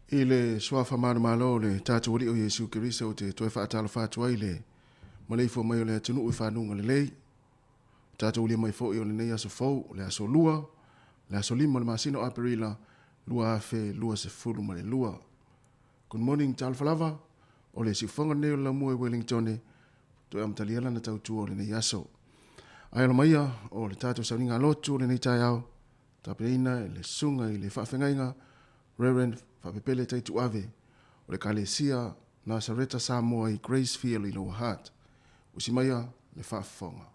I le swafa mana malo le tatu wali o Yesu Kirisa o te toe whaatalo whātua i le maleifo mai o le atunu ui whanunga le lei. Tatu wali mai fo i o le nei aso fau, le aso lua, le aso lima le masino aparila, lua afe, lua se fulu ma le lua. Good morning, Talfalava, o le sifonga neo la mua i Wellington, toe amtaliela na tautua o le nei aso. Aelo maia o le tatu sauninga lotu o le nei tai au, tapeina le sunga i le whaafengainga, Reverend Fapepele Taitu Ave, o le Kalesia Nazareta Samoa i Gracefield i Lower Hutt. Usimaya le whaafonga.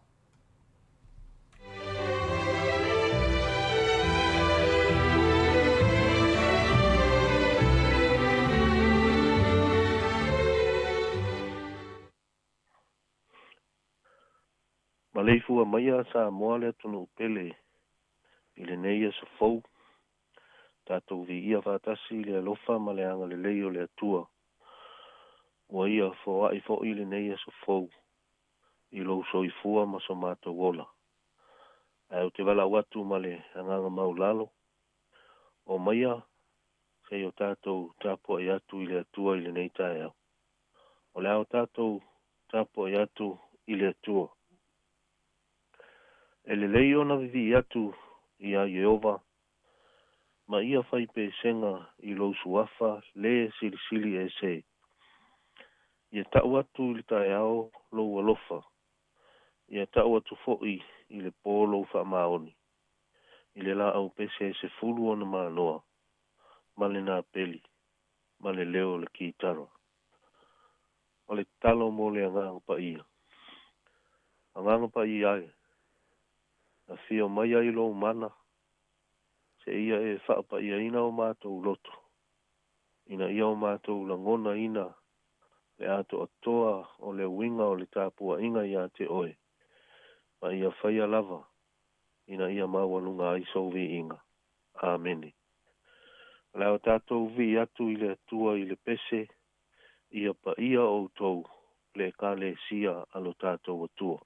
Maleifu maia Samoa le tunu pele i le neia sa fou. Tātou vi ia whātasi le alofa ma le anga le leo le atua. Ua ia fo ai fo i le neia sa fou. I lo so i fua ma so mātou wola. Au te wala watu ma le anganga maulalo. O maia, sei o tātou tāpua i atu i le atua i le nei tae au. O le au tātou tāpua i atu i le atua. E le leo na vivi i atu i a Jehova. Ma ia fai pe senga i lo suafa le sili sili e se. Ia tau atu i le tae au lo alofa. Ia tau atu foi i le polo wha maoni. I le la au pese se fulu ona manoa. Ma le nā peli. Ma le leo le kitara. O le talo mo le anganga pa ia. Anganga pa ia ai. A fio mai ai lo mana. Se ia e whaapa ia ina o mātou loto. Ina ia o mātou langona ina. Le ato atoa o le winga o le tāpua inga ia te oe. Ma ia whaia lava. Ina ia mawanunga ai sovi inga. Ameni. Leo tātou vi atu i le atua i le pese. Ia pa ia o tou. Le kale sia alo tātou atua.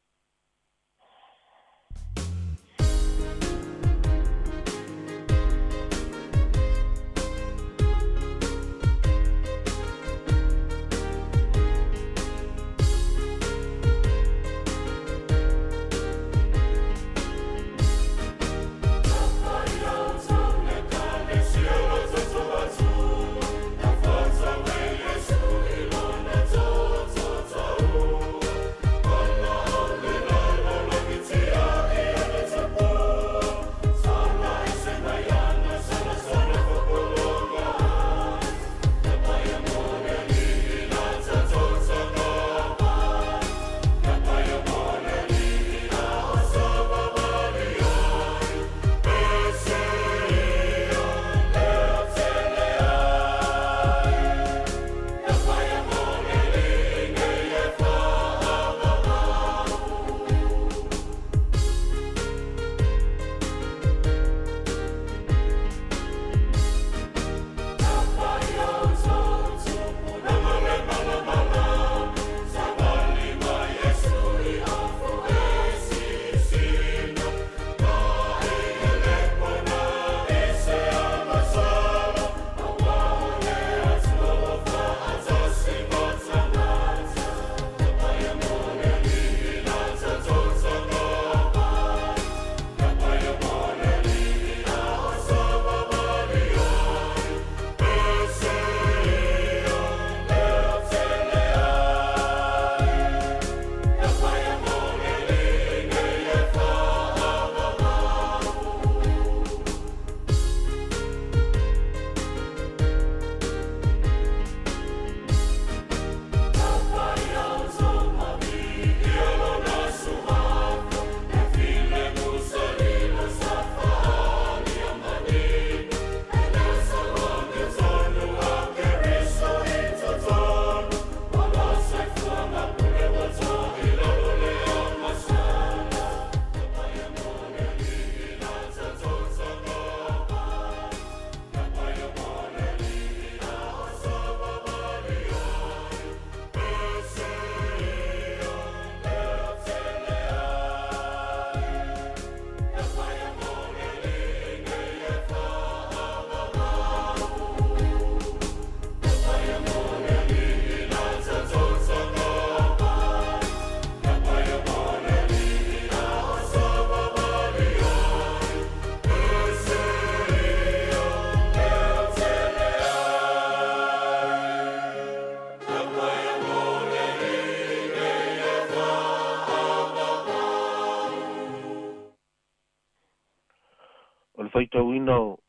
tauina o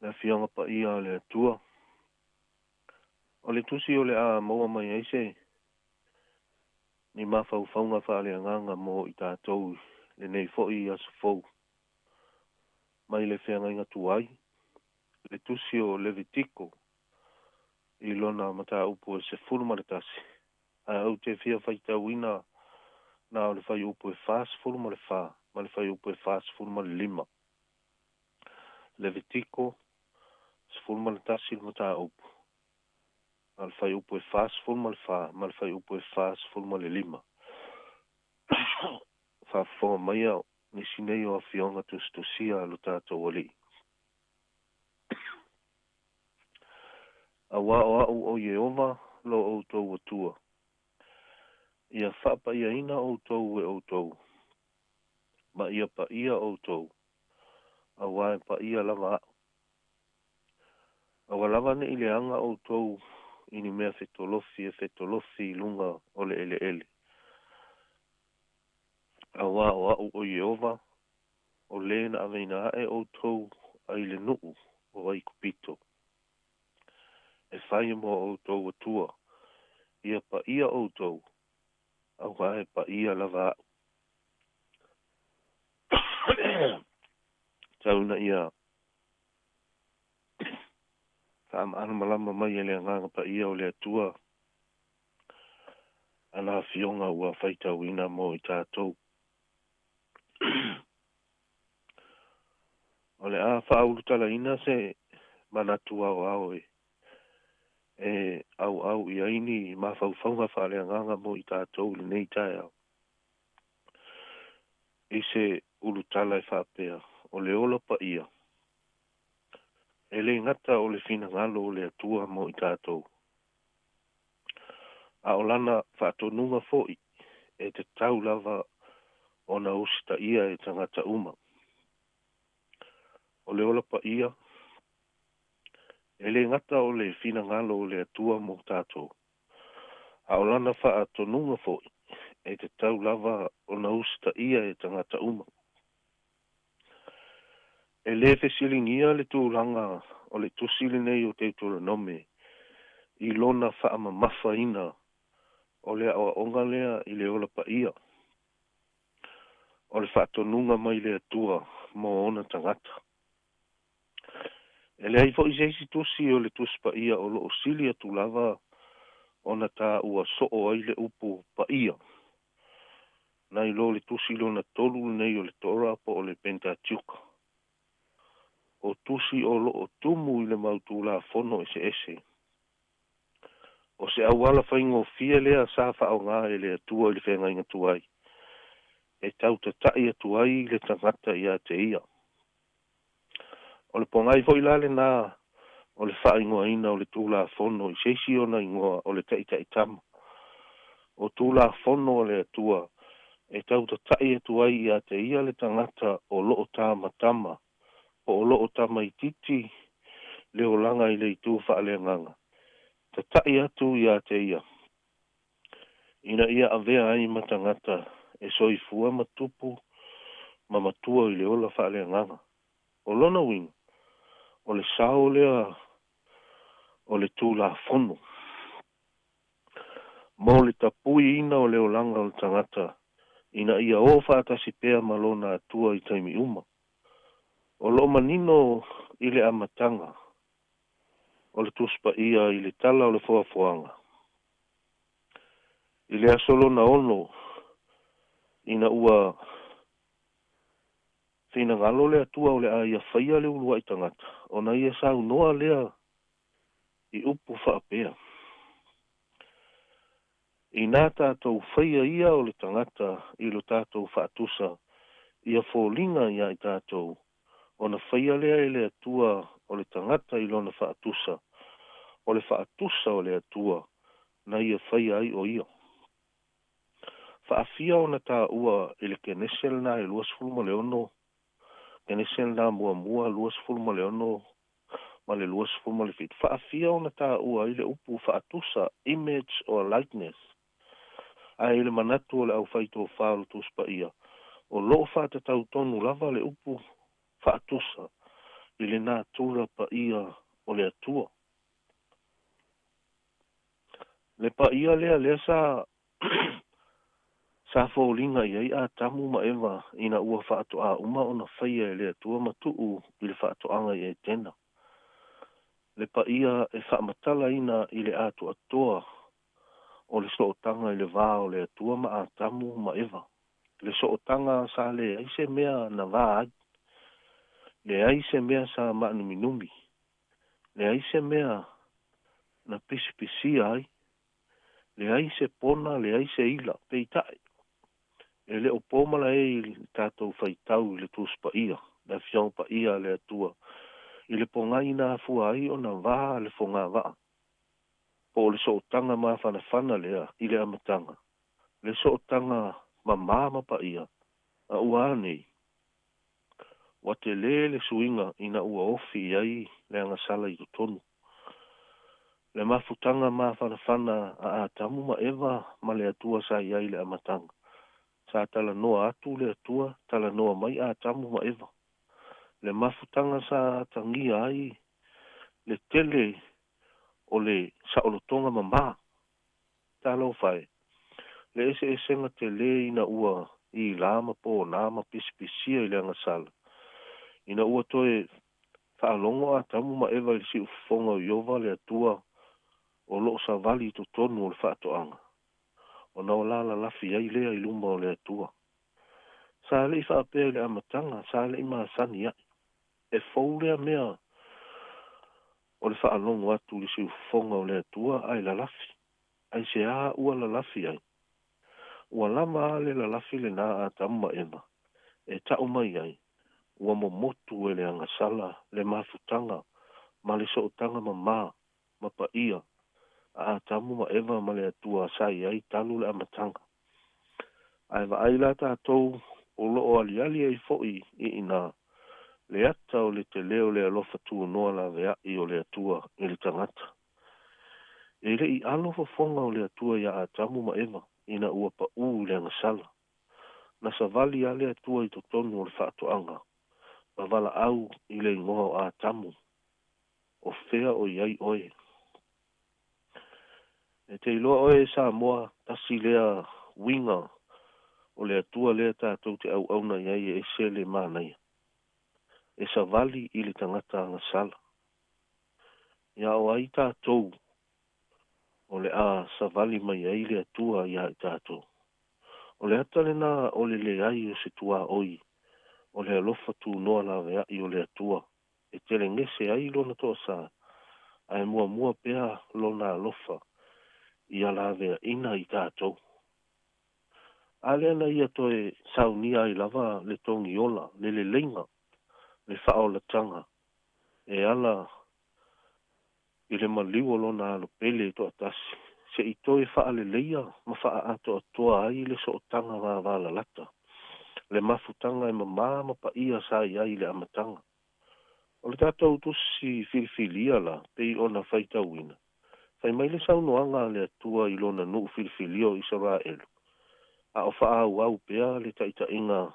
le fianga pa ia o le atua. O le tusi o le a maua mai aise, ni mawhauwhaunga whaale anganga mo i tātou le nei fo'i asu fau. Mai le whianga inga tuai, le tusi o Levitiko, i lona mata upo e se furu maritasi. Ai au te whia whaita wina na o le whai upo e fast furu ma le wha, ma le whai upo e fast furu ma le lima. Levitiko, se furu maritasi le mata upo. Ma le whai upo e fast furu ma le wha, ma le whai upo e fast furu ma le lima. Fa fo mai au ni sinei o fionga tusia lo tātou oli. A wā o Yehova lo o tau atua. Ia whapa ia ina o tau e o tau. Ma ia pa ia o tau. A wā pa ia lava. A wā lava ne ile anga o tau ini mea fetolofi lunga o le ele ele. A wā o Yehova o le na aveina e o tau a ile nuu o ai kupito. E whai mo o tau atua. Ia pa ia o tau. A wā pa ia lava. Tauna ia. Tam ana malama mai ele nganga pa ia o le atua. Ana fionga ua whaita wina mo i tātou. O le a whaulu tala ina se manatua o au e. E au i aini ma whauwhaunga whale nganga mo i tātou le nei tae au. I se ulu tala e whapea. O le ola pa ia. E le ngata o le fina ngalo o le atua mo i tātou. A o lana whaatonunga foi. E te tau lava o na usita ia e tangata uma. O le ola pa ia. E le ngata o le fina ngalo o le atua mo tātou. A o lana whaatonunga foi. E te tau lava o na usita ia e tangata uma. E le fesilingia le tūlanga o le tusili nei o te nome. I lona whaama mafa ina o le awa onga lea i le ola pa ia. O le whaatonunga mai le atua mo ona tangata. E le haifo i seisi tusi o le tusi pa ia o lo o sili atu lava ona tā ua soo ai le upu pa ia. Na i lo le tusi lona tolu nei o le tora po o le Pentateuka. O tusi o lo o tumu i le mautu la fono ese. O se awala whaingo fia lea sa whao ngā e le atua i le whenga inga tuai. E tau ta tai atuai le tangata i a te ia. O le pongai fo ilale nā o le whaingoa ina o le tūla fono i seisi o na ingoa o le tai tama. O tūla fono o le atua e tau ta tai atuai i a te ia le tangata o loo tama tama. O loo tama i titi le o langa i le itu whaale nganga. Ta tai atu i a te ia. Ina ia avea ai matangata e soifua matupu ma matua i le ola whaale nganga. O lona wing, o le sao lea o le tūla fono. Mo le tapui ina o le o langa o le tangata, ina ia o whaatasi pea malona atua i taimi uma. O lo manino i le amatanga, o le tuspa ia i le tala o le foafoanga. I le asolo na ono, ina ua whina ngalo le atua o le aia whaia le ulua i tangata. O na ia sau noa lea i upu whaapea. I nā tātou whaia ia o le tangata i lo tātou whaatusa, ia fōlinga ia i tātou. O na whaia lea i le atua o le tangata i lona whaatusa. O le whaatusa o le atua, na ia whaia ai o ia. Whaafia o na tā ua i le kenesel na e luas fulma le ono. Kenesel na mua luas fulma le ono. Ma le luas fulma le fit. Whaafia o na tā ua i le upu whaatusa, image or likeness. A i le manatu o le au whaito o whaalo tuspa ia. O loo whaata tau tonu lava le upu whaatusa. i le nā tūra pa ia o le atua. Le pa ia lea sa sa fōlinga i a tamu ma ewa ina ua whaatoa uma o na whaia e le atua matuu i le whaatoanga i e tena. Le pa ia e whaamatala ina i le atu atoa o le sootanga i le vā o le atua ma a tamu ma ewa. Le sootanga sa le aise mea na vā ai. Le aise mea sa maanuminumi. Le aise mea na pisi ai. Le aise pona, le aise ila, peitai. E le o pōmala e tātou whaitau i le tūs pa ia. Le fiong pa ia le atua. I le pongai nā fua ai o na vā le fonga vaa. Po le sootanga ma whana lea i le amatanga. Le sootanga ma māma pa ia. A ua nei. Wa te le suinga ina ua ofi ai le angasala i tonu. Le mafutanga ma whana a tamu ma ewa ma le atua sa iai le amatanga. Sa tala noa atu le atua, tala noa mai a tamu ma ewa. Le mafutanga sa tangia ai le tele o le saolotonga mama. Talo fai. Le ese esenga te le ina ua i lama po nama pisipisia i le angasala. Ina ua toe whaalongo a tamu ma ewa i si ufonga i ova le atua o loo sa vali to tonu o le whaatoanga. O na o lala lafi ai lea i lumba o le atua. Sa le i whaapea le amatanga, sa le i maasani ai. E fōlea mea o le whaalongo atu i si ufonga o le atua ai la lafi. Ai se a ua la lafi ai. Ua lama ale la lafi le na a tamu ma ewa. E tau mai ai. Ua momotu e le angasala, le mafutanga, ma le sootanga ma pa ia. A tamu ma ewa ma le atua sai ai talu le amatanga. Ai wa ai la tātou o loo aliali ai foi i ina le ata o le te leo le alofa tua noa la vea i o le atua i le tangata. E le i alofa fonga o le atua ia a tamu ma ewa ina ua pa le angasala. Na sa vali a le atua i to tonu o le whaatoanga. Ma wala au i le ingoa a tamu. O fea o iai oe. E te iloa oe Samoa tasi lea winga o le atua lea tātou te au auna iai e se le mānai. E sa vali i le tangata angasala. Ia o ai tātou o le a sa vali mai ai le atua ia i tātou. O le atale na o le ai o se tua oi. O le alofa tu noa la vea i o le atua. E tele ngese ai lona toa sa. Ai mua pea lona alofa. Ia la vea ina i tātou. Ale ana ia toe saunia i lava le tongi ola, le lenga, le whao la tanga. E ala i le maliu lona alo pele to atasi. Se i toe wha le leia, ma wha ato atoa ai le so tanga wa wala lata. Le mafutanga e ma pa ia sa ai le amatanga. O le tātou tusi filifilia la, pei ona whaita wina. Whai mai le saunoanga le atua i lona nuu filifilio Israelu. A o wha au pea le taita inga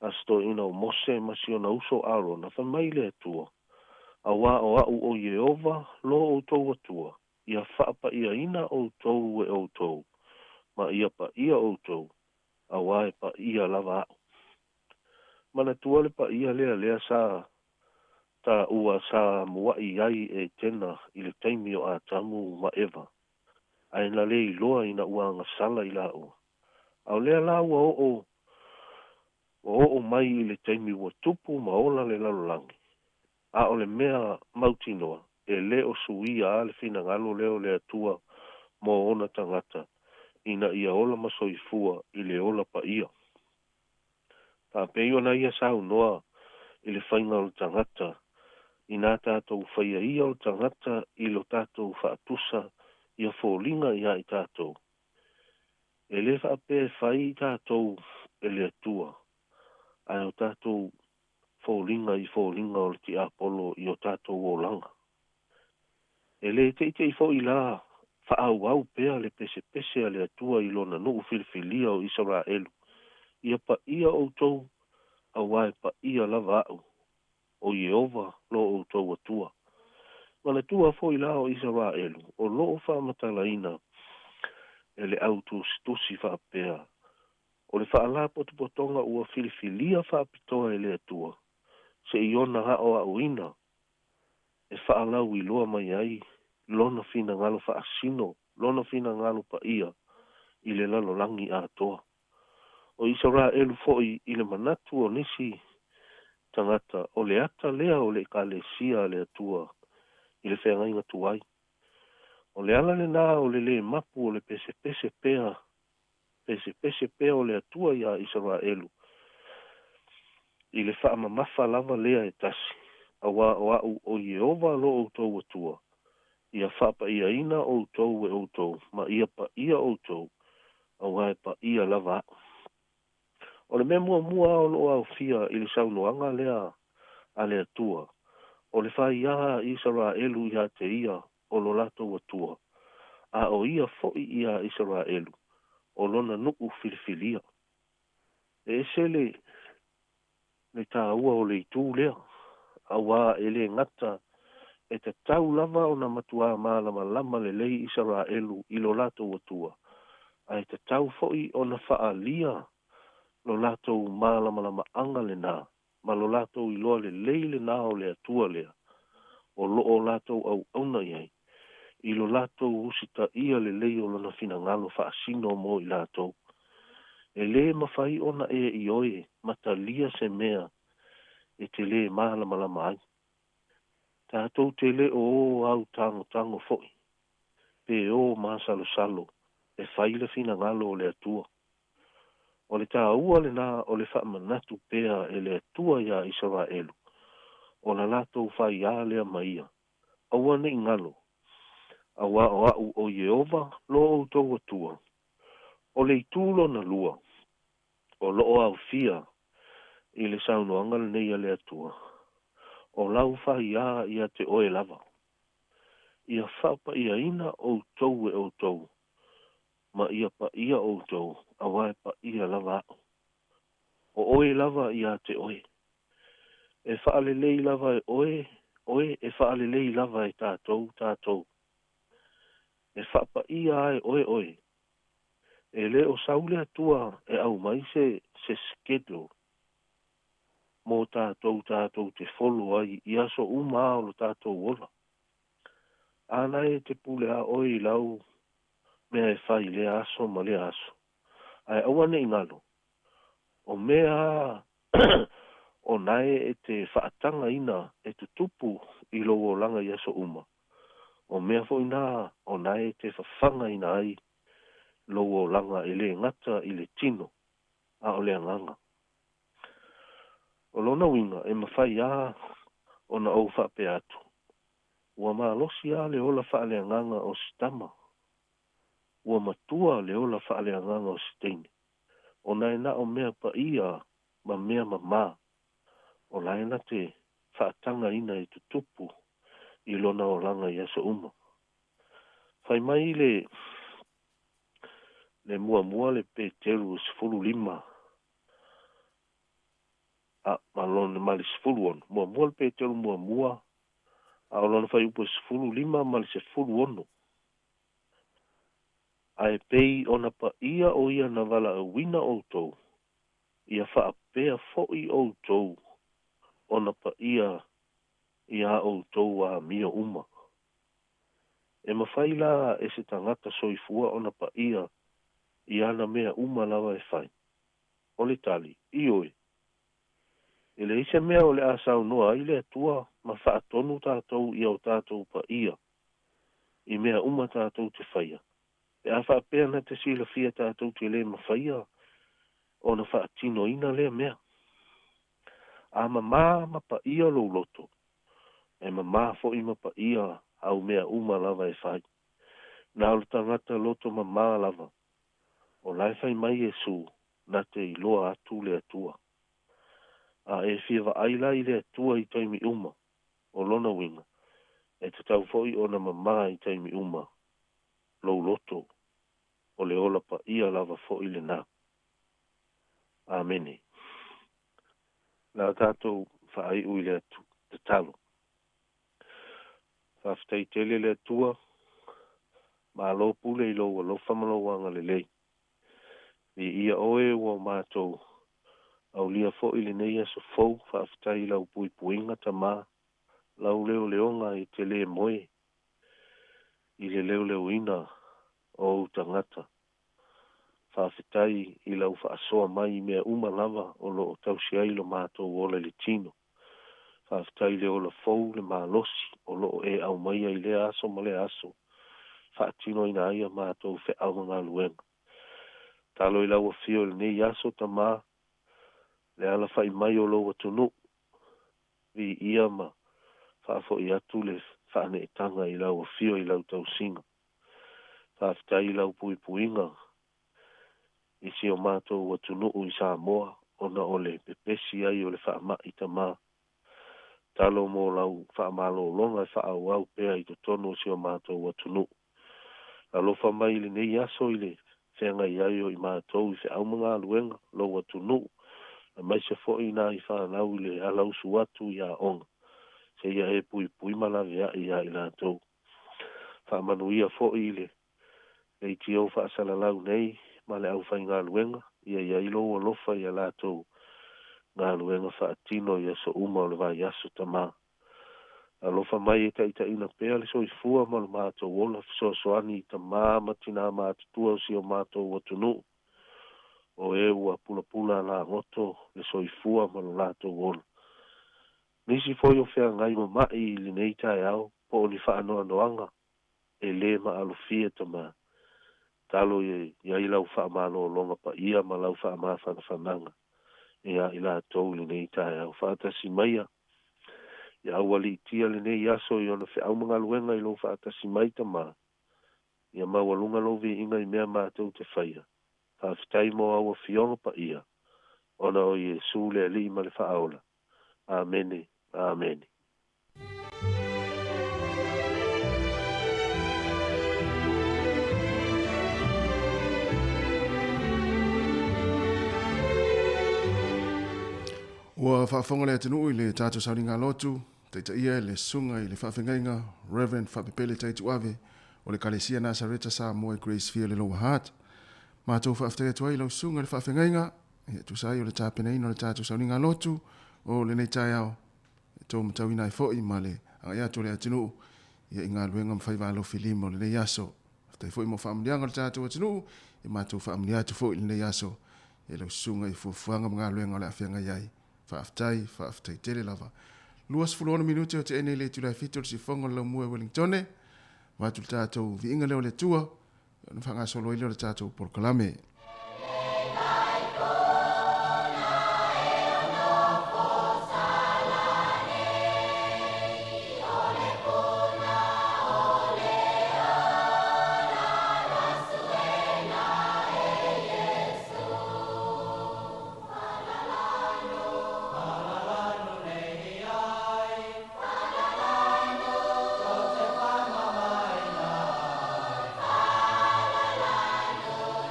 asto ina o mose masio na uso aro na wha mai le atua. A wā o au o Yehova lo o tau atua. Ia wha pa ia ina o tau e o tau. Ma ia pa ia o tau. A wā e pa ia lava au. Mana tua le pa ia lea sa ta ua sa mua i ai e tena i le taimi o a tamu ma eva. Ai na le i loa ina ua ngasala i la ua. Au lea la ua o mai i le taimi ua tupu ma ola le lalolangi. A o le mea mautinoa e le o suia a le fina ngalo leo le atua mo ona tangata ina ia ola masoifua i le ola pa ia. Ta peo na ia sau noa i le whainga o tangata ina tātou whaia ia o tangata i lo tātou whaatusa ia fōlinga ia i tātou. E le whaape whai tātou e le atua. Ai o tātou fōlinga o le ti apolo i o tātou o langa. E le te i fo i la whaau pea le pese a le atua i lona nuu filifilia o Israelu. Ia pa ia o tau a wae pa ia lava au. o Yehova lo o tau atua. Ma le tua fo i lao Israelu, o lo o whaamatalaina e le auto stusi whaapea. O le whaala potopotonga ua filifilia whaapitoa e le atua. Se i ona hao a uina, e whaalau i loa mai ai, lona fina ngalo whaasino, lona fina ngalo pa ia, i le lalo langi a toa. O Israelu fo i le manatu o nisi tangata, o le ata lea o le kalesia le atua, i le whenga inga tuai. O le ala le nā o le mapu o le pese pea o le atua ia Israelu. I le wha mamafa lava lea e tasi. Awa o au o Yehova lo o tau atua. Ia wha pa ia ina o tau e o tau. Ma ia pa ia o tau. Awa e pa ia lava. O le mea mua o lo au fia i le saunoanga lea a le atua. O le wha ia Israelu ia te ia o lo lato atua. A o ia foi ia Israelu. O lona nuku filifilia. E sele le tā ua o le itu lea. Awa ele ngata e te tau lava o na matua maalama lama le lei Israelu i lo lato atua. A e te tau foi o na whaalia lo lato maalama lama anga le nā. Ma lo lato i loa le lei le nā o le atua lea. O lo o lato au auna iai. I lo lato usita ia le lei o lona fina ngalo whaasino mo i lato. E le mawhai ona e i oe matalia se mea e te le maalama lama ai. Tātou te le o au tango foi. Pe o masalo salo e whaile fina ngalo o le atua. O le tā ua le nā o le whaamanatu pea e le atua ia Israelu. O na latou whai a lea maia. Aua ne ngalo. Awa o au o Yehova lo o tau atua. O le itulo na lua. O lo au fia i le saunoanga le nei a le atua. O lau whai a ia te oe lava. Ia whapa ia ina o tau e o tau. Ma ia pa ia o tau. Awa e pa ia lava. O oe lava ia te oe. E whaalelei lava e oe. Oe e whaalelei lava e tātou. E whapa ia e oe. E le o saule atua e au mai se schedule. Mo tātou te folo ai i aso uma o lo tātou ola. Ana e te pule a oi lau mea e whai le aso ma le aso. Ai awane ingalo. O mea o nae e te whaatanga ina e te tupu i lo o langa i aso uma. O mea fo ina o nae e te whawhanga ina ai lo o langa i le ngata i le tino a o le anganga. O lona winga e mawhai a o na au whape atu. Ua maalosi a le ola wha le anganga o sitama. Ua matua le ola wha le anganga o siteine. O nai na o mea pa ia ma mea ma. O laena te whaatanga ina i te tupu i lona o langa i asa uma. Whai mai le mua le Peteru sifuru lima. Malon mali sifuru ono. Mua le Peteru mua. A olona whai upo sifuru lima mali sifuru ono. Ai pei ona pa ia o ia na wala a wina o tau. Ia whaapea foi o tau. Ona pa ia o tau a mia uma. E mawhaila e se tangata soifua ona pa ia na mea uma lawa e whai. O le tali, i oi. E le ise mea o le asau noa i le atua ma whaatonu tātou i au tātou pa ia. I mea uma tātou te whaia. E a whaapea na te sila fia tātou te le mawhaia o na whaatino ina lea mea. A ma pa ia lo loto. E ma fo ima pa ia au mea uma lava e whai. Nā o tangata loto ma lava. O lai whai mai e su na te iloa atu le atua. A e whiwa aila i le atua i taimi uma. O lona winga. E te tau foi o na mama i taimi uma. Lo loto. O le ola pa ia lava foi le nā. Amene. La tātou whaai ui le atu. te talo. Whawhitai tele le tua, ma lo pule I lo wa lo whamalo wanga le lei. Vi ia oe wa mātou, au lia fo I le nei aso fau, whawhitai lau pui puinga ta mā, lau leo leonga I te le moe, I le leo ina o tangata. Whawhitai I lau whaasoa mai mea uma lava o lo tausi ai lo mātou o le tino. Whawhitai le o la fau le mālosi o lo e au mai ai le aso ma le aso. Whaatino ina aia mātou whe au ngā luenga. Talo I lau a fio le nei aso ta mā, le ala whai mai o lo watunu. Vi ia ma whaafo I atu le whaane e tanga I lau a fio I lau tau singa. Whawhitai I lau pui puinga. I si o mātou watunu I Samoa, ona o le pepesi ai o le whaama I ta mā. Talo mo lau whaamalo longa I whaau au pea I to tono si o mātou watunu. La lofa mai le nei aso I le whenga I aio I mātou I whaau mga luenga lo watunu. La mai se fo I nā I whanau I le alau suatu I a onga. Se ia e pui pui malawea I a I lātou. Whaamanuia fo I le. E tio whaasala lau nei. Ma le au whai ngā luenga, ia ilo o lofa ia lātou ngā luenga whaatino ia so uma o le vai aso ta mā. A lofa mai e taita ina pēa le so I fua ma le mātou ola, so soani ta mā matina mātutua o si o mātou watunu. O e ua pula pula la ngoto le so I fua ma le lātou ola. Nisi foi o whea ngai mo mai li nei tai au, po o ni whaanoa noanga, e le ma alufia ta mā. Talo ia I lau whaamalo longa pa ia ma lau whaamawhana whananga. Ia I la tau le nei tae au whaatasi maia. Ia awali tia le nei aso I ona whi au mga luenga I lo whaatasi mai ta mā. Ia mawalunga lo vi inga I mea mātou te whaia. Whawhitai mo awa whionga pa ia. Ona o Jesu le ali ma le whaaola. Amene, amene. Ua whaafonga le atinu I le tātou sauri ngā lotu, teita ia le sunga I le whaafengainga, Reverend Whapepele Taitu Ave, o le Kalesia Nazareta Samoa Grace Fia le Lower Heart. Mātou whaaftea tua I lau sunga le whaafengainga, e tu sai o le tāpenein o le tātou sauri ngā lotu, o le nei tai au, e tō matau ina I fo'i ma le angai atu le atinu, ia I ngā luenga mwhai wālo filima o le nei aso. Whaftai fo'i mo whaamlianga le tātou atinu, e mātou whaamlia atu fo'i le nei aso, e lau sunga I fuafuanga mga luenga o le awhianga iai. Whaafitai tele lava. Luas fulona minuti o te ene le tulai fito si fonga lau mua Wellingtone. Watu le tātou vi inga leo le tua. Na whanga solo ile o le tātou Porkalame.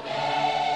Yeah.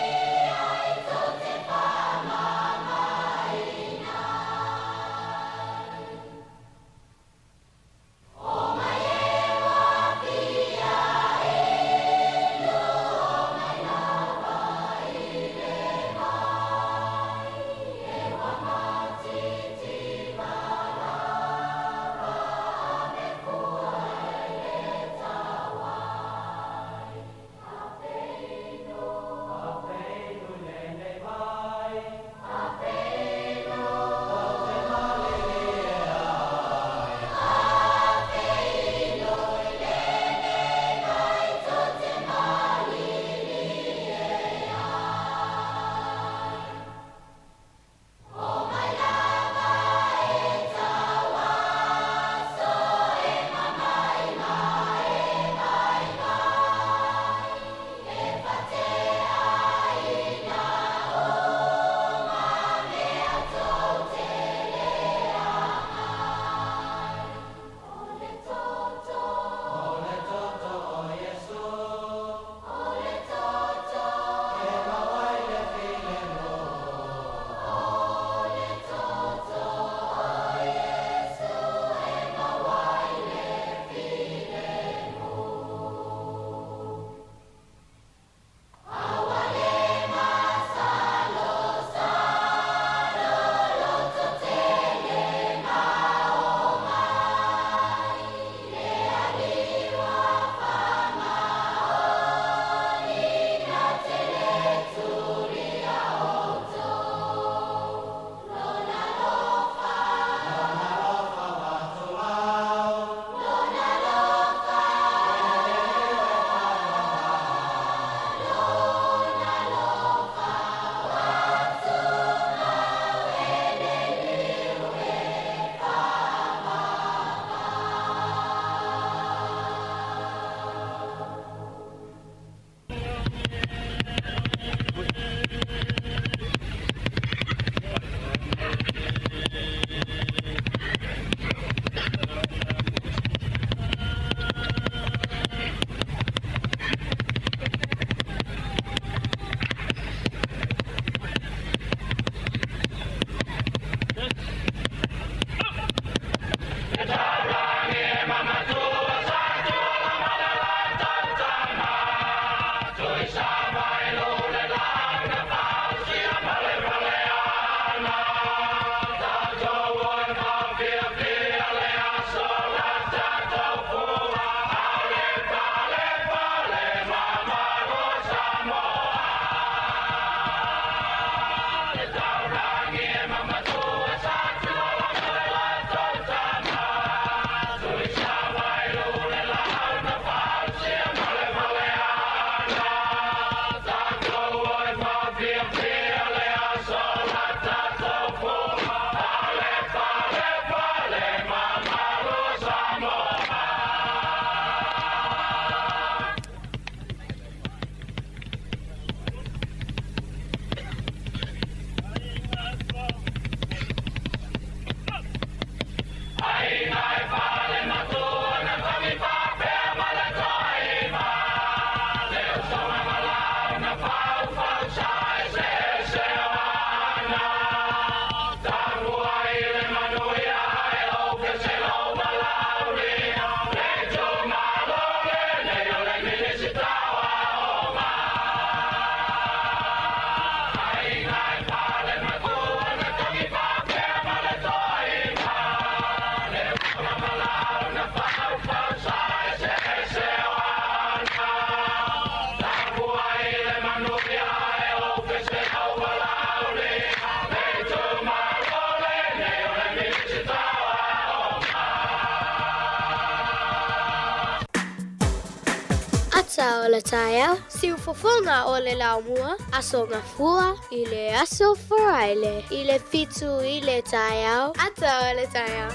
Ata o le taia, siu fofonga o le laumua, aso ngafua, i le aso foraile, i le fitu i le taia, ata o le taia.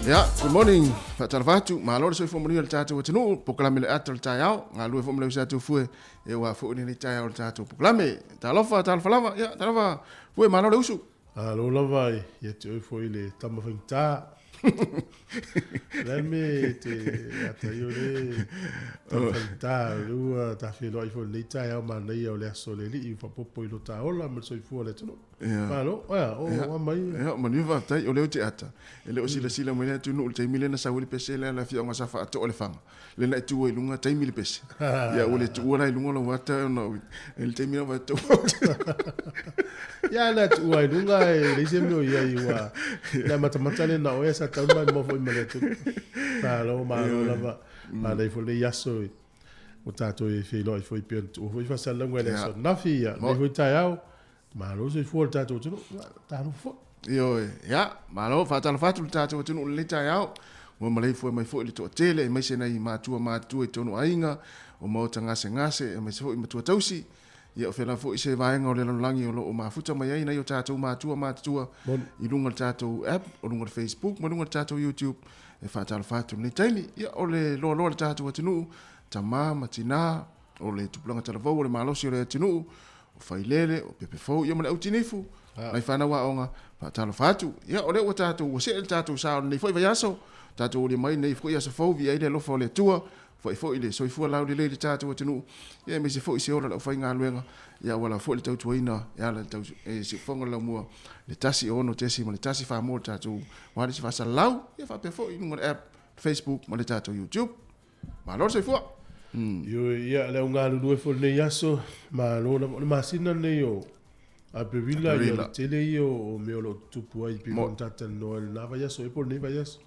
Ya, good morning. Fatalafatu, malor so fomri al tatu tinu, poklame le atal tayao, ngalu fomle sa tu fue e wa fo ni tayao tatu poklame. Talofa talfalava, ya, talofa. Fue malor usu. Alo lava ia te oi foi le tama whaingta. Leme te ata i o le tama whaingta lua ta whilo i foi le tai au manei au le aso le li i whapopo i lo ta ola ma soi fua le tino. Malo, o mai. Ya, maniva tai o leo te ata. Ele o sila mo le tunu te mile na sauli pese le la fia nga safa ato ole fanga. Le na tu i lunga tai mile pese. Ya o le tu ora i lunga lo wata no. El te mile wa tu. Ya na tu ai lunga e le se mo ia i wa. Na matamata le na o esa tau mai mo foi male tu. Malo lava. Ma dai foi le yaso. O tato e whilo i foi pian tu. Foi fa sala ngwe so nafi ya. Le foi tai au. Malo se fu tato tu. Tato fu. Yo, ya, malo fatalafatu tatu tunu le tayao. Mo malei foi mai foi le to tele, mai se nai matua e tonu ainga. O mo ngase e mai se foi matua tausi. Ia o fela foi se vaenga o le langi o lo o mafuta mai ai nai o tatu matua. I lunga tatu app, o lunga Facebook, mo lunga tatu YouTube. E fatalafatu le taini, ia o le lo le tatu tunu. Tama matina o le tupulanga talavou o le malosi o le tunu. O failele o pepe fou ia mo le autinifu. Mai fana wa onga pa talo fatu ia ole o tatu o se tatu sa nei foi vai aso tatu o le mai nei foi aso fo vi ele lo fo le tua foi le so fu la le tatu o tunu ia me se foi se ora o foi nga luenga ia wala fo le tatu ina ia le tatu e se fonga la mua le tasi ono tesi mo le tasi fa mo tatu wa le fa sa lau ia fa pe fo i ngo app Facebook mo le tatu YouTube ma lo se fu Yo ia le unga lu fo le yaso ma lo ma sina ne yo a bevila yo tele yo o me lo tupu ai pi montata no el lava ya so e por ni vayas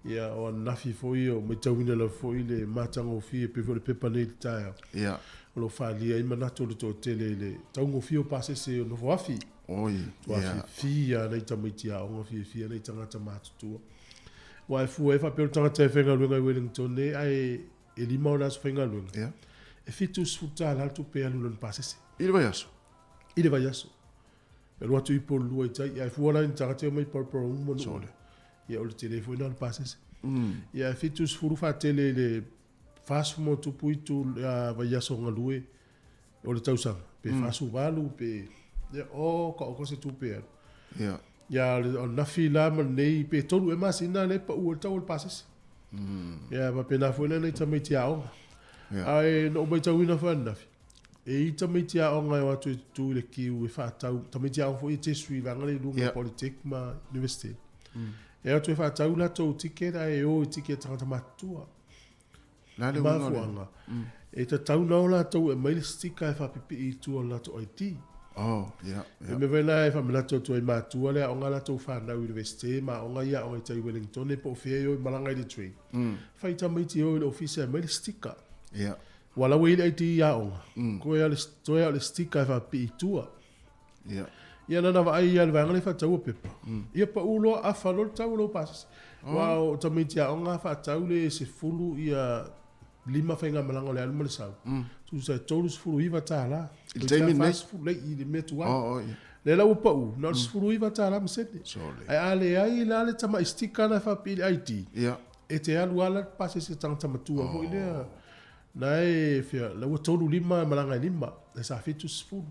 ya o nafi foi yo me tawina la foi le matango fi pe le pepa le taia ya lo fa li ai manato to tele le tango fi o passe se no fo afi oi ya fi ya le tamitia o fi le tanga tamatu tu wa fu e fa pe tanga te fenga luenga Wellington ne ai e lima o las fenga luenga ya e fitus futa la tu pe alu le passe se il vai aso ile vai aso pero watu i por lua tai ia fuala in tagate mai por un mo sole ia o le telefone al passes ia fitus furu fa tele le fast mo tu puitu vai aso ngalue o le tausa pe fasu valu pe o ko se tu pe ya ia o na fila ma nei pe tolu e masina le pa o tau passes ia va pena fuena nei tamai tiao ai no mai tawina fa nafi e tamitia o ngai watu tu le kiu e fa tau tamitia o foi te sui vanga le lunga politik ma university e o tu fa tau la to ticket ai o ticket tanga matua la le unga e ta tau na la to e mail sticker e fa pipi i tu la to IT Oh, yeah. Me vena e famila to e matua le onga la to fa na university ma onga ia o te Wellington e po fe o malanga i train. Fa ita mai ti o office me sticker. Yeah. Wala we le ti ya onga. Ko ia le sticker fa pi tua. Yeah. Ia na va ai ia va ngale fa tau pepa. Ia pa ulo a fa lo tau lo pas. Wow, ta mai ti onga fa tau le se fulu ia lima fa nga malanga le almo le sa. Tu sa tolu se fulu iva ta la. Il temi nei fulu i le metua. Oh, Le la upa u, na se fulu iva ta la msete. Ai ale ai la le tama istika na fa pi IT. Yeah. E te alu ala pase se tanga tama tua ho ile. Na e fia la u tolu lima malanga lima. Le sa fitu se fulu.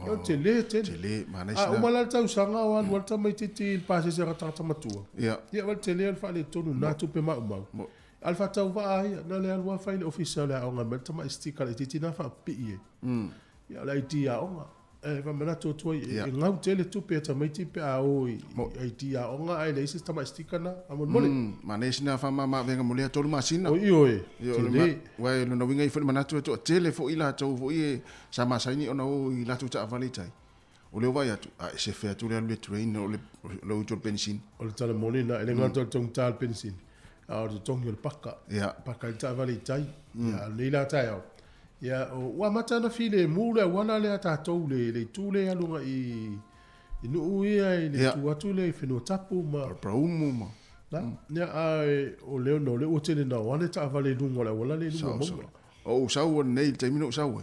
Yo te le mana isna. Umala tau sanga wa wal tama titi pase se tanga tama tua. Yeah. Ya wal te le fa le tonu na tu pe ma uma. Alfa tau va ai na le alwa fa ile official le onga mel tama istika le titi na fa pi e. Ya la IT ya onga. E va mena to to e ngau tele tu pe ta mai ti pe a o IT ya onga ai le sistema istika na amon mole. Mana isna fa ma venga mole to masina. O io e. Wa no no winga ifo mana to tele fo ila to fo e sa ma saini ona o ila to ta valitai. O le vai atu a se fe atu le train o le lo to pensin. O le tala moni na ele ngau tong tal pensin. A o tong yo paka. Ya. Paka ta valitai. Ya le la ta yo. Ya o wa mata na file mule wana le ata tole le tule alunga i no ia le tu atu le fino tapu ma praumu ma na ya ai o le no le o tele na wana ta vale lunga la wala le lunga mongo o sau nei te mino sau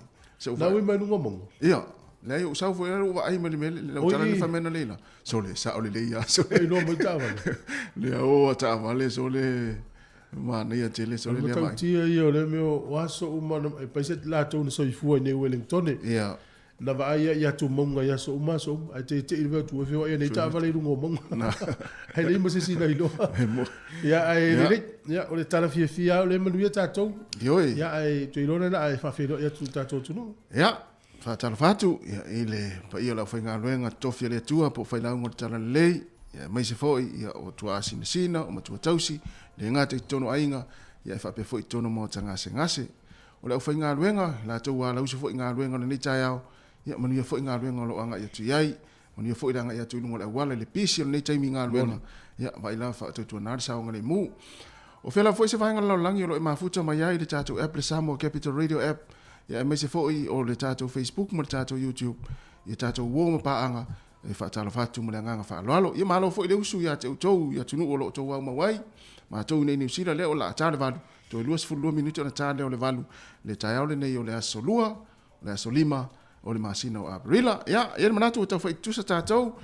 na we mai lunga mongo ia le o sau foi o ai mele le o tala le famena le la so le sa o le ia so le no mai ta vale le o ta vale so le ma nei tele so le mai tia io le mio waso uma e paise la to no so fu ne Wellington ia na va ia tu monga ia so uma so ai te ve tu fe ia nei ta vale lunga mongo na ai le mo se si na ilo ia ai le ia o le tala fia o le manu ia ta to ia ai tu ilo na ai fa fe ia tu ta to tu no ia fa tala fatu ia ile pa ia la fa nga luenga tofia le tua po fa la ngor tala lei ia mai se foi ia o tua sina o matua tausi le ngata tono ainga ia fa pe foi tono mo tanga se ngase o le fa nga luenga la to wa la uso foi nga luenga ni taiao ia manu ia foi nga luenga lo anga ia tu yai manu ia foi nga ia tu ngo le wala le pisi ni tai mi nga luenga ia vai la fa to na sa nga le mu o fela foi se fa nga lo langi lo ma futa mai ai le tato app le Samoa Capital Radio app ia mai se foi o le tato Facebook mo le tato YouTube ia tato wo ma pa anga e fa tala fatu mo le nga fa lo ia malo foi le usu ia te to ia tu no lo to wa ma wai ma to nei New Zealand le o la tale valu to luas fu 2 minuto na tale o le valu le taiao le nei o le asolua le asolima o le masina o abrila ya ia manatu to fa tu sa tato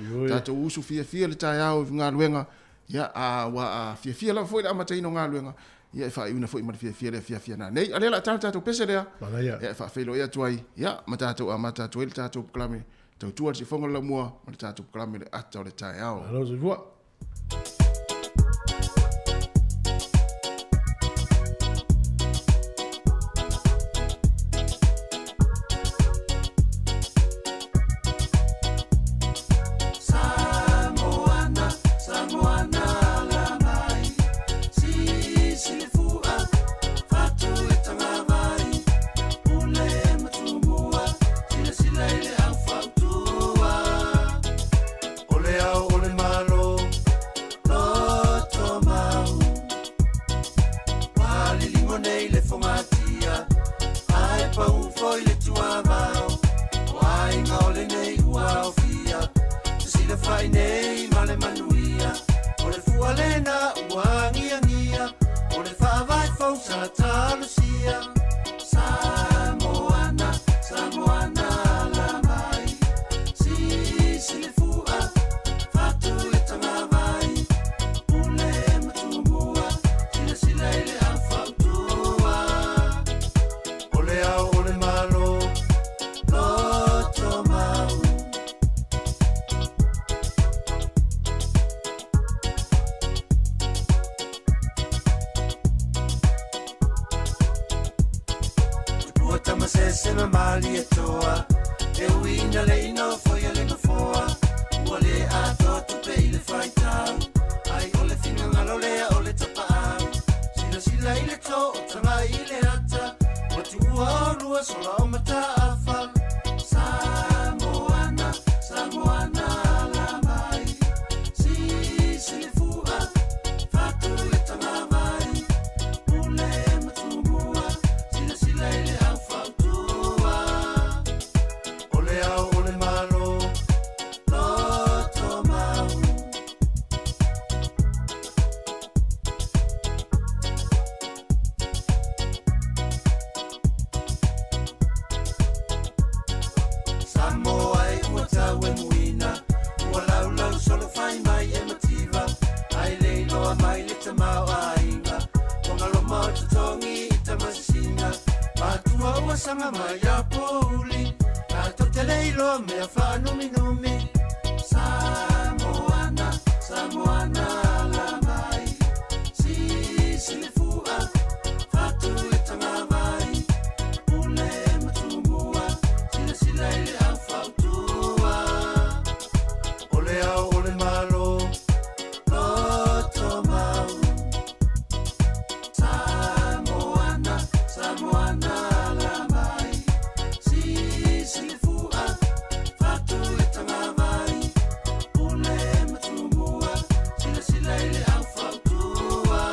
usu fia le taiao nga luenga ya a wa fia la foi la mata ino nga luenga ia fa una foi ma fia na nei ale la tato pese le ya fa felo ia tuai ya mata to el tato klame to tu si fonga la mua ma tato klame le ata le taiao alors je vois Sola o mata afal Samoana ua sanga mai a poli a to te leilo me a whanumi numi Samoana, Samoana la mai si le fua fatu e tanga mai ule matumua sila ile a fautua ole au ole malo loto mau Samoana, Samoana la mai si le fua fatu e tanga mai ule matumua sila ile a fautua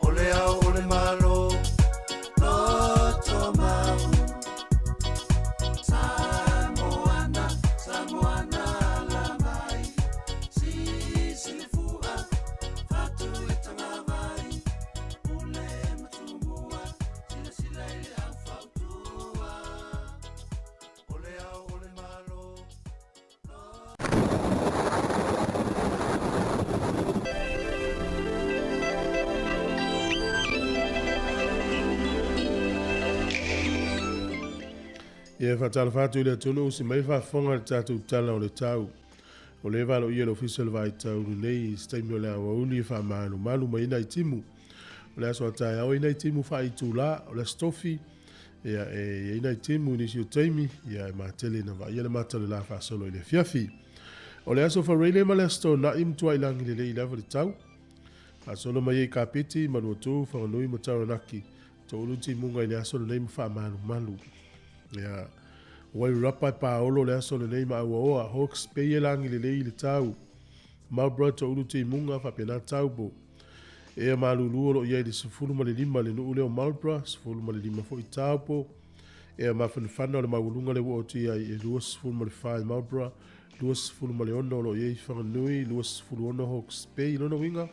ole au ole malo loto mau Samoana, Samoana la mai si le fua fatu e tanga mai ule matumua sila ile a fautua ole au ole malo Ia whatala whātu i le tunu usi mai whafonga le tātou tala o le tau. O le walo i le official vai tau nei staimi o le awa uli wha maanu malu mai ina i timu. O le aso atai au ina i timu wha i tūla o le stofi. Ia e ina i timu nisi o taimi. Ia e mātele na wa ia le mātale la wha solo i le fiafi. O le aso whareile ma le sto na imtua i langi le lewa le tau. A solo mai e kapiti manu tu whanganui mo tau naki. To ulu timu ngai le aso le nei mwha maanu malu. Ia wai rapa pa olo le aso le nei ma oa Hawks pe ye langi le lei le tau ma brata ulu te munga fa pena tau bo e ma lulu lo ye le sufulu ma le lima le no le o malbra sufulu ma le lima fo i tau po e ma fa fana le ma ulunga le wo ti ai e luas sufulu ma le fa malbra luas sufulu ma le ono lo ye fa nui luas sufulu ono Hawks pe i no winga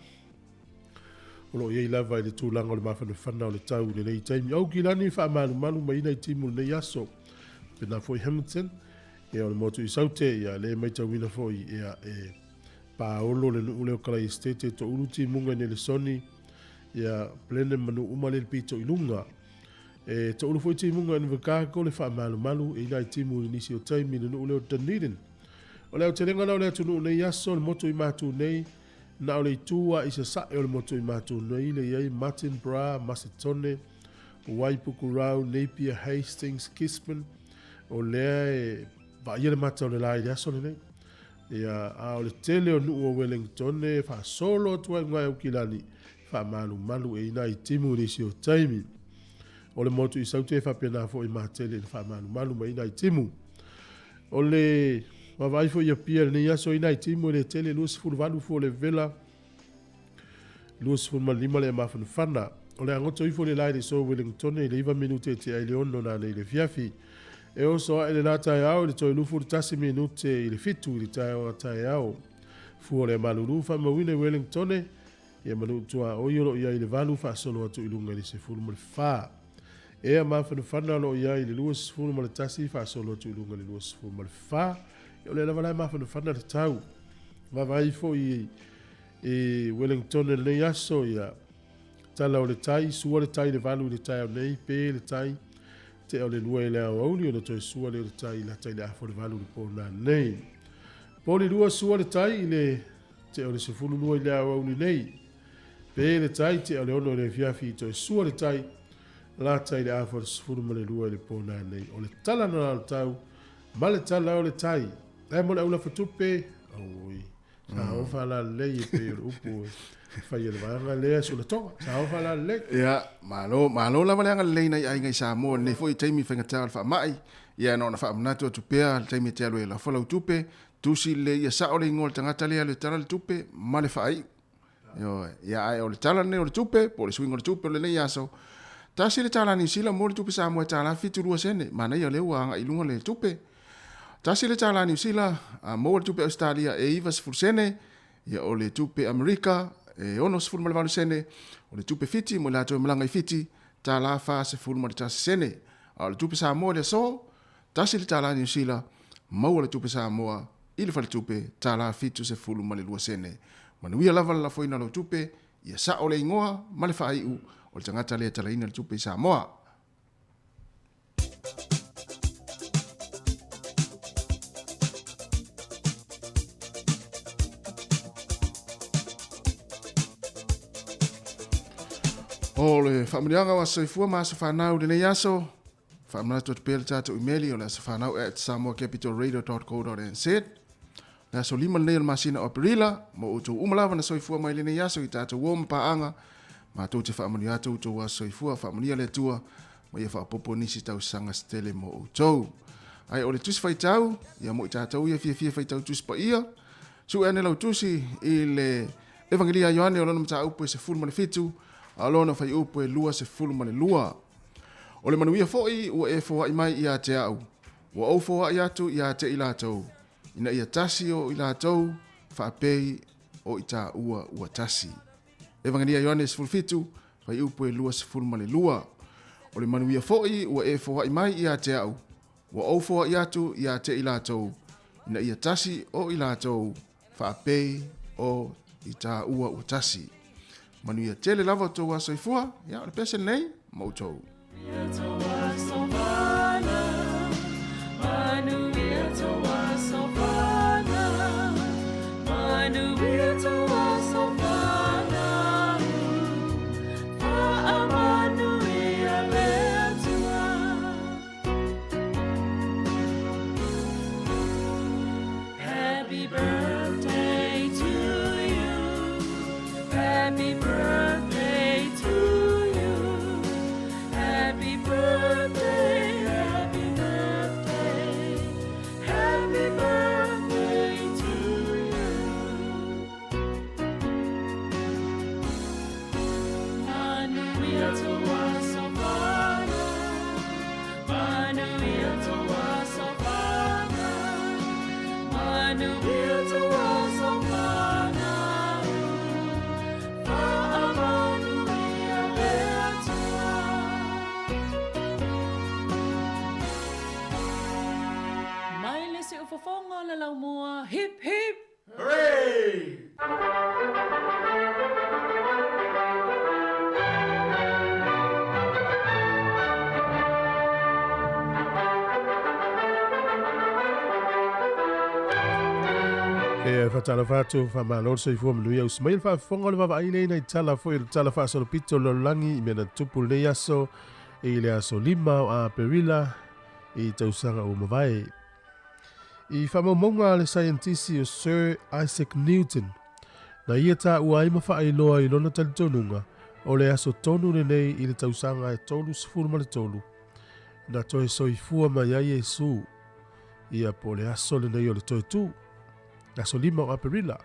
lo ye lava le tu langa le ma fa fana le tau le nei taimi au kilani fa malu mai nei timu le yaso pena foi Hamilton e o le motu i saute ia le mai tauina foi ia e paolo le nu le kala estate to uluti munga ne le soni ia plene manu umale le pito ilunga e to ulu foi ti munga en vaka ko le fa malu e nai timu ni si o taimi le nu le Dunedin o le telenga na le tunu nei yaso le motu i matu nei na o le tua i se sa e o le motu i matu nei le ia Martin Bra Macedone Waipukurau Napier Hastings Kisman o lea e va ia le mata o le lai lea sone nei. Ia a o le tele o nuu o Wellington e wha solo tua ngai au kilani wha malu e ina i timu nisi o taimi. O le motu i saute e wha pena fo i matele e wha malu ma ina i timu. O le wawai fo ia pia ni aso ina i timu le tele luas fulu valu fo le vela luas fulu ma lima le mafan fana. O le angoto i fo le lai le so Wellington e le iwa minute te ai le ono na le fiafi. E o so ele la tai au le toi lufu tasi minute i le fitu i le tai au. Fu le malulu fa mawine Wellington e manu tua o yolo ia i le valu fa solo atu i lunga li se fulu mo le fa. E a mafanu fana lo ia i le luas fulu mo le tasi fa solo atu i lunga li luas fulu mo le fa. E o le lava lai mafanu fana le tau. Vavai fo i Wellington le nei aso ia tala o le tai, sua le tai le valu i le tai au nei, pe le tai. Te o le lua i le auli o le toi sua le tai la tai le afo le valu le pona nei. Po le lua sua le tai le te o le sefulu lua i le auli nei. Pe le tai te o le ono le fiafi i toi sua le tai la tai le afo le sefulu ma le lua i le pona nei. O le tala na le tau ma le tala o le tai. E mo le aula fatupe oi. Sa o fa la lei e pe o upo fai le vanga le su le tonga. Sa o fa la lei. Ia, malo la wale anga lei nei ai ngai Samoa nei foi taimi whenga tāl wha mai. Ia no na wha amnatu o tupea, taimi te alue la whalau tupe, tusi le ia sa o le ingoa le tangata lea le tala le tupe, ma le wha ai. Ia ai o le tala nei o le tupe, po le swing o le tupe o le nei aso. Tasi le tala ni sila mo le tupe Samoa tala fitu rua sene, ma nei o le ua anga ilunga le tupe. Tasi le tala ni sila, mo le tupe Australia e iwa sifur sene, ia o le tupe Amerika, e ono se fulma le valu sene o le tupe fiti mo le ato malanga i fiti ta la fa se fulma le tasi sene o le tupe Samoa le so tasi le tala New Zealand mau le tupe Samoa i le fale tupe ta la fitu se fulma le lua sene manuia lava la foina lo tupe ia sa o le ingoa ma le fai u o le tangata le talaina le tupe Samoa O le whamurianga wa soifua maa sa whanau le nei aso. Whamana tu te pēle tātou imeli o le sa whanau at samoacapitalradio.co.nz. Le aso lima le nei o masina o perila. Mo utu umalawa na soifua mai le nei aso i tātou woma paanga. Ma tau te whamuni atu utu wa soifua whamuni le tua. Mo ia whapopo nisi tau sanga stele mo utou. Ai o le tusi whai tau. Ia mo i tātou ia fia whai tau tusi pa ia. Su ane lau tusi i le Evangelia Ioane o lona mta upo e se fulu ma le fitu. Alona fai upo e lua se fulu ma le lua. O le manuia foi ua e foa i mai ia te au. Ua au foa i atu ia te i lātou. Ina ia tasi o i lātou, whaapei o i tā ua tasi. Evangelia Ioane se fulu fitu, fai upo e lua se fulu ma le lua. O le manuia foi ua e foa i mai ia te au. Ua au foa i atu ia te i lātou. Ina ia tasi o i lātou, whaapei o i tā ua tasi. Manuia tele lava tō wa soifua, ia o le pese nei, mautou. Happy birthday to you. Happy birthday to you. Happy birthday, happy birthday. Happy birthday to you. Manuia toa savana. Manuia toa savana. Manuia toa savana. Fofonga le lau mua, hip hip! Hooray! E fatala fatu fa malor se fu mlu ya usmail fa fonga le va ile na tala fo il tala fa so pito lo langi me na tupu le yaso e le aso lima a perila e tausanga o mavai. I whamamonga le scientisti o Sir Isaac Newton. Na ia tā ua ima whaailoa i lona talitonunga o le aso tonu le nei i le tausanga e tolu sifuru ma le tolu. Na toe soifua mai ai Jesu. Ia po le aso le nei o le toe tu. Aso lima o aperila.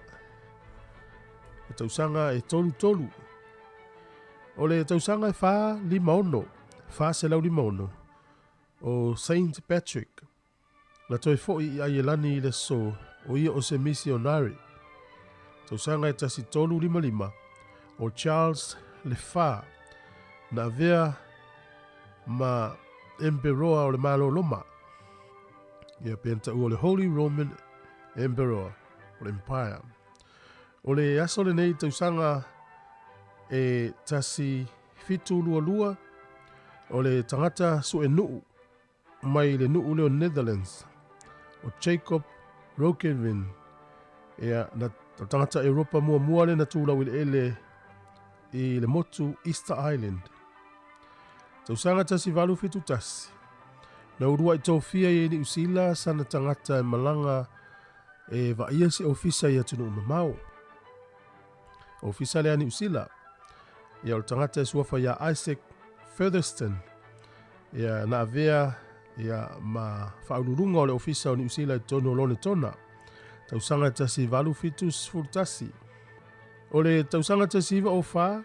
Le tausanga e tolu tolu. O le tausanga e wha lima ono. Wha se lau lima ono. O Saint Patrick. Na toi fo i aielani i le so o ia o se misionari. Tausanga e tasi tolu lima lima o Charles Le Fa na vea ma emperoa o le malo loma. Ia penta ua le Holy Roman Emperor o le Empire. O le aso le nei tausanga e tasi fitu lua lua o le tangata su e nuu mai le nuu leo Netherlands. O Jacob Rokervin ea na tangata Europa mua le na tūlau i le motu Easter Island. Tausanga tasi valu fitu tasi. Na urua i tōwhia i ni usila sana tangata e malanga e vaia si ofisa i atunu mamau. Ofisa le ani usila. Ia o tangata e suafa ia Isaac Featherston. Ia na avea ia ma whaururunga o le ofisa o ni usila i tono lone tona. Tausanga tasi valu fitus furtasi. O le tausanga tasi iwa o wha,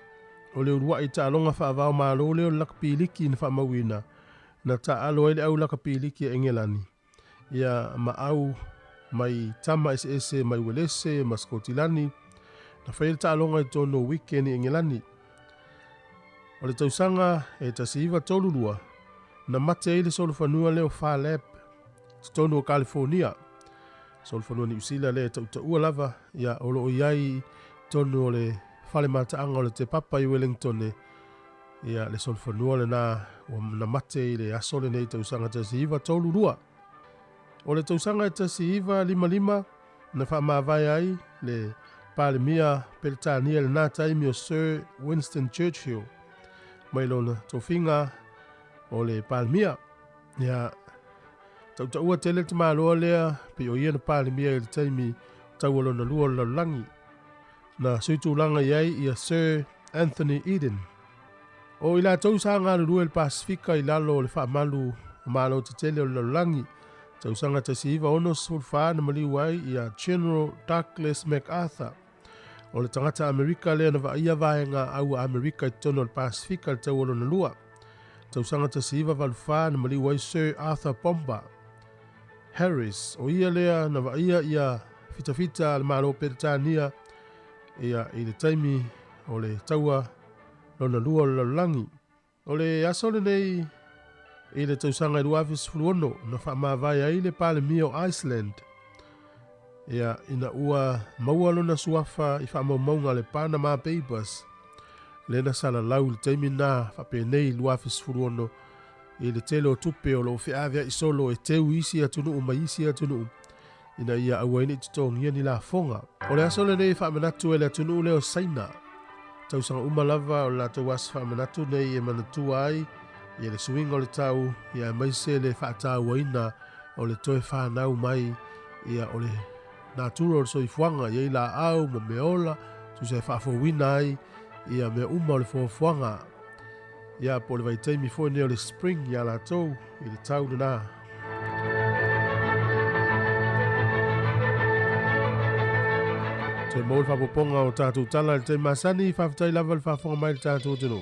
o le urua i ta alonga whaavao malo leo lakapiliki na whamawina. Na ta alo ele au lakapiliki e engelani. Ia ma au mai tama ese mai welese ma skotilani. Na whaile ta alonga i tono weekend i engelani. O le tausanga e tasi iwa tolurua. Na mate ile solofanua leo wha lab. Tono o California. Solofanua ni usila le ua lava. Ia olo o iai tono o le whale mataanga o le te papa i Wellington. Ia le solofanua le na mate ile asole nei tausanga tasi iwa tolurua. O le tausanga tasi iwa lima na wha maavai ai le palemia peletania le nā taimi o Sir Winston Churchill. mai lona tofinga o le palmia ia tau ua tele te māloa lea pe o ia na palmia i le taimi tau lona lua langi na suitulanga iai ia Sir Anthony Eden. O ila tau sa ngā lua le Pasifika i lalo le whaamalu malo te tele o langi tau sanga te siiva ono sulfa na mali wai ia General Douglas MacArthur. O le tangata Amerika lea na vaia vaenga au Amerika i tono le Pasifika le tau olo na lua. Tau sanga te siiva valufa na mali wai Sir Arthur Pomba Harris. O ia lea na vaia ia fita le malo peritania ia i le taimi o le taua lona lua langi. O le asole nei i le tau sanga i luafis fuluono na whaamawai ai le pale mio Iceland. Ia ina ua maua lona suafa i whaamaumaunga le Panama Papers. Lena sala lau le taimi nā whapenei luafis fuluono i le tele o tupe o lo whiawea i solo e teu isi atunu ma isi atunu. Ina ia awaini tutongia ni la fonga. O le asole nei whaamanatu e le atunu leo saina. Tau sanga umalava o la tau was whaamanatu nei e manatua ai. Ia le suinga o le tau, ia maise le whaatau waina o le toe whanau mai, ia o le natura o le soifuanga, ia i la au ma meola, tu se whaafowina ai, ia mea uma o le fofuanga. Ia po le vaitaimi fo ne o le spring, ia la tau, i le tau na. Te maul whapoponga o tātou tala le te masani, whaafitai lava le whaafonga mai le tātou tino.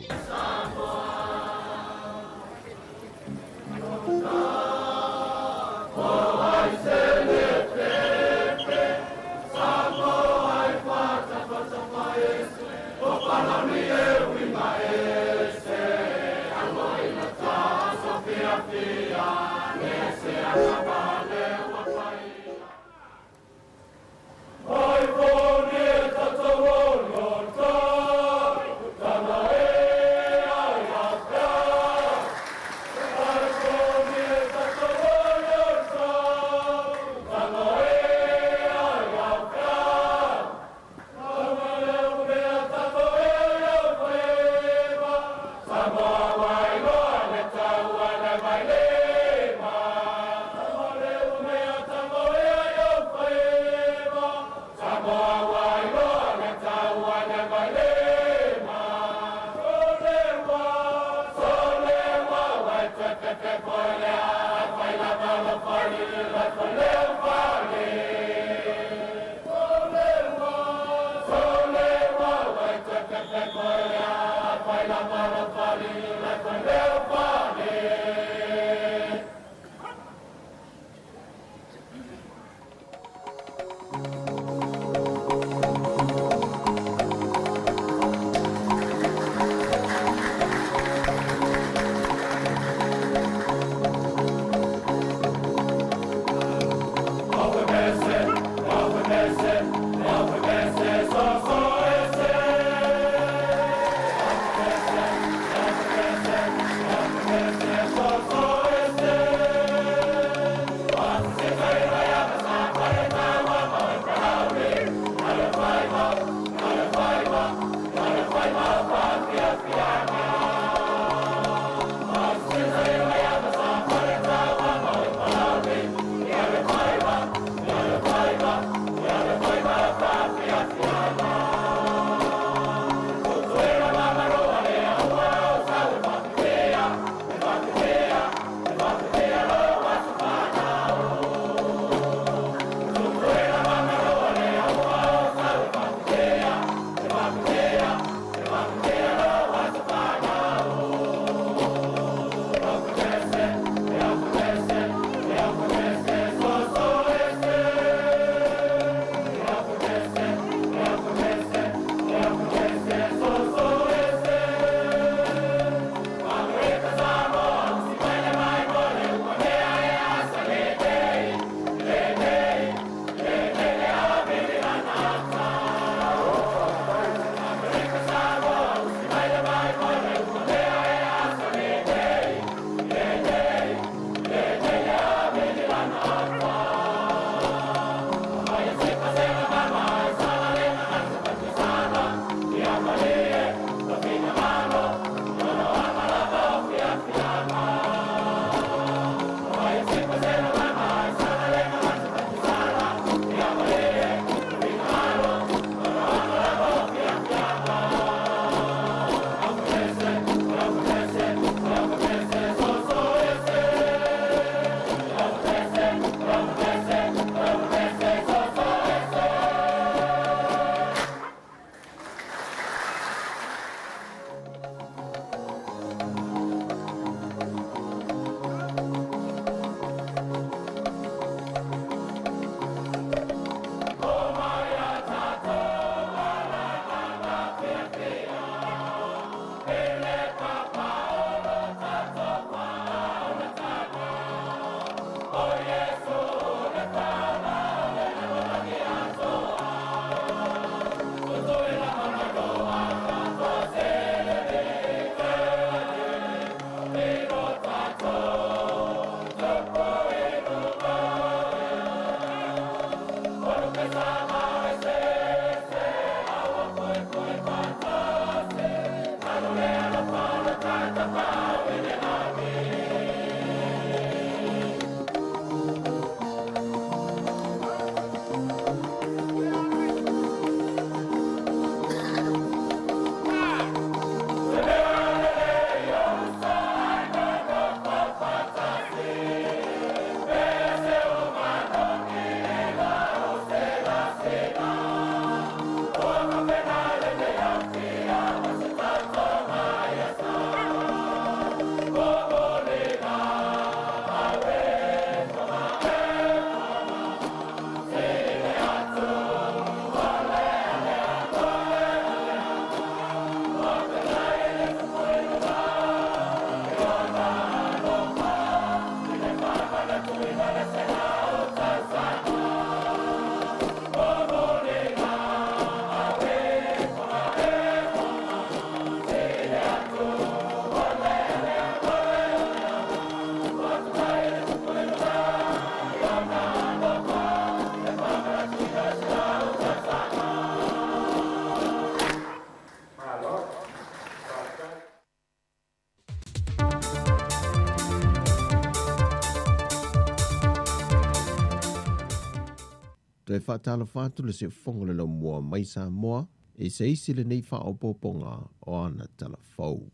Te whaatala whātu le se whonga le mua mai Samoa, e se isi le nei wha o poponga o ana tala whau.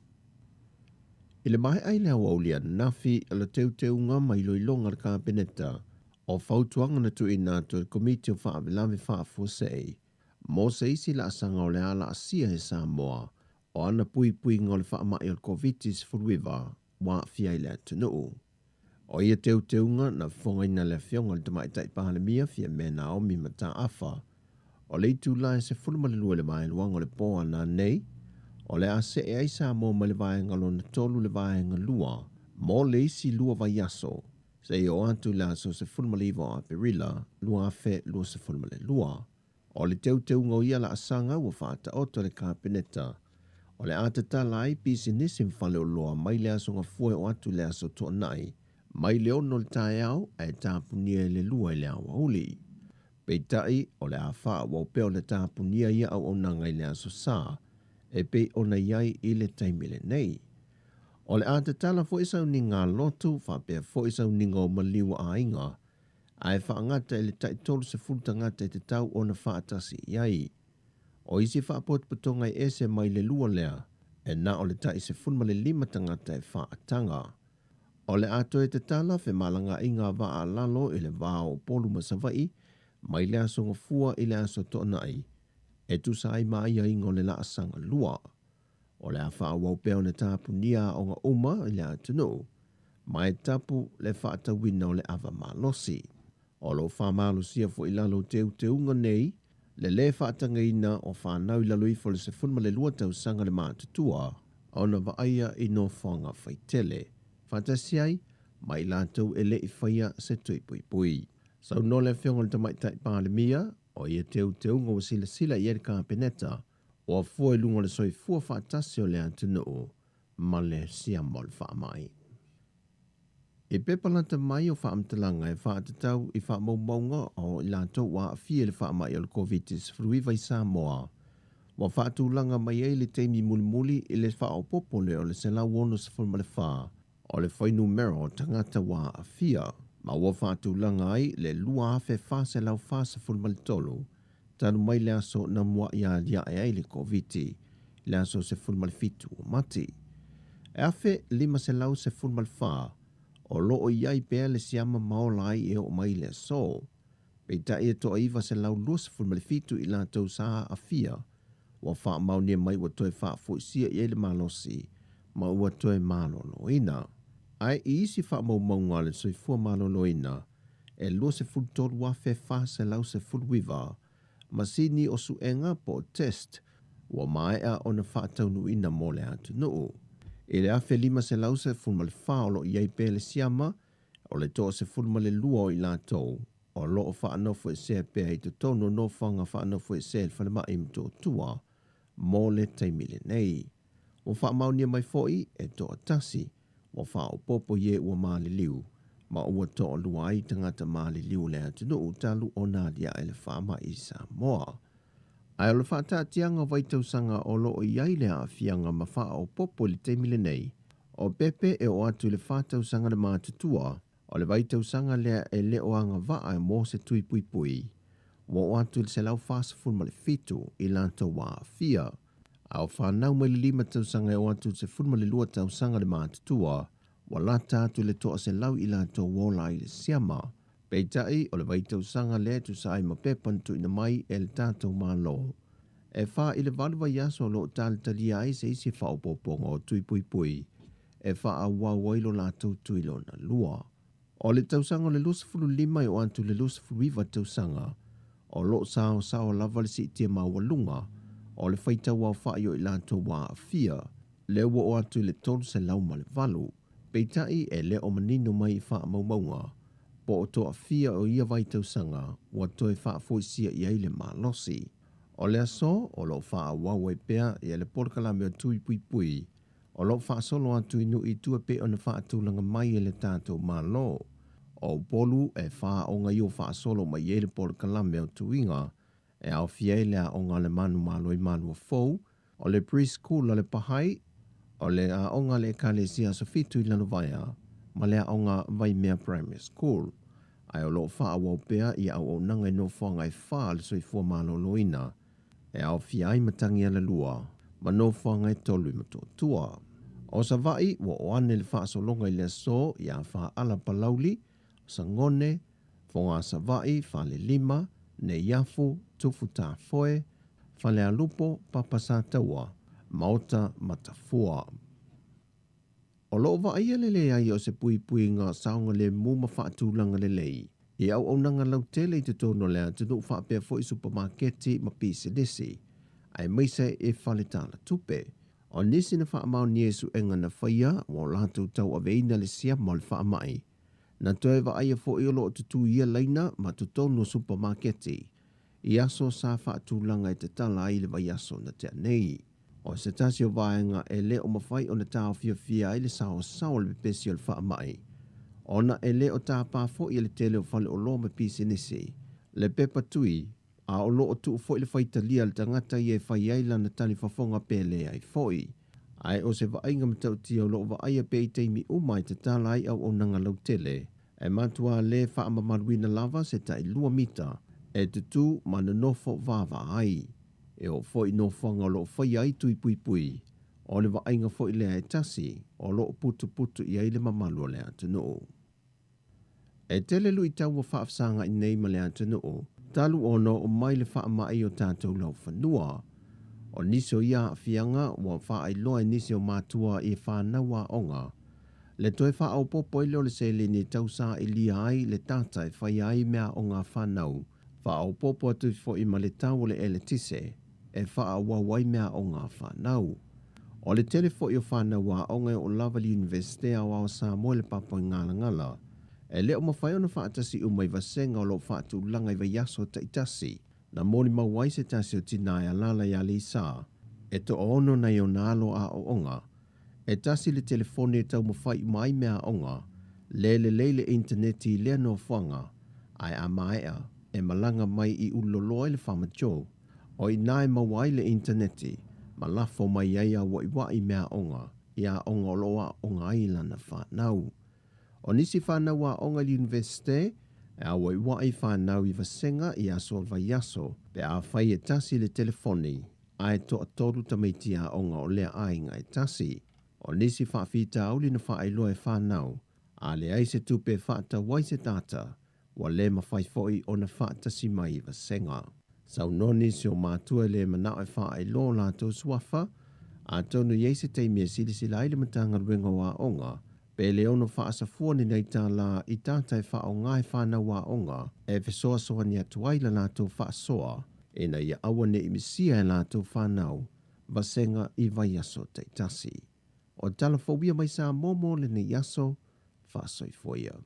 I le mai ai lea waulia nafi ala teu ngā mai loilonga le kāpeneta o whautuanga na tu ina to komiti o whaavelame whaafosei, mo se isi la asanga o le ala asia he Samoa o ana pui ngā le whaamai o COVID-19 furuiva wa fiai lea tunuu. O ia teunga na whongaina le whionga le tamai tai pahalemia fia mena o mi mata afa. O le itu lai se fulma le lua le vai luanga le poa na nei. O le ase e aisa mo ma le vai ngalo na tolu le vai ngalua. Mo le isi lua vai aso. Se i o antu le aso se fulma le iwa a perila, lua afe lua se fulma le lua. O le teunga o ia la asanga ua whaata oto le kāpeneta. O le atata lai pisi nisim whale o loa mai le aso ngafue o atu le aso toa nai. Mai le ono le tae au, e tāpunia le lua i le awa uli. Pei tai, o le awha wa upeo le tāpunia ia au onanga i le aso sā, e pei ona iai i le taimile nei. O le atatala fo isau ni ngā lotu, whapea fo isau ni ngā maliwa a inga, a e whaangata i le tai tolu se fulta ngata i te tau ona whaatasi iai. O isi whaapotupatonga i ese mai le lua lea, e na o le tai se fulma le lima tangata e whaatanga. O le ato e te tala fe malanga i ngā waa lalo i le waa o polu masawai, mai le aso ngafua i le aso to'nai, e tu sai mai a ingo le la asanga lua. O le awha wau peo na tāpunia o ngā uma i le atunu, mai tapu le whaatawina o le awa malosi. O lo whamalosia fo i lalo teunga nei, le whaatanga o whanau i lalo i fo le se funma le lua tau sanga le mātutua, o na waaia i no whanga whaitele. Fatasiai, mai lātou e le i whaia se tui pui. Sau no le whionga le tamai tai pālemia, o ia teu ngā sila i ere kāpeneta, o a fua i lunga le soi fua whaatasi o le atunuu, ma le siamo le whaamai. E pepalanta mai o whaamtalanga e whaatatau i whaamaumaunga o i lātou wa a fie le whaamai o le COVID-19 fruiva i Samoa, wa whaatulanga mai e le teimi mulimuli i le whaopopole o le selau ono sa fulma le whaa, o le whainu mero tangata wa a fia, ma wa whaatulanga ai le lua afe whase lau whasa fulmali tolu, tanu mai le aso na mua ia e le COVID-19, le aso se fulmali fitu o mati. E afe lima se lau se fulmali wha, o loo iai pēr le siama maolai e o mai le so. Peita e to aiva se lau lua se fulmali fitu i la tau saa a fia, wa wha maunia mai wa toe wha fuisia i ele malosi, ma ua toe malolo ina. Ai isi wha maunga le soi fua malolo ina, e lua se fulu tolu wafe wha se lau se fulu wiva, masini o suenga po test, wa maea o na wha taunu ina mo le atu nuu. E le afe lima se lau se fulu male wha o lo iai pēle siama, o le toa se fulu male lua o i la tou, o lo o wha anofo e se pēa i te tono no whanga wha anofo e se le whanama i mto tua, mo le taimile nei. O wha maunia mai foi e toa tasi, wa wha o popo ye ua maali liu, ma ua toa lua ai tangata maali liu lea tunu utalu o Nadia e le whaama i Samoa. Ai o le whaata tianga vai tausanga o loo iai lea a fianga ma wha o popo li teimile nei. O pepe e o atu le whātausanga le mātutua, o le vai tausanga lea e leo anga vaa e mō se tui pui pui. O atu le se lau whāsafun ma le fitu i lanto wā fia. Au whanau mai le 5 tausanga e o atu se fun ma le 2 tausanga le mātutua, wa lata atu le toa se lau i lanto wola i le siama. Peitai o le vai tausanga lea tu sa ai ma pepan tu ina mai e le tātou mālo. E wha i le valu vai aso lo tāle talia ai se isi wha o poponga o tui pui pui. E wha a wawailo lātou tuilo na lua. O le tausanga le lusafulu 5 i o atu le lusafulu 5 tausanga. O lo sao lava le si itia mawalunga. O le whaita wā whaio i lātou wā fia. Le o atu le tolu se lau ma le valu. Peitai e le o manino mai i wha maumaunga. Po o toa fia o ia vai tausanga. Wa toe wha foisia i aile malosi. O le aso, o lo wha wawe pea i le porkalame o tui pui pui. O lo wha solo atu inu i tua pe o na wha atulanga mai e le tātou malo. O polu e wha o ngai o wha solo mai e le porkalame o tuinga. E au fia lea o ngā le manu malo i manu o fau. O le preschool o le pahai. O le a o ngā le kalesia sa fitu i lanu vaia. Ma lea o ngā vai mea primary school. Ai o lo wha awau pea i au o nanga i no whanga i wha le soi fua malo loina. E au fia ai matangi ala lua. Ma no whanga i tolu i matotua. O sa vai, wa o ane le wha solonga i le so i a wha ala palauli, sa ngone, whonga sa vai, wha le 5, ne iafu, tufu tā foe, wha le alupo, papasa taua, maota matafua. O loo wa aia lele ai o se pui pui ngā saunga le muma whaatulanga le lei. I au au nanga lau tele i te tono lea tunu whaapea fo i supermarketi ma pisi nisi. Ai maise e whale tāna tupe. O nisi na whaamau ni esu enga na whaia o lātou tau a veina le sia ma le whaamai. Na toe wa aia fo i olo o tutu ia leina ma tutono supermarketi. I aso sa whaatulanga i te tala i le vai aso na te anei. O se tasi o vaenga e le o mawhai o na tau fia i le sao le pepesi o le whaamai. O na e le o tā pāfo i le tele o whale o loma pisi nisi. Le pepa tui, a o lo o tu fo i le whaita lia le tangata i e whai aila na tali whafonga pele ai foi. Ai o se vaenga matau tia o lo o vaia pe i teimi umai te tala ai au o nanga lau tele. E matua le whaamamaruina lava se tai 2 mita. E tutu mana nofo vava ai. E o foi no whanga lo whai ai tui pui pui. O le vaenga foi lea e tasi, o lo putu i ai le mamalu lea tunu. E tele lui tau wa whaafsanga i nei ma lea tunu. Talu ono o mai le whaamai o tātou lau whanua. O niso ia fianga wa whaai loa nisi o mātua i whanawa onga. Le toe wha au popo i leo le se le ni tau sa i lia ai le tātai whai ai mea o ngā whanau. Wha au popo atu fo i ma le tau le ele tise. E wha au wawai mea o ngā whanau. O le telefo i o whanau a o ngai o Laval University a wao Samoa le papa i ngala ngala. E leo mawhai o na whaatasi umai vasenga o lo whaatu langa i vayaso ta itasi. Na moni mawai se tasi o tina e alala i alisa. E to ono na i o nalo a o onga. E tasi le telefone e tau mawhai mai mea onga. Leile interneti lea no whanga. Ai a maea e malanga mai i uloloa le whamacho. O i nai mawai le interneti. Malafo mai ai a wai mea onga. Ia onga loa onga ilana whanau. O nisi whanau a onga universite, e a wai whanau i vasenga i aso vai aso, pe a whai e tasi le telefoni, a e to atoru tamaiti a onga o lea ainga e tasi. O nisi whaafita auli na whaailoa e whanau, a le aise tupe whaata waise tata, wa le mawhai foi o na whaata si mai i vasenga. Sau noni si o mātua le manao e whaailoa la tau suafa, a tonu yeise teimia sila ile matanga ruenga wa onga, pe leono whaasafua ni nei tā la i tātai wha o ngai whana wa onga e fesoa soa ni atuaila lātou whaasoa e na ia awa ne imisia e lātou whanau vasenga i vai aso te tasi. O talafobia mai sa momo le nei aso whaasoi foia.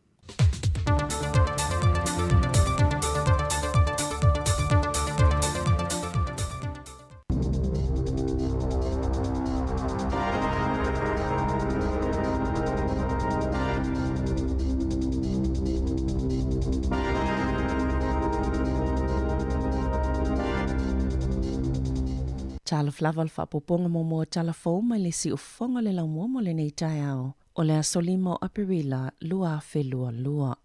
Tala flaval whaapoponga mo talafou mai le si ufonga le laumua mo le nei tai au. O le asolima o Aperila lua whelua lua.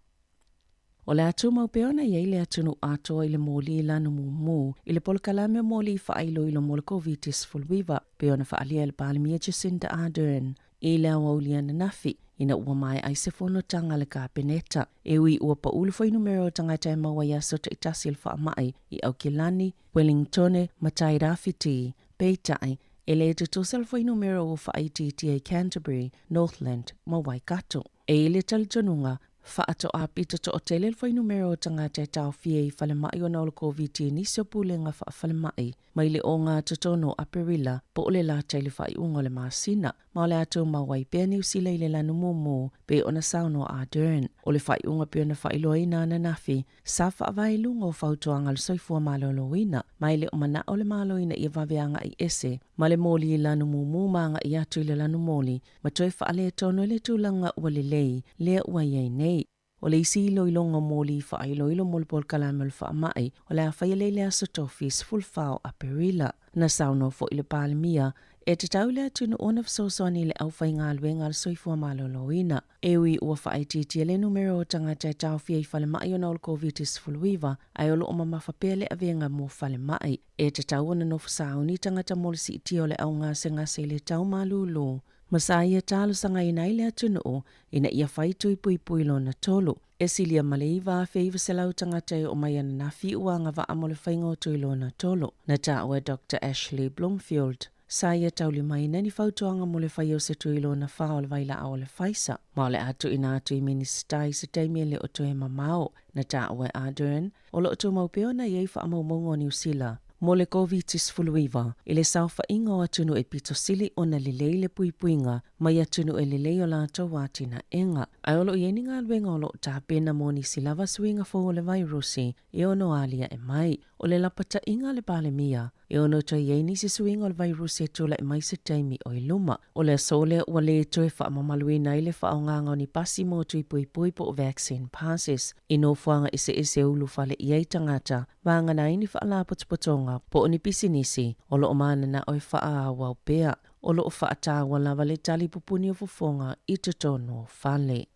O le atu mau peona iei le atunu atoa i le moli i lanu mumu i le polkalame moli i whaailo i lo mo le COVID-19 peona whaalia i le palimia Jacinda Ardern i le awaulia na nafi ina ua mai ai se fono tanga le kapeneta e ui ua pa ulu foi numero tangata e maua yaso te itasi le whaamai i Aukilani, Wellingtone, Matai Rafiti, Peitai, e le te tosel foi numero o whaaititia Canterbury, Northland, ma Waikato. E ile talitonunga whaato a pita to o tele foi numero o tangata e tau fie i whalemai o naolo COVID nisio pulenga whalemai mai le o ngā totono Aperila po o le la taile whai ungo le masina ma o le ato mawai pia ni usila i le lanu mumu pe o na sauno a Dern o le whai unga pia na whai loa ina na nafi sa whaavai lunga o whautoanga le soifua maloloina mai le o mana o le maloina i waweanga i ese ma le moli i lanu mumu maanga i atu i le lanu moli ma toi whaale tono le tūlanga ua le lei lea ua iei nei. O le isi ilo ilonga moli wha ilo ilo molpol kalamel wha mai o le awhai le aso tofis full fao Aperila. Na sauno fo ile palimia e te tau le atunu ona fsosoni le awhai ngā luenga le soifua maloloina. Ewi ua wha aititi le numero o tangata e tau fia i whale mai o naul COVID-19 ai olo o mamawhapea le avenga mo whale mai. E te tau ona no fsauni tangata molisi iti o le au ngā se le tau malulu. Masai talo sanga ina ile atunu o ina ia whaitu i pui lo na tolo. E silia maleiva a feiva se lau tangata o mai ana na fi uanga wa amole whainga o tui lo na tolo. Na taua Dr. Ashley Bloomfield. Saia tauli mai nani whautuanga mo le whai o se tui lo na wha o le waila a o le whaisa. Ma le atu ina atu i ministai se taimia le o tue mamao. Na taua Ardern o lo o tu maupeo na iei wha amau mongo New Zealand. Mo le COVID-19 i le saufa inga o atunu e pito sili o na lelei le puipuinga mai atunu e lelei o la watina enga. Ai olo ieni ngā luenga o lo ta pena mo ni silava swinga fo o le virusi e ono alia e mai. O le lapata inga le palemia e ono to ieni si swinga o le virusi e tula e mai se taimi o iluma. O le sole o le toe wha mamaluina i le wha o nganga ni pasi mo tui puipui po o vaccine passes. Ino fuanga ise ulu fale iei tangata vanga na ini wha la potopotonga po o ni pisinisi o lo o mana na oi wha a wau pea. O lo o wha atawa lava le tali pupuni o fufonga i te tono fale.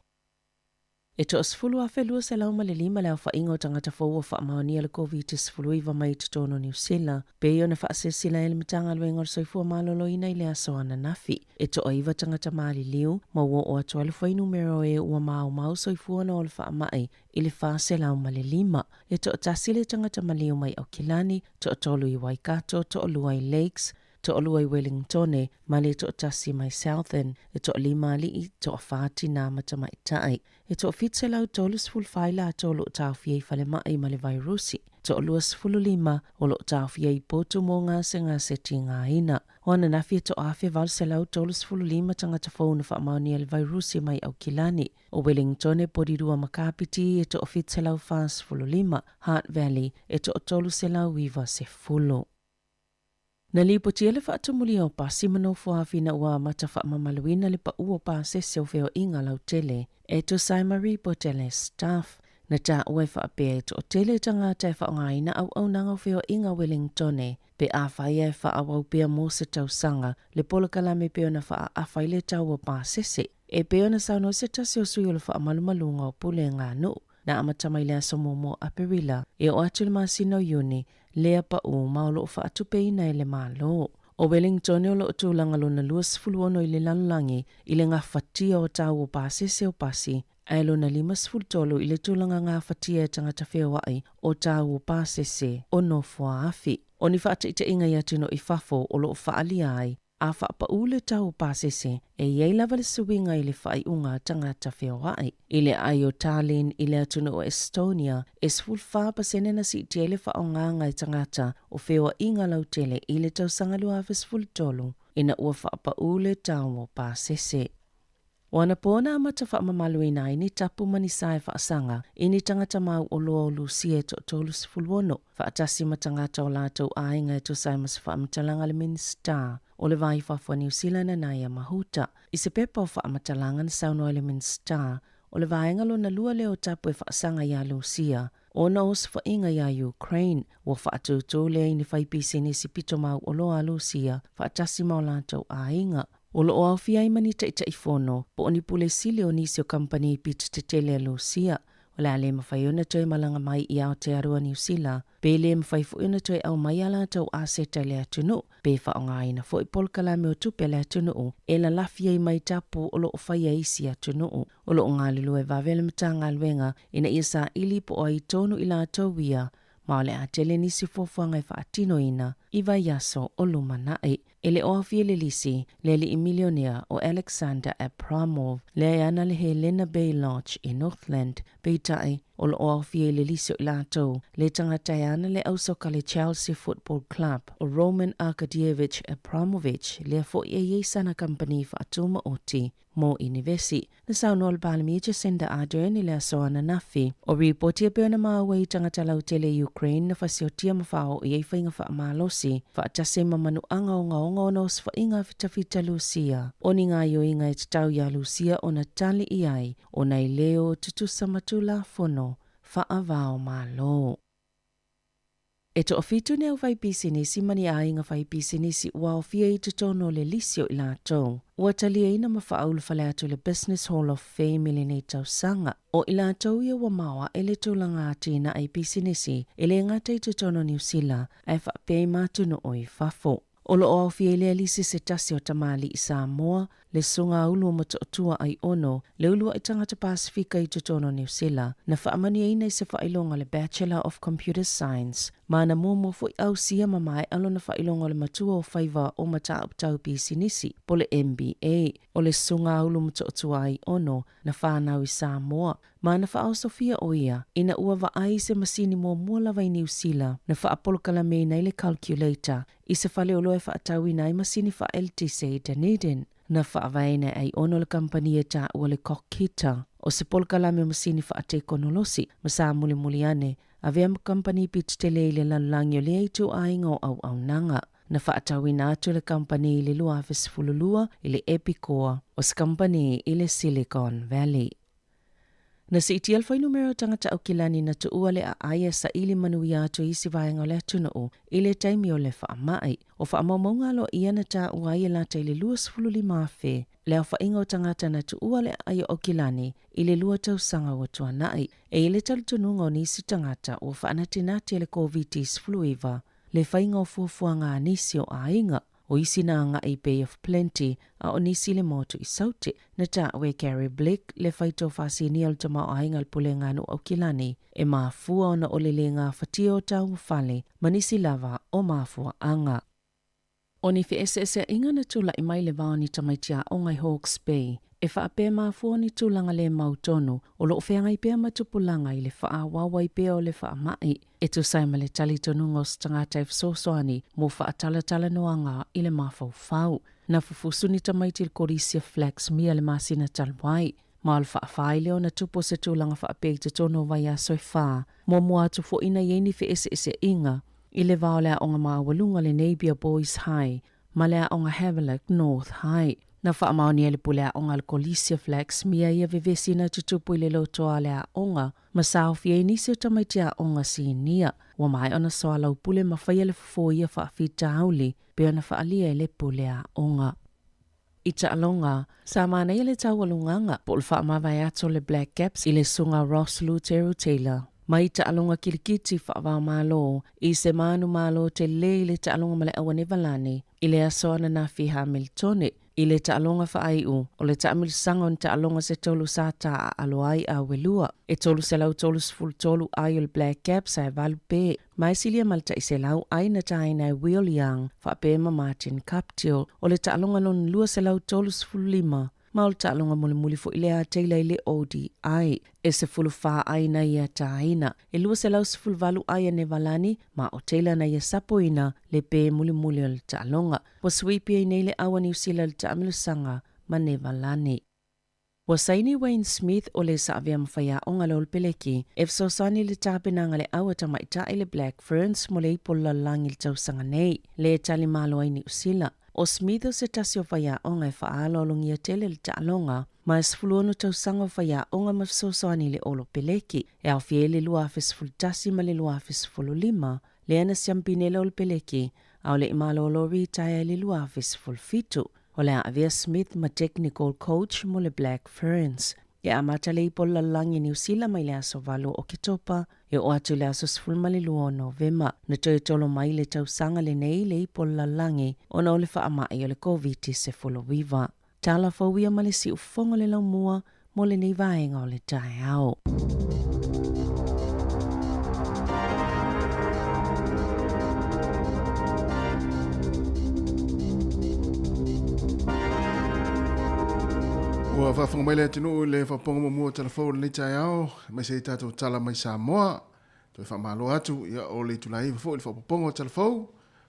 E to osfulu a whelua se lau male lima leo wha ingo tangata fau o wha maonia le COVID-19 mai te tono New Zealand. Pe o na wha asesila ele mitanga luenga o soifua malolo ina i lea soana nafi. E to oiva tangata maali liu, ma ua o atu alifai numero e ua mau soifua na o le wha mai i le wha se lau male lima. E to tasile tangata maliu mai Aukilani, to tolu i Waikato, to olua i Lakes, to olua i Wellingtone, male to tasi mai Southern, e to lima li i to afati na mata mai tai. E to fitse lau tolus full faila to lo tau fiei fale mai male virusi. To olua sfulu lima o lo tau fiei potu mo ngā se tinga ina. Wana nafi to afe val se lau tolus fulu lima tangata fauna wha mauni al virusi mai Aukilani. O Wellingtone porirua makapiti e to fitse lau fas fulu lima. Heart Valley e to tolu se lau wiva se fulu. Na lipo tia le whaatamuli o pasi mano fuawina ua mata whaamamaluina le pa ua pa sese o wheo inga lau tele e to Saimari po tele staff. Na ta ue whaapea e to o tele tangata e whaongaina au nanga o wheo inga Wellingtone pe a whaia e whaawau pia mo se tausanga le polokalame peo na wha a whaile tau o pa sese. E peo na sauno se tasi o sui o le whaamalumalunga o pule ngā no. Na amatamai lea somo mo Aperila e o atu le masino yuni lea pa u maolo o whaatupe ina e le malo. O Wellington o lo tūlanga lona luas fuluono i le lalulangi i le ngā whatia o tau o pasese o pasi ai lona limas fultolo i le tūlanga ngā whatia e tangata whewai o tau o pasese o no fua afi. O ni whaata i te inga i atu no i whafo o lo whaali ai a whaapa ule tau pasese e iei lava le suwinga i le whai unga tangata whewai. I le ai o Tallinn i le atuna o Estonia e sful whapasene na si te le whao nganga i tangata o whewa inga lau tele i le tau sangalua a sful tolu ina ua whaapa ule tau o pasese. Wana pōna amata whaamamalu ina i ni tapu manisai whaasanga i ni tangata mau o loa o lusia to tolu sfulwono. Whaatasi matangata o lātou ainga e to saimas whaamatalanga le minister o le vai whafua New Zealand na ia mahuta. I se pepa o whaamatalanga na sauno ele minister o le vaenga lo na lua leo tapu e whaasanga ia lusia ona o se whainga ia Ukraine wa whaatūtō lea ini whaipisi ni si pito mau o loa Lucia whaatasi mau lātou ainga. O lo o au fia imani ta ita ifono, po oni pule sili o nisi o company pita te tele Lucia. O la le mawhai ona toi malanga mai i Aotearoa New Zealand, pe le mawhai fu ona toi au mai ala tau aseta le atunu, pe whaonga ina fo i polkala me o tupe le atunu, e la lafia i mai tapu o lo o whaia isi atunu. O lo o ngā lulu e vavele mta ngā luenga, ina ia sa ili po o i tonu i la tauia, ma o le a tele nisi fofuanga i whaatino ina, i vai yaso o lumanae. Ele o awhia le lisi, le li i milionea o Alexander Abramov, le ana le Helena Bay Lodge i Northland, peitai o lo o awhia le lisi o i lātou, le tangatai ana le ausoka le Chelsea Football Club, o Roman Arkadievich Abramovich, le fo i e sana company whaatuma oti, mo inivesi, na sauno al balmi Jacinda Ardern i le asoana nafi, o reportia peona maua i tangata lau tele Ukraine na fasiotia mawhao i eiwhainga wha amalosi, whaatase mamanu anga o ngaonga o nos whainga fitafita Lucia. O ni ngā yoinga e tatau ia Lucia o na tali i ai, o nei leo tutusa matula fono, whaavao malo. E to ofitu neo whai pisinisi mani a inga whai pisinisi ua o fia i tutono le lisio i lātou. Ua talia ina mawhaaulu whale atu le Business Hall of Fame ili nei tau sanga. O i lātou ia ua maua ele tūlanga atina ai pisinisi ele ngata i tutono New Zealand ai whapei mātunu o i whafo. O lo o fia ile alisi se tasi o tamali i Samoa, le sunga ulu o matotua ai ono, le ulua i tangata Pasifika i tutono New Zealand, na whaamani ina i se whailonga le Bachelor of Computer Science, ma na mua fo i au sia mamai alo na whailonga le matua o whaiva o mata uptau pisinisi, po le MBA, o le sunga ulu matotua ai ono, na whanau i Samoa, ma na wha Sofia o ia, ina ua wa ai se masini mua lawa i New Zealand, na wha apolkala me nei le calculator, i se whale o loe wha atau i nai masini wha LTC Dunedin, na wha avaina ai ono le company e ta ua le kokita, o se polkala me masini wha ate konolosi, masa muli ane, a vea company pit tele i le lalangi o le eitu ainga o au nanga. Na wha atau i nātu le company i le lua fesfululua i le Epicor, o se company i le Silicon Valley. Na si iti alfai numero tangata au kilani na tuua le a aia sa ili manuia atu isi vaenga o le atunao i le taimi o le wha mai. O wha maumaunga lo ia na ta ua ia lata i le luas fululi mawhi. Le au wha inga o tangata na tuua le aia o kilani i le lua tau sanga o tuanai. E ile talutununga o nisi tangata o wha anatinati le COVID-19 fluiva. Le whainga o fuafuanga nisi o ainga. O isi na nga i Bay of Plenty a o nisi le motu i saute na ta we Gary Blake le whaito whasi ni al tama o aingal pule nganu au kilani e maafua o na olele ngā whatio o tau whale manisi lava o maafua anga. O ni whi inga na tula i mai le vao ni tamaitia o ngai Hawke's Bay e whaapea maafua ni tūlanga le mautonu o lo whenga i pēr matupulanga i le wha wawa i pēr o le wha mai. E tu saima le tali tonunga o stangata e wsosoani mo wha talatala noanga i le mawhau whau. Na fufusu ni tamaiti le korisia flax mia le masina talwai. Ma al wha whaile o na tupo se tūlanga whaapea i te tono vai a soi wha. Mo mua atu fo ina ieni whi inga i le vao lea onga maawalunga le Napier Boys High ma lea onga Havelock North High. Na wha maoni ele pulea onga le Colisia Flax mia ia vevesi na tutupu i le lotoa lea onga ma sao fie nisi o tamaitia onga si nia. Wa mai ona soa lau pule ma whaia le fufo ia wha fita hauli pe ona wha alia ele pulea onga. I ta alonga, sa mana ia le tau alunganga po le wha mawai ato le Black Caps i le sunga Ross Lutero Taylor. Mai ta alonga kirikiti wha malo i se manu malo te le i le ta alonga male awane valane i le asoana na fi Hamiltone. I le taalonga whaaiu, o le taamil sangon taalonga se tolu sata a aloai a welua. E tolu se lau tolu sful tolu ai o le Black Caps a valu pe. Mai silia malta i se lau ai na taina e Will Young, whaapema Martin Captil. O le taalonga non lua se lau tolu sful lima. Ma o le taalonga muli fo ile a teila i le ODI. E se fulu wha ai na ia taina. E lua se lau sful valu ai a nevalani, ma o teila na ia sapoina le pe muli o le taalonga. Wa sweepia i neile awa New Zealand le taamilu sanga ma nevalani. Wa saini Wayne Smith o le saavea mawhaia o ngale o le peleki, e fsosani le tāpenanga le awa tamaita i le Black Ferns mo le ipola langi le tausanga nei, le tali malo ai New Zealand. O Smith o se tasi o whaia o ngai whaalo longia tele le taalonga, Ma e sfuluonu tausaga whaia onga mafsosoani le olo peleki, e au fie le lua fesfultasi ma le lua fesfululima, le ana siampine le olo peleki, au le imalo lori taia le lua fesfulfitu, o le Avia Smith ma technical coach mo le Black Ferns. E amata le ipola langi New Zealand mai le aso valo o kitopa, e o atu le aso sfulma le lua o Novema, na toi tolo mai le tausanga le nei le ipola langi, o na ole wha ama e o le COVID se folo viva. Tala fawia ma le si ufonga le laumua, mo le nei vaenga o le tae au. Ua whawhanga mai le atinu le whaponga mo mua telefone ni tai au, mai se tato tala mai Samoa, toi whamalo atu, ia o le tulai whafo le whaponga o telefone,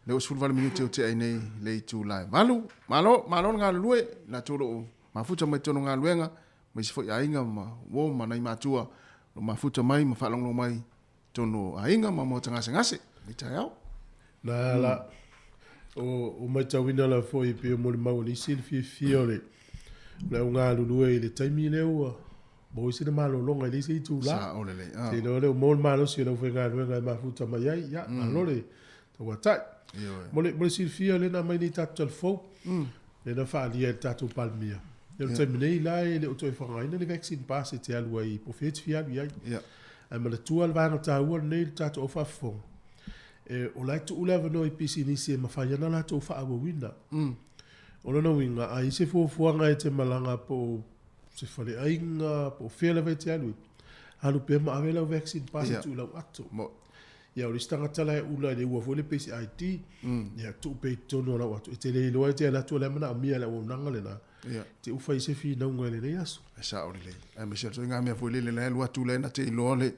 le usfulu vale minuti o te ai nei le tulai. Malo ngā lue, la toro mafuta mai tono ngā luenga, mai se fo ia inga ma wo ma nai matua, lo mafuta mai, ma whalonglo mai tono a inga ma mo tangase ngase, ni tai au. Na la, o mai tawina la fo i pio mo le mau ni silfi fiore. Le ngā lulue i le taimi leo, bo isi le malo longa i le isi i tū la. Sa ole le. Se leo leo mo le malo si leo whi ngā luenga i mafuta mai ai, ya, alore, tawa tai. Mo le silfia le na mai ni tatu telefou, le na whaali e tatu palmia. Le taimi nei lai le o toi whangaina le vaccine pass e te alua i pofeti fialu iai. Ai ma le tua le vanga tāua nei le tatu o whafong. O lai tu ule avano i pisi nisi e mawhaiana la tu whaawawina. O lona winga, a i se fuafuanga e te malanga po se whale ainga, po whiala vai te alui. Halu pe ma awela o vaccine pass e tu lau ato. Ia o listanga tala e ula le ua fole pesi IT, ia tu pe tono lau ato. E te le loa e te alatu le mana a mia le o nanga le na. Te ufa i se fi na unga le nei aso. E sa ole le. E me se to ngā mea fole le lua tu le na te iloa le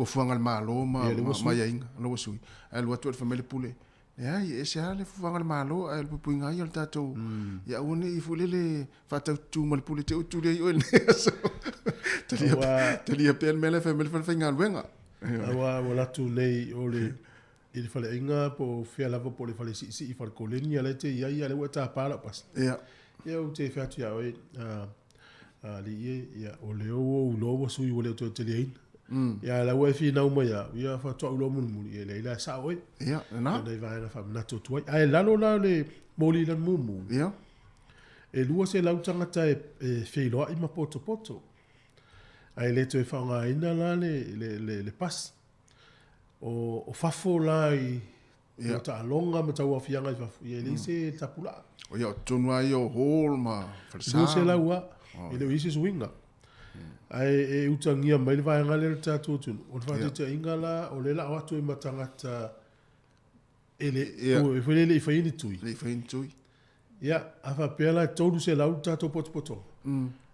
fuanga le malo ma iainga, lo wasui. E lua tu le famele pule. E se ale fuanga le malo, e le puinga i al tatou. Ia une i fole le fatau tu ma le pule te utu le i o ne aso. Te lia pen mele famele ngā luenga. Awa wala tu nei o le i le fale inga po fea lava po le fale si i fale koleni ala te ia le wata para pas. Ia o te fea tu ia oe li ia o le o uloa sui o le o te lein. Ia la ua fi nau mai ia fa toa uloa muni ia le ila sa oe. Ia, na. Nei vai na fa nato tuai. Ai lalo la le moli lan mumu. Ia. E lua se lau tangata e feiloa i ma poto. Ai le toi whaunga ina la le pas. O fafo la i ta alonga ma tau afianga i fafo. Ia le se tapula. O ia tonua i o hall ma Lua se laua. I le isi suinga. Ai utangia mai le vaenga le tatu tunu. O le te inga la o le la o atu i matangata e fwele le i whaini tui. Le i whaini tui. Ia, awha pēla e tōru se lau tātou poto.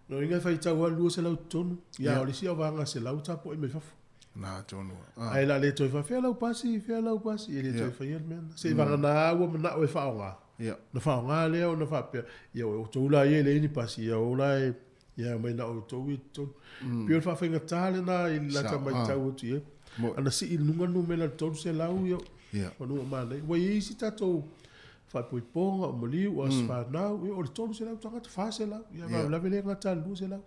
No inga whai tau lua se lau tonu. Ia, o le si au vanga se lau tāpo e me whafu. Nā tonu. Ai la le toi wha whea lau pasi. E le toi whai al mena. Se vanga nā aua mana o e whaonga. Na whaonga leo, na wha pēla. Ia, o tōula i e le ini pasi. Ia, o lai, ia, mai na o tōu i tonu. Pio le whawhenga tāle nā i lata mai tau atu i e. Ana si i nunga numela tōru se lau i o. Wanua mānei. Wai isi tātou whaipoiponga o moliu o aswhanau. O le tōru se lau tangata wha se lau. Ia mau lawe le ngata lua se lau.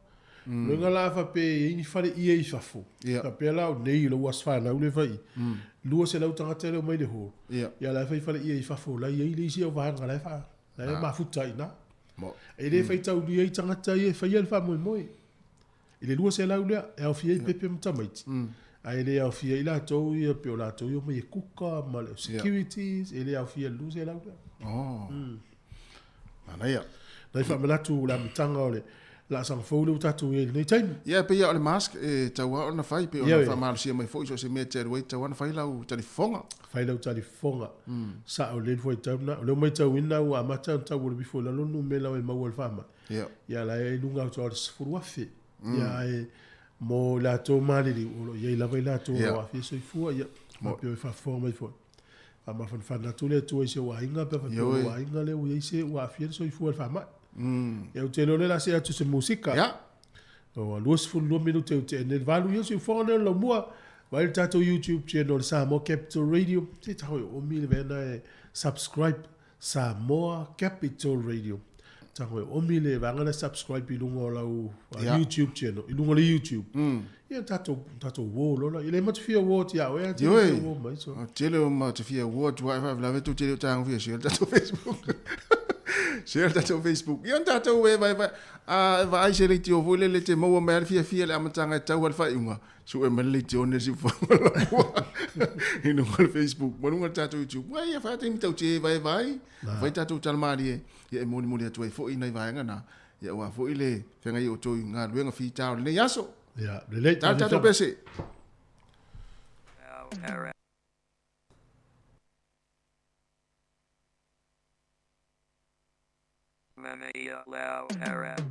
Runga la whape e ini whare i e i whafo. Ka pia lau nei lau aswhanau le whai. Lua se lau tangata leo mai le ho. Ia la whai i e i whafo. Lai e i le isi au wahanga lai wha. Lai e mafuta i na. E le whai tau li e i tangata i e whai al wha moe. I le lua se lau lea e au fia i pepe mtamaiti. Ai le au fia i la tau i a pio la tau i o mai e kuka ma le securities. E le au fia lua se lau lea. Mana ia. Nai wha manatu la mitanga o le la sang fōle u tatu e nei taimi. Ia, pe ia o le mask e tau o na whai, pe o na wha marusia mai fōi so se mea te aruei tau ana whai lau talifonga. Whai lau talifonga. Sa o le fwoi tau na. O leo mai tau ina u a mata tau o le bifo la lonu me lau e mau al whama. Ia la e lunga au tau a sifuru afe. Ia e mo la tō malili o ia i lava i la tō o afe so i fua. Ia, ma pio e whafonga mai fwoi. A ma whanwhana tu le tua i se wa inga, pe whanau wa inga leo i se wa afia so i fua al whama. Ia u te lole la se atu se musika. O luas fulu minute u te ene valu ia se u whanga la mua. Wa il tato YouTube channel Samoa Capital Radio. Se taho o mili vena e subscribe Samoa Capital Radio. Tango o mile vanga na subscribe i lungo la Yeah. YouTube channel. I lungo le YouTube. Ia tato wo lo la. Ile matu fia wo ti au. Ia ti wo mai so. Tele o ma te fia wo tu vai la vetu tele tang fia share tato Facebook. Share tato Facebook. Ia tato we vai vai share ti o vole le te mo ma fia le amatanga tau al fa inga. So e mele ti on si fo. Ino ko Facebook. Mo no tato YouTube. Vai ia fa te mi tau te vai. Vai tato talmari e moni atu ai fo ina vai ngana. Ia wa fo ile fenga i o toi nga luenga fi tau le yaso. Ja, de leed Tato pese. Mamia Lao Arab.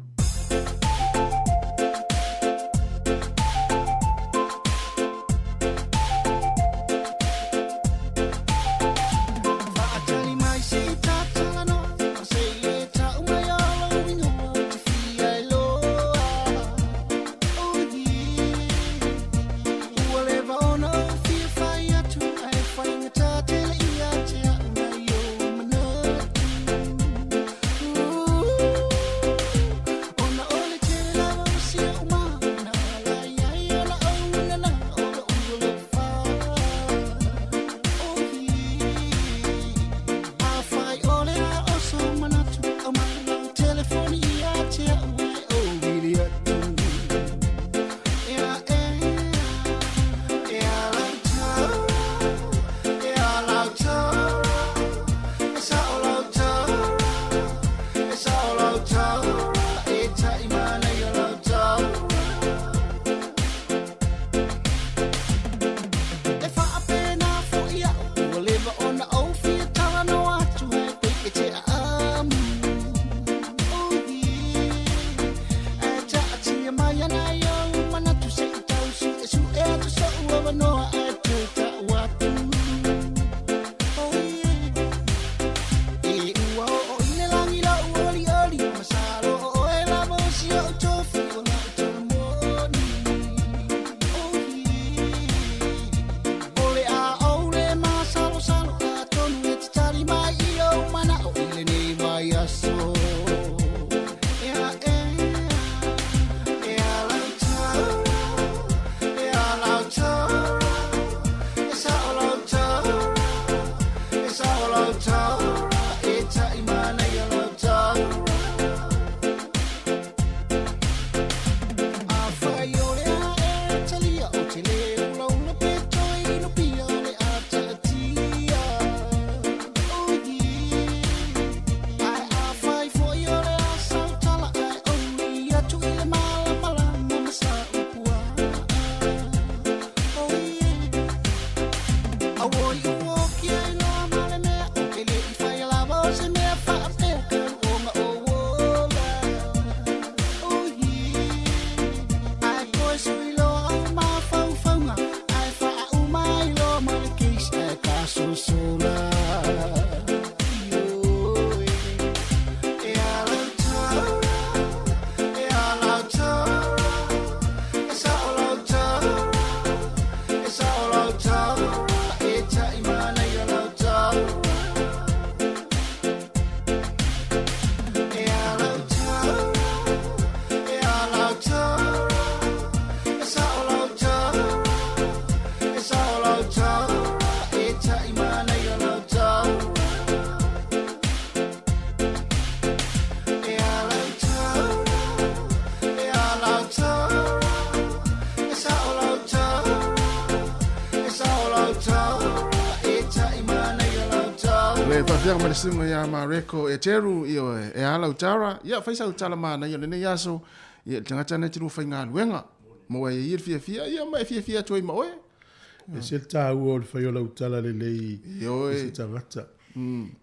Yang malisunga ya Mareko e teru io e ala utara ia faisa utala mana ia ne yaso ia tangata na tiru fainga luenga mo e ir fia ia mai fia toi mo e se ta o faiola utala le io se tangata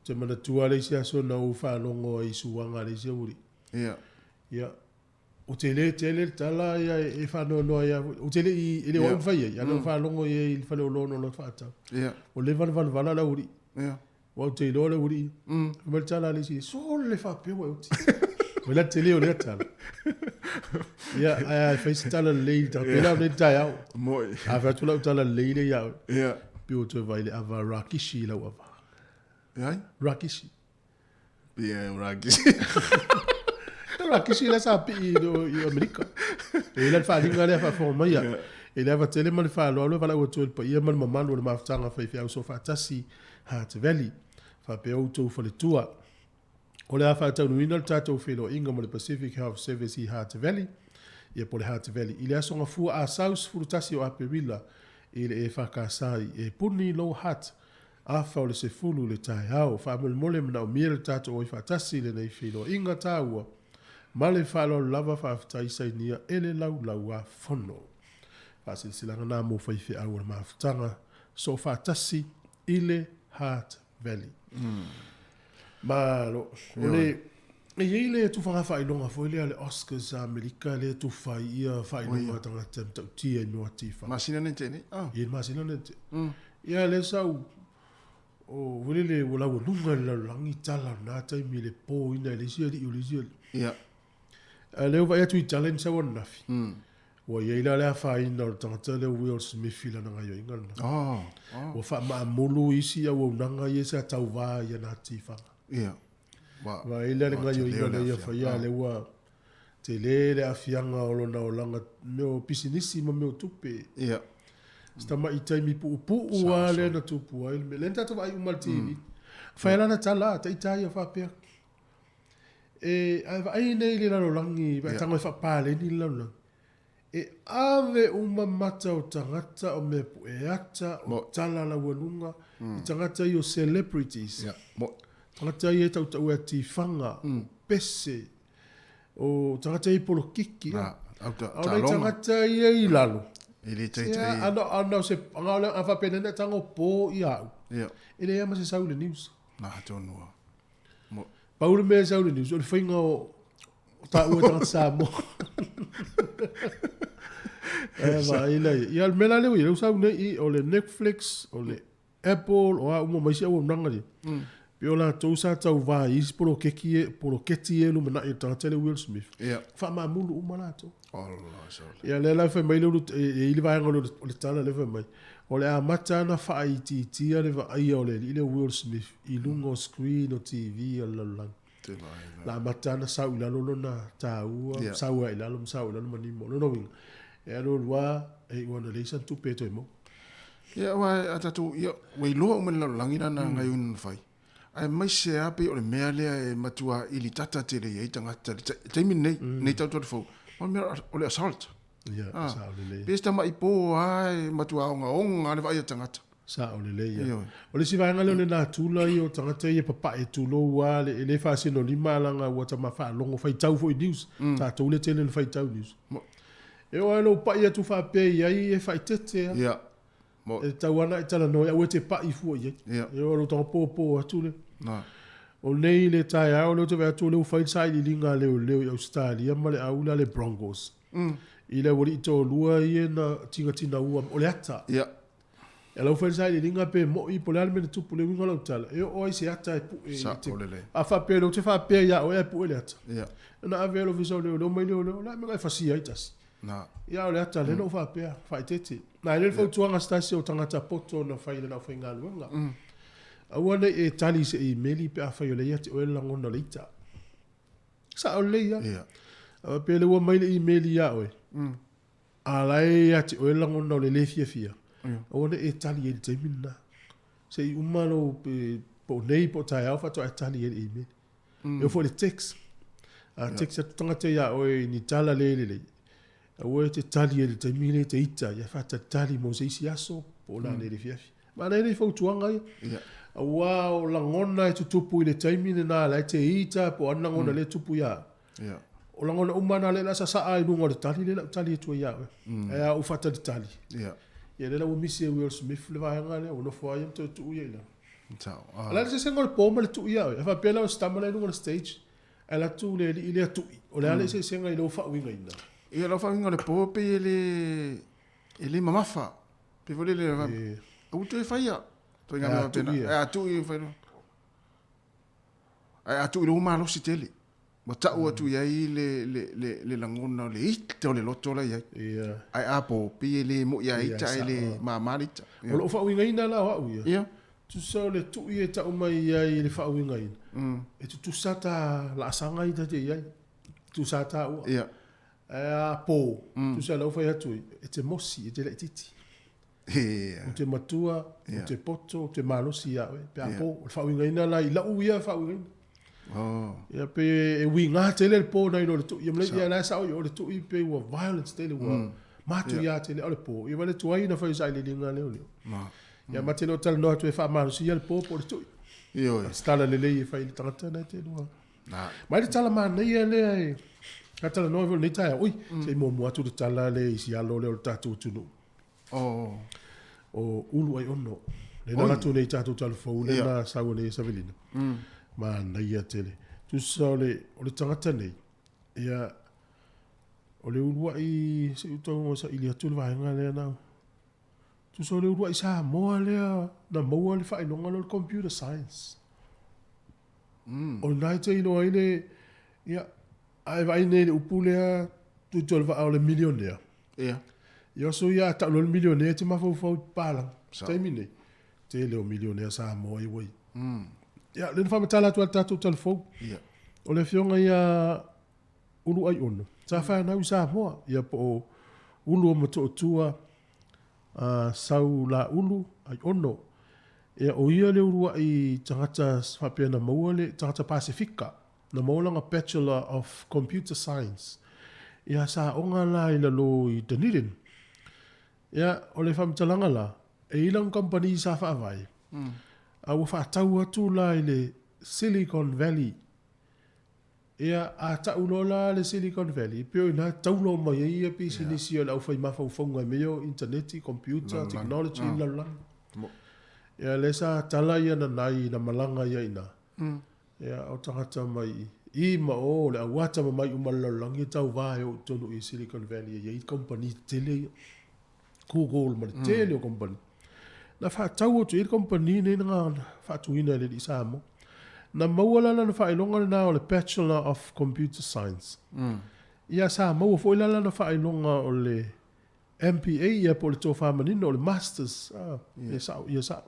te mana tuale sia so na u fa longo i suanga le se uri ia o tele tala ia e fa no ia o tele i le o fa ia no fa longo i fa lo no fa ta o le van la uri wa te lole uri mal tala le si so le fa pe wa uti wala tele o le tala ya ai fa tala le ta pe la le ta ya mo a fa tula tala le le ya pe o te vai le ava rakishi la wa ya rakishi bien rakishi la kisi la sa pi i Amerika. E la fa linga le fa forma ia. E le va tele mal fa lo va o tu pa ia mal mama lo ma tanga fa fa so fa tasi Hart Valley. Fa pe o tu fa le tua. O le fa tau nuina le tatou felo inga mo le Pacific Health Service i Hart Valley. Ia po le Hart Valley. I le asonga fua a South Furutasi o Aperila. I le e whakasai e puni lo hat. A whao le se fulu le tai hao. Wha mole mna o mia le tatou o i whatasi le nei felo inga tāua. Ma le whalo lava whaftai sainia e le lau a fono. Whasilanga nā mō whaiwhi au le mawhtanga. So whatasi i le Hart Valley. Malo, ole e ile tu fa fa ilonga fo ile ale Oscars America le tu fa ia fa ilonga tanga tau tia no atifa. Masina nente ni. Ia masina nente. Ia le sau o vile wala wunga la langi tala na tai mi le po ina le sia di ulisia. Ia. Ale o va tu challenge sa wona fi. Wa ia ile le fa ina tanga tele Will Smith la nga yo inga. O fa ma mulu isi ya wo nanga yesa tau va ya na atifa. Ia. Wa ila le ngai yo le ia fa ia le wa te le afianga o lona o langa meu pisinisi ma meu tupe. Ia. Sta mai tai mi pu wa le na tupu ai me lenta to vai umal TV. Fa ela na tala tai tai fa pe. E ai nei le lo langi va tanga fa pale ni lona. E ave uma mata o tangata o me pu e ata o tala la wenunga. Tangata yo celebrities. Ia. Mo tangata i e tau e tifanga, pese, o tangata i polo kiki. Au nei tangata i e i lalo. Ili teitai. Ana se angau a whapenene tango pō i au. Ele ema se saule news. Nā tonua. Paule mea saule news, o le whainga o ta ua tangata Samoa. Eva, i al mela leo i leo saune i o le Netflix, o le Apple, o a uma maisi au nangari. Pio la tau sa tau va is polo keti e lumana e tangata Will Smith. Fa ma mulu uma la tau. Allah sole. Ia le la fa mai le e ili vai ngolo le tala le fa mai. O le a mata na fa IT tia le va ai o le Will Smith i lungo screen o TV o la. La mata na sa ula lo na tau sa ua ila lo sa ula mani mo no wing. E lo wa e wana le san tu peto mo. Ia wa atatu ia we lo mo la langina na ngai un fai. Ai mai se ape o le mea lea e matua ili tata te le e tangata. Teimi nei tau tōtu fau. O le assault. Ia, sa o le le. Pesta mai po ai matua onga le vai a tangata. Sa o le le ia. O le si vanga le na tula i o tangata i e papa e tulo wa le fa sino lima langa wa tama fa longo fai tau fo i news. Ta tau le tele le fai tau news. E o alo pa ia tu fa pe ia i e fai tete. Ia. E tau ana e tala no ia ue te pa i fu ia. E o alo tau po atu le. O nei le tai au le te vea tu le u fai sai li linga leo i Australia ma le au le Broncos. I le wari to lua i na tinga ua o le ata. Ia. E lau fai sai li linga pe mo i pole alme le tupu le winga lau tala. E o ai se ata e pu e sa o le le. A fa pe lo te fa pe ia o e pu e le ata. Ia. Na ave lo viso leo mai leo la me ngai fasia itas. Na. Ia o le ata le no fa pe fai tete. Na le fo tuanga stasi o tangata poto na fai le na fai ngaluanga. Awana e tali se e meli pe afa yo le ia te o lango na leita. Sa o le ia. Ia. A pe le wa mai le email ia oe. A lai ia te o lango na le le fia. Awana e tali e te mina. Se i umalo pe po nei po tai alfa to e tali e email. E fo le text. A text e tangata ia oe ni tala le le. Awa te tali e te mina te ita. Ia fata tali mo se isi aso po la le fia. Ma nei le fo tuanga ia. Ia. Wow, la ngona e tutupu i le taimi ni nā lai te ita po ana ngona le tupu ia. Ia. O la ngona umana le la sa ai nunga le tali le la tali e tua ia. E a ufata le tali. Ia. Ia le la umisi e Will Smith le vahanga le, ono fua iam te tu ia ila. Tau. La le se sengo le pōma le tu ia. E fa pēla o stama le nunga le stage. E la tu le i le tu. O le ale se senga i lo fa winga ina. Ia lo fa winga le pōpe e le mamafa. Pe vole le va. O tu e faia. Toi ngā pena. E atu i whaino. E atu i lo malo si tele. Ma tau atu iai le langona le ita o le loto la iai. Ai apo pi le mo iai ita e le mamarita. O lo whauinga ina la wau ia. Ia. Tu sao le tu i e tau mai iai le whauinga ina. E tu sata la asanga ita te iai. tu sa ta ua. Ia. Po, tu sa lau fai atu, e te mosi, e te le titi. Ia. O te matua, o te poto, o te malosi ia, pe a po, o whauinga ina lai, lau ia whauinga ina. Oh. Ia pe e wi ngā te le po nei no le tu, ia mle ia nai sao o le tu i pe ua violence te le ua. Matu ia te le o le po, ia wale tuai na whai sai le linga leo leo. Ia mate no tala noa tu e wha malosi ia le po po le tu. Ia. Stala le lei e whai le tangata nei te lua. Mai le tala maa nei e lea e. Ka tala noa vile nei taia, oi, se mo mua tu le tala le isi alo leo le tatu tunu. Oh. O ulu ai ono. Le na tu nei tatu tala fau, le na sawa nei savelina. Ma nei a tele. Tu sa o le tangata nei. Ia, o le urua i, se utau o sa ili atu le vahenga lea nao. Tu sa o le urua i Samoa lea, na maua le whainonga lo le computer science. O le nai te ino aile, ia, ai vai nei le upu lea, tu tole va o le millionaire. Ia. Ia so ia, ta lo le millionaire te mafau palang. Taimi nei. Te leo millionaire Samoa i wai. Ia, le whamatala tu al tatu telefou. Ia. O le fionga ia ulu ai ono. Ta whanau i Samoa. Ia po o ulu o mato o tua sau la ulu ai ono. Ia o ia le urua i tangata whapea na maua le tangata Pasifika. Na maulanga Bachelor of Computer Science. Ia sa onga la i lalo i Dunedin. Ia o le whamatalanga la. E ilang company sa whaavai. A ua whaatau atu la i le Silicon Valley. Ia a taulo la le Silicon Valley. Pio ina taulo mai ia pisi nisi o lau whai mawhauwhaunga meo, interneti, computer, technology, lalang. Ia le sa tala ia na nai na malanga ia ina. Ia o tangata mai i ma o le awata ma mai umalalang i tau vai o tonu i Silicon Valley. Ia i company tele Google ma le tele o company. Na whaatau o tu i company nei nga whaatuina le di Samoa. Na mauala na whaelonga na o le Bachelor of Computer Science. Ia Samoa fo ilala na whaelonga o le MPA ia po le tō whamanino o le Masters. Ia sao, ia sao.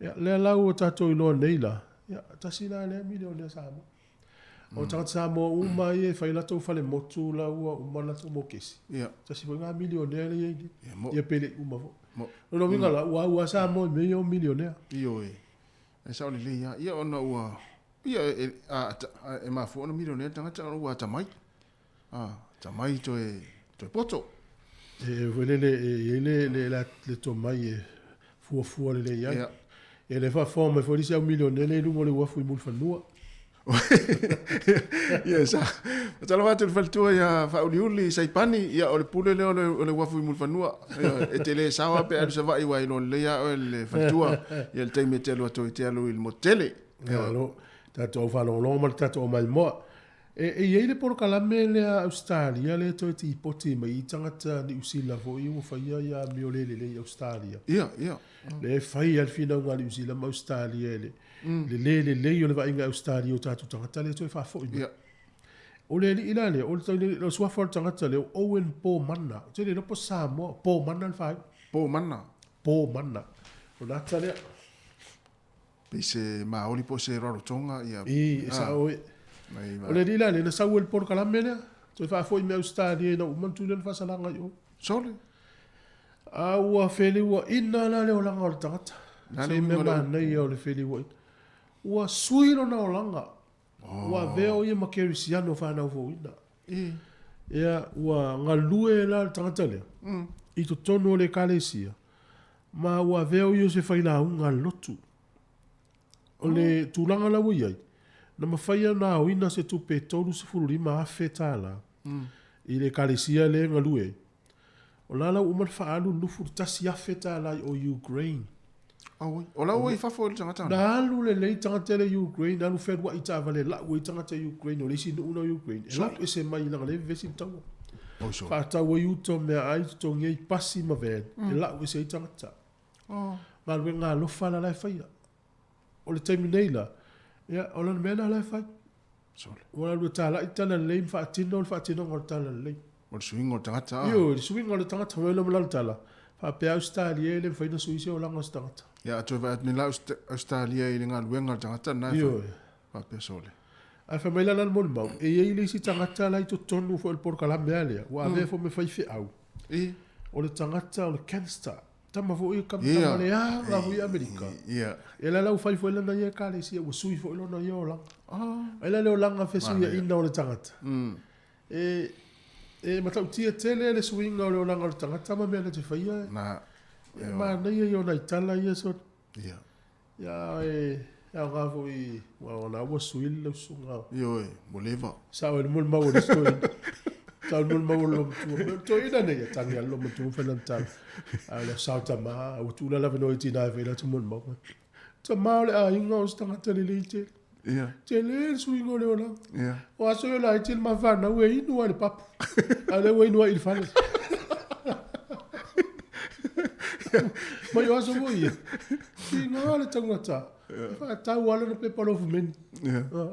Ia lea lau o tato i loa neila. Ia tasina lea milio lea Samoa. O tangata Samoa uma ia whailato whale motu la ua umalato mo kesi. Ia. Tasi fo ngā milio lea lea ili. Ia pele uma fo. No minga la ua Samoa me o milio lea. Io e. E sao le ia. Ia ona ua. Ia e mafu ona milio lea tangata ua tamai. Tamai toi poto. E vele le to mai e fua le ia. E le fa forma fo disi au milione le lungo le ua fui mul fanua. Ia sa. Tala watu le faltua ia fauliuli saipani ia o le pule le o le ua fui mul fanua. E te le sawa pe alu sa vai wai lo le ia o le faltua. Ia le teime te alu ato i te alu il motele. Ia lo. Tato au whalonglonga ma tato o mai moa. E iei le poro kalame le a Australia le to ti poti mai tangata ni usila fo i whaia ia miole le Australia. Ia. Le whai al fina unga li usila ma Australia le. Le o le vainga Australia o tatu tangata le to i whafo i. Ia. O le li ila le, o le taile le suafo tangata le Owen Po Mana. Te le lopo Samoa, Po Mana le whai. Po mana. O nata le. Pese maoli po se rarotonga ia. I sa oe. O le lila le na sau el por kalame le. Toi fa foi me Australia na umantu le fasalanga yo. Sole. A ua fele ua ina la le o langa o le tangata. Se me ma nei o le fele ua. Ua suilo na o langa. Ua veo ia makerisiano whanau fo ina. Ia ua ngalue la le tangata le. I to tono le kalesia. Ma ua veo ia se whaina unga lotu. O le tūlanga lau iai. Na mawhaia na o ina se tupe tolu se fururi ma awhe tāla. I le kalesia le ngalue. O la lau uman whaalu lufu tasi awhe tāla o Ukraine. O lau i fafo le tangata. Na alu le lei tangata le Ukraine. Alu wherua i tāwale lau i tangata Ukraine. O le isi nuuna Ukraine. E lau e se mai langa le vesi taua. Whaatau i uto mea ai to ngei pasi ma ven. E lau e se i tangata. Ngā lue ngā lofa la lai whaia. O le taimi nei la. Ia, o lana mea na lai whai. O la lua tāla i tala lei mwhaatino o le whaatino ngā tala lei. O le suingo tangata. Io, le suingo le tangata wela malala tala. Whapea Australia le whaina suisi o langa tangata. Ia, atu e vai atmila Australia i le ngā luenga tangata. Io. Whapea sole. Ai fa mai lana mon mau. E ei le si tangata lai to tonu fo el porkalame alea. Wa ave fo me fai fe au. O le tangata o le canister. Tama fo i kam tama le a la hui Amerika. E la lau fai fo lana ia ka le si o sui fo lona ia o langa. E la leo langa fe sui ina o le tangata. E matau tia tele le suinga o leo langa o le tangata ma mea le te whaia. Ma nei ia o na itala ia so. Ia ia ngā fo i wa na wa sui le sunga. Yo, moleva. Sa o le mul mau le stoi. Sa o mul mau lo tu. To ina nei tangi lo mo tu felan tal. Ale sauta ma o tu la la no itina ve la tu mul mau. To ma le a inga o stanga tele le te. Tele suinga le ola. O aso yo la itil ma va na we inu ale pap. Ale we inu il fale. Ma yo aso mo ia. Inga le tangata. Fa ta wala no pe palo fu men.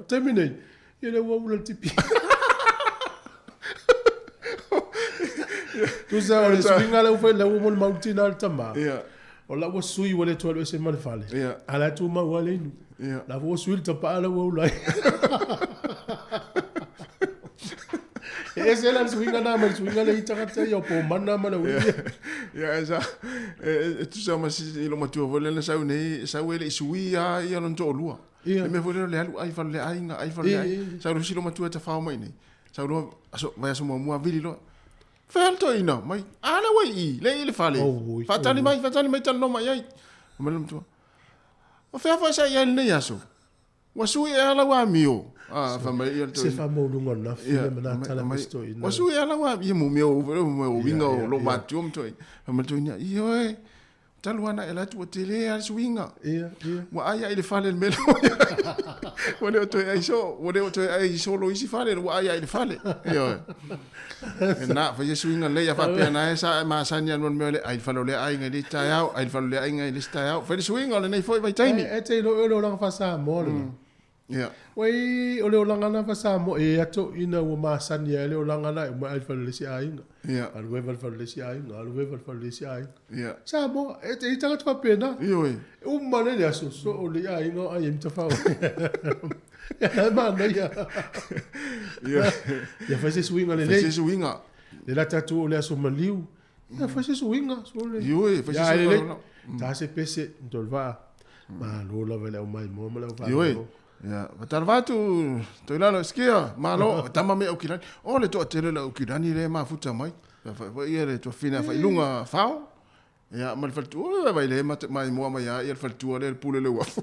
Terminate. Ye le wa ula tipi. Tu sa ole swinga le fa le wo mountain altama. O la wa sui wale to le se man fale. Ala tu ma wale inu. La wo sui ta pa la wo la. Ese la swinga na ma swinga le itaka yo po mana mana wi. Esa tu sa ma si lo matu vole na sau nei sau ele sui ya no to lua. Me vole le alu ai fa le ai fa le. Sau lo si lo matu ta fa mai nei. Sau lo aso vai aso mo vili lo. Felto ina mai ana wai le fale. Fatani mai tan no mai ai. Malum tu. O fa sa ya nei aso. Wa sui ala wa mio. Fa mai ia to. Se fa mo lunga na file mana tala misto ina. Wa sui ala wa ia mo mio mo winga lo matium to. Fa mai to ina. Io taluana ela tu tele al swinga. Wa aya ile fale melo. Wa le to ai so lo isi fale wa aya ile fale. Io. Na fa swinga le ya fa pena esa ma sanya non mele ai falo le ai ngai tayao ai falo le ai ngai tayao. Fa swinga le nei foi vai taimi. E te lo lang fa sa mo. Wai o le olanga na fa sa mo e ato ina o ma sanya le olanga na mo ai falo le si ai. Al we falo le si ai, al we falo le si ai. Sa mo e te tanga fa pena. O ma le aso so o le ai no ai mta fa. Ma na ya. Ya fa se swinga le. Fa se swinga. Le la tatu o le aso maliu. Ya fa se swinga so le. Fa se swinga. Ta se pese ndolva. Ma lo la vele o mai mo la va. Ya, vatarvatu to ilalo skia malo tama me okirani. O le to tele la okirani le ma futa mai. Fa ia le to fina fa ilunga fao. Ya, mal faltu vai le mai mo mai ya faltu le pule le wafu.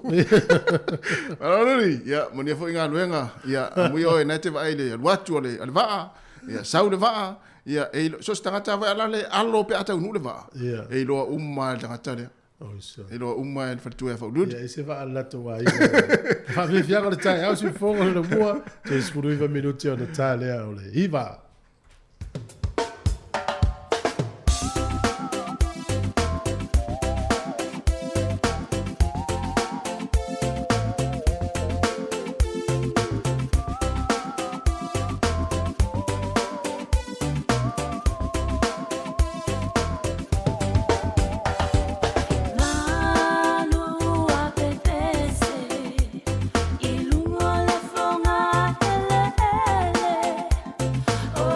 Alori, ya, mo ne fo inga luenga. Ya, mo yo na te vai le watu le alva. Ya, sau le va. Ya, e so stangata vai ala le allo pe ata unu le va. E lo umma tangata le. E lo umma el faltu e fa lud. Ya, se va alla to vai. Fa vi fianga le tai, au si fongo le mua. Te spuru iva minuti on tale ole. Iva. Oh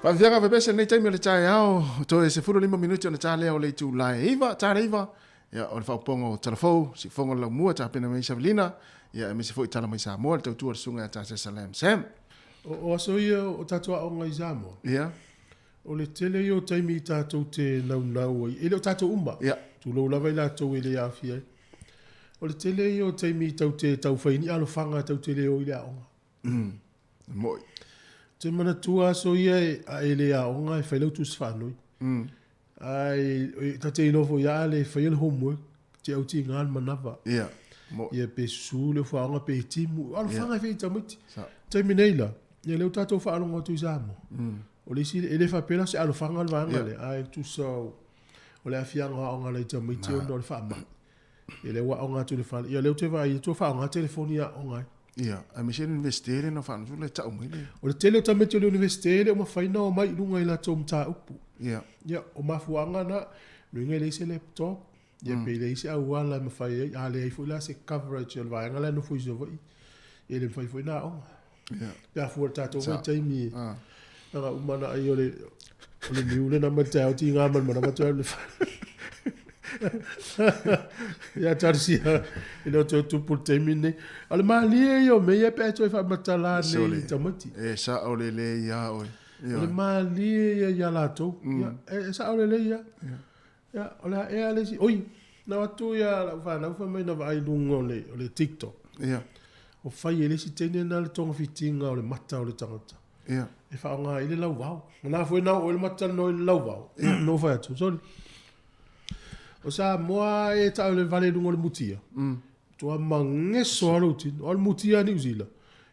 Whaawianga whepese nei taimi o le tae au, to e se 5 minuti o le tā lea o le tū lai iwa, tā reiwa, ia o le whauponga o telefou, si whonga lau mua tā pena mai Savelina, ia e me se fo i tala mai Samoa, le tautua le sunga a tā se Salam Sam. O aso ia o tatua o ngai Samoa. Ia. O le tele i o taimi i tātou te nau ai. Ele o tātou umba. Ia. Tu lau lawa i lātou i le awhi ai. O le tele i o taimi i tau te tau whaini alo whanga tau te leo i le aonga. Moi. Te mana tua aso ia a e le aonga e whailau tu sfanoi. Ai, ta te inofo ia le whaile homework, te au ti ngal manawa. Ia. Moi. Ia pe su le whaanga pe timu. Alo whanga e whai tamiti. Taimi neila. Ia leo tātou whaalonga tu Samoa. O le si ele fa pela se alo fanga le vanga le ai tu so o le afianga o ngala te miti o le fa ma ele wa o ngatu le fa ia le te vai tu fa nga telefonia o ngai ia a me sen investere no fa no le tau mai le o le tele ta meti o le universite o ma fa ina o mai lunga ila tom ta upu ia o ma fuanga na le ngele se laptop ia pe le se au wala ma fa ia le ai fu la se coverage o le vanga le no fu so vai ele fa fu na o ia ya fu ta to mai mi Nga umana ai ole miule na mata o ti nga man mana mata le ya tarsia ilo tu pour terminer al mali yo me ya pe to fa mata la ne tamati e sa ole le ya o le mali ya la to ya sa ole le ya ola e ale si oi na tu ya la fa na fa me na vai lungo le TikTok ya o fa ele si tene na le tong fitinga o le mata o le tangata ia e fa nga ile lau vau na foi na o le mata no ile lau vau no fa tu so o sa moa e ta le vale lungo le mutia to a mangeso aluti o le mutia ni uzila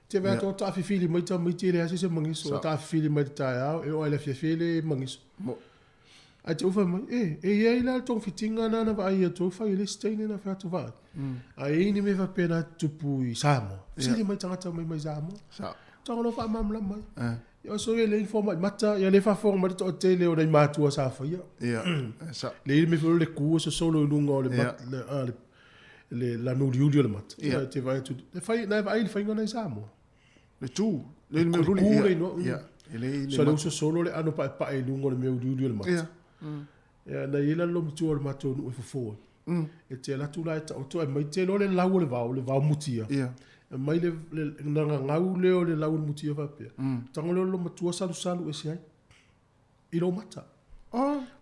te va to ta fili mai ta mai le ase mangeso ta fili mai ta ya e o le fili mangeso a te ufa mai e ia ila tong fitinga na va ia to fa ile stein na fa tu va a ini me va pena tupu i Samoa sili mai tangata mai Samoa sa Tangolo fa mamla mai. Yo so ele informa mata ya le fa forma to tele o dai matua sa fa ya. Ia. Sa. Le me fo le ku so solo lungo le le la no Julio le mat. Te vai tu. Le fai na vai fai ngona Samoa. Le tu. Le me ruli. Ia. Ele so le so solo le ano pa e lungo le meu Julio le mat. Ia. Ya na ila lo mtu le mato no fo. E te la tu la ta o to e mai te lo le lau le vau mutia. Ia. Mai le nga ngau leo le lau mutia fa pe. Tangolo lo matua salu e sai. I lo mata.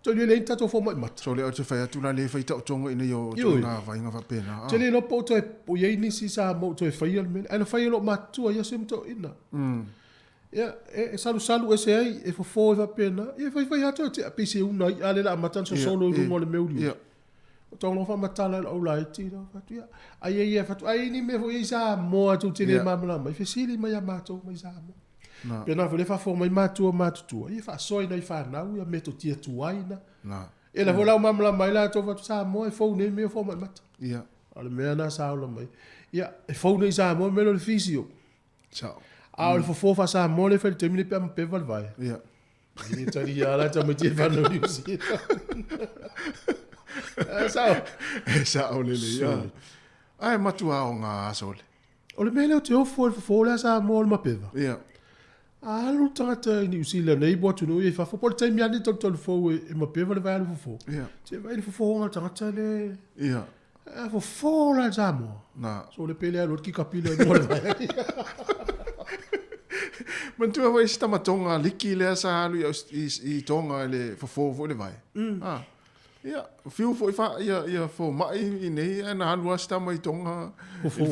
To le tato fo mai mata. So le o te fai atu na le fai tau tonga ina yo na vai nga fa pena. Te le lo po to o ye ni si sa mo to fai al men. Ana fai lo matua ya sem to ina. Ya e salu e sai e fo fa pena. E fai atu te apisi una ale la matan so solo mo le meu. Ya. Tong fa matala o lai ti no fa tu ai fa tu ai ni me foi sa mo tu te le mamla mai fe sili mai amato mai sa mo pena fa le fa forma mai matu ai fa soi nei fa na u meto ti tu ai na e la vola mamla mai la to fa sa mo e fo ne me forma mat ia al me na sa o mai ia e fo nei sa mo me lo fisio ciao a o fo fa sa mo le fa termine pe val vai ia ni tari ya la ta me ti fa no si Sa o lele ia. Ai matua o ngā asole. O le mele o te ofo fo le sa mo le mapeva. Ia. A lu tangata i New Zealand nei bo tu no e fa fo por te miani to fo e mapeva le vai fo. Ia. Te vai fo nga tangata le. Ia. A fo la zamo. Na. So le pele lo ki kapilo e mo le vai. Mantua vai sta matonga liki le sa alu i tonga le fo le vai. Ia, fiu foi fa ia fo mai i nei na halua sta mai tonga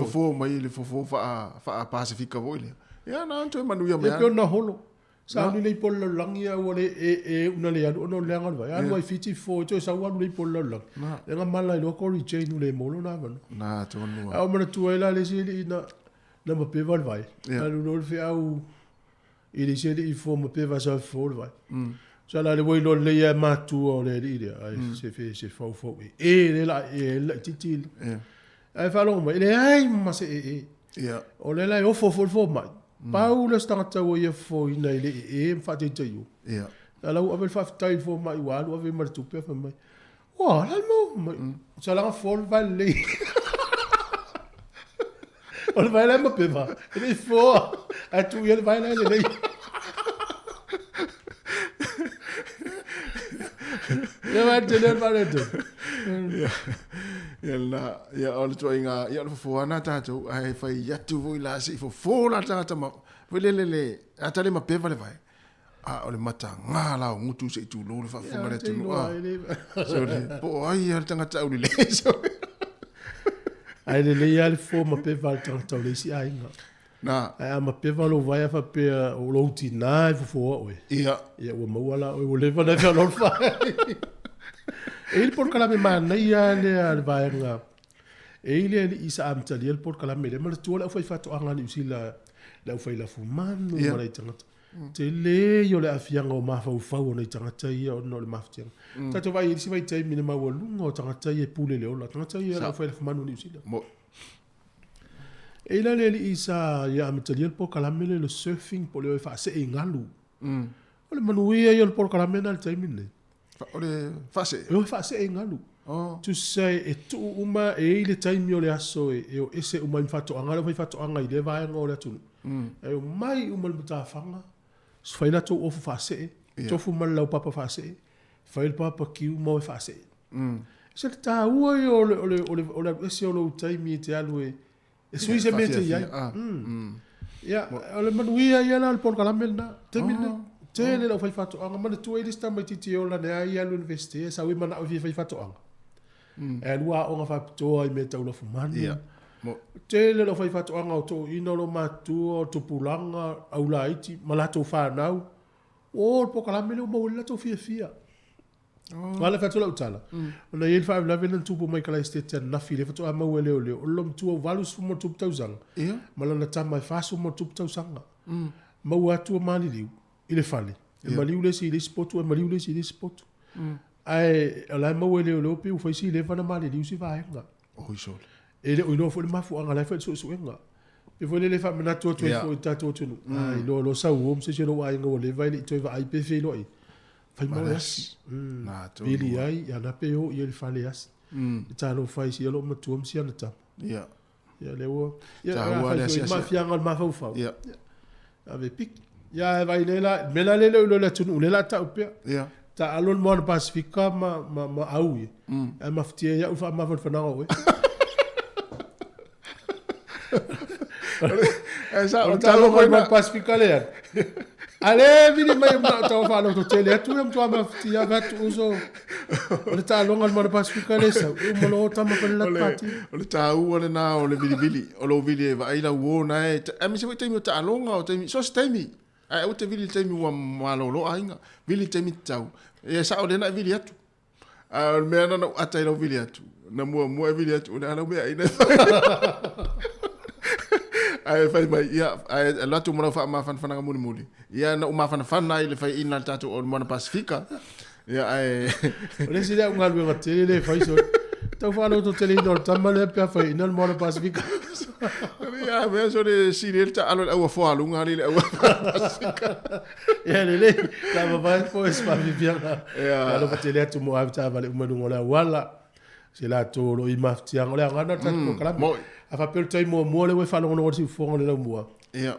fo mai le fo fa Pacifica voile. Ia na anto manu ia mai. Ia na holo. Sa ni nei pol langi a wale e una le anu no le ngal vai. Anu ai fiti fo to sa anu nei pol lang. E nga mala lo ko ri chain le molo na van. Na to no. A mana tu ela le sili na ma pe val vai. Anu no fe au i le sili i fo ma pe va sa fo vai. So la le voi lo le ia matu o le ide ai se fo e le titil ai fa lo mai le ai ma se ia o le la o fo mai Paula sta o ia fo ina le fa te te yu ia la o ave fa tai fo mai wa o ave mar tu pe fa mai o la mo so la fo va le o vai la mo pe va ele fo a tu ia vai la le Ia mai te lea pare te. Ia o le tua inga, ia le fofoana tātou, ai whai iatu voi la si fofona tātou ma, le, ata le ma pewa le vai. O le mata ngā lao ngutu se tu lo le whafunga le tunu. So le, po ai al tangata au le so. Ai le ia le fo ma pewa al tangata au le si ainga. Na. Ai ma pewa lo vai a fa pe o lo ti nai fofo oe. Ia. Ia ua mauala oe o lewa na wha lor whai. E ili por kalame mana ia le vai nga. E ili ali isa amtali ele por kalame le mara tuola ufai fato anga ni usila la ufai la fumanu mara i tangata. Te le yo le afianga o mafau fau ona i tangata ia o no le maftianga. Tato vai isi vai taimi ne maua lunga o tangata ia pule le ola. Tangata ia la ufai la fumanu ni usila. E ila le isa ia amtali ele por kalame le surfing po le oe fa se e ngalu. O le manuia ia le por kalame na le taimi ne. O le fase. E oe fa se e ngalu. To say e tu uma e ile taimi o le aso e o ese uma i fatoanga le fai fatoanga i le vaenga o le atunu. E o mai uma le matawhanga. Sfaina to ofu fase e. Tofu man lau papa fase e. Fail papa kiu mo e fase e. Se te tā ua i o le ese o le taimi te alu e. E sui se me te iai. Ia, o le manuia ia la le por kalamel na. Temine. Tele lau fai fatoanga. Mana tu e lista mai titi o la nea i alu universite. Sa ui mana o fai fatoanga. E lua o nga whapitoa i me tau la fumanu. Tele lo fai fatoanga o tō ina lo matua o tō pulanga au la iti, malato whanau. O po kalamele o maulila tō fia fia. Wale fatola utala. Ona i 511 an tupu mai kala estate an nafi le fatoa mau leo leo. O lom tua valus fumo tupu tausanga. Malana tama e fasu mo tupu tausanga. Mau atua mani liu. Ile fale. E maliu lesi ile spotu, e maliu lesi ile spotu. Ai, ala mau leo leo pe ufai si le vana mali liu si vaenga. Oi sole. Ele o ino fo le mafu anga la fa so enga. Pe fo le fa mena to fo ta to tunu. Ai lo sa wo se se lo ai ngo le vai le to va ai pe fe lo ai. Fai mo as. Na to. Bili ai ya na pe o ye le fa le as. Ta lo fai si lo ma tuom si ana ta. Ya. Ya le wo. Ya wa le si. Ma fi anga ma fa fa. Ya. Ave pik. Ya vai le la mena le lo la tunu le la ta pe. Ya. Ta alon mo na Pacifica ma au. E ma ftie ya u fa ma fa na o. Esa o talo mai ma Pacifica le. Ale vini mai ma tau fa no tele tu am tu ama tia va tu uso. O le talo ngal ma Pacifica le sa. O mo lo tama pa la pati. O le tau o le na o le vili. O lo vili va ila wo na e. Ami se temi o talo nga o temi. So temi. Ai o te vili temi wa malo lo ainga. Vili temi tau. E sa o le na vili atu. A me na atai lo vili atu. Na mo e vili atu. Na me ai na. Ai fai mai ia ai la tu mo fa ma fan fana muli ia na uma fan fana ile fai ina tatu o mo na Pacifica ia ai le sile un algo nga tele fai so tau fa lo to tele no tamale pe fai ina mo na Pacifica ia me so de sile ta alo au fo alu nga ile au Pacifica ia le la va fo es pa vivir ia lo tele tu mo avta vale mo no la wala se la to lo i maftia ngole ngana tatu kala a fa pel tai mo le we fa no no si fo le mo ia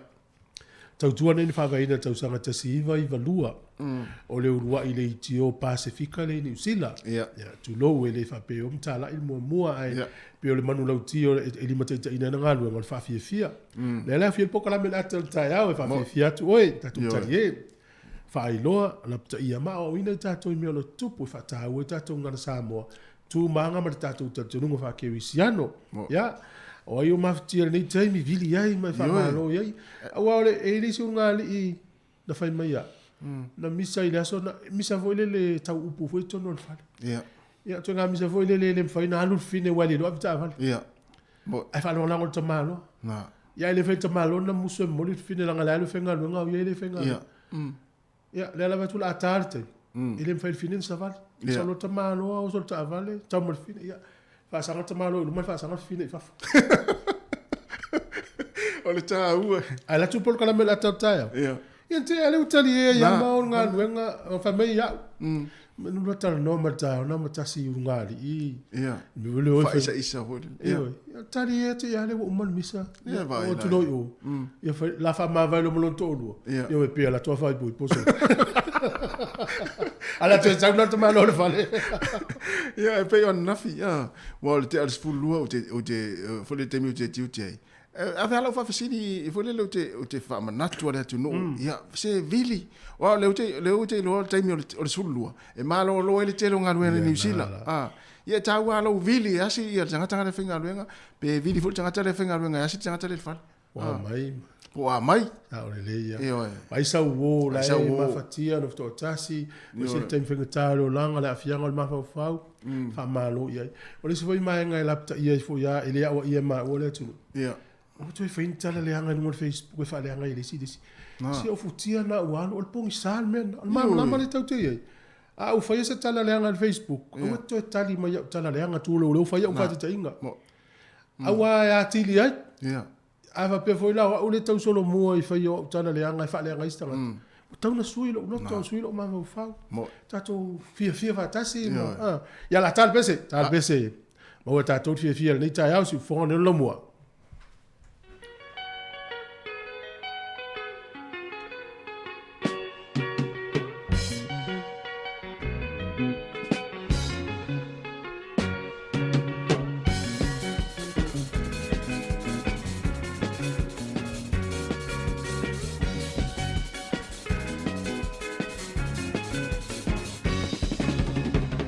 tau tua ni fa vaina tau sanga te siva i valua o le urua i le itio Pacifica le New Zealand ia tu lo le fa pe o mtala il mo ai pe o le manu lau tio e li mate ina na ngalu ngal fa fia le la fia poka la me atel tai au fa fia tu oi tatu talie fa i loa la ta ia ma o ina tatu mi o lo tupu fa ta o tatu ngana Samoa tu manga ma tatu tatu nunga fa ke wisiano ya o ai o maftia nei taimi vili ai mai fa malo ai au le e le su ngali i na fai mai ya na misa ile so na misa voile le tau upu foi tono fa ya to nga misa voile le fai na alu fine wali lo avta fa ya bo ai fa lo na ngol tomalo na ya ile fai tomalo na muso mo le fine la ngala le fenga lo nga ile fenga ya le la vatul atarte ile fai fine sa va so lo tomalo o so ta vale tamol fine ya fa sanga tomalo lo ma fa sanga fine fa o le ta ua ala tu por kala me la tata ya te ale utali e ya ma on nga luenga o fa me ya Menurut tala no mata na mata si ungali I. Ia. Mi wale oi Fa isa hoi. Ia. Tari e te ale wo man misa. Ia vai. O tu no yo. Ia fa la fa ma vai lo molon todo. Ia. Ia pe la tua fa poi poso. Ala te sa na te ma lo fale. Ia e pe on nafi ia. Wa le te al spulua o te fole te mi o te tiu te. A fa la fa fasini fole le o te fa manatu ale tu no. Ia se vili. Wa le o te lo te mi o le sulua. E malo lo ele te lo ngalu ni New Zealand. Ah. Ia taua lo vili asi ia tanga le finga luenga pe vili fo tanga le finga luenga asi tanga le fal. Wa mai. Wa mai. A ole le ia. Ia. Mai sa wo la e ma fatia no to tasi. O se tem finga talo langa la fianga ma fa fa. Fa malo ia. O le se foi mai ngai lapta ia fo ia ele o ia ma o le tu. Ia. O tu foi intala le anga no Facebook fa le anga ile si disi. Si o futia na o ano o pong sal men. Ma ma le tau te ia. A o fai se tala leanga no Facebook. O to tali mai tala leanga tu lo fai o fai te inga. A wa ya tili ai. Ia. A va pe foi la o le tau solo mo I fai o tala leanga fa leanga istanga. O tau na suilo, no tau suilo ma mo fa. Tato fia va tasi mo. Ya la tal pese. Mo tato fia ni tai au si fo no lo mo.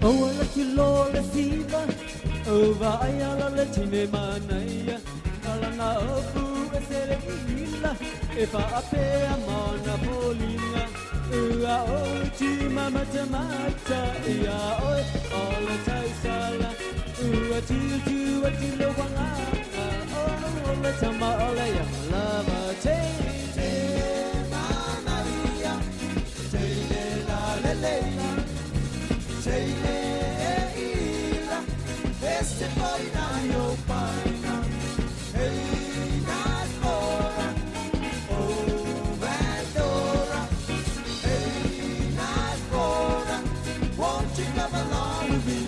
Oh, la kilo le siva, oh vai ala le time manaya, ala na opu e sele ila, e fa ape a mana polina, a o ti mama te mata, ia oi, ala tai sala, a ti lo wanga, oh le tama ala ya lava te manaya, te la le. Este poi na yo paina, hey na oh Vandora, hey na won't you come along with me?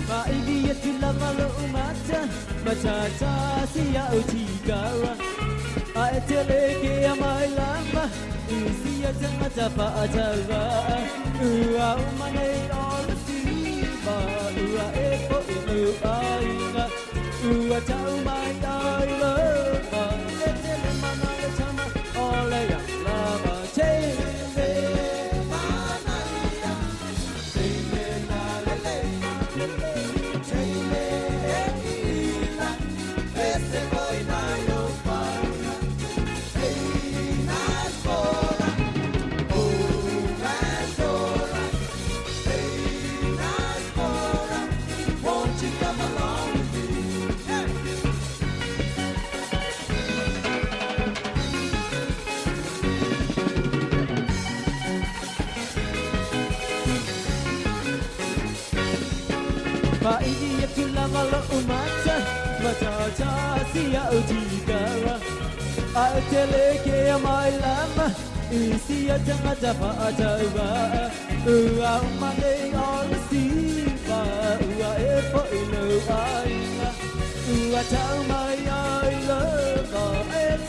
Ma idia tu lava lo umata. Matata siya utigara a eteleke a mai lama siya tangata pa atara a umane all siba a epo inu aina a tau mai aila etele mana le tama ole ya lava tele manaya tele na le tele Este boy na yo paina, hey Nasbora, oh Nasbora, hey Nasbora, won't you come along with me? Pa idia tu lava lo umata. Matata siya utigara a teleke a mai lama siya tangata pa atara a umane all siba a epo inu aina a tau mai aila a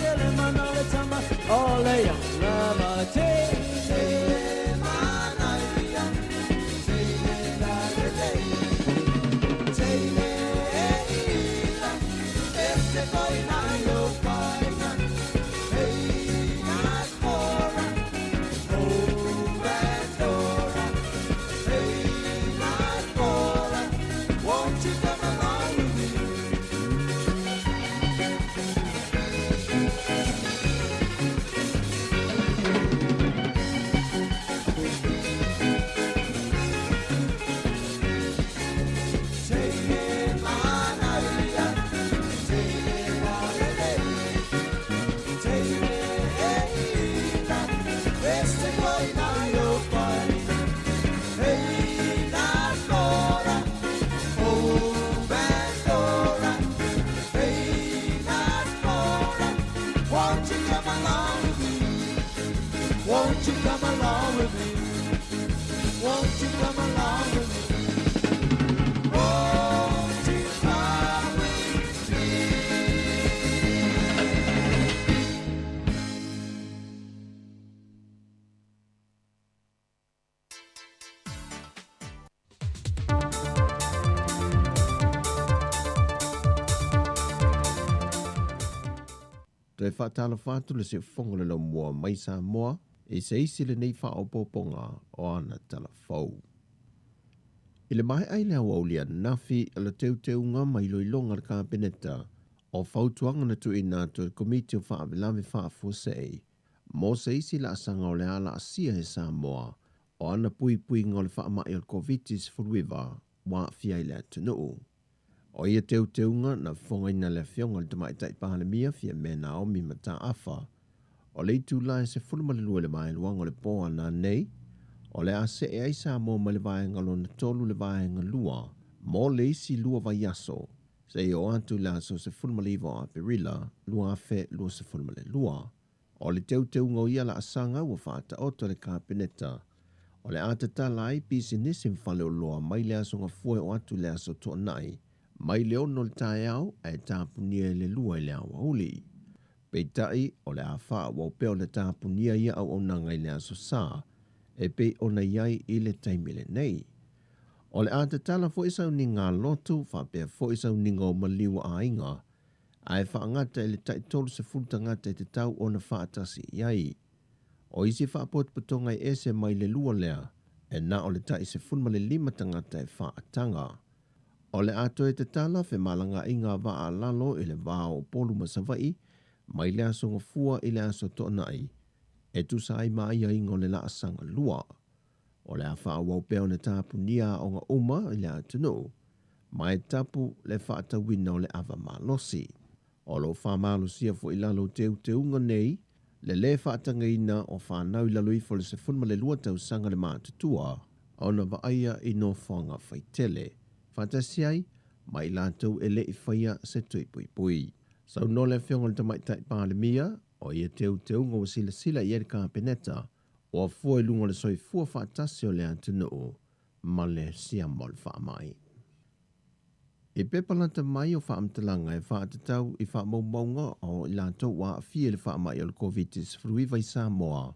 tele mana le tama ole ya lama tele manaya tele la le tele Este boy na yo paina, hey Nasbora, oh Vandora, hey Nasbora, won't you come along with me? Toi whaatala whātu le se whonga le mua mai Samoa, e se isi le nei whaopoponga o ana tala whau. I le mai ai lea waulia nafi ala teu mai loilonga le kāpeneta o whautuanga na tui nā tu komiti o whaavelame whaafosei, mo se isi la asanga o le ala asia he Samoa, o ana pui ngā le whaamai o COVID-19 furuiva, wa fiai lea tunuu. O ia teunga na whongaina le whionga le tamaitai pahalemia fia me Naomi mata afa, o le itu lai se fulma le lua le mai luanga le poa na nei, o le ase e ai Samoa ma le vaenga lo na tolu le vaenga lua, mo le isi lua vai aso, se i o atu le aso se fulma le iwa a perila, lua afe lua se fulma le lua. O le teunga o ia la asanga ua whaata oto le kāpeneta, o le atata lai pisi nisim whale o loa mai le aso nga fue o atu le aso toa nai, mai le ono le tae au e tāpunia le lua i le awa uli. Peitai o le awha wa peo le tāpunia ia au onanga i le aso sā, e pe ona iai i le taimile nei. O le atatala fo isau ni ngā lotu, whapea fo isau ni ngā maliwa a inga, a e whaangata i le taitolu se fultangata i te tau o na whaatasi iai. O isi whaapotupatonga i ese mai le lua lea, e na o le tai se fulma le lima tangata e whaatanga. O le ato e te tala fe malanga i ngā waa lalo i le waa o polu masawai, mai le aso ngafua i le aso to'nai, e tu sai mai a ingo le laasanga lua. O le awha wau peo ne tāpunia o ngā uma i le atunu, mai tapu le whaata wina o le awa malosi. O lo whamalo sia fo i lalo teunga nei, le whaatanga ina o whanau i lalo i fo le se funma le lua tau sanga le mātutua, o na waaia i no whanga whaitele. Fatasiai, mai lātou e le i whaia se tui pui. Sau no le whionga le tamaitai pālemia, o ia ngō sila i ere kāpeneta, o a fua i lunga le soi fua whaatasi o le atunuu, ma le siamol whaamai. E pepalanta mai o whaamtalanga e whaatatau i whaamaumaunga o i lātou wa a fia le whaamai o le COVID-19 fruiva i Samoa,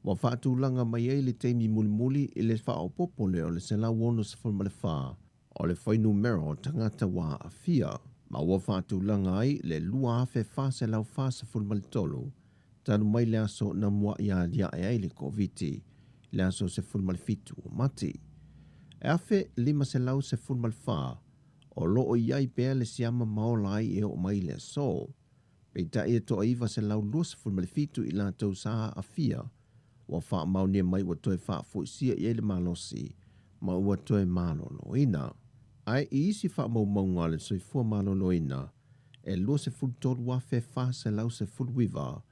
wa whaatulanga mai e le teimi mulimuli i le whaopopole o le sela wono sa fulma le whaa, o le whainu mero tangata wa a fia, ma ua whaatulanga ai le lua afe whase lau whase fulma le tolu, tanu mai le aso na mua ia lia e ai le COVID, le aso se fulma le fitu o mati. E afe lima se lau se fulma le whaa, o loo iai pēr le siama maolai e o mai le so. Peita e toa iwa se lau lua se fulma le fitu i la tau saa a fia, wa wha maunia mai wa toe wha fuisia i ele malosi, ma ua toe malo loina. Ai i isi wha maunga le soi fua malo loina, e lua se fulu tolu wafe wha se lau se fulu wiva,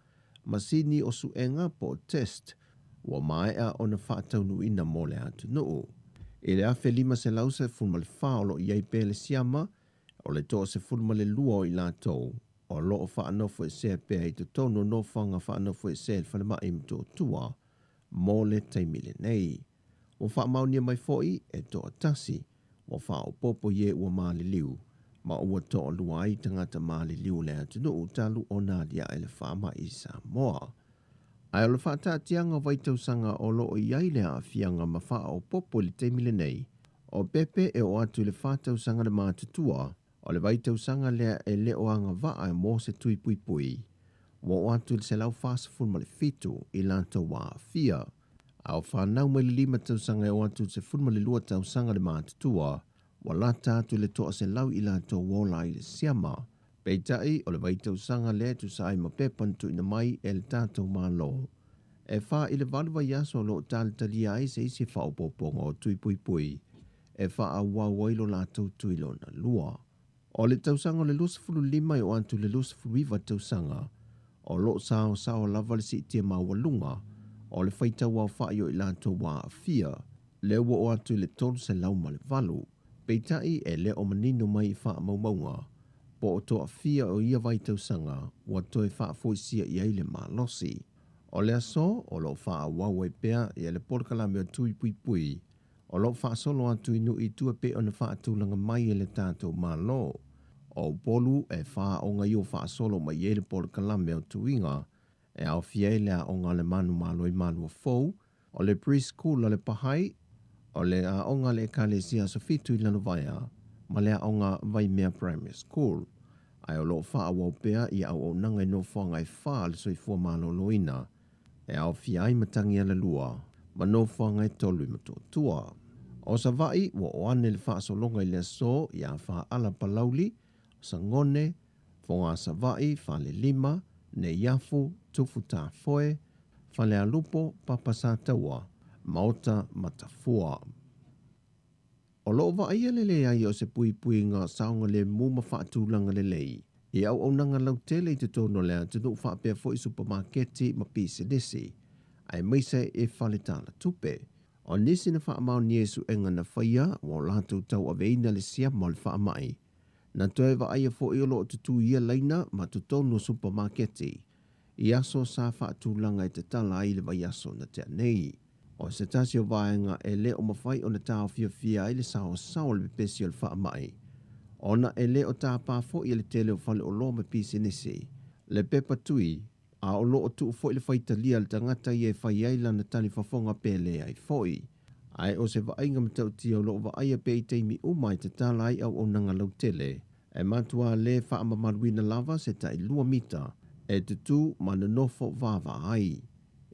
ma sini o su enga po test, wa mai a ona wha taunu ina mo le atu nuu. E le afe lima se lau se fulma le wha o lo iai pēle siama, o le toa se fulma le lua o i la tau, o lo o wha anofo e se pēa i te tono no whanga wha anofo e se le whanama i mto tua, mo le taimile nei. O wha maunia mai foi e toa tasi, o wha o popo ye ua maali liu, ma ua toa lua ai tangata maali liu le atunu u talu o nadia e le whaama i Samoa. Ai o le whaatatianga vaitausanga o lo o iai le a fianga ma wha o popo le teimile nei, o pepe e o atu le whaatausanga le mātutua, o le vaitausanga lea e leo anga waa e mō se tui pui pui, o atu le se lau whaasa fulma le fitu i lanta wā fia. Au whanau mai le lima tausanga e o atu se fulma le lua tausanga le mātutua, wa lata atu le toa se lau i lanta wola i le siama. Peitai o le vaitausanga lea tu sai ma pepantu ina mai e le tātou malo. E wha i le valua yaso lo talitalia ai se isi wha o poponga o tui pui pui, e wha a wawailo lātou tuilo na lua. O le tausanga le lusfulu lima i o antu le lusfulu iwa tausanga, o lo sao lava le si tia mawalunga, o le whaita wā whaio i lātou wā a fia, le o atu le tolu se lau ma le valu. Peitai e le o manino mai i wha maumaunga, po o toa fia o ia vai tausanga, wa toe wha foisia i eile malosi. O le aso, o lo wha wawe pea i ele porkalame o tui pui pui, o lo wha solo atu inu i tua pe o na wha atulanga mai ele tātou malo. O polu e wha o ngai o wha solo mai ele porkalame o tuinga, e au fielea o ngā le manu malo i malu o fau, o le preschool o le pahai, o le a onga le kalesia so fitu i lanu vaia, ma le a onga vai mea primary school. ai o loo wha awau pea i au o nanga no whanga i wha le soifua maloloina, e au fiai matangi ala lua, ma no whanga i tolu matotua. O sa vai, wa o ane le wha solonga i le so, i a wha ala palauli, sa ngone, whonga sa vai, wha le lima, ne iafu, tufu tā foe, wha le alupo, papasa taua, maota matafua. O loo wa ia lele ai o se pui pui ngā saonga le muma whaatūlanga le lei. I au nanga lau tele i te tono lea tunu whaapea fo i supermarketi ma pisi nisi. Ai meise e whale tāla tupe. O nisi na whaamau ni Yesu enga na whaia o lātou tau a veina le sia mo le whaamai. Na toe wa aia fo i o loo tutu ia leina ma tutono supermarketi. I aso sa whaatūlanga i te tala i le vai aso na te anei. O se tasi o vaenga e le o mawhai o na tāo fia i le sao sao le pesi o le whaamai. Ona e le o tā pāfo i le tele o whale o loma pisi nisi. Le pepa tui, a o lo o tu fo i le whaita lia le tangata i e whai aila na tani whafonga pele ai foi. Ai o se vaenga matau tia o lo o vaia pe i teimi umai te tala ai au o nanga lau tele. E matua le whaamamaruina lava se tai lua mita. E tutu mana nofo vava ai.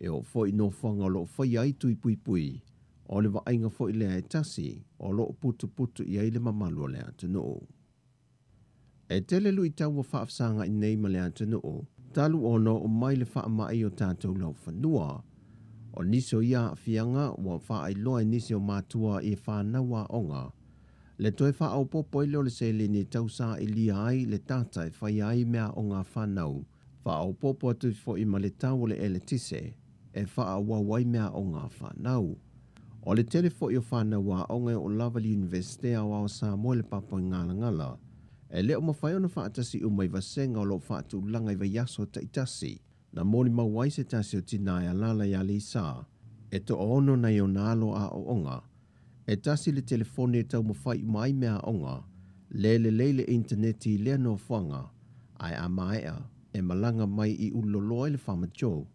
E o foi no whanga lo whai ai tui pui pui. O le vaenga foi lea e tasi, o lo putu putu i ai le mamalu lea tunu. E tele lui tau wa whaafsanga i nei ma lea tunu, talu ono o mai le whaamai o tātou lau whanua. O niso ia fianga wa whaai loa nisi o mātua i whanawa onga. Le toe whaau popo i leo le se le ni tau sa i lia ai le tata e whai ai mea o ngā whanau. Whaau popo atu fo i ma le tau le ele tise, e whaau wawai mea o ngā whanau. O le telefo i o whanawa o ngai o Lovely University a wao Samoa le papa i ngala ngala. E leo mawhai o na whaatasi umai vasenga o lo whaatu langa i vayaso ta itasi. Na moni mawai se tasi o tina e alala i alisa. E to ono na i o nalo a o onga. E tasi le telefone e tau mawhai mai mea onga. Leile interneti lea no whanga. Ai a maea e malanga mai i uloloi le whamajo.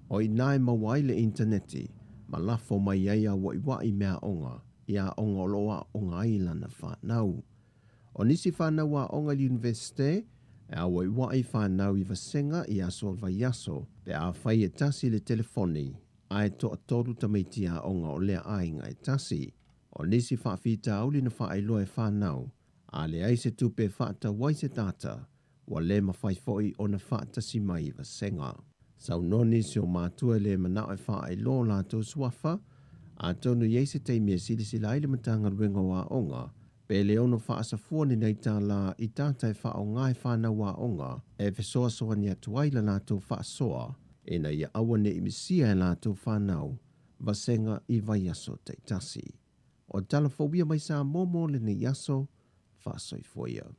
O i nae mawai le interneti. Ma lafo mai ai a wai mea onga. Ia onga loa onga ilana whanau. O nisi whanau a onga universite, e a wai whanau i vasenga i aso vai aso, pe a whai e tasi le telefoni, a e to atoru tamaiti a onga o lea ainga e tasi. O nisi whaafita auli na whaailoa e whanau, a le aise tupe whaata waise tata, wa le mawhai foi o na whaata si mai i vasenga. Sau noni si o mātua le manao e whaailoa lātou suafa, a tonu yeise teimia silisila ile matanga ruenga wa onga, pe leono whaasafua ni nei tā la i tātai whao ngai whanau wa onga, e fesoa soa ni atuaila lātou whaasoa, e na ia awane i misia e lātou whanau, vasenga i vai aso te tasi. O talafobia mai sa momo le ni aso, whaasoi foia.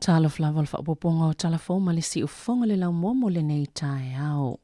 Talo flaval whaapoponga o talafoma le si ufonga le lau momo le nei tae au.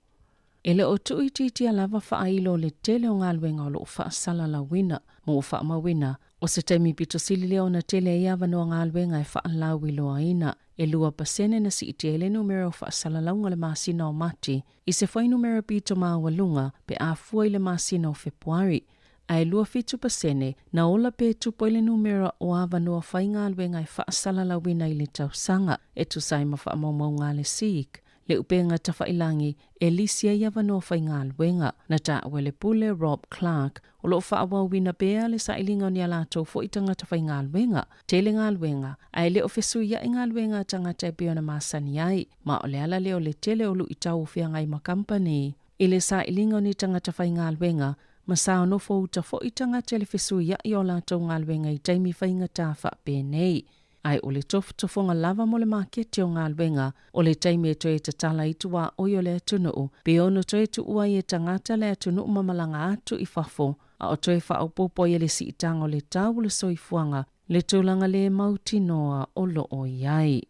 Ele o tui titia lava whaailo le tele o ngā luenga o lo whaasala la wina, mo whaama wina, o se teimi pito sili leo na tele e awa no ngā luenga e whaalau i loa ina, e lua pasene na si iti ele numero whaasala launga le masina o mati, i se whai numero pito maa walunga, pe a fuai le masina o Februari, ai lua fitu pasene na ola pe tupo ile numero o awa noa whainga luenga e whaasala la wina i le tausanga e tu saima whaamau ngā le siik. Le upenga tawhailangi e lisia i awa noa whainga luenga na ta wele pule Rob Clark o lo whaawau wina bea le sa ilinga ni alato fo itanga tawhainga luenga. Tele ngā luenga ai le ofesu ia i ngā luenga tangata e peona masani ai ma o le ala leo le tele o lu itau fia ngai ma company. I le sa ilinga ni tangata whainga luenga Masao no fo uta fo itanga telefesu ya i o lātou ngā luenga i taimi whainga tā wha pēnei. Ai o le tofonga lava mo le makete o ngā luenga o le taimi e toe te tala i tua o yo le atunuu. Pe ono toe tu ua i e tangata le atunuu mamalanga atu i whafo a o toe wha au popo i le si itanga o le tau le soifuanga le tūlanga le mauti noa o lo o iai.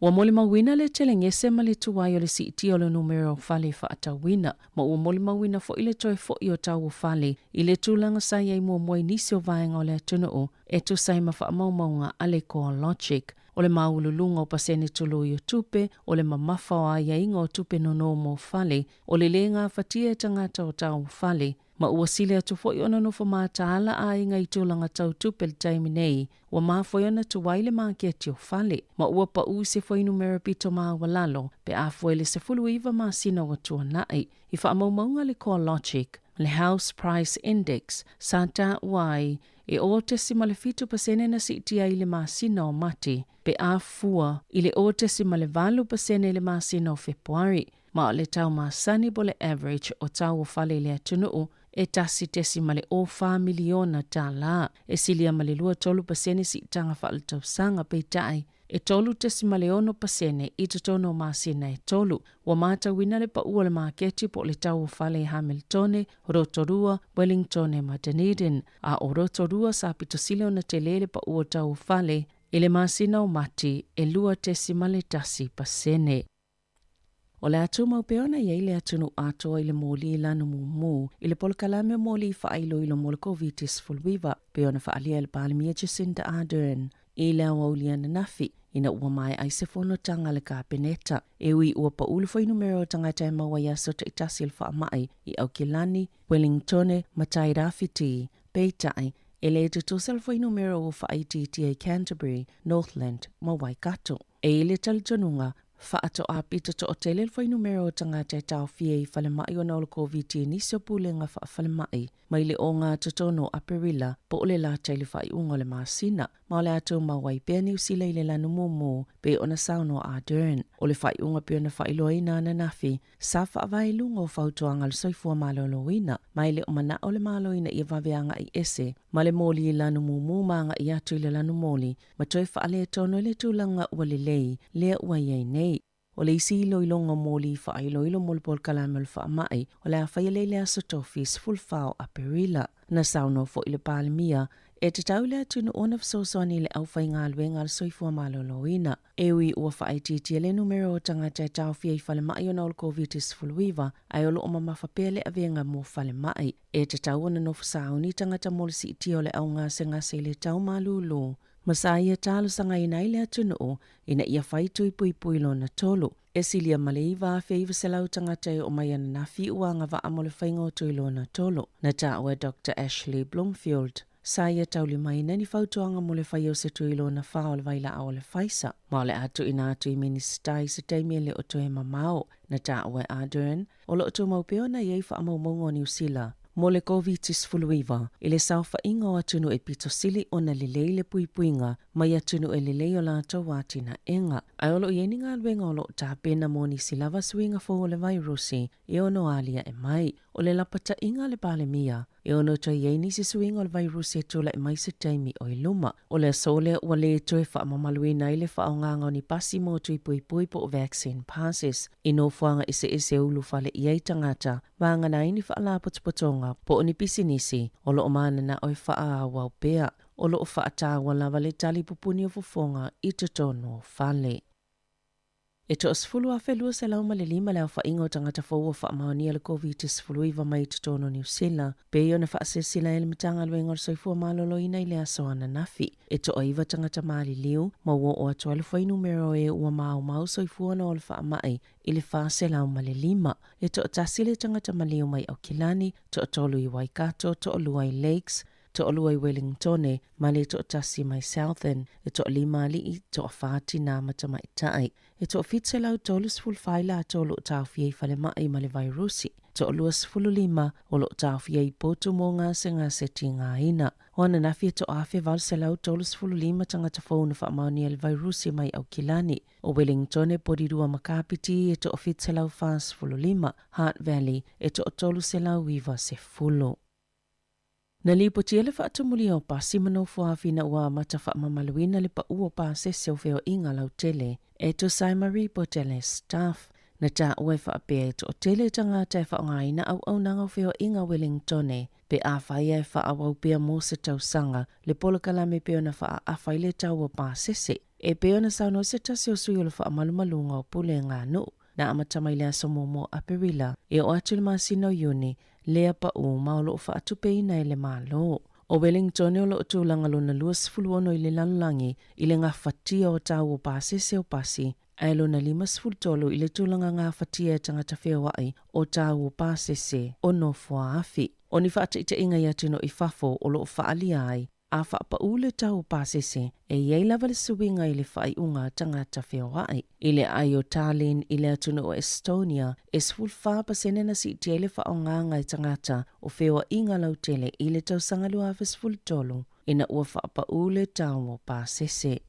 Ua mole mawina le telengese ma le tuwai o le siiti o le numero fale whaatawina. Ma ua mole mawina fo ile toe fo i o tau fale i le tūlanga sai ai mua moe nisi o vaenga o le atuna o e tu sai ma whaamaumaunga ale ko logic. O le maululunga o pasene tulu i o tupe, o le mamafa o aia inga o tupe no mo fale, o le lenga fatia e tangata o tau fale. Ma ua sile atu fo i ona no fa mataala a inga i tūlanga tau tupe le taimi nei, ua maa fo i ona tu waile maa keti o fale. Ma ua pa u se fo i numero pito maa walalo, pe a fo ele se fulu iwa maa sina wa tua nai. I wha amaumaunga le core logic, le house price index, sa ta wai, e o te simale fitu pasene na si itia i le maa sina o mati, pe a fua i le o te simale valu pasene le maa sina o februari. Ma o le tau maa sani bo le average o tau o fale le atunuu, e tasi tesi male o wha miliona tā la. E silia male lua tolu pasene si itanga wha tau sanga pe tai. E tolu tesi male ono pasene i te tono masina e tolu. Wa mata wina le pa ua le maketi po le tau o fale Hamiltone, Rotorua, Wellington ma Dunedin. A o Rotorua sa pito sile ona te lele pa ua tau o fale, ele masina o mati e lua tesi male tasi pasene. O le atu maupeona ia ile atunu atoa ile moli lanu mumu, ile polkalame moli whailo ilo mole COVID-19 fulwiva, peona whaalia ile palimia Jacinda Ardern, ile awauliana nafi, ina ua mai aisefono tanga le kapeneta, ewi ua pa ulufo i numero tangata e maua yaso ta itasi il whaamai, i Aukilani, Wellingtone, Matai Rafiti, Peitai, ele tutusel fo i numero o whaaititia Canterbury, Northland, ma Waikato, e ile talitonunga, Whaato a pita to o tele fo i numero tangata e tau fie i whale mai o naolo COVID-19 nisio pulenga whale mai, mai le o ngā totono aperila po o le la taile whai ungo le masina, ma o le ato mawai pia ni usila i le lanu momo pe o na sauno a Dern. O le whai unga pia na whai loa ina na nafi, sa whaavai lunga o whautoanga le soifua malolo ina, mai le o mana o le malo ina i waweanga i ese, ma le moli i lanu momo maanga i atu i le lanu moli, ma toi whaale tono le tūlanga ua le lei, lea ua iei nei. O le isi ilo ilonga moli wha ilo ilo molpol kalamel wha mai, o le awhai leile aso tofis full fao a perila. Na sauno fo ile palimia, e te tau le atunu ona fsosoni le awhai ngā luenga le soifua maloloina. Ewi ua wha aititia le numero o tangata e tau fia i whale mai o naul COVID-19 fulwiva, ai olo o mamawhapele avenga mo whale mai. E te tau ona no fsauni tangata molisi iti o le au ngase le tau malulu. Masaya talo sanga ina ile atunu ina ia whaitu i pui lo na tolu. E silia maleiva a feiva selau tangata o maiana na fi uanga va amole whaingo tui lo na tolu. Na taua Dr. Ashley Bloomfield. Saya tauli mai nani whautuanga mole whaio se tui lo na whao le vaila a ole whaisa. Maole atu ina atu i ministai se teimia le o toe mamao. Na taua Ardern. O lo otu maupeo na iei wha amau mongo ni usila. Mole COVID-19 fuluiva, ile saufa inga o atunu e pito sili o na leleile puipuinga, mai atunu e lelei o lato watina enga. Ai olo ieni ngā luenga olo ta pena moni silava suinga fo o le virusi, e ono alia e mai, o le lapata inga le palemia, e ono to ieni si suinga o le virusi e tula e mai se taimi o iluma. O le sole o le toe wha mamaluina ile wha o nganga ni pasi mo tui puipui po o vaccine passes, ino fuanga ise ulu fale iei tangata, vanga na ini wha ala potopotonga, po o ni pisinisi, o lo o mana na oi wha a wau pea, o lo o wha atawa lava le tali pupuni o fufonga i te tono fale. E to osfulu a whelua se lau male lima leo wha ingo tangata fōua wha maonia le COVID-19 fulu iwa mai te tono New Zealand, pe iona wha asesila ele mitanga luenga o soifua malolo ina ile asoana nafi. E to oiva tangata maali liu, ma ua o atu alu whai numero e ua mau soifua na ole wha mai, ile wha se lau male lima. E to tasile tangata maliu mai Aukilani, to tolu i Waikato, to olua i Lakes, to olua i Wellingtone, male to tasi mai Southern, e to lima li to whaati nā mata mai tai. E to fitse lau tolus full faila tolu tau fiei fale mai male virusi. To luas fulu lima o lo tau fiei potu mo ngā se ti ngā ina. Ona nafi to afe val se lau tolus fulu lima tangata whauna wha mauni el virusi mai Aukilani. O Wellingtone porirua makapiti e to fitse lau fast fulu lima. Heart Valley e to tolu se lau wiva se fulu. Na lipo tiele wha atumuli o pa simano fuawina ua mata wha mamaluina le pa ua pa sese o feo inga lau tele. E to Saimari po tele staff. Na ta ue wha apea e to o tele tangata e wha o ngaina au nanga o feo inga Wellingtone. Pe a whaia e wha awau pia mo se tausanga le polokalame peo na wha a whaile tau o pa sese. e peona sauno se tasi o sui o le whaamalumalunga o pule ngā no, na amatama i lea Samoa mo Aperila, e o atu le masino yuni, lea pa u maolo o whaatupe ina e le malo. O Wellington o loo tūlanga lona 20 i le lalulangi i le ngā whatia o tau o pāsese o pasi, ai lona 5 i le tūlanga ngā whatia e tangata whewai o tau o pāsese o no fua afi. O ni whaata ita inga i atu no i whafo o loo whaali ai, a whaapa ule tau o pāsese e iei lava le suwinga i le whai unga tangata whewai. I le ai o Tallinn i le atu no o Estonia, e sfulfa pasene na si itia le wha o nganga i tangata o whewa inga lautele i le tau sangalua awes fultolo, ina ua whaapa ule tau o pāsese.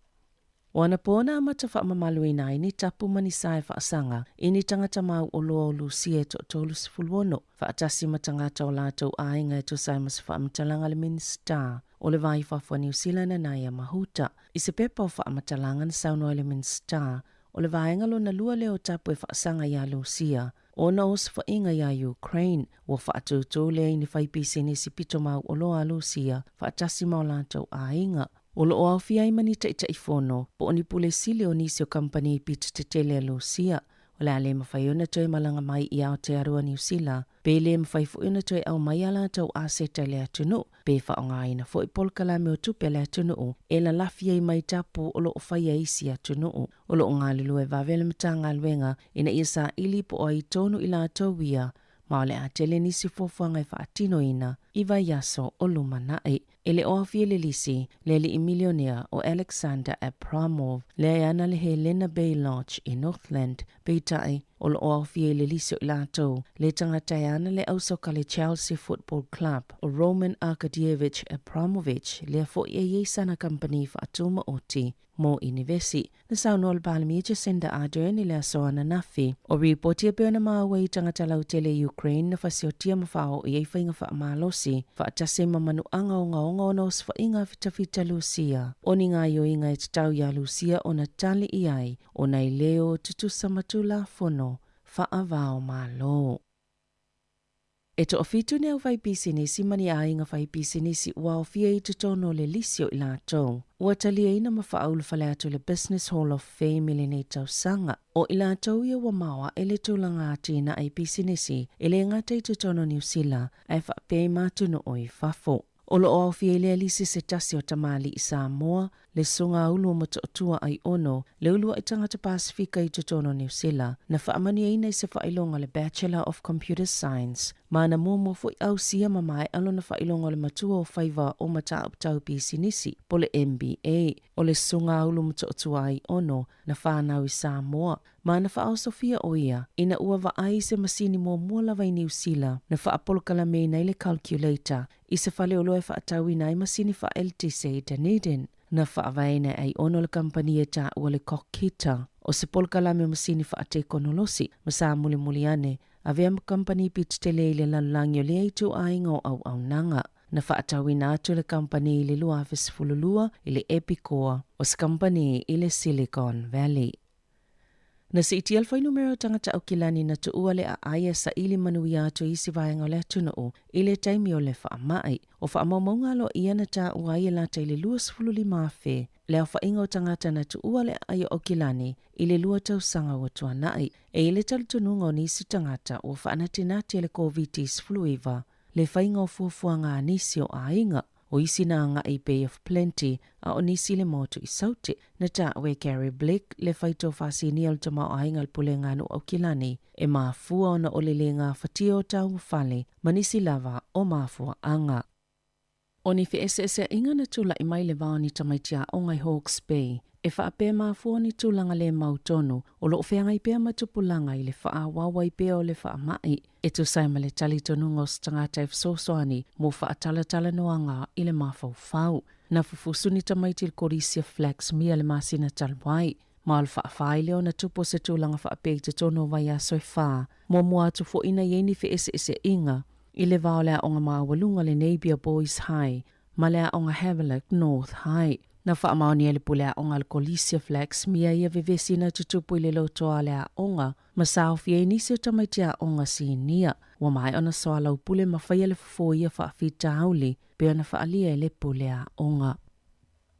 Wana pōna amata whaamamalu ina i ni tapu manisae whaasanga i ni tangata mau o loa o lusia to tolu sifuluono. Whaatasi matangata o lātou ainga e to saimas whaamatalanga le minsta o le vai whafua New Zealand na nai a mahuta. I se pepa o whaamatalanga na sauno le minsta o le vaenga lo na lua leo tapu e whaasanga ia lusia. O na os whainga ia Ukraine o whaatutu le i ni whaipisi ni si pito mau o loa lusia whaatasi mau lātou ainga. O lo au fia imanita ita ifono, po oni pule sili o nisi o company pita te tele a Lucia. O le ale mawhaiona toi malanga mai i Aotearoa New Zealand. Pe le mawhaifuina toi au mai ala tau aseta le atunu. Pe whaonga ina fo i polkala me o tupe le atunu. E la lafia i mai tapu o lo o whaia isi atunu. O lo o ngā lilu e vavele mta ngā luenga ina ia sa ili po o i tonu i la tauia. Ma o le atele nisi fofuanga i whaatino ina, i vai yaso o lumanai. Ele o awhia le lisi, le li i milionea o Alexander Abramov, le ana le Helena Bay Lodge i Northland, peitai o lo o awhia le lisi o ilatou, le tangatai ana le ausoka le Chelsea Football Club, o Roman Arkadievich Abramovich, le fo i e sana company whaatuma oti, mo inivesi. Na sauno al balmi Jacinda Ardern i le asoana nafi, o reportia peona maawa i tangata lautele Ukraine na fasiotia mawhao i eiwhainga wha amalosi, whaatase mamanu anga o ngaonga o nos whainga fitafita Lucia. O ni ngā ioinga e tatau ia Lucia o na tali i ai, o nei leo tutusa matula fono, whaavao malo. E to ofitu neo vai pisinisi mani a inga vai pisinisi ua ofia i tutono le lisio i lātou. Ua talia ina mawhaaulu whale atu le Business Hall of Fame i le nei tausanga. O i lātou ia ua maua e le tūlanga atina ai pisinisi e le ngata i tutono New Zealand ai whapei mātunu o i whafo. O lo o awhia i le alisi se tasi o tamali i Samoa, le sunga ulu o matotua ai ono, le ulua i tangata Pasifika i tutono New Zealand, na whaamani eina i se whailonga le Bachelor of Computer Science, ma na mua fo i au sia mamai alo na whailonga le matua o whaiva o mata uptau pisinisi, po le MBA, o le sunga ulu matotua ai ono, na whanau i Samoa, ma na wha Sofia o ia, ina ua wa ai se masini mua lawa i New Zealand, na wha apolkala me nei le calculator, i se whale olo e wha atau i nai masini wha LTC i Dunedin, na wha avaina ai ono le kampani e ta ua le kokita, o se polkala me masini wha ate konolosi, masa muli ane, a vea kampani pit tele i le lalangi o le eitu ainga o au nanga. Na wha atau i nātu le kampani i le luafis fululua i le Epicor, o se kampani i le Silicon Valley. Na si iti alfai numero tangata au kilani na tuua le a aia sa ili manui atu isi vaenga o le atunao i le taimi o le wha mai. O wha maunga lo ia na ta ua ia lata i le 25 fe. Le au wha inga o tangata na tuua le aia o kilani i le lua tausanga o tuanai. E i le talutununga o nisi tangata o wha anatinati le COVID-19 le whainga o fuafuanga nisi o ainga. O isi na nga i Bay of Plenty a o nisi le motu i saute na ta we Gary Blake le whaito whasini al tama o ainga pule nganu au kilani e maafua o na olele ngā whatio o tau whale manisi lava o maafua anga. O ni ese inga na tula i mai le vaoni tamaitia o ngai Hawke's Bay e whaape maafua ni tūlanga le mautonu o lo whenga i pēr matupulanga i le wha wawa i pēr o le wha mai. E tu saima le tali tonunga o stangata e fsosoani mo wha talatala noanga i le mawhau whau. Na fufusuni tamaiti le korisia flax mia le masina talwai. Ma al wha whaile o na tupo se tūlanga whaape i te tono vai a soi wha. Mo mua atu fo ina yeni fe ese inga i le vao lea onga maawalunga le Napier Boys High ma lea onga Havelock North High. Na wha maoni ele pulea onga le Colisia Flax mia ia vevesi na tutupu ile lotoa lea onga ma saofi e nisi o tamaitia onga si nia wa mai ona soa lau pule ma whaia le fufo ia wha fita hauli pe ona wha alia ele pulea onga.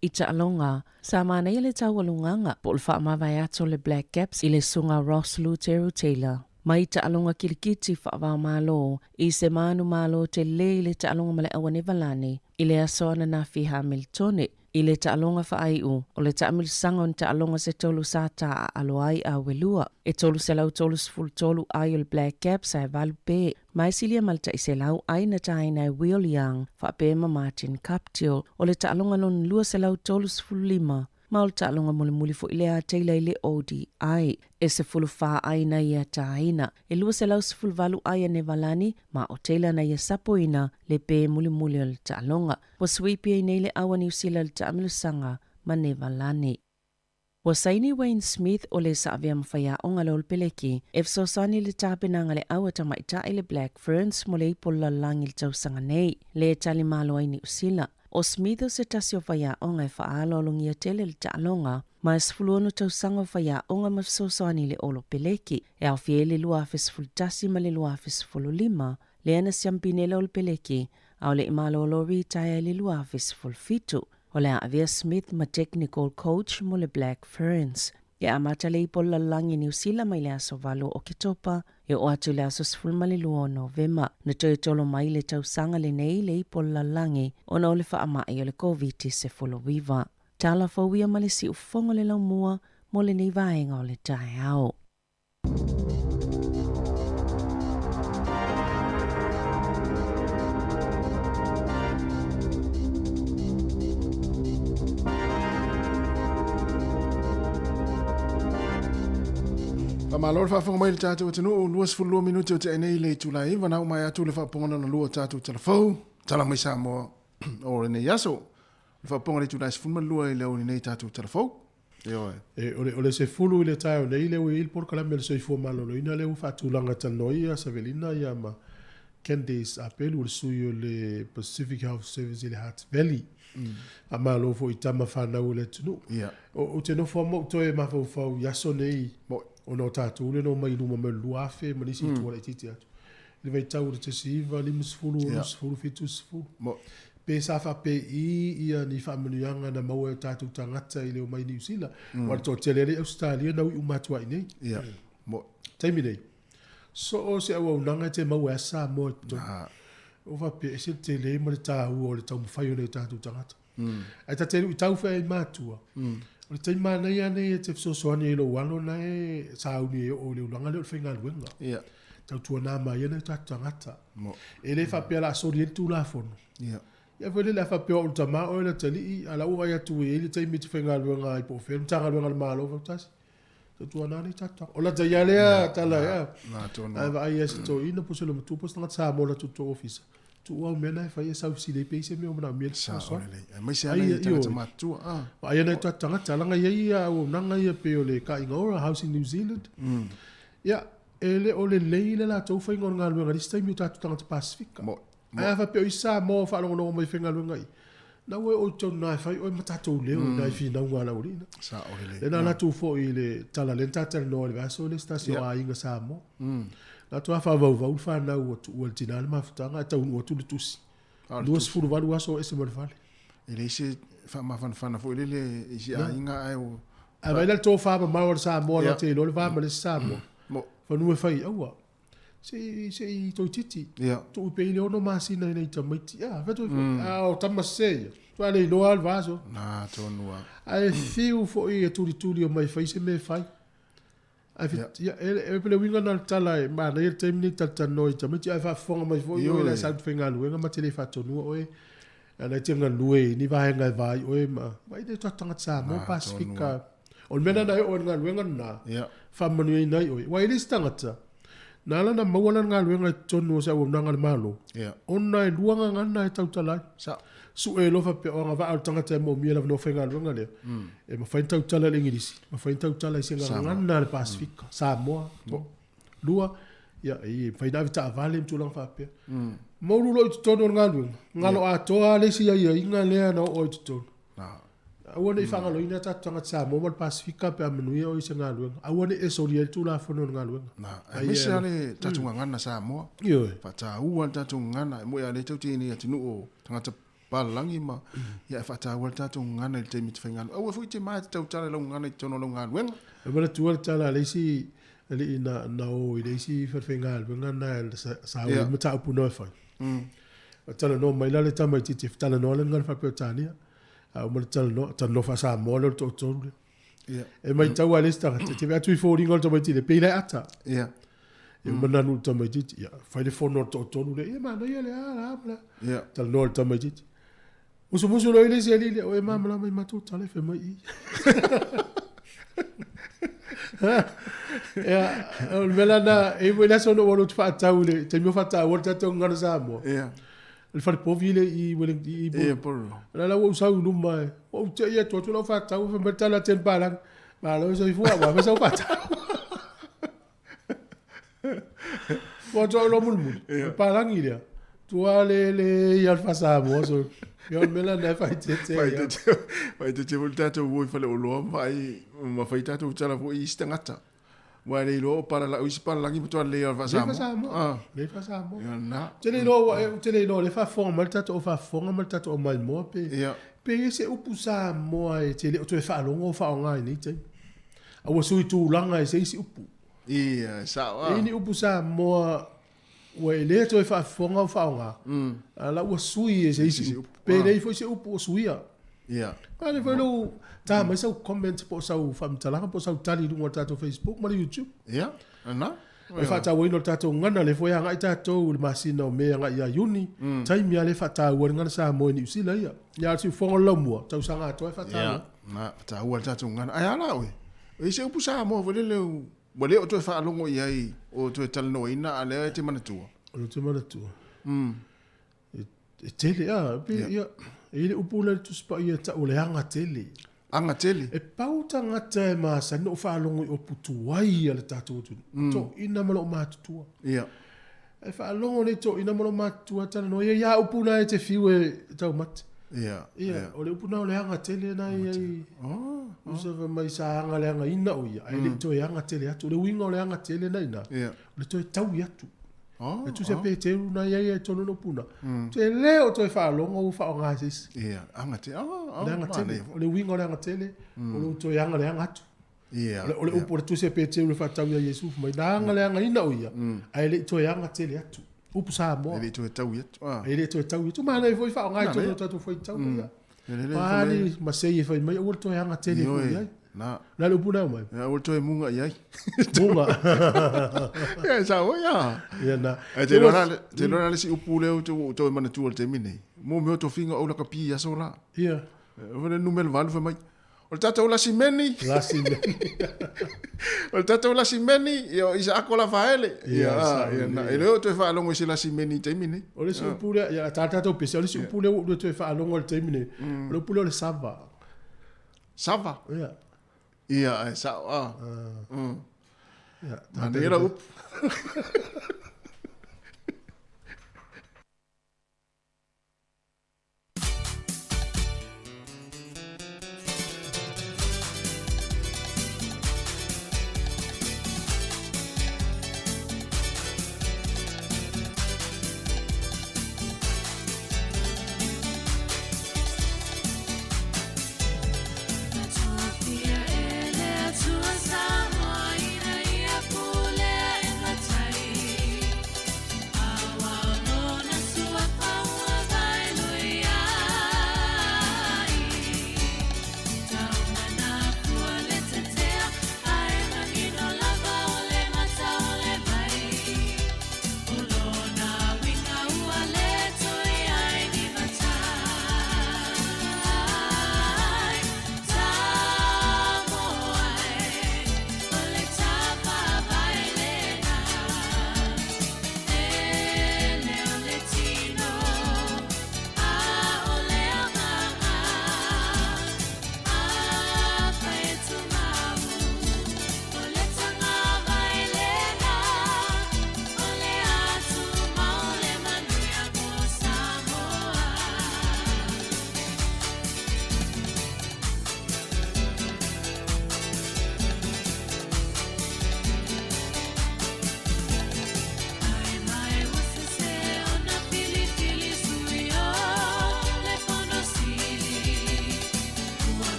I Ta'alonga, sa mana i le taualunganga po le whaamawai ato le Black Caps i le sunga Ross Luteru Taylor. Mai Ta'alonga kilikiti whaavao malo i se manu malo te le i le Ta'alonga male awane valane i le asoana na fi Hamiltone i le Ta'alonga whaaiu o le Ta'amilisanga on Ta'alonga se tolu sata a aloai a welua e tolu se lau tolu sifulu tolu ai o le Black Caps a valu pe mai silia malta i se lau ai na taina e Will Young whaapema Martin Captio o le Ta'alonga lon lua se lau tolu sifulu lima ma o le Ta'alonga muli fo ile a teila i le ODI e se fulu wha aina i a taina e lua se lau sifulu valu ai a nevalani ma o teila na i a sapoina le pe muli o le Ta'alonga wa sweepia i nei le awa ni usila le Ta'amilusanga ma nevalani. Wa saini Wayne Smith o le saavea mawhaia o ngale o le peleki e fsosani le tāpenanga le awa tamaita i le Black Ferns mo le ipola langi le tausanga nei le tali malo ai ni usila. O Smith o se tasi o whaia o ngai whaalo longia tele le Ta'alonga, ma e sifuluonu tausanga o whaia o ngai mafsosani le olo peleki, e au fie le lua fesifulu tasi ma le lua fesifulu lima, le ana siampine le olo peleki, au le imalo o lori taia le lua fesifulu fitu, o le avea Smith ma technical coach mo le Black Ferns. E amata le ipola langi New Zealand mai le aso valo o kitopa, e o atu le aso sifulma le lua o Novema, na toi tolo mai le tausanga le nei le ipola langi, o na o le whaamai o le COVID se folo viva. Tala fawia ma le si ufongo le laumua, mo le nei vaenga o le tae au. Malor fa fonga mai le tātou tunu lua sifulu minuti o te enei le tulai vanau mai atu le whapongana na lua tātou telefou tala mai Samoa o le nei aso le whapongana le tulai sifulu lua i leo ni nei tātou telefou o le sefulu i le tae o nei leo i il porkalame le soifua malolo ina leo whaatulanga tanoia Savelina ia ma Candice apelu le sui o le Pacific Health Service i le Hart Valley a malo fo i tama whanau le tunu o te no whamau toe mawhau yaso nei o no tātou le no mai luma me luafe ma nisi tua le titi atu. Le vai tau le te siva, lima sifuru, o sifuru, fitu sifuru. Pe sa wha pe ia ni whaamanuanga na maua tātou tangata i leo mai New Zealand. Wara tō te lere Australia nau i umatua i nei. Taimi nei. So o se au nanga te maua asa mo to. O wha pe se te le ma le tāu o le tau mwhai o le tātou tangata. Ai ta te tau whai mātua. O le taima nei ane e te fsosoani e lo walo na e sauni e o le ulanga le o whainga luenga. Tau tua nā mai ane tātou tangata. E le whapea la sori entu la fono. Ia whele la whapea o tama o e la tali i ala ua ia tu e le taimi te whainga luenga i po whenu tanga luenga le malo whautasi. Tau tua nā nei tātou. O la taia lea tala ea. Ai wa ai e se tō ina po se lo matu po stanga tsa mo la tuto ofisa. Tu au mena e whaia sau si le peise me o mana mea sa so. Mai se ana i tangata matua. Ai ana i tangata langa ia o nanga ia pe o le ka inga ora Housing New Zealand. Ia, ele o le leile la tau whainga o ngā luenga this time i tātu tangata Pasifika. Ai awha pe o isa mo whaanonga no mai whainga luenga i. Na ue o tau nai whai o matatou leo nai whina unga la urina. Sa o le. Le nā natu fo i le tala lenta tala no le vaso le stasio a inga sa mo. Na tu afa vau fa na o tu o tina ma futanga ta o tu tusi. Duas furu valu aso ese mo vale. Ele se fa ma fan fo le isi a inga ai o. A vai le to fa ma o sa mo la te lo va ma le sa mo. Fa nu fai au. Se to titi. Tu pe le ono ma sina nei tamiti. Ah, va tu o tamasei. Tu ale no al vaso. Na to no. Ai fiu fo i tuli o mai fai se me fai. Ya e pele winga na tala e ma na te mini tata noi tamiti ai fa fonga mai fo i le sa finga luenga ma tele fa tonu o e ana tinga lue ni va nga vai o e ma vai de tanga tsa mo Pasifika o mena na o nga luenga na fa manu nei o wai le stangata na la na mawala nga luenga tonu sa o nga malo ona e luanga nga na e tautala sa su e lo fa pe o nga va al tanga te mo mi la no finga luenga le e ma fa tautala le ngirisi ma fa tautala se nga na le Pasifika Samoa lua ya e fa da vita vale tu lang fa pe mo lu lo tonu nga luenga nga lo a to ale si ya inga le na o tonu awone ifanga lo ina tanga tsa mo mal Pasifika pe amenu o isa nga luenga awone e sori tu la fono nga luenga ai misi ale tatunga ngana Samoa fa ta ua tatunga ngana mo ya le tauti ni atinu o tanga palangi ma ia fata wal tato ngana te mit fengan o fu te mai tau tala lo ngana tono lo ngana wen e mala tu tala le si le na o le si fengal ngana sa o mata pu no fa tala no mai la le tama ti tala no le ngana fa pe tania a mo tala no fa sa mo lo to e mai tau ale sta te va tu fo ringol to mai ti le pe le ata e mana nu tama ti ya fa le fo no to le e ma no ia le ala tala no tama ti musu lo ile si ile o e mama la mai matu tale fe mai ya o melana e voi la sono volo fa taule te mio fa ta volta to ngana samo il fa po vile i vole i bo la o sa u mai o te ia to lo fa ta o fa meta la ten palang ma lo so i fu wa fa so fa ta po to lo mulmul palang ile tu ale ia fa samo so Yo mela na fai te volta to voi fale o lo mai ma fai tato tala vo i stangata. Wa le lo para la usi para langi to le va sa. Le fa sa mo. Yo na. Te le lo le fa forma tato o fa forma tato o mal mo pe. Pe se o pusa mo e te le o to fa longo fa nga ni te. A wo sui tu langa e se si upu. Sa wa. Ni upu sa mo wa le to fa fonga fa nga. Ala wo sui e se si pe le foi se upu suia. Ale foi lo ta mai sa comment po sa fam tala po sa tali du ngota to Facebook ma YouTube. Ana. E fa ta wino tato ngana le foi nga ita to le masina me nga ya uni. Tai mi ale fa ta wo ngana sa mo ni usila ya. Ya si fonga lo mo ta sa nga to fa ta. Na ta wo tato ngana ai ala we. E se upu sa mo vole le Wale o to fa longo iai o to tal no ina ale te mana tua. O te mana tua. E tele ia ele upula tu spa ia ta ole anga tele. Anga tele. E pauta ngata ma sa no fa longo o putu ai ale tato tu. To ina malo matua. E fa longo le to ina malo matua ta no ia upuna e te fiwe tau mat. Ole upuna ole anga tele na ia. Usa mai sa anga le anga ina o ia. Ai le to anga tele atu le winga ole anga tele na ina. Le to tau ia tu. E tu se pe te una ia to no puna. Te le o to fa longo u fa anga sis. Anga te. Anga tele. Ole winga ole anga tele. Ole to anga le anga atu. Ole upo tu se pe te u fa tau ia Yesu mai na anga le anga ina o ia. Ai le to anga tele atu. Upu sa mo. Ele to tau ia. Ele to tau ia. Tu mana foi fa anga to to foi tau ia. Pani masei foi mai o to anga tele foi ia. Na lo puna mai. O to e munga ia. Munga. Sa o ia. Na. Te lona le si upu le to mana tu te mine. Mo me to finga o la kapi ya sola. Vole numero valu fa mai. O tata o la simeni. La simeni. O tata o la simeni, io isa akola faele. Na ele o to fa longo si la simeni te mine. O le si upu le ya tata to pese o le si upu le o to fa longo te mine. O le upu le sava. Sava? Ia, sa Ande era up.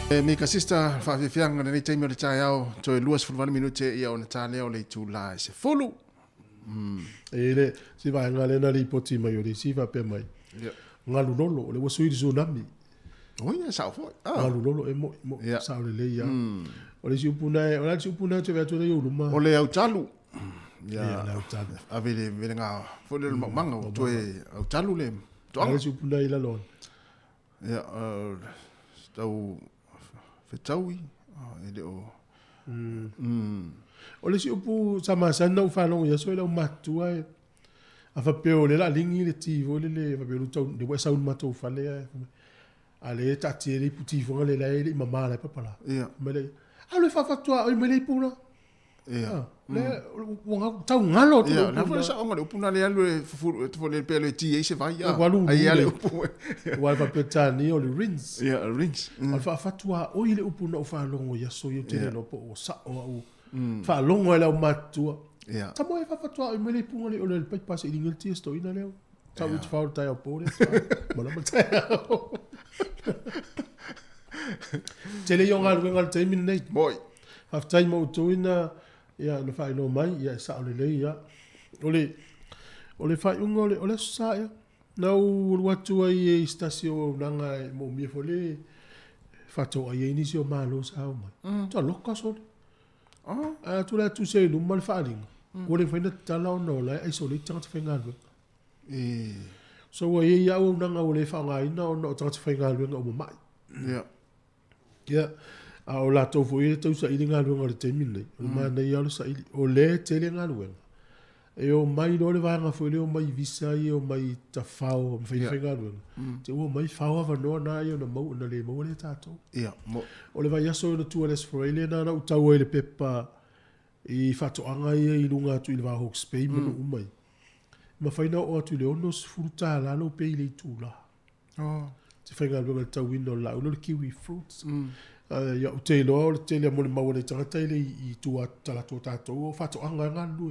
Me ka sista fa fianga nei taimi le tai au to luas fulvani minute ia ona tale o le tu la se fulu. Ele si vai ngale na ripoti mai o le si va pe mai. Ngalu lolo le wasui di tsunami. Oh ia sa foi. Ngalu lolo e mo sa le le ia. O le si upuna te vetu le uluma. O le au talu. Ya le au talu. Avele nga fo le manga o to e au talu le. To le si upuna ila lon. Ya tau fetaui ele o. O le si upu sama sana u falong ia so le matua e a fa peo le la lingi le tivo le fa peo tau de wa saun matou fale a le tati le puti fo le la le mama le papa ia me le a le fa tua o me le puna ia le wanga tau ngalo tu ia na fa sa onga le puna le alu fo le pelo ti e se vai ia ai ale wa fa petani o le rings ia rings al fa tua o ile upuna o fa longo ia so ye te no po o sa o fa longo ele o matua ia tamo e fa tua o me le punga le o le pai pase i ngel sto ina le tau it fa tai o pore mana mata tele yonga ngal te min nei boy half time mo to ina ia no fa no mai ia sa o le ia ole fa ungo ole sa ia na u watu ai stasio nanga mo mi fole fa to ai inisio malo sa o mai to loka so tu la tu sei no mal faling o le faina tala no la ai so le tanga fainga so ai ia o nanga o le fanga ina o no tanga fainga o mai a o la to foi to sa ilinga lo le temine o ma na ia lo sa o le tele nga lo e o mai no le vanga foi le o mai visa e o mai ta fao o fainga lo te o mai fao va no na ia no mo na le mo le tato o le vai aso no tu les for ele na o tau ele pepa i fato anga i lunga tu il va hawks pay mo mai ma faina o tu le onos fruta la no pay le tu la te fainga lo le tau window la o le kiwi fruits ya o te lo le te le mo le mau le tangata ile i tu tala to tato o fato anga nga lu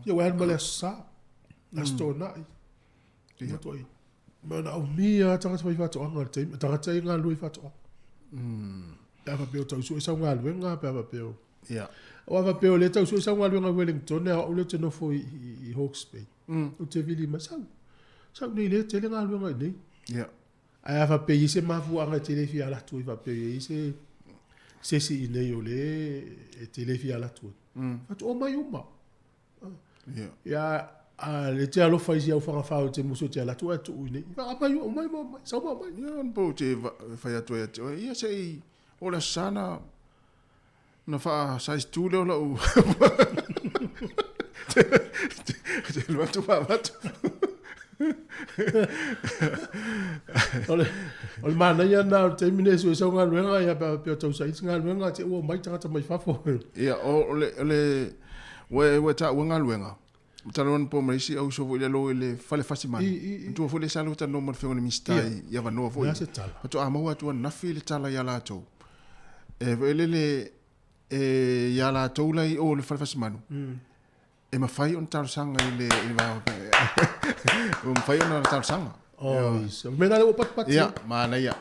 ya wa ma le sa na sto na ya to ai ma na o mia tangata vai fato anga te tangata nga lu i fato ya va pe o tau su sa nga lu nga pe va pe o ia o va pe o le tau su sa nga lu nga Wellington o le te no fo i Hawke's Bay o te vili ma sa ni le te nga lu nga ni ia ai va pe se ma fu anga te le fi ala tu va pe se si ne yo le te le fi ala tu fa o mai uma ya a le te alo fa isi au fa fa o te muso te ala tu tu ni va mai o mai sa mai ia on po te fa ya to ia sei o la sana na fa sai tu le o te lo tu va ole mana ia na te mine so nga luenga ia pe tau sai nga luenga te o mai tanga mai fafo ia ole we ta wenga luenga taron po mai si au so le lo le fale fasimani tu fo le salu ta no mo fe ngoni mistai ia va no fo to ama wa tu na fi le tala ia la to le ia la to lai o le fale fasimanu e ma fai on tar sanga ile va o fai on tar sanga so me na le pat ia ma na ia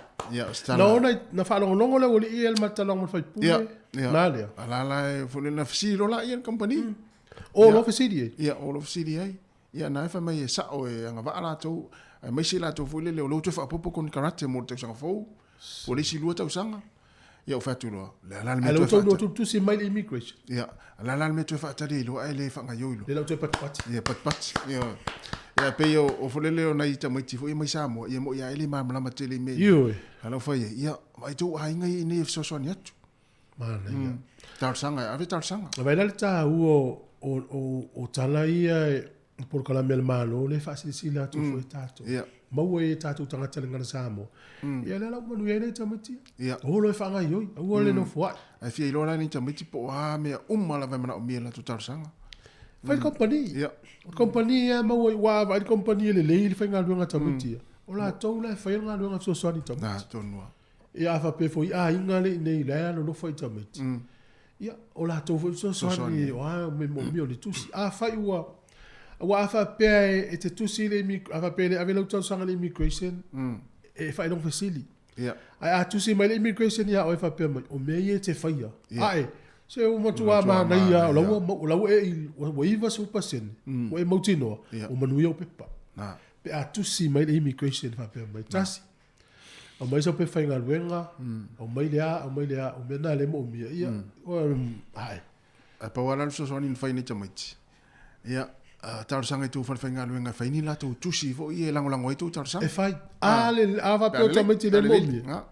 stala no na fa longo le o le il ma talong mo fai pu na le ala fo le na fsi lo la ia company all of city ia all of city ia na fa mai sa o nga va ala to mai si la to fo le lo to fa popo con karate mo te sanga fo o le si lu ta sanga ia o fa tu lo le ala me to tu si mai immigration ia ala me to fa ta le lo ai le fa nga yo lo le to pat ia pat ia ia pe yo o fo le na i ta mai ti fo i mai sa mo ia mo ia ele ma ma tele me ala fa ia mai to ai ngai ni so so ni atu mana ia tar sanga ave tar sanga vai la ta o tala ia por kala mel malo le facilita tu foi tato ma we tato tanga tele ngana samo ia la manu ia le tamati ia o lo fa nga yo o le no fo ai fi lo la ni tamati po me umma la vai mana o mia la tu tar sanga vai compagnia compagnia ma we wa vai compagnia le fa nga lu nga tamati o la to la fa nga lu nga so so ni tamati na to no ia fa pe foi inga le nei la no foi tamati ia o la to foi so so ni o me mo mi o le tusi fa wa fa pe e te tusi le mi fa pe ave lo to sanga le immigration e fa non facili Ia. Ai atusi mai le immigration ia o fa pe mai o me ye te faia. Ai se o mo tua O ma na matua ia ma, o lau e o iva su pasen. O e mautino o manu ia o pepa. Na. Pe atusi mai le immigration fa pe mai tasi. O mai so pe fainga luenga. O mai lea o me na le mo mia ia. O ai. A pa wala so so ni fai ni tamaiti. Ia. Tar sanga tu fai nga luenga fai ni la tu tusi fo i lango lango tu tar sanga. E fai ale ava pe tamaiti le mo mia.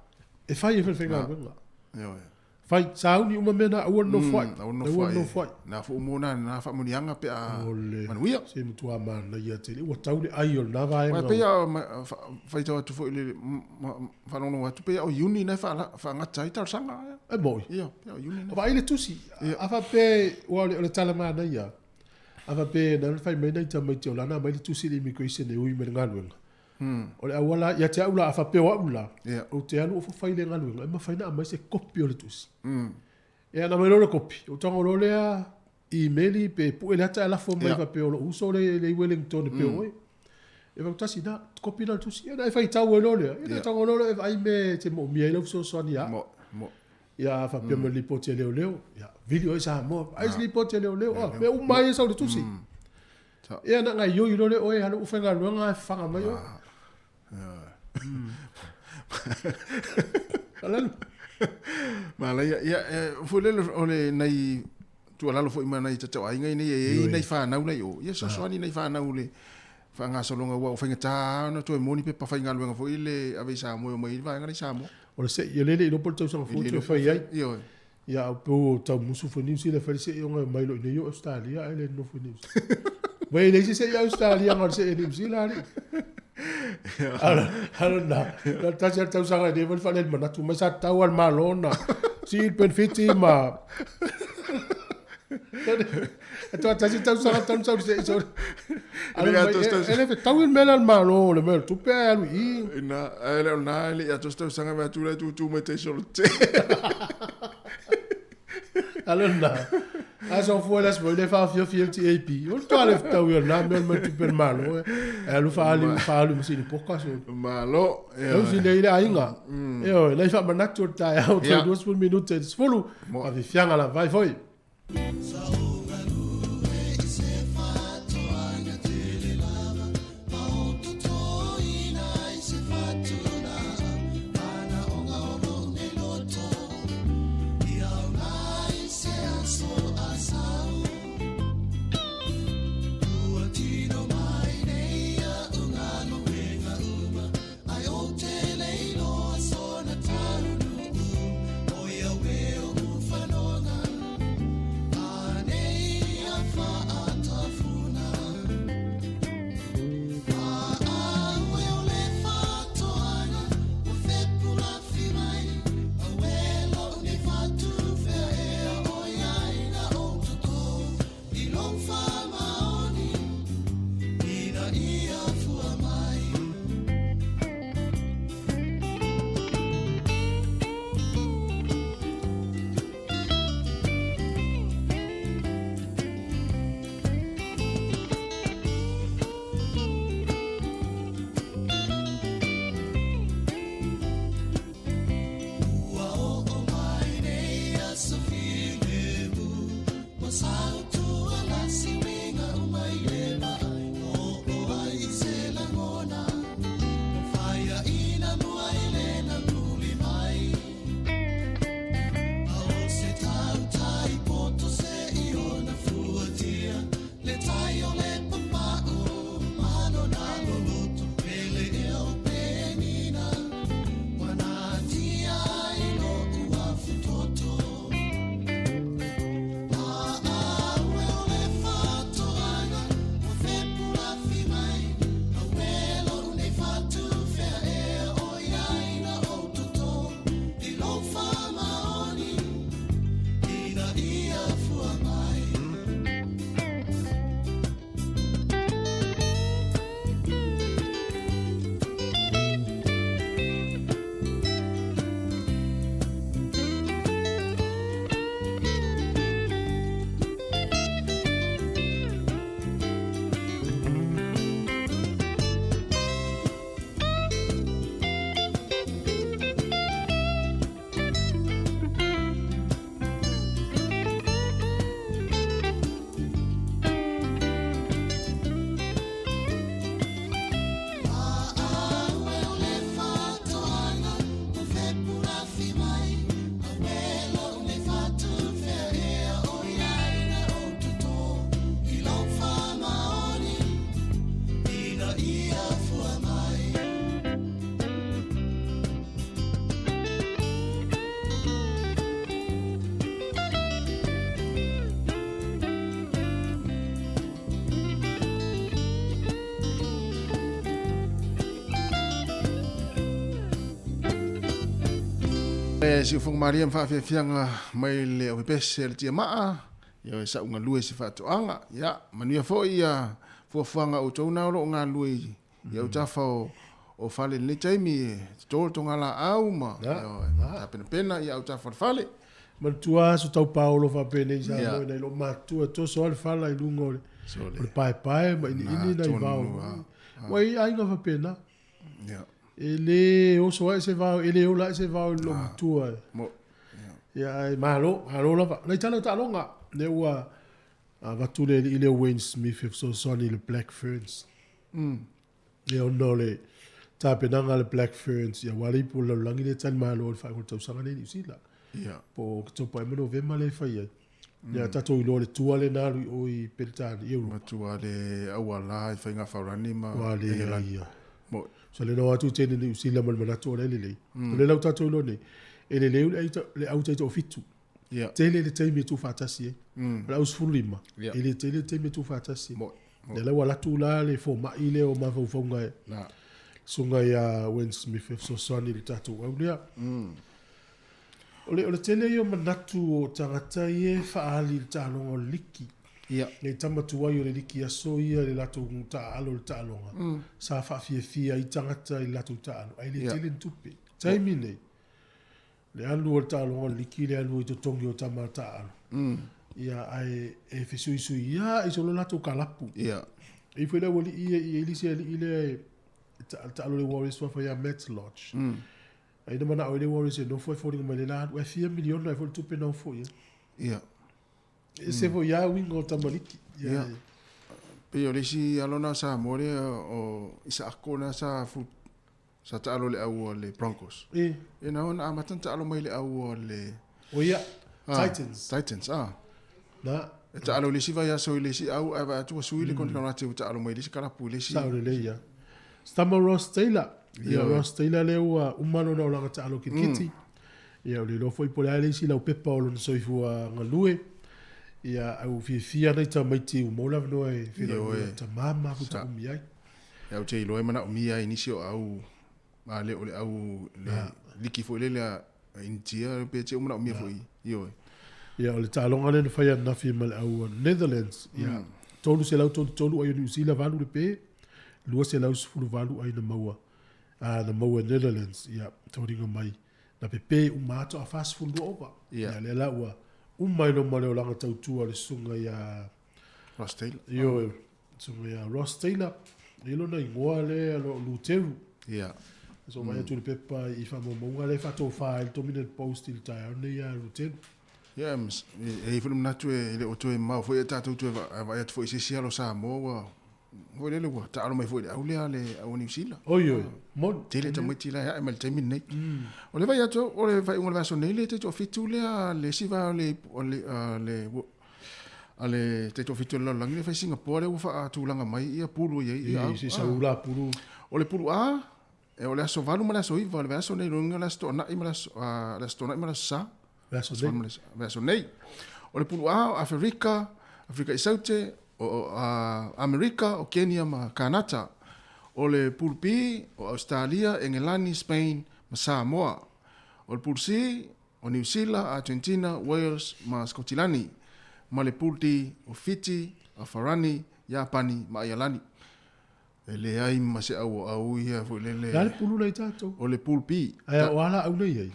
E fai e fainga luenga. Ia. Fai sauni uma mena a no fai. No fai. Na fo mona na fa munianga pe a manuia. Se mutu ama na ia te o taule ai o na vai. Ma pe fai to tu fo ile fa no no tu pe o uni na fa ngata tar sanga. E moi. Ia, uni. Va ile tusi. Ava pe o le talama na ia. Ava pe na fai mai na tamaiti o lana mai tusi le immigration e ui me ngaluenga. O le awala ia te aula afa pe wa ula. O te anu o fai le ngaluenga. E ma fai na mai se kopi o le tusi. E ana mai le kopi. O tonga lo le emaili pe pu ele ata ala fo mai va pe o uso le Wellington pe o. E va tasi na kopi na tusi. E na fai tau e lo le. E tonga lo le ai me te mo mi ele so so ni a. Mo. Ia fa pe mo li po te leo. Ia video e sa mo. Ai li po te leo. Me u mai so le tusi. E na ngai yo lo le o e halu u fenga lo nga fanga mai o. Alan. Ma ia fole ole nei tu ala fo ima nei tata ai ngai nei fa na nei o. Ia so so ni nei fa na ule. Fa nga so longa wa fenga ta no to moni pe pa fa nga lo fo ile ave sa mo mai va ngai sa mo. O se ye le no porto so fo to fa ia. Ia. Ia po ta musu fo ni si le fa se yo mai lo nei o Australia ele no fo ni. Vai le se ia Australia ngar se ni si la ni. Ala na ta se ta usanga de vol fale mana tu masa ta wal malona si pen fiti ma to ta si ta usanga tan sa so ala ele fe ta wil melal malo le mel tu pe lui na ele na ele ya to sta usanga va tu mete sur te ala na aso fu las mo le fa fio ti AP o to ale ta wil na mel tu per malo e lu fa ali si po ka so malo eu si nei la inga eu le fa manatu ta au 2 minutos fulu a vi fianga la vai foi Si ufung Maria mfaafiafianga mai le o pese le tia maa ia sa unga lue si fatoanga ia manuia foi ia fuafuanga o tona o nga lue ia o tafa o fale le taimi tol tonga la au ma ta pena ia o tafa fale Matua so tau Paulo fa pene sa mo nei lo matua to so al fala i lungo le pai ma ini nei vau wai ai nga fa pena ia ele o so se va ele o la se va lo matua ia malo la va nei tala ta longa ne wa va tu le ile Wayne Smith so sonny le Black Ferns le o no le ta pena le Black Ferns ia wali pu lo langi le tan malo fa ko tau sanga ni sila ia po to pa mo november le fa ia ia ta to lo le tua le na o i peltani eu ma tua le awala i fa nga farani ma wali ia mo so le no atu tene ni sila mo na to le le la ta to lo ne ele le au te fitu ia tele le teme tu fatasi la us fulima ele tele teme tu fatasi mo le wala tu la le fo ma ile o ma fo nga na sunga ya Wayne Smith so soni le tatu au le ole tele yo manatu o tangata ye faali talo o liki ia le tamatu ai o le liki aso ia le latu ta alo le talonga sa fa fia i tangata i latu talo ai le tele tupe taimi nei le alu o talonga liki le alu i to tongi o tamata alo ia ai e fisui ia i solo latu kalapu ia i foi le woli ia i lisi ile talo le Warriors fa ya Met Lodge ai mana o le Warriors no foi fori mai la o 4 milion no foi tupe no foi ia se vo ya wingo tamaliki ia pe o lesi alona sa more o isa akona sa fu sa talo le au le Broncos e na ona amatan talo mai le au le o ia Titans na talo lesi vai aso lesi au ava tu sui le kontra te talo mai lesi kala pu lesi sa le ia Stama Ross Taylor ia Ross Taylor le ua umano na olanga talo kiti ia le lo foi pola lesi la pepa o lo soifua ngalue ia au fia nei tamaiti o mola no e fia ta mama ku ta umia ia o te lo mana o mia inisio au ma le ole au le liki foi le intia pe te umana o mia foi io ia o le talonga le fai na fi mal au Netherlands ia tolu se lau tolu ai New Zealand valu le pe lua se lau sfulu valu ai na maua Netherlands ia toringa mai na pepe umato a fast food over ia le la ua umai no male o langa tautua le sunga ia Ross Taylor io sunga ia Ross Taylor ilo na ingoa le lo luteru ia so mai tu le pepa i fa mo le fa to file to minute post il tai ne ia luteru ia e fulum natu e le o to e mau foi tatu tu vai at foi se lo Samoa foi le wa ta mai foi au le au New Zealand oi mon tele ta mai tila ya mal tamin nei o le vai ato o le vai un vaso nei le te to fitu le si va le ale te to fitu lo langi fa Singapore o fa tu langa mai ia pulu ia si sa ula pulu o le pulu a e o le aso valu mala so i va le vaso nei runga la sto na i mala la sto na i mala sa vaso nei o le pulu a Afrika i saute o Amerika o Kenya ma Kanata o le pulpi o Australia Engelani Spain ma Samoa o le pulsi o New Zealand Argentina Wales ma Scotland ma le pulti o Fiji a Farani Japani ma Ialani e le ai ma se au ia fo le pulu nei tato o le pulpi ai o ala au nei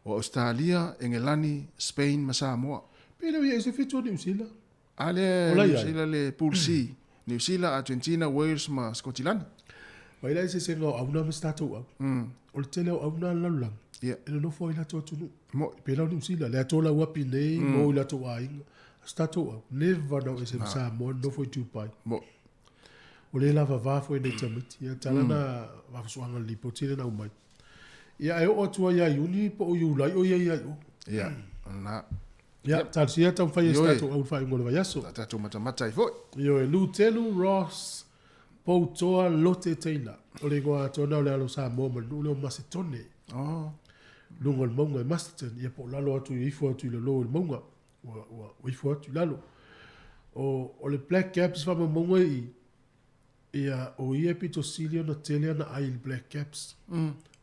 o Australia Engelani Spain ma Samoa pena ia se fitu New Zealand ale New Zealand le pulsi New Zealand Argentina Wales ma Scotland vai lai se ngo au na stato au o le tele au na lalang ia ele no foi la to mo pela New Zealand le to la wapi nei mo la to ai stato au never no ese sa mo no foi tu pai mo o le lava va foi nei tamiti ia talana va suanga li potile na umai ia e o tua ia uni po o yu lai o ia ia na ia tal sia tam fai stato au fai ngolo vai aso tato mata i foi io e Lutelu Ross Poutoa Lotte Taylor o le goa tona o le alo sa mo ma le Macedone lungo le monga e Masterton ia po lalo atu i fo atu i lo le monga o i fo atu lalo o le Black Caps fa mo monga i ia o ia pito Silio na tele na ai Black Caps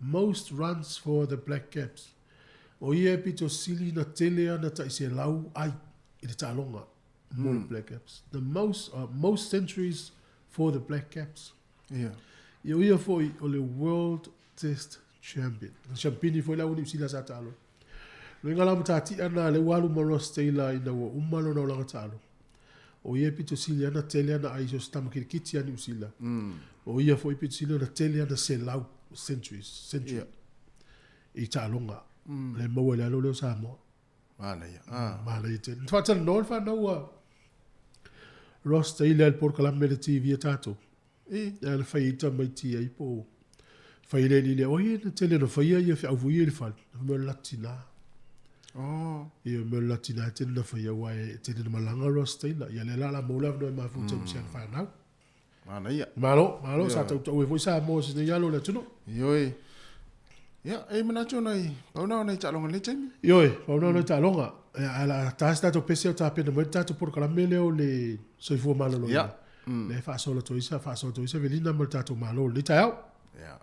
most runs for the Black Caps O ia pito sili na tele ana ta ise lau ai i te talonga. More the Black Caps. The most centuries for the Black Caps. Yeah. Ia foi o le World Test Champion. Champion foi la uni sila sa talo. No ngala mtati ana le walu Ross Taylor ina wo umalo na langa talo. O ia pito sili ana tele ana ai so stama kiti ani usila. O ia foi pito sili ana tele ana se lau century. Yeah. I talonga. Le mo le lo Samoa. Mana ia. Mana ia te. Tfata no fa no Ross Taylor por kalambe de TV tato. Ya le fai ta mai ti ai po. Fai le ni le o ia na tele no fai ia fa avu ia le fa. Me latina. Oh. Ia me latina te na fai wa te de malanga Ross Taylor. Ia le la mo la no ma fu te msia fa na. Mana ia. Malo sa ta o foi sa mo se ya lo le tuno. Yoi. Ya, mana chona i. Pauna ona i talonga le temi. Yoi, pauna ona i talonga. Ala tasta to pese o tape no meta to por kalamele o le soifua malo. Ya. Le fa solo to isa velina mo tato malo le tao. Ya.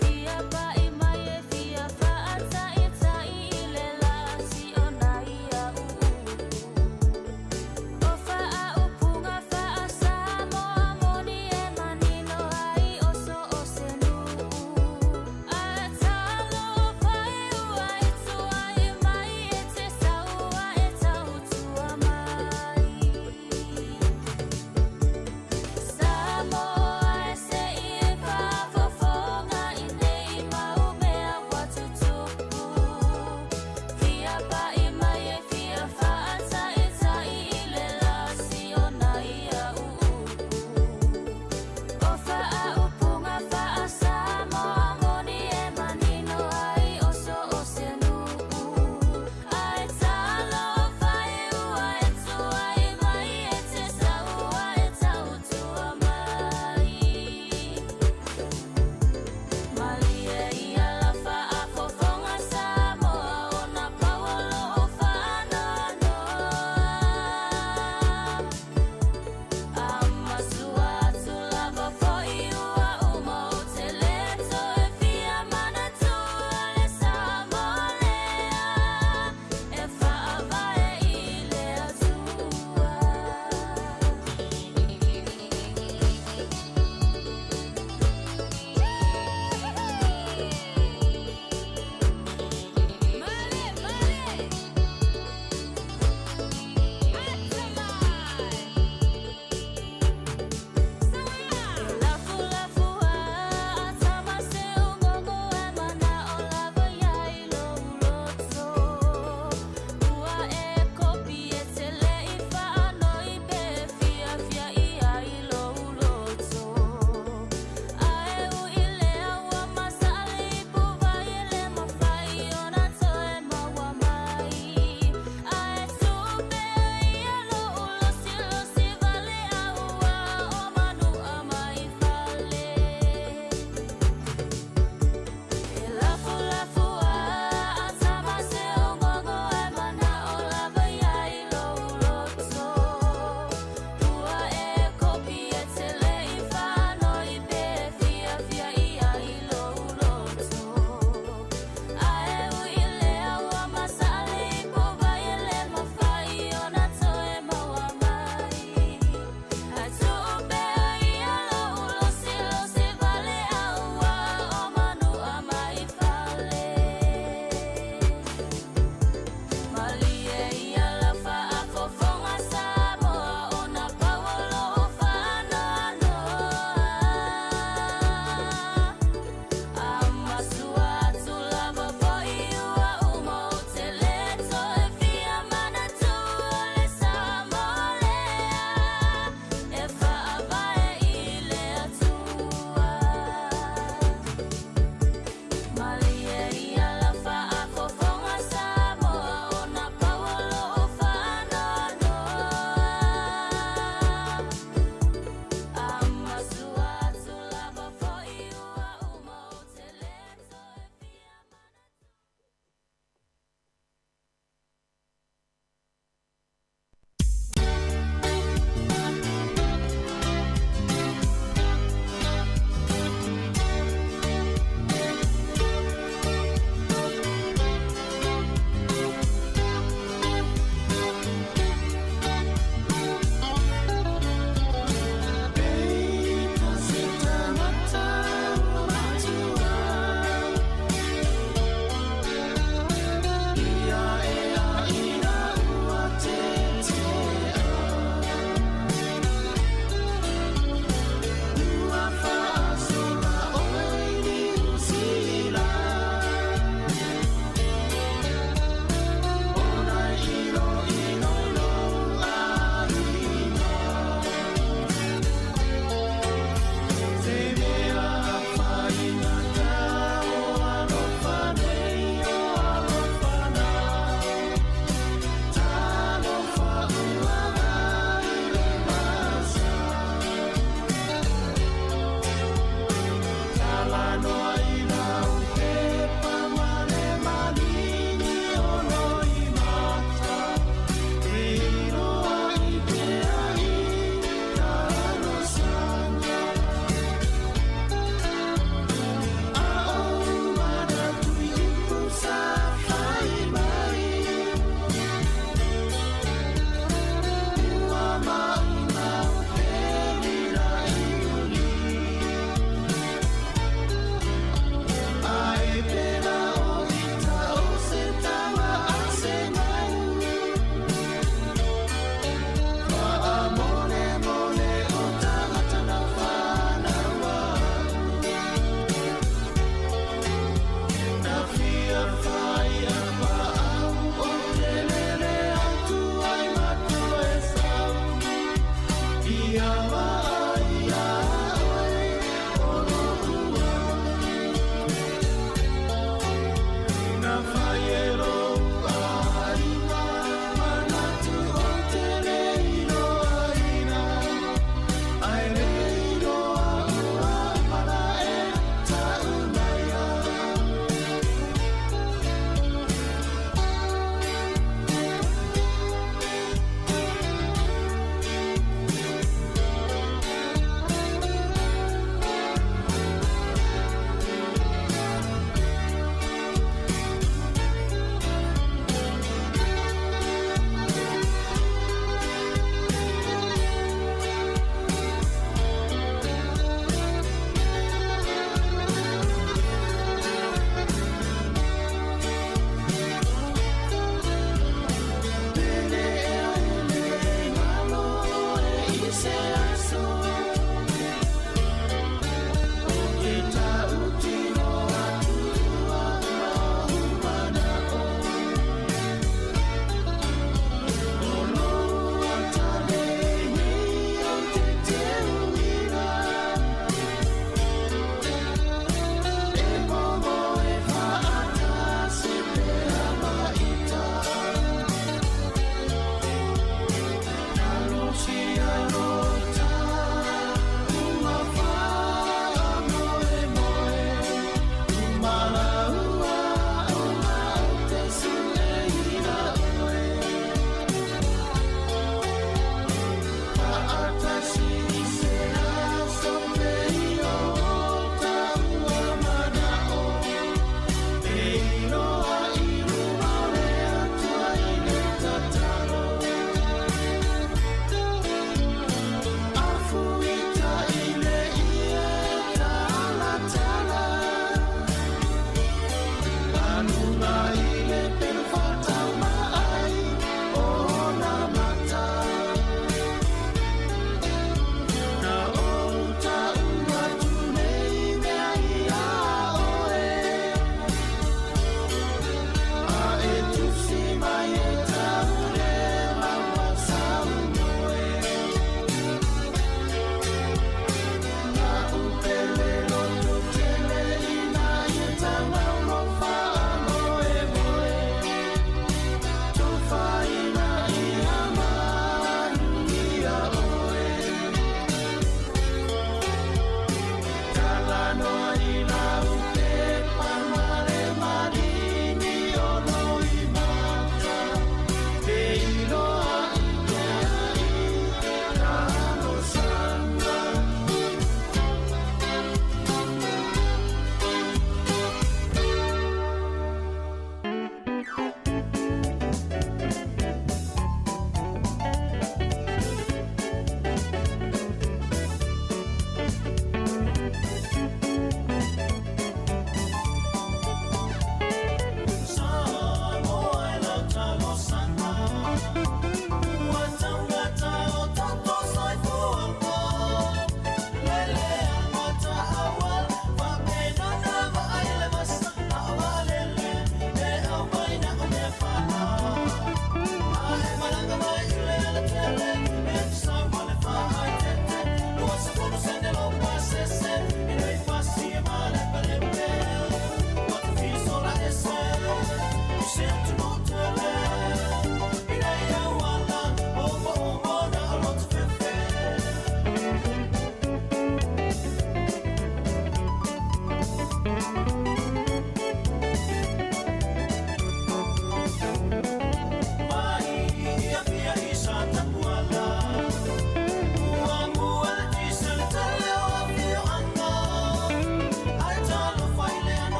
Fia pa i mai e fia fa ata i ta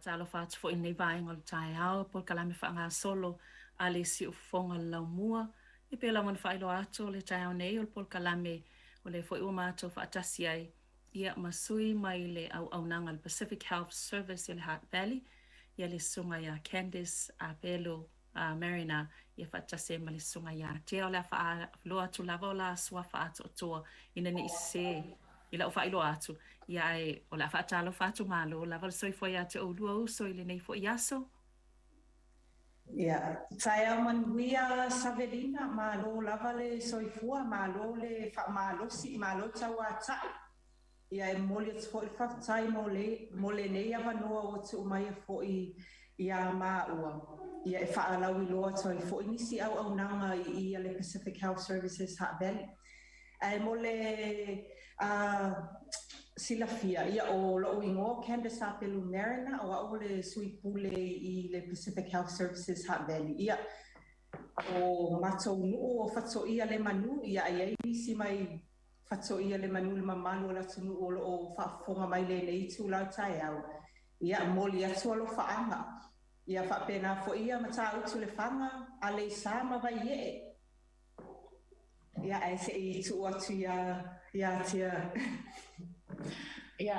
Talo fat fo in nei vai ngol tai hao por kalame fa nga solo ale si ufonga la mua e pe la mon fa ilo ato le tai hao nei ol por kalame o le fo i umato fa atasi ai ia masui mai le au nanga le Pacific Health Service il Heart Valley ia le sunga ia Candice a Pelo a Marina ia fa atasi ma le sunga ia te o le fa lo atu lava o la sua fa ato toa ina ni se ila o fa ilo atu ia e o la fa talo fa tu malo la val soi foi atu o lua so ile nei foi yaso ia saya manguia Savelina malo la vale soi fua malo le fa malo si malo tawa ta ia e mole foi fa tai mole nei ava no o tu mai foi ia ma ua ia e fa ala wi lo soi foi ni si au nanga ia le Pacific Health Services Heart Valley ai mole silafia ia o lo ingo Candice a Pelo Marina o le sui pule I le Pacific Health Services Heart Valley ia o mato nu o fatso ia le manu ia ai si mai fatso ia le manu le mamanu la tunu o fa fonga mai le nei tu la tai au ia moli atu lo faanga ia fa pena fo ia mata utu le fanga ale sama vai ye ia ai se I tu atu ia tia ia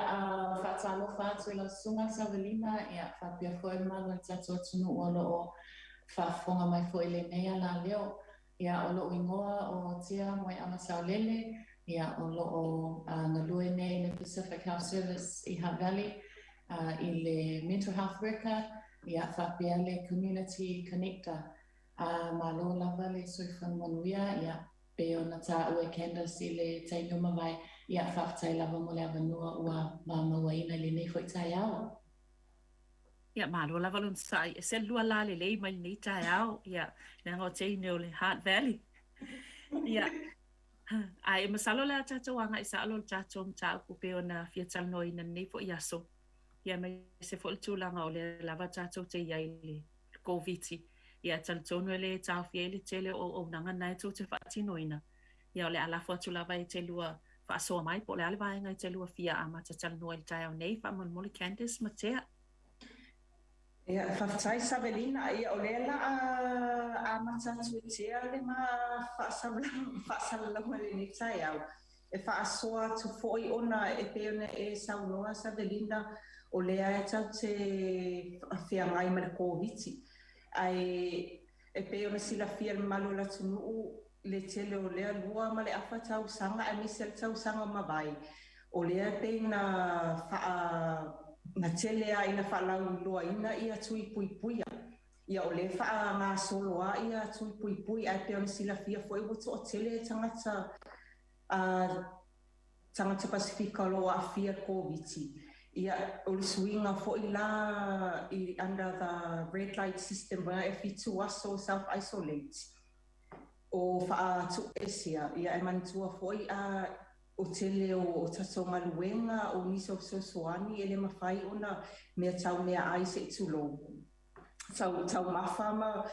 fatalo fatu la sunga Savelina ia fa pia foi malo tatu tunu o fa fonga mai foi le nei la leo ia o lo ingoa o tia moi ama saulele ia o lo na lue nei le Pacific Health Service I Heart Valley I le mental health worker ia fa pia le community connector malo lava le soifan manuia ia pe ona ta o Candice I le tainuma vai ia whaftai lava mo le avanua ua mawaina le nei foi tai au. Ia malo lava lun sai e se lua la le lei mai nei tai au ia na ngo te no le Heart Valley. Ia ai masalo le tato wanga I salo le tato mta ku pe ona fiatal noi na nei foi yaso. Ia mai se foi tu langa o le lava tato te ia le COVID. Ia tal tono le tau fiele tele o nanga nai tu te fatinoina. Ia le ala fotu lava I te lua fa so mai po le ale vai ngai te lua fia ama te tal no el tai nei fa mon moli Candice matea. Ia whaftai Savelina ia o lela a matatu tia le ma whaasalalama le ni tai au. E whaasoa tu foi ona e peona e saunoa Savelina o lea e tau te whia ngai ma le COVID. Ai e peona sila fia le malo la tunuu le tele o lea lua ma le afa tau sanga e misel tau sanga mawai. O lea pe na tele a ina whalau loa ina ia tui pui puia. Ia o le wha ngā soloa ia tui pui pui ai pe ona sila fia fo e wato o tele tangata Pasifika loa a fia COVID. Ia o le suinga fo I la under the red light system where if you two aso self-isolate. O wha tu esia ia e manitua fo I o tele o tasonga luenga o niso sosoani ele mawhai ona mea tau mea ai se tulo. Tau mawhama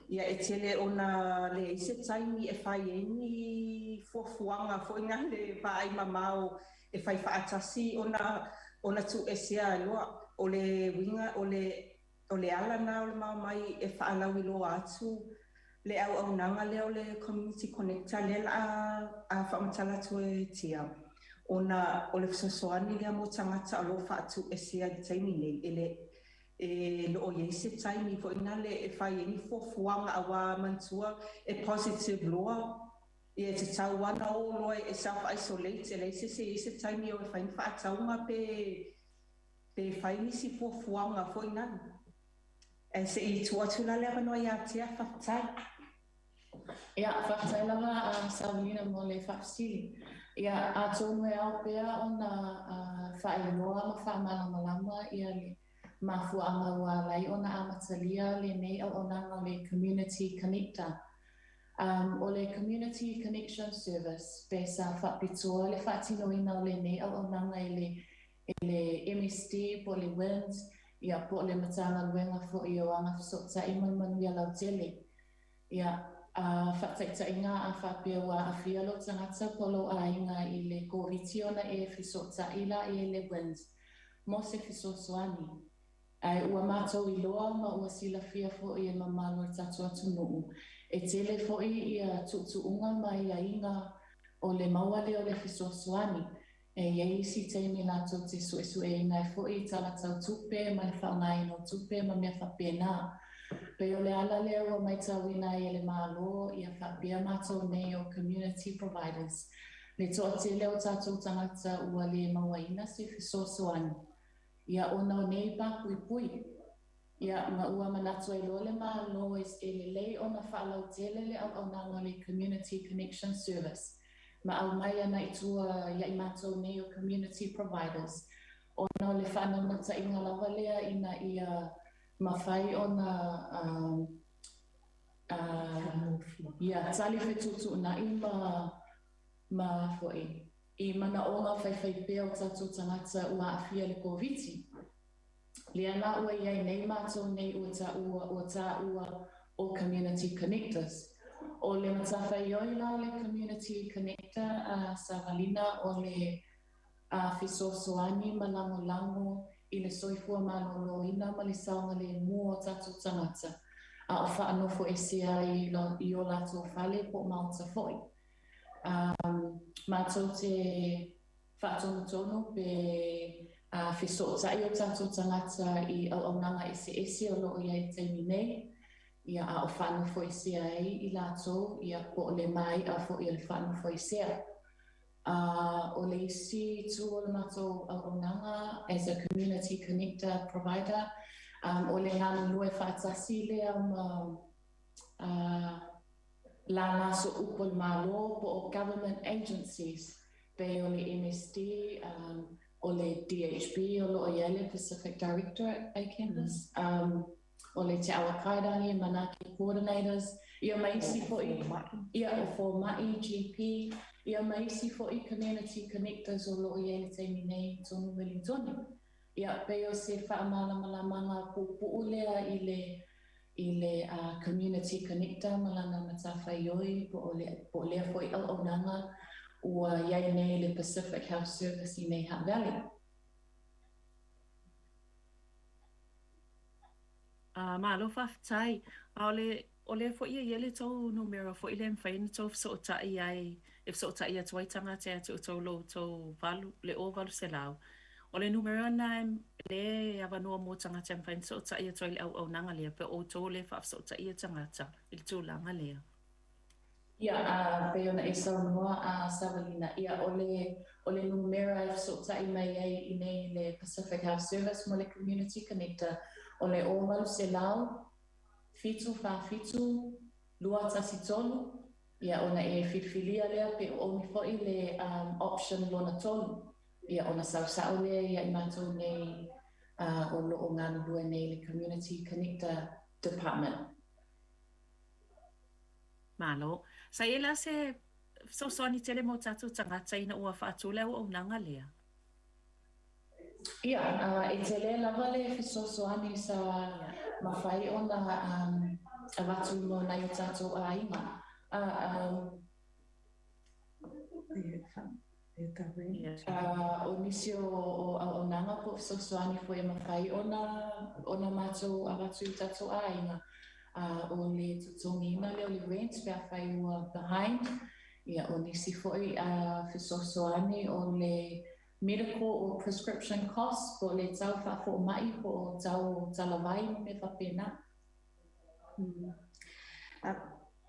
Ia e tele ona le ise taimi e whai e ni fuafuanga fo inga le vai mamau e whai whaatasi ona tu e sea loa o le winga o le ala na o le mau mai e whaalau i loa atu le au nanga le o le community connector le a whaamatala tu e tia. Ona o le fisosoani le mo tangata o lo whaatu e sea di taimi nei e lo o yese taimi fo ina le e whai e ni fuafuanga awa mantua e positive loa e te tau wana o loa e self-isolate e le se taimi o e whai whaataunga pe whai nisi fuafuanga fo ina e se I tuatula le wanoa ia tia whaftai. Ia, whaftai lawa a Saulina mo le whafsili. Ia, a tōnu e au pēr o na whai loa ma whaamana malama ia le mafu anga ua lai o na amatalia le nei au onanga le community connector. O le community connection service pe sa whapitoa le whaatino ina o le nei au onanga le MSD po le WINS ia po le matanga luenga fo I o anga fsota I manu ia lau tele. Ia whataita inga a whapia wa a whia lo tangata polo a inga I le kōritiona e fsota ila I le WINS. Mo se fisosoani. Ai ua mātou I loa ma ua sila fia fo I e mamalo e tatu atu nuu. E tele fo I ia tutuunga mai a inga o le mawale o le fisosoani. E iei si teimi lātou te sue e ngai fo I tala tau tupe mai whaongai no tupe ma mea whapena. Pe o le ala lea ua mai tau ina I le mālo ia whapia mātou nei o community providers. Le toa te leo tātou tangata ua le mawaina se fisosoani. Ia ona o nei pa pui. Ia ma ua manatu e lo le mālo e le lei ona whaalau tele le au nanga le community connection service. Ma au mai ana I tua ia I mātou nei o community providers. Ona o le whanau ta inga lawa lea ina ia mawhai ona ia tali whetutu na I ma foi. I mana o ngā whaiwhai pēo tātou tangata ua awhia le kōwiti. Lea nā ua iai nei mātou nei ua tā ua o community connectors. O le matawhai oi la le community connector a Savalina o le fisosoani ma lango I le soifua maloloina ma le saunga le mua o tātou tangata. A o whaanofo e sea I o lātou whale po mauta foi. Mātou te whaatono pe fisotai o tātou tangata I au nanga ese o loo iai teimi nei. Ia a o whanofo e sea I lātou ia po le mai a fo I le whanofo e sea. O le isi tu o le mātou au nanga as a community connector provider. O le ngānu lue whaatasi lea la so upo malo po o government agencies pe o le MSD o le DHB o lo iele Pacific Directorate AKMS o le te awakaidangi manaki coordinators ia maisi fo ia o fo mai GP ia maisi fo community connectors o lo iele teimi nei tonu Wellingtoni ia pe o se whaamana malamanga po lea I le community connector malana matawhai oi po lea foi au nanga ua iai nei le Pacific Health Service I nei Hutt Valley. Malo whaftai. O le foi ia le tau numero foi le mwhaina tau fsootai ai e fsootai atuaitanga te atu tau lo tau valu le o valu se lau. O le numero na le avanua mo tangata mwhain so ta ia toi le au nanga lea pe o tō le whaafso ta ia tangata il tūlanga lea. Ia, pe ona e saunua a Savalina, ia o le numero e so ta I mai ai I nei le Pacific Health Service mo le Community Connector o le o walu se lau, fitu whaafitu, lua tasi tonu, ia ona e whiwhilia lea pe o mi foi le option lona tonu. Ia ona sausau lea ia I mātou nei o loo ngānu lua nei le Community Connector Department. Malo. Sa ela se soani tele mo tātou tangata ina ua whaatuleu o nanga lea? Ia, e tele lava le fisosoani sa mawhai o na watu mo na i tātou a inga. O nisi o nanga po sosoani fo e mawhai ona mātou a watu i tātou a inga. O le tutongi ina leo le rent pe a whai ua behind. Ia o nisi fo i fisosoani o le medical or prescription costs po le tau whafo mai po tau talawai me whapena.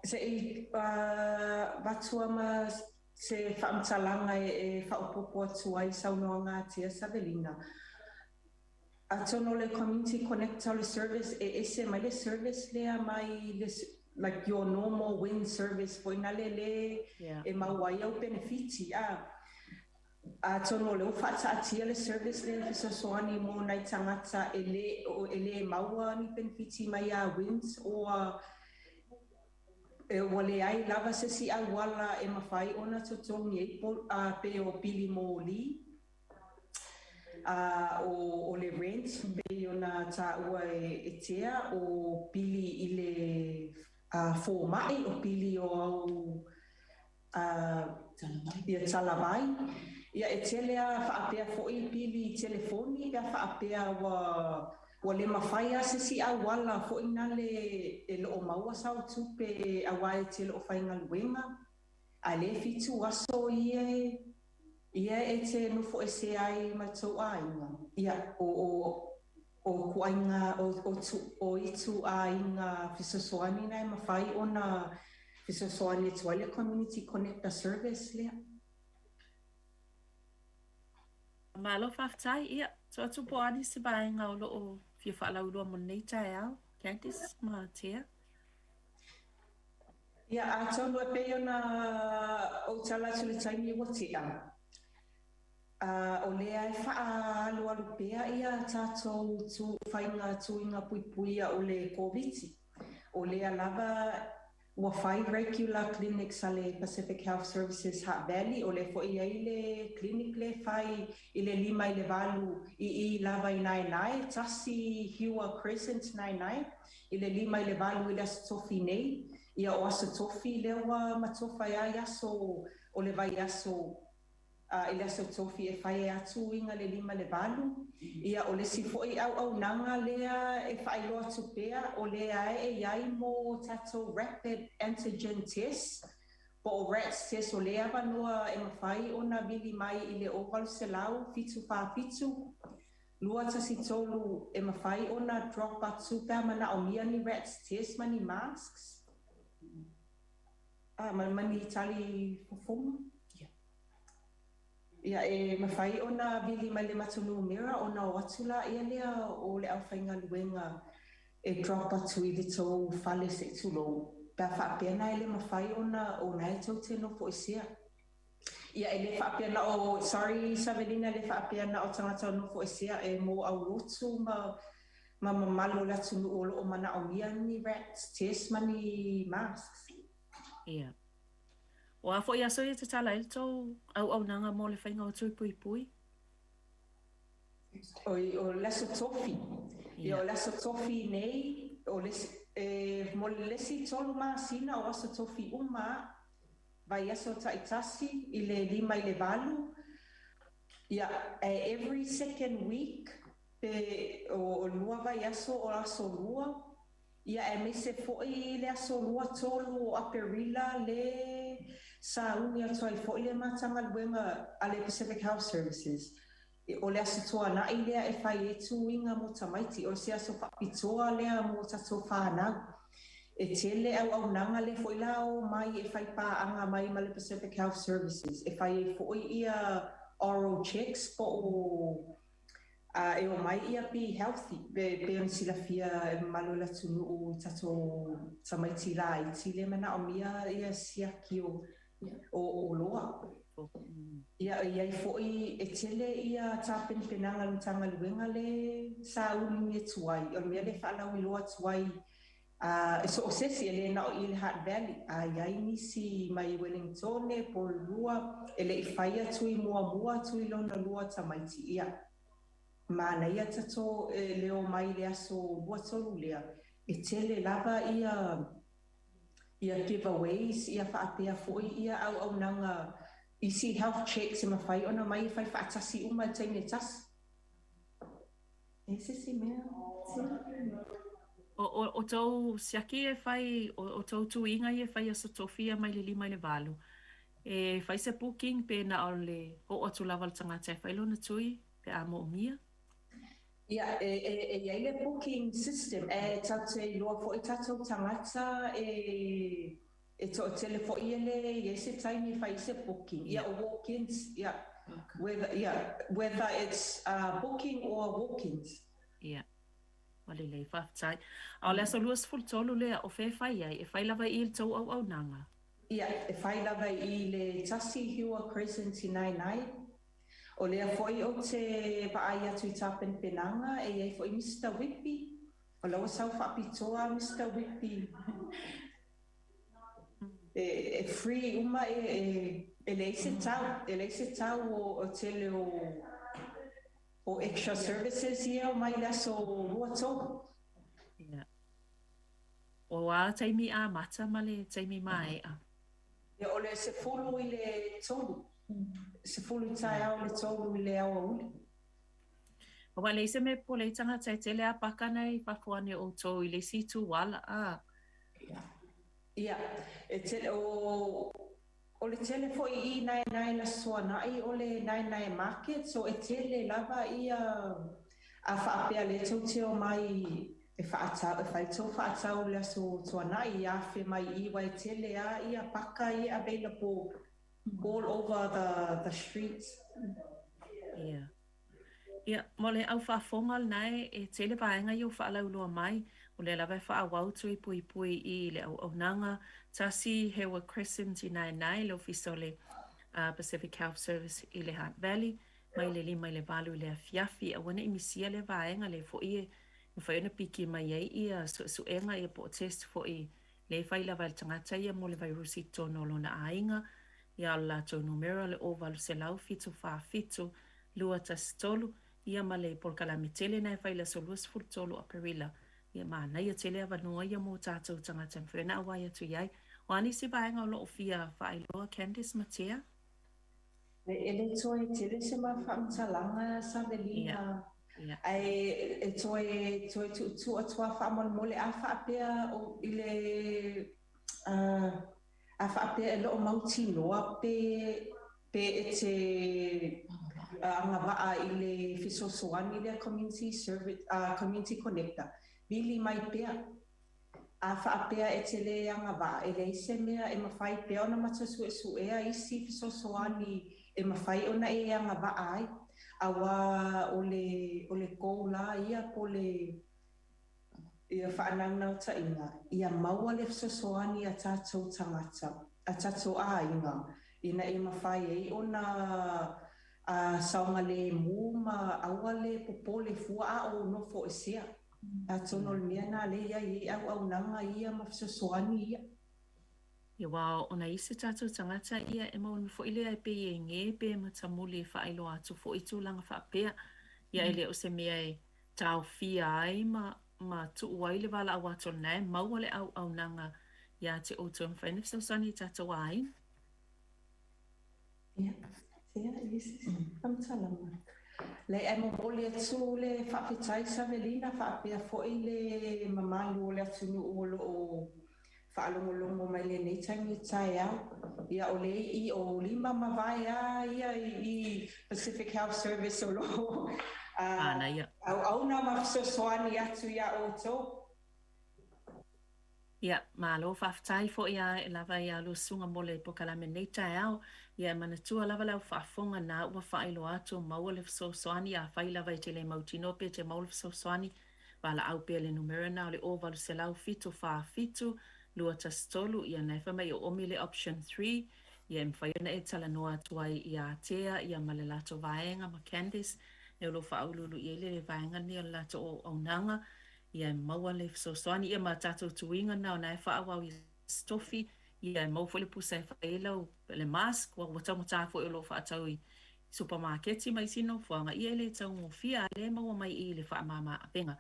Se i watua ma se whaamtalanga e whaopopo atu ai saunoanga tia Savelina. Atono le community connect le service e ese mai le service lea mai like your normal wind service po ina le e mawai au benefiti atono le ufata atia le service le fisosoani mo nai tangata ele maua ni benefiti mai a winds o wale ai lava se si a wala e mawhai ona totongi e pe o pili mo li o le rent pe ona ta ua e tea o pili i le fo mai o pili o au ia talamai ia e telea whaapea fo i pili telefoni ia whaapea wa le mawhaia se si a wala fo ina le e lo o maua sau tupe a wae te lo o whainga luenga a le fitu aso ia e te nufo e se ai matou a inga ia o kuainga o itu a inga fisosoani na e mawhai ona fisosoani tuale community connector service lea. Malo whaftai ia, so atu poani se baenga o lo o fia whalaurua mo nei tai au, Candice ma tea. Ia, a tonu e peo na o tala tuli taimi o tea. O lea e wha alu pea ia tātou tu whainga tuinga puipuia o le COVID. O lea lava ua whai regular clinics a le Pacific Health Services Hat Valley o le fo ia i le clinic le whai i le 5 i le 8 i lava i nai tasi Hiua Crescent nai i le 5 i le 8 i le asotofi nei ia o asotofi le ua matofa ia i aso o le vai aso i le asotofi e whai atu inga le 5 le 8 ia o le sifoi au nanga lea e whailoa tupea o lea e iai mo tato rapid antigen test po o rats test o lea wanoa e mawhai o na vili mai i le ovalu se lau fitu whaafitu lua tasi tolu e mawhai o na drop atu pea mana o mia ni rats test mani masks mani tali fofoma ia e mawhai o na vili mai le matunu mera o na watula ia lea o le au whainga luenga e drop atu i le tau whale se tulo. Pea whaapena e le mawhai o na e tau te no po isia. Ia e le whaapena o, sorry Savelina, le whaapena o tangata no po isia e mo au lotu ma mamalo la tunu o lo o mana o mia ni rats test mani masks. Ia. O a fo ia so ia te tala e tau au nanga mo le whainga o tui pui. O laso tofi. Ia o laso tofi nei, o mo le lesi tolu maa sina o aso tofi uma, vai aso taitasi i le 5 i le 8. Ia every second week, o lua vai aso o aso lua, ia e mese foi le aso lua tolu o aperila le sa uni atu ai foi le matanga luenga a le Pacific Health Services. O le aso toa na i lea e whai e tu inga mo tamaiti, o se aso whapitoa lea mo tato whanau. E tele au nanga le foi lao mai e whai pā anga mai ma le Pacific Health Services. E whai e foi ia oral checks po o e o mai ia be healthy be on sila fia malo la tunu o tato tamaiti la i tile mana o mia ia siaki o loa. Ia i foi e tele ia tapen penanga lutanga luenga le sa uni e tuai. O mea le whalau i loa tuai e so o sesi ele na o i le Hat Valley. Ia nisi mai Wellington e por lua ele i whaia tui mua tui lona lua tamaiti ia. Mana ia tato leo mai le aso lua tolu lea. e tele lava ia giveaways ia whaapea fui ia au nanga isi health checks e mawhai ona mai whai whaatasi uma taine tas. Ese si mea. O tau siaki e whai, o tau tuinga e whai asa tofia mai le 5 mai le 8. E whai se booking pe na o le o atu lawal tangata e whai lona tui pe amo o mia. Ia, e le booking system, e tau te loa fo i tatou tangata e to tele fo i ele e se taimi whai se booking. Ia o walk-ins, ia, whether it's booking or walk-ins. Ia. Wale le whaftai. Ao le aso luas full tolu lea o whai whai ai, e whai lava i il tau au nanga. Ia, e whai lava i le tasi hiua Crescent i nai. O lea foi o te paai atu I tapen penanga e ei foi Mr. Whippy. O lawa sau whapitoa Mr. Whippy. E free uma e leise tau o tele o extra services ia o mai laso rua tō. Ia. O a taimi a mata ma le taimi mai a. Ia o le se fulu I le tōlu. Se fulu I tai au le tōlu I le awa uli. O wa leise me po le tanga tai tele a pakana I pafuane o tō I le situ wala a. Ia. E tele o le tele foi I nai la soanai o le nai market so e tele lava ia a whaapea le tau o mai e whaatau, e whaitau whaatau le so soanai ia whi mai iwa e tele a ia paka ia available all over the streets. Ia. Ia, mo le au whaafonga nai e tele vaenga I o whaalau loa mai o le lawe whaawau tui pui I le au nanga tasi hewa Crescent I nai le ofiso le Pacific Health Service I le Hunt Valley mai le 5 mai le 8 I le afiafi a wana I misia le vaenga le fo I whai ona piki mai ai ia suenga I po test fo I le whai lawa le tangata ia mo le vairusi tono lona ainga ia la tau numero le ovalu se lau fitu wha fitu lua tas tolu ia ma le polkalami tele na whai la soluas fur tolu a perila ia mana ia tele avanua ia mo tātou tangata mwhena awai atu iai o ani si vaenga o loo fia whai loa Candice Matea Le ele toi tele se ma whamtalanga sa velina. Ai e toi tu atua whaamol mole a whaapea o ile a whaapea e loo mauti noa pe e te angawaa ile fisosoani le community service community connector. Bili mai pea a whaapea e tele angawaa e leise mea e mawhai pea ona matasue ea isi fisosoani e mawhai ona e angawaa ai. Awa ole kou la ia po le ia whaananau ta inga. Ia maua le fisosoani a tātou tangata, a tātou a inga. Ina e mawhai e ona saunga le mu ma awa le popo le fua a o no fo e sea. A tono le mea na le ia i au nanga ia ma fisosoani ia. Ia wao, ona isi tātou tangata ia e maunu fo ile ai pe i e ngē pe ma tamuli e whaelo atu fo i tūlanga whaapea. Ia ele o se mea e tau fia ai ma tu uaile wala au ato nei, mauale au nanga ia te o tō mwhaine fisosani tātou ain. Ia, isi, kamtalama. Le e mongoli atu le whaapetai sa velina whaapea fo i le mamalu o le atu nu uolo o whaalongolongo mai le nei tangi tai au. Ia o le I o 5 mawai a ia I Pacific Health Service o lo. Ana ia. Au na mawhisosoani atu ia o tō. Ia, malo whaftai fo ia e lava ia lo sunga mole pokalame nei tai au. Ia manatua lava lau whaafonga na ua whaelo atu maua le fisosoani a whai lava I te le mautino pe te maua le fisosoani. Wala au pe le numero na o le ovalu se lau fitu wha fitu. Lua tastolu ia naifa mai o omi le option 3 ia mwhaiona e tala noa atuai I a tea ia ma le lato vaenga ma Candice e lo whaululu I le vaenga ni o lato o aunanga ia maua le fisosoani ia ma tatou tuinga na o naifa awau I stofi ia maufo le pusa e whaelau le mask wa watau matafo e lo whaatau I supermarketi mai sino fuanga ia le tau ngofia le maua mai I le whaamama apenga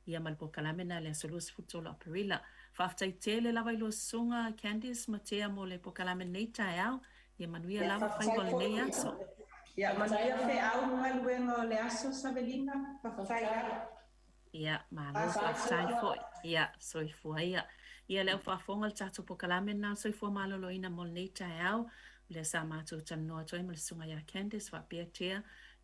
ia malpo kalamena le solus futola perila faftai tele lava ilo sunga Candice Matea mo le po kalamena nei tai au ia manuia lava fai wale nei aso ia manuia fe au ngal wengo le aso Savelina fafai ia malo faftai foi ia soifua ia leo fafonga le tatu po kalamena soifua malolo ina mo nei tai au le sa matu tanoa toi mo le sunga ia Candice fa pia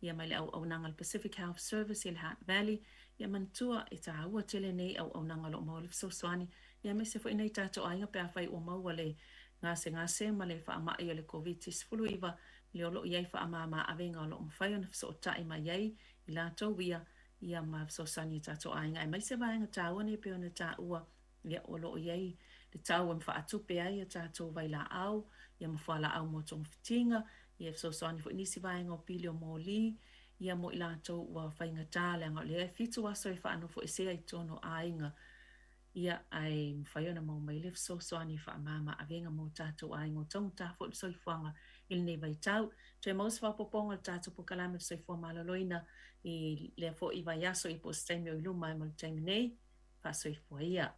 ia mai le au nanga le Pacific Health Service i le Hutt Valley ia mantua e ta ua tele nei au nanga lo mo le sosoani ia me se fo ina i tato ainga pe a fai o maua le ngase ma le wha ama i le COVID-19 iwa le olo iai wha ama ma awenga o lo mwhai o na fso o tai ma iai i la tau ia ma sosani i tato ainga e mai se vaenga taua ne pe o na ta ua ia olo iai le tau e mwha atupe ai a tato vai la au ia mwha la au mo tong fitinga ia sosani fo inisi vaenga o pili o moli ia mo i la tau ua whainga tale anga le fitu aso e wha anu fo e sea i tono ainga ia ai mwhaiona mau mai lef soani wha mama a venga mo tātou ai ngō tong tā fo soi whanga il nei vai tau. Te maus wha poponga tātou po kalame soi wha malaloina i lea fo i vai aso i po steimi o iluma e mo le taimi nei wha soi wha ia.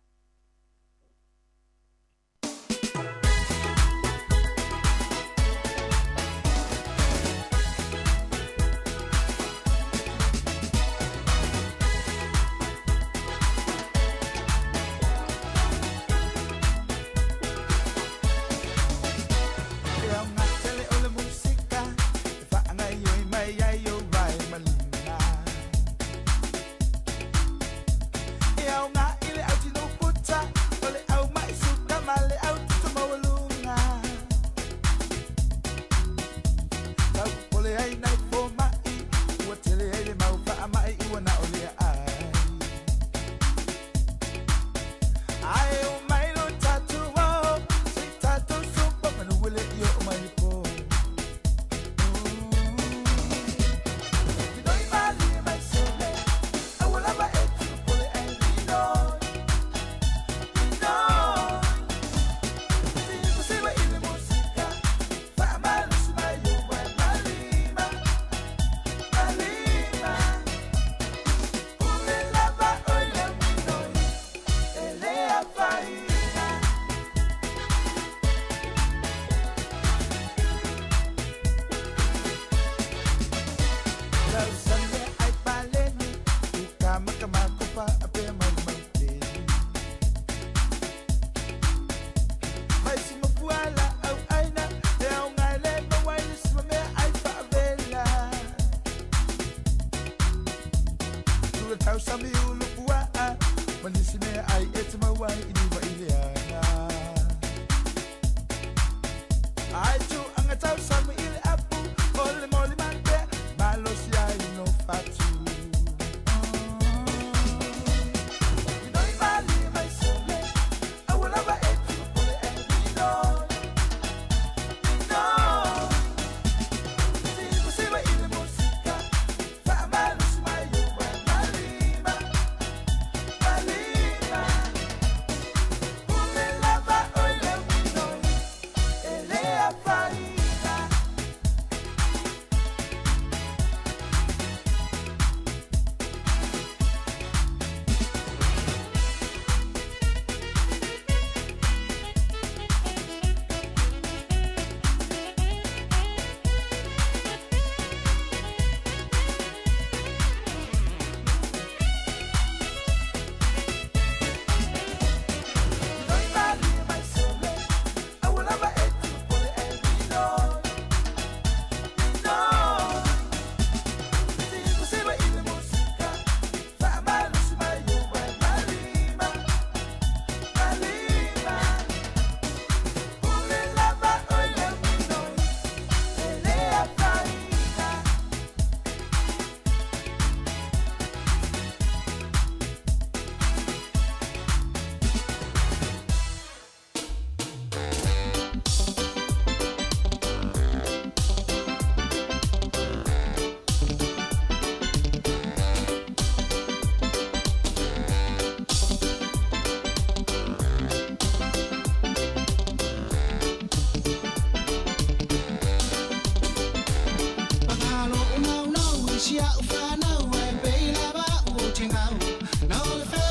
Now the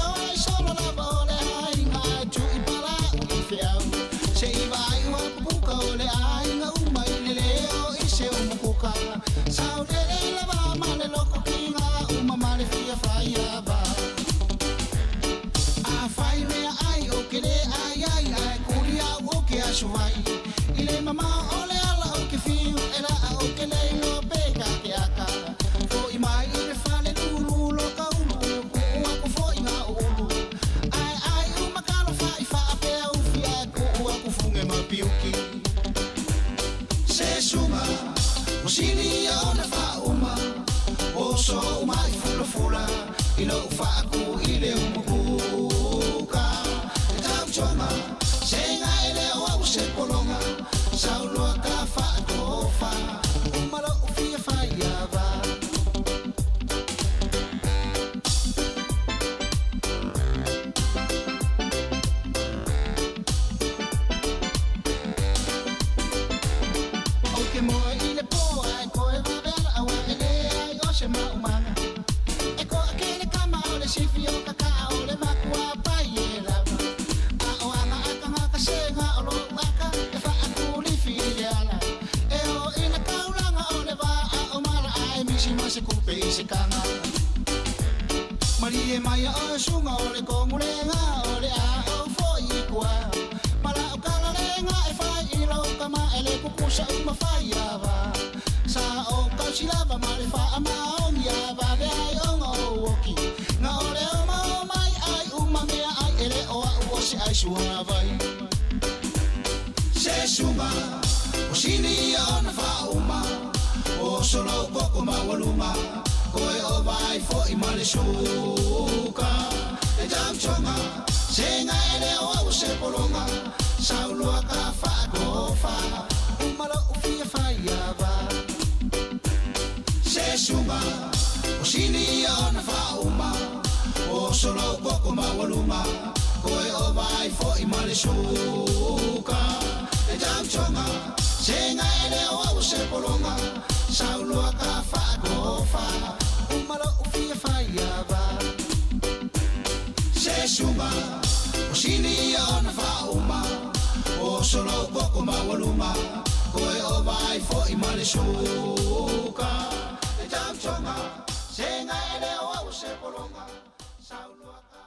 sunga o sini o na fa uma o so mai fula fula I lo fa ku I le umuka e tau chonga senga ele o se polonga saulo ka fa ko fa umalo fia fa ya va Maria mai o sunga o le kongulenga o le a o foi kwa mala o kala lenga e fai I lo kama ele kukusa uma fai ava sa o kausilava male fa ama on ya va ve ai o woki na o le o mai ai uma mea ai ele o o se ai suana vai se sunga o sini o na fa uma o solo poco ma waluma koe o vai fo I male suka e jam chonga senga ele o au se polonga saulua ka fa ko fa umalo ufia fa yava se sunga o sini o na fa uma o solo poco ma waluma koe o vai fo I male suka e jam chonga senga ele o au se polonga saulua ka fa ko fa umalo ufia fa yava se sunga o sini o na fa uma o solo poco ma waluma koe o vai fo I male suka e jam chonga senga ele o au se polonga saulua ka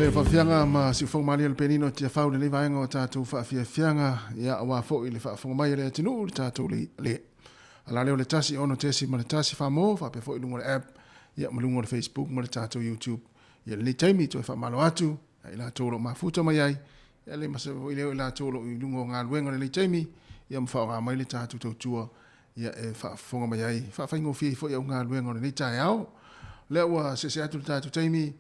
Le whawhianga ma si whongmari al penino tia whau le vaenga o tātou whawhianga ia awa fo i le whawhonga mai le atinu le tātou le. Ala leo le tasi ono tesi ma le tasi whamo whapea fo i lungo le app ia ma lungo le Facebook ma le tātou YouTube. Ia le taimi to e whamalo atu i la tōro ma futa mai ai. Ia le masa i leo i la tōro i lungo ngā luenga le taimi ia ma whao ngā mai le tātou tautua ia e whawhonga mai ai. Whawhaingo fie fo i au ngā luenga le tai au. Leo wa se atu le tātou taimi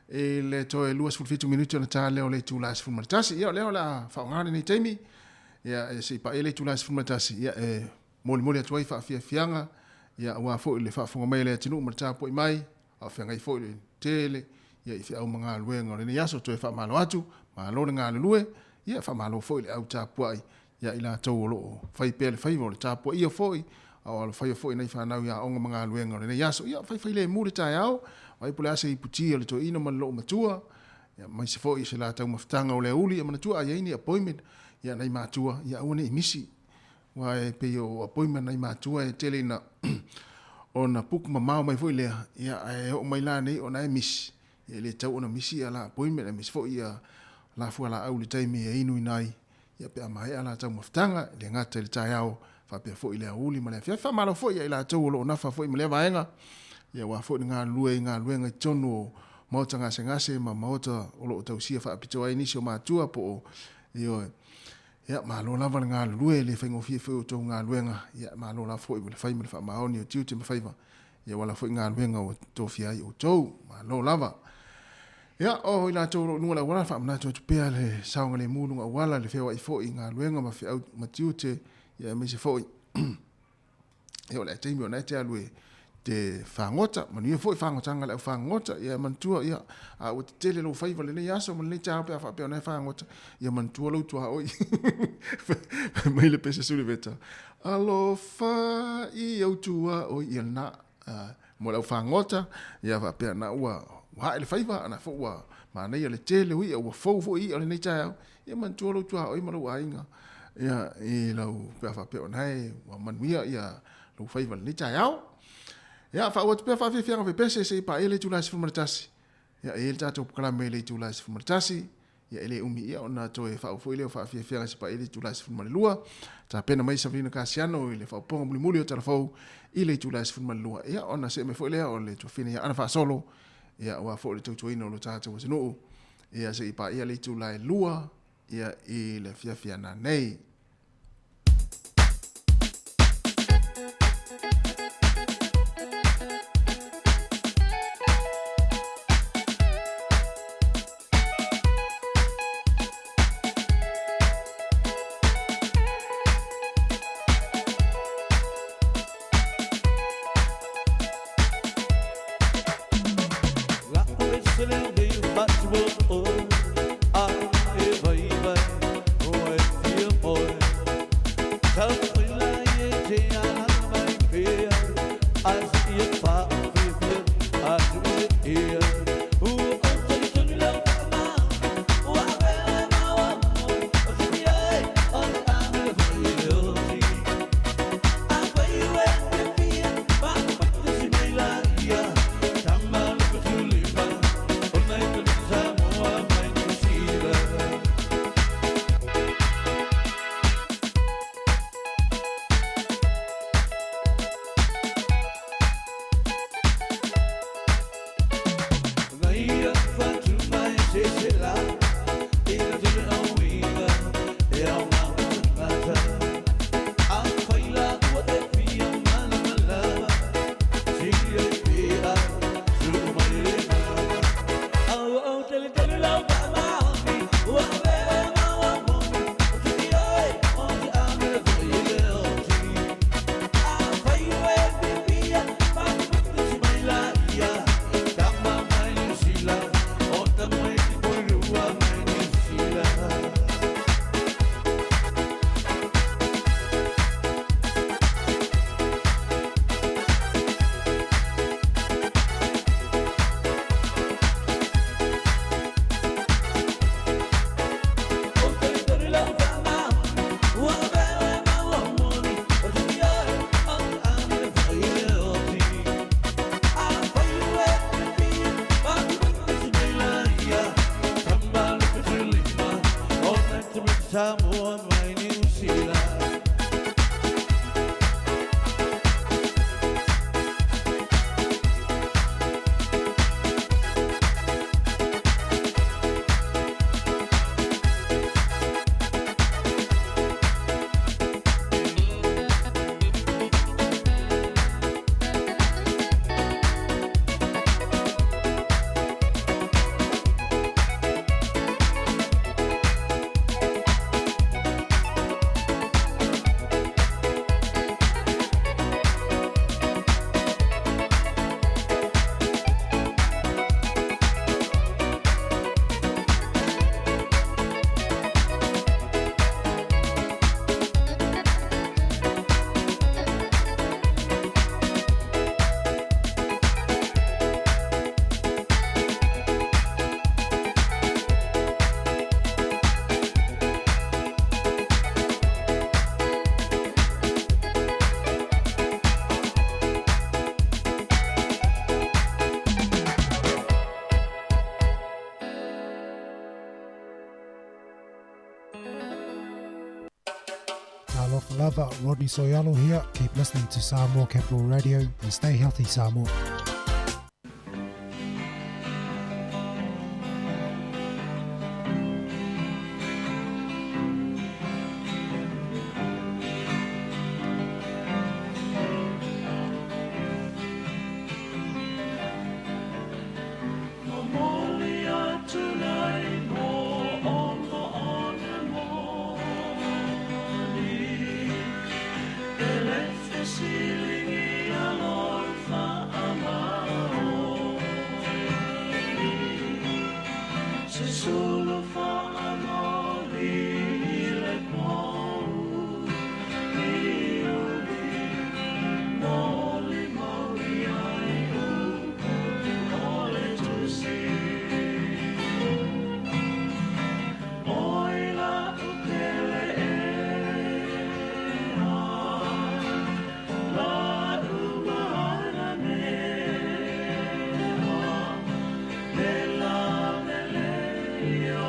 e le toe luas fulfitu minuti na tā leo le tūlas fulmatasi. Ia leo la whaongane nei teimi. Ia e se pa e le tūlas fulmatasi. Ia e moli atuai whawhianga. Ia ua fo i le whawhonga mai le atinu ma tā po i mai. A whianga i fo i le tele. Ia i whiau mga luenga le ni aso toe whamalo atu. Ma lo ngā lue. Ia whamalo fo i le au tā puai. Ia i la tau o loo. Whai pēr le whaivo le tā po ia fo i. Au ala whai fo i nei whanau ia onga mga luenga le ni aso. Ia whai le mure tā au. Ai pule ase i putia le to ina man lo matua ya mai se foi se la tau maftanga o le uli man tua ia ni appointment ya nei matua ya one misi wa pe yo appointment nei matua e tele na ona puk mama mai foi le ya o mai la nei ona e misi ya le tau ona misi ala appointment misi foi ya la fu ala au le taimi e inu nai ya pe mai ala tau maftanga le ngata le taiao fa pe foi le uli ma le fa malo foi ya la tau lo na fa foi me le vaenga. Ia wa fo ngā luenga tonu mauta ngase ma mauta o lo tausia fa apito ai nisi o matua po io ia ma lo lava ngā lue le whaingo fie o tau ngā luenga ia ma lo la fo i le whaima le wha maoni o tiute ma whaiva ia wala fo ngā luenga o tō fia i o tau ma lo lava ia o i la tō nunga la wala wha mna tō tupea le saonga le mūlunga wala le whewa i fo i ngā luenga ma whiau ma tiute ia me se fo i ia o le teimi o nei te alue te whangota, manu ia fwoi whangotanga leo whangota, ia mantua, ia a o te tele lo whaiva le nei aso, manu nei te hapea whapea nei whangota, ia mantua lau tua oi. Mai le pesa suri veta. Alofa i au tua oi ia na, mo leo whangota, ia whapea na ua hae le whaiva, ana fwua, ma nei le tele ui, ua fwou i, ale nei te hau, ia mantua lau tua oi, manu ainga, ia i lau pea whapea nei, wa manuia, ia lau whaiva le nei te hau, ya fa wat pe fa fi fianga pese se pa ele tu las fumartasi ya ele ta to kala mele tu las fumartasi ya ele umi ya ona to e fa fo ele fa fi fianga se pa ele tu las fumarlua ta pena mai sa vina kasiano ele fa ponga muli o telefo ele tu las fumarlua ya ona se me fo ele o le to fina ya ana fa solo ya wa fo le to ino lo ta to no ya se pa ele tu la lua ya ele fi fiana nei. Samoa mai New Zealand. Lover, Rodney Soyalo here. Keep listening to Samoa Capital Radio and stay healthy, Samoa. Yeah.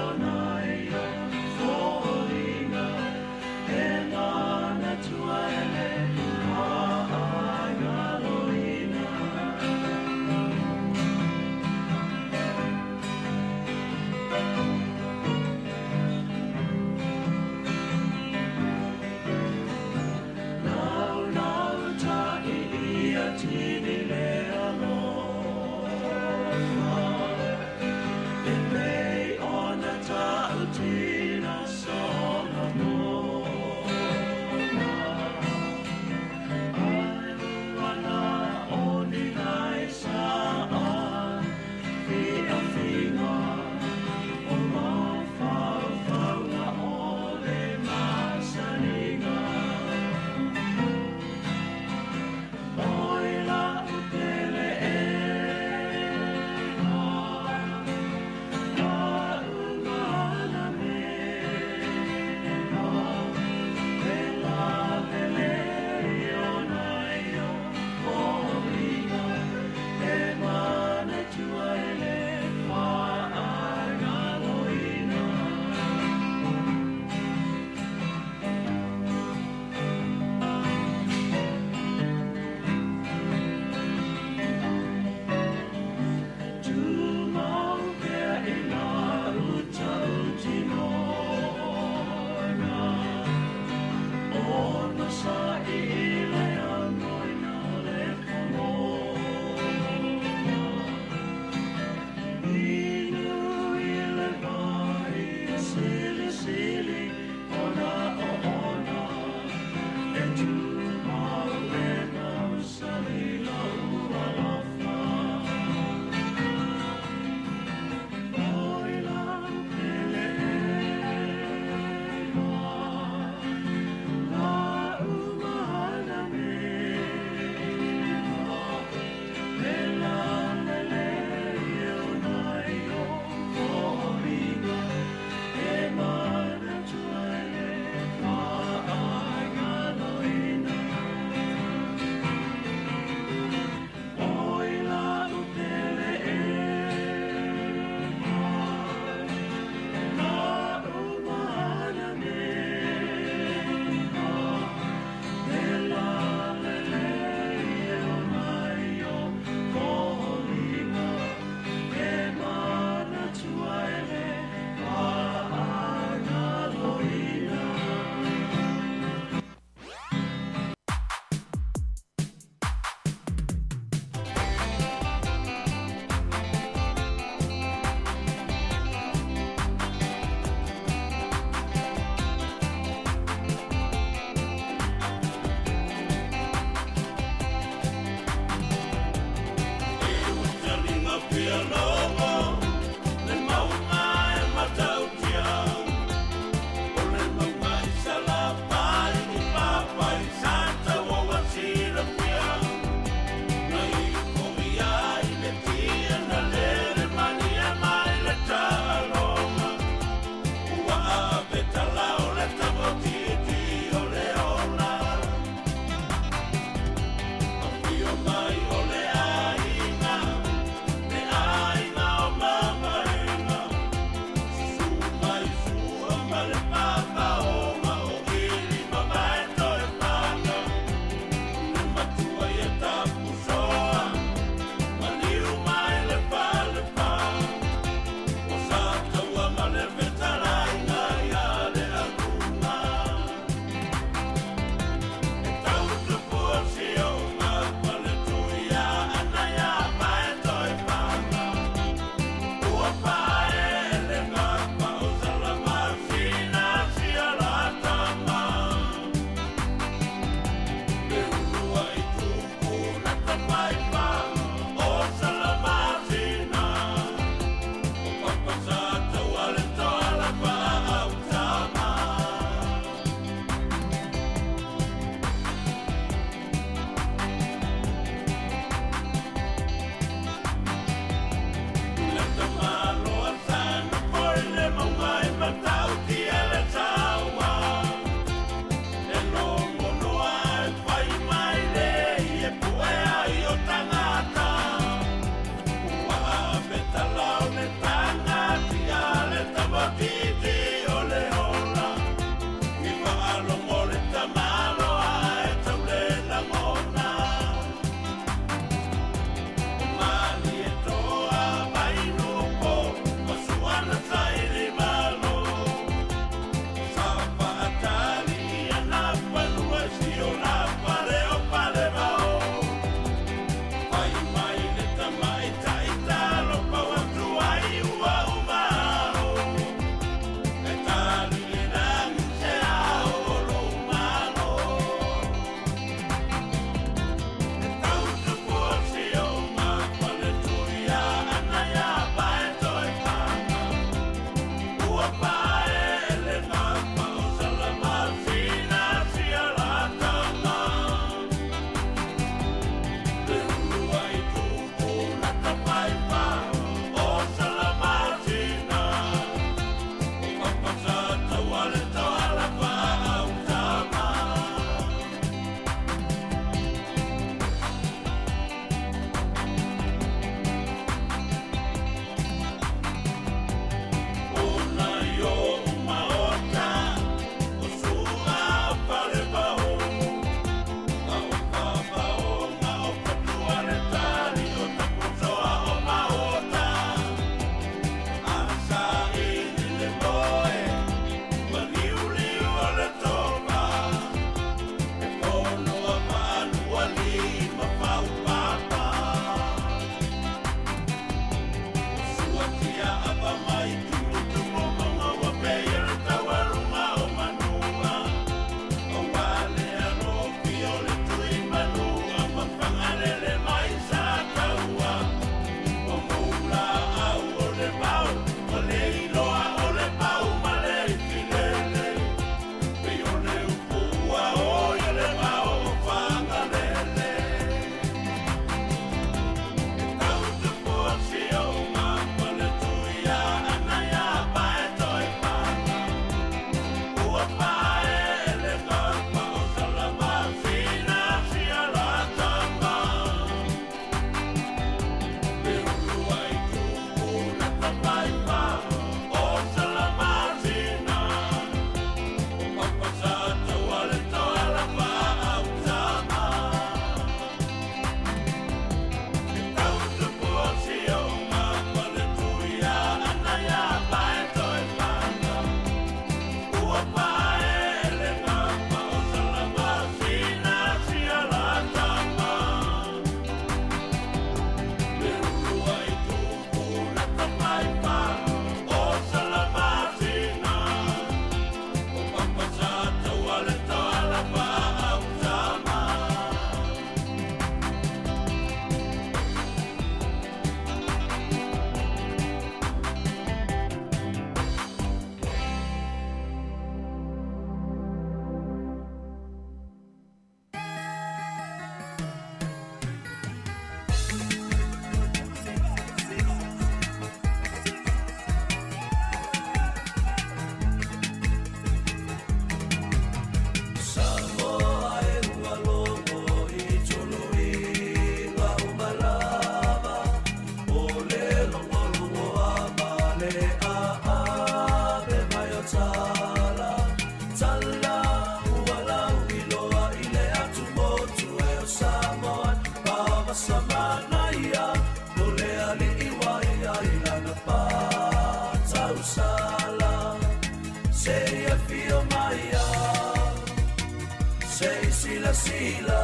sila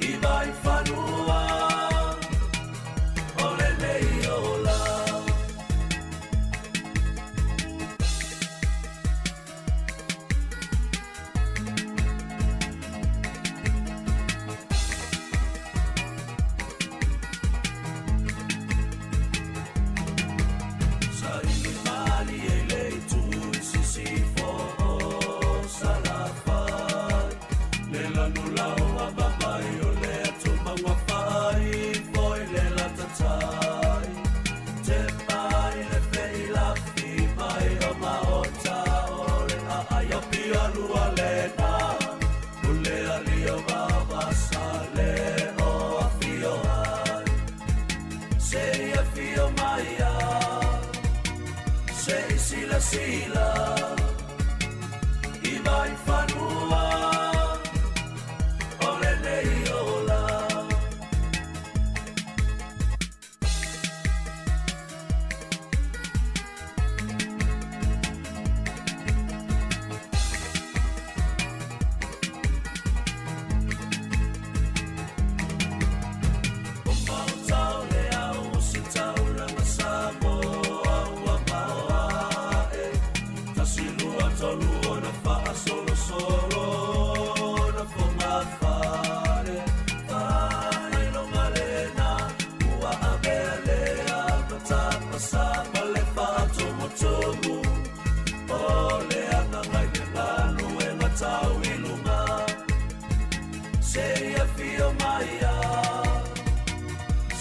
I vai whanua O le nei ola Sila I vai whanua O le nei ola O mautau le au o si tau rama Samoa ua maoa Tolu ona faa solo solo na fonga fare fare lo malena ua abelea pata pasa male faa tomo tomo ole ana ngai le malu e matau ilunga se ia fio maia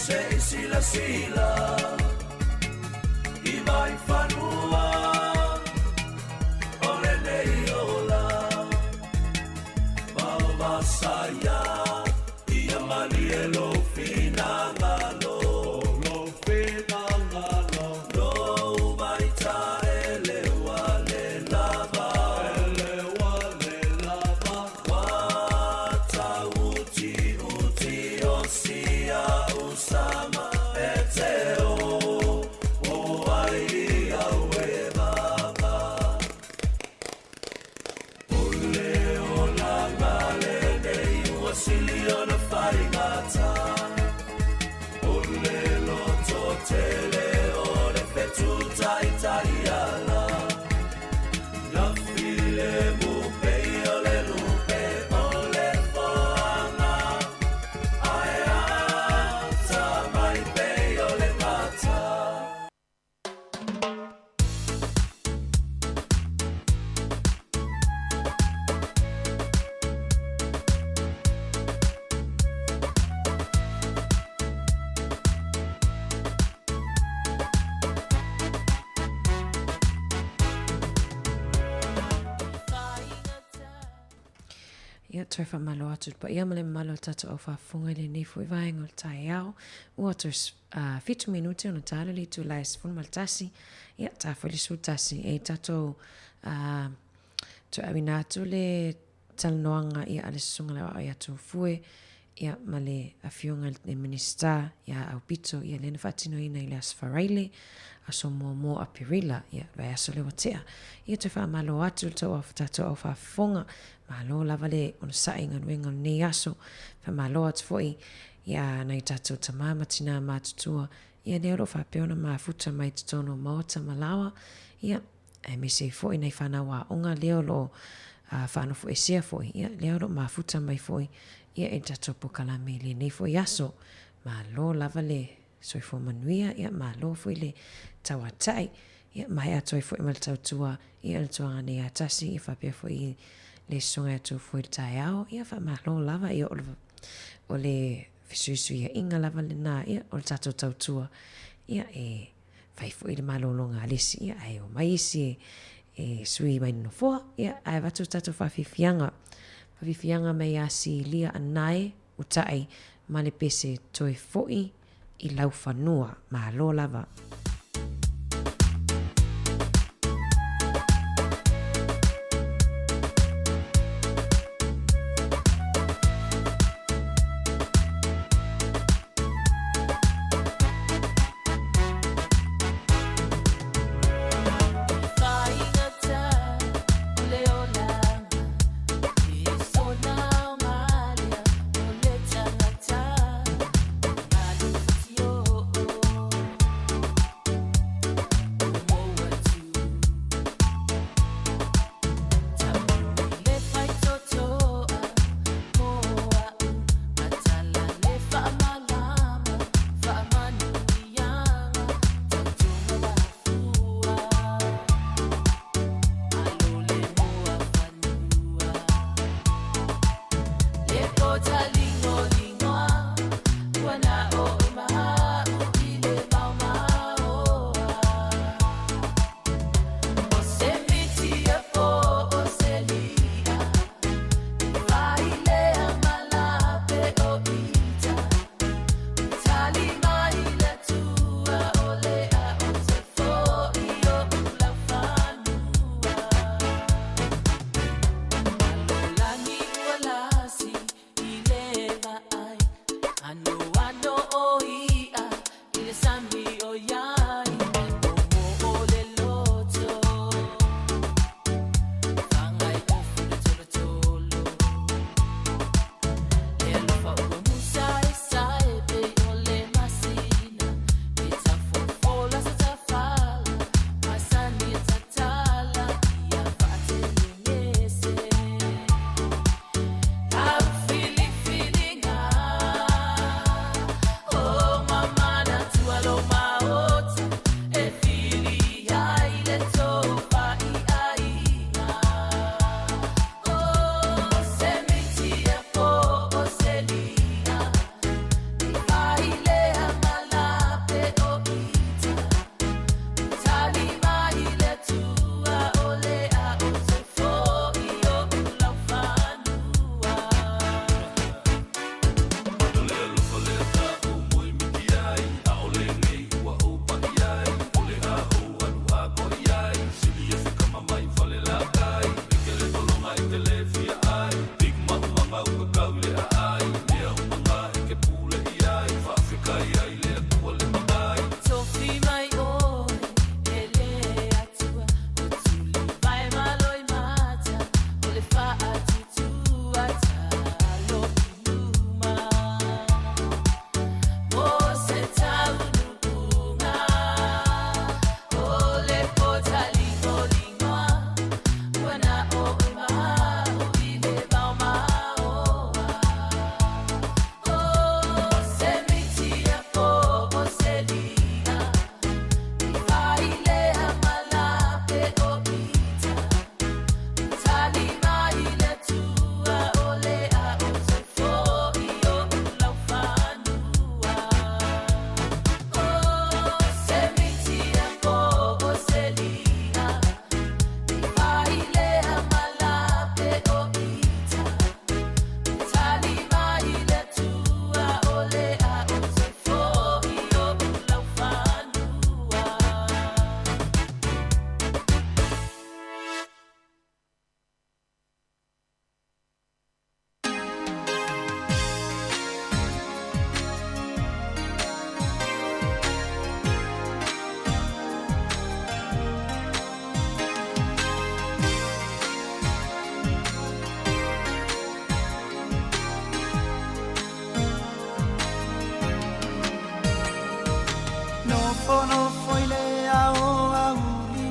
se sila sila I vai whanua Saya ia mali e lo finanga lo lo vai ta ele wale lava wata uti osia usama eteo o ai awe baba ole ola ngale Wasili ona wharingata O le loto tele o le fetu tai tai ala Na file mupe o le lupe o le whaanga Ai ata mai pe o le mata Ia toi wha malo atu pa ia male malo tata o wha funga le ni fui vaenga o tai au. Ua tu 5 minuti o na tala li tu lais fun maltasi. Ia ta fwili su tasi e tato tu awinatu le talnoanga ia ale sunga le wa ia tu fue. Ia male a fiunga le minista ia au pito ia le fatino ina ile asfaraile. Aso mo apirila ia vai aso le watea. Ia toi wha malo atu tau a tato o wha funga. Malo lava le on sainga wenga ni aso fa malo atu foi ia nai tatu tamama tina matutua ia ne ro fa peona mafuta mai tono mota malawa ia e me se foi nei fana wa onga leo lo fa no foi sia foi ia leo ro mafuta mai foi ia e tatu pokala me le nei foi aso malo lava le soi fo manuia ia malo foi le tawatai ia mai atu foi mal tautua ia le tua ne atasi fa pe foi le songa tu foi tai au ia fa malo lava ia o le fisuisu ia inga lava le na ia o tato tautua ia e fai foi le malo longa alisi ia ai o mai si e sui mai no fo ia ai vatu tato fa fianga mai asi lia anai utai male pese toi foi I lau whanua malo lava. Sona fono foi le ao auli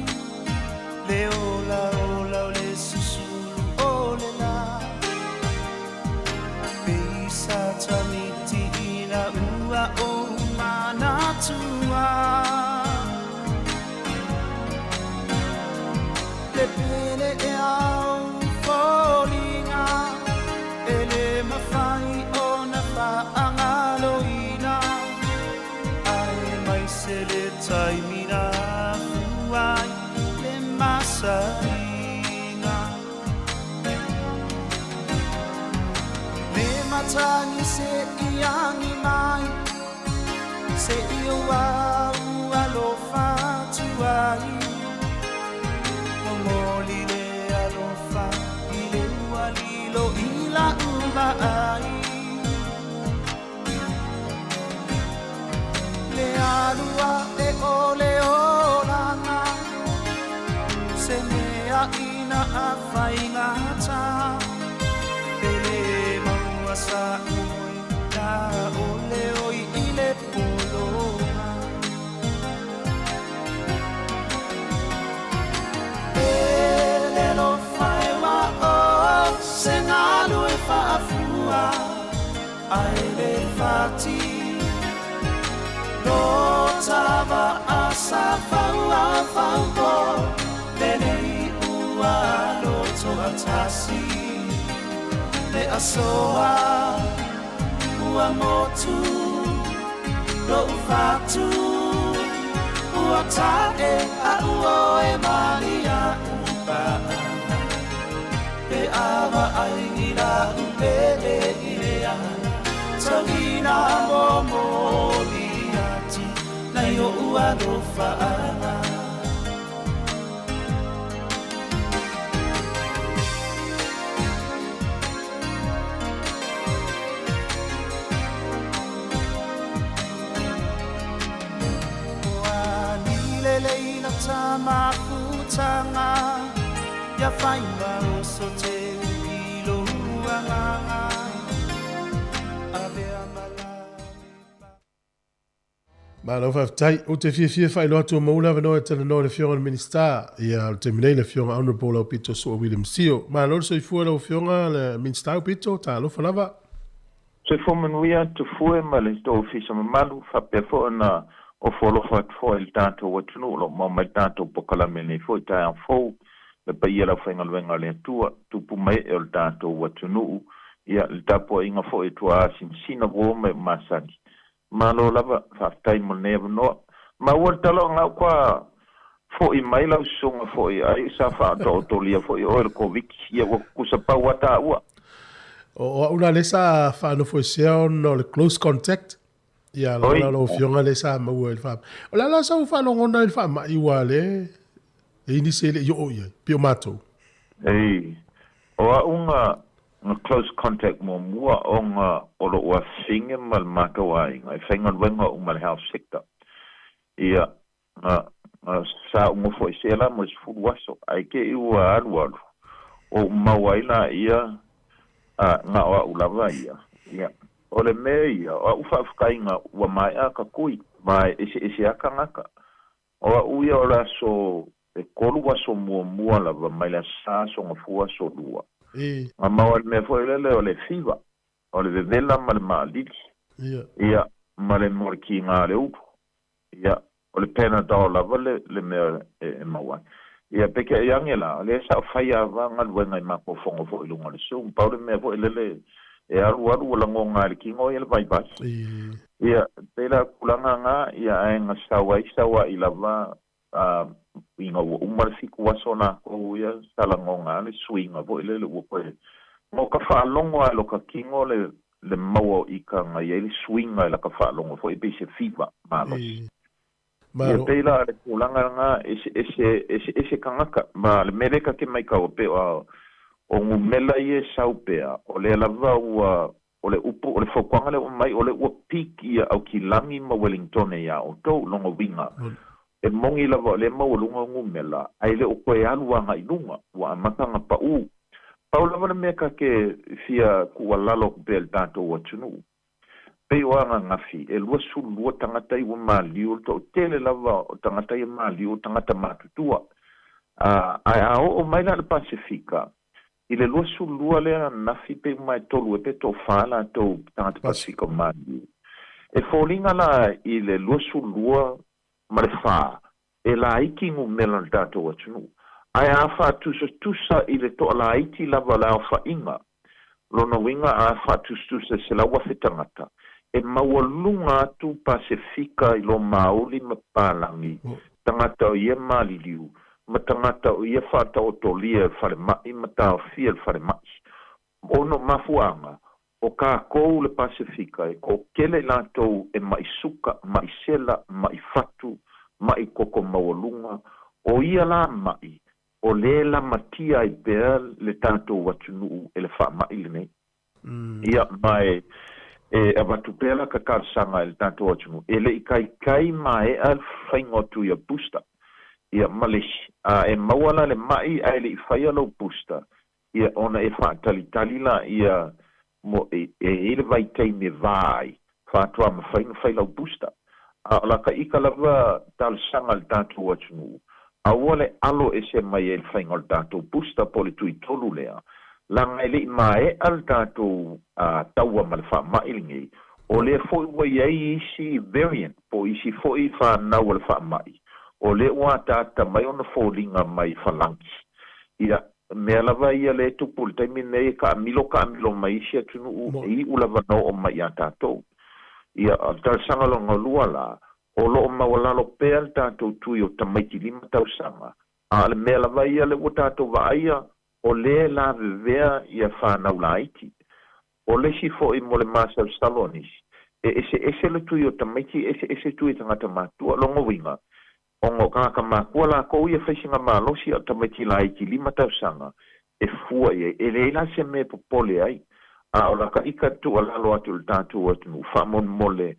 le ola ola o le susulu o le la Bisa tamiti ina ua o manatua Le pele e au folinga Ele mawhai o na whaangaloina Ai mai se le taimina fuai le masaina Me matangi se iangi mai Se io ua lo fatuai Moli le alofa I le ua lilo I la uma ai Le alua e ole olanga Se mea ina a whaingata E le maua sa ui La ole oi I le polonga E le lo whai wa o Se ngalo e whaafua Ai le whati No tava asa faua faupo Lenei ua loto atasi Le asoa ua motu Lo ufatu ua tae a uo e malia upa Pe awa ai ila upele ilea Tawina momoli Na yo ua lo whaanga Wa nile leila tama kutanga Ya whainga o so te ilo uanganga Ave amala Malo fa tai o te fia fai loto maula va no te no le fiona minister ia te minei le fiona honorable Pito so William Sio malo so I fu lo fiona le minister Pito ta lo falava Se fomenuia te fue ma le sto ufisa malu fa pe fo na o folo fa fo il tanto o tunu lo ma mai tanto pokala meni fo ta fo le paia la fa ngalwenga le tua tu pu mai el tanto o tunu ia il tapo inga fo e tua sina vo me masani malo lava fa tai mo ne no ma volta lo nga qua fo I mai la songa fo ai sa fa to lia fo o el covid ia ku sa pa wata wa o una lesa fa no foi se no le close contact ia lo fiona lesa ma o el fa o la sa fa lo ngona el fa ma iguale e iniciale yo ia pio mato o unga close contact mo mua onga o lo wa singe mal maka wai ai fenga wenga o mal health sector ia sa mo foi se la mo fu waso ai ke I wa alwa o mawaila ia nga o ulava ia o le mea o ufa fukainga wa mai aka kui mai isi aka ngaka o uia o la so e kolu wa so mua la wa mai la sa so ngafua so lua ma mawa me foi lele o le fiva o le vela ma le maliki ia ma le morki nga le upu ia o le Panadol la le mea e mawa ia peke yangela le sa faya vanga luenga I mako fongo fo ilunga le sum pa le me fo lele e aru la ngonga le kingo ia le vai pas ia tela kulanga nga ia nga sawa I lava inga wo umar fiku wasona ko ia sala ngonga le swinga fo lele wo ko mo ka fa longo lo ka kingo le mawo I ka nga ia le swinga la ka fa longo fo I be se fiva malos ia peila le kulanga nga ese kangaka ma le mereka ke mai ka o pe o ngumela ie saupea o le lava ua o le upu o le fokwanga le mai o le ua piki ia au ki langi ma Wellington ia o tau longo winga e mongi lava le mau lunga ngumela ai le o koe aluanga I lunga ua amakanga pa u pau lava le meka ke fia kua lalo pe el tanto ua tunu pe o anga ngafi e lua sulua tangata i wa maliu to tele lava o tangata i maliu tangata matutua ai o mai na le Pasifika i le lua sulua le nafi pe mai tolu e pe to fala to tangata Pasifika maliu e folinga la i le lua sulua ma le fa e la iki ngu mela le tatou atunu ai a fa tusa i le to la iti lava la fa inga lona winga a fa tusa se la wa fetangata e mawalunga atu Pasifika i lo maoli ma palangi tangata o ia maliliu ma tangata o ia fata o tolia fare mai ma tau fia fare mai ono mafuanga o ka kou le Pasifika e ko kele latou e mai suka mai sela mai fatu mai koko mawalunga o ia la mai o le la matia i bel le tatou watunu e le fa mai le nei ia mai e avatupela ka karsanga el tatou atunu ele kai mai al faingo tu ia pusta ia malish e mawala le mai ai le faia lo pusta ia ona e fa tali la ia mo ele vai tei me vai fa tua ma fai lo pusta la ka ikalava tal sanga el tatou atunu awole alo e se mai el faingo el tatou pusta pole tu tolu lea langa ele mai al tatou taua malfa mailingi o le foi wai isi variant po isi foi fa na wal fa mai o le wa tata mai ona folinga mai falanki ia me lava ia le tupul taimine ka milo mai sia tunu i ulava no o mai tatou ia tal sanga lo ngolua la o lo mawala lo pel tatou tu yo tamaiti lima tau sanga a le me lava ia le tatou vaia o le la vea ia whanau laiti. O le si fo i mole Marshall Salonis. Ese le tui o tamaiti, ese tui tangata matua, longo winga. O ngo kaka makua la kou ia whaisinga malosi o tamaiti laiti lima tau sanga. E fua ia, e leila se me popole ai. A o la ka ika tu alalo atu le tātou atu, whamon mole,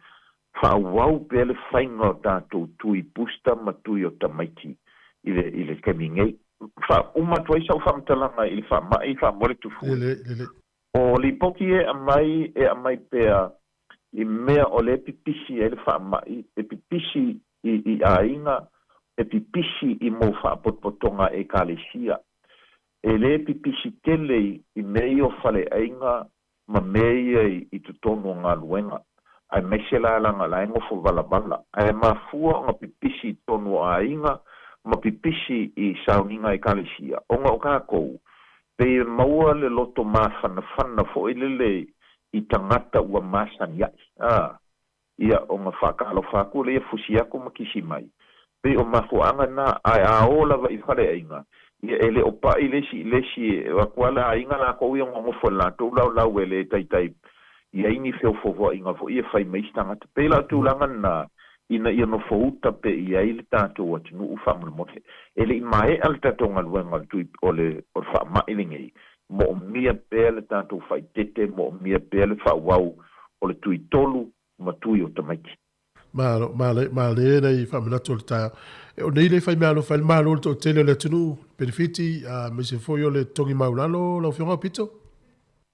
whawau pele whainga o tātou tui pusta ma tui o tamaiti. Ile kemingei. Fa uma toi sa fa mtalanga il fa mai fa mole tu fu o li poki e mai pea i mea o le pipisi e fa mai e pipisi i ainga e pipisi i mo fa potpotonga e kalesia e le pipisi tele i meio fale ainga ma mei i tutono nga luenga ai mesela langa la ngo fu bala ai ma fu nga pipisi tono ainga ma pipisi i sauninga i kalesia. Onga o kākou, pe maua le loto mawhana fo ilele i tangata ua masani ai. Ia onga whakalo whaku le fusi ako makisi mai. Pe o mafuanga na ai aola wa i whare ainga. Ia ele o pa i lesi wakuala ainga la kou i onga ngofo lato lau ele tai. Ia ini feo fofo inga fo ia whai meistangata. Pe la tūlanga na ina ia no fouta pe ia i le tātou atinu u whamulmote. Ele i mai al tātou ngaluenga tui o le whamailingi. Mo mia pēr le tātou whai tete, mo mia pēr le whawau o le tui tolu, ma tui o tamaiti. Ma le nei whaminatu le tāia. O nei le whai mealo whai malo le tō tele le tunu, benefiti, me se foi o le tongi maulalo, lau whionga pito?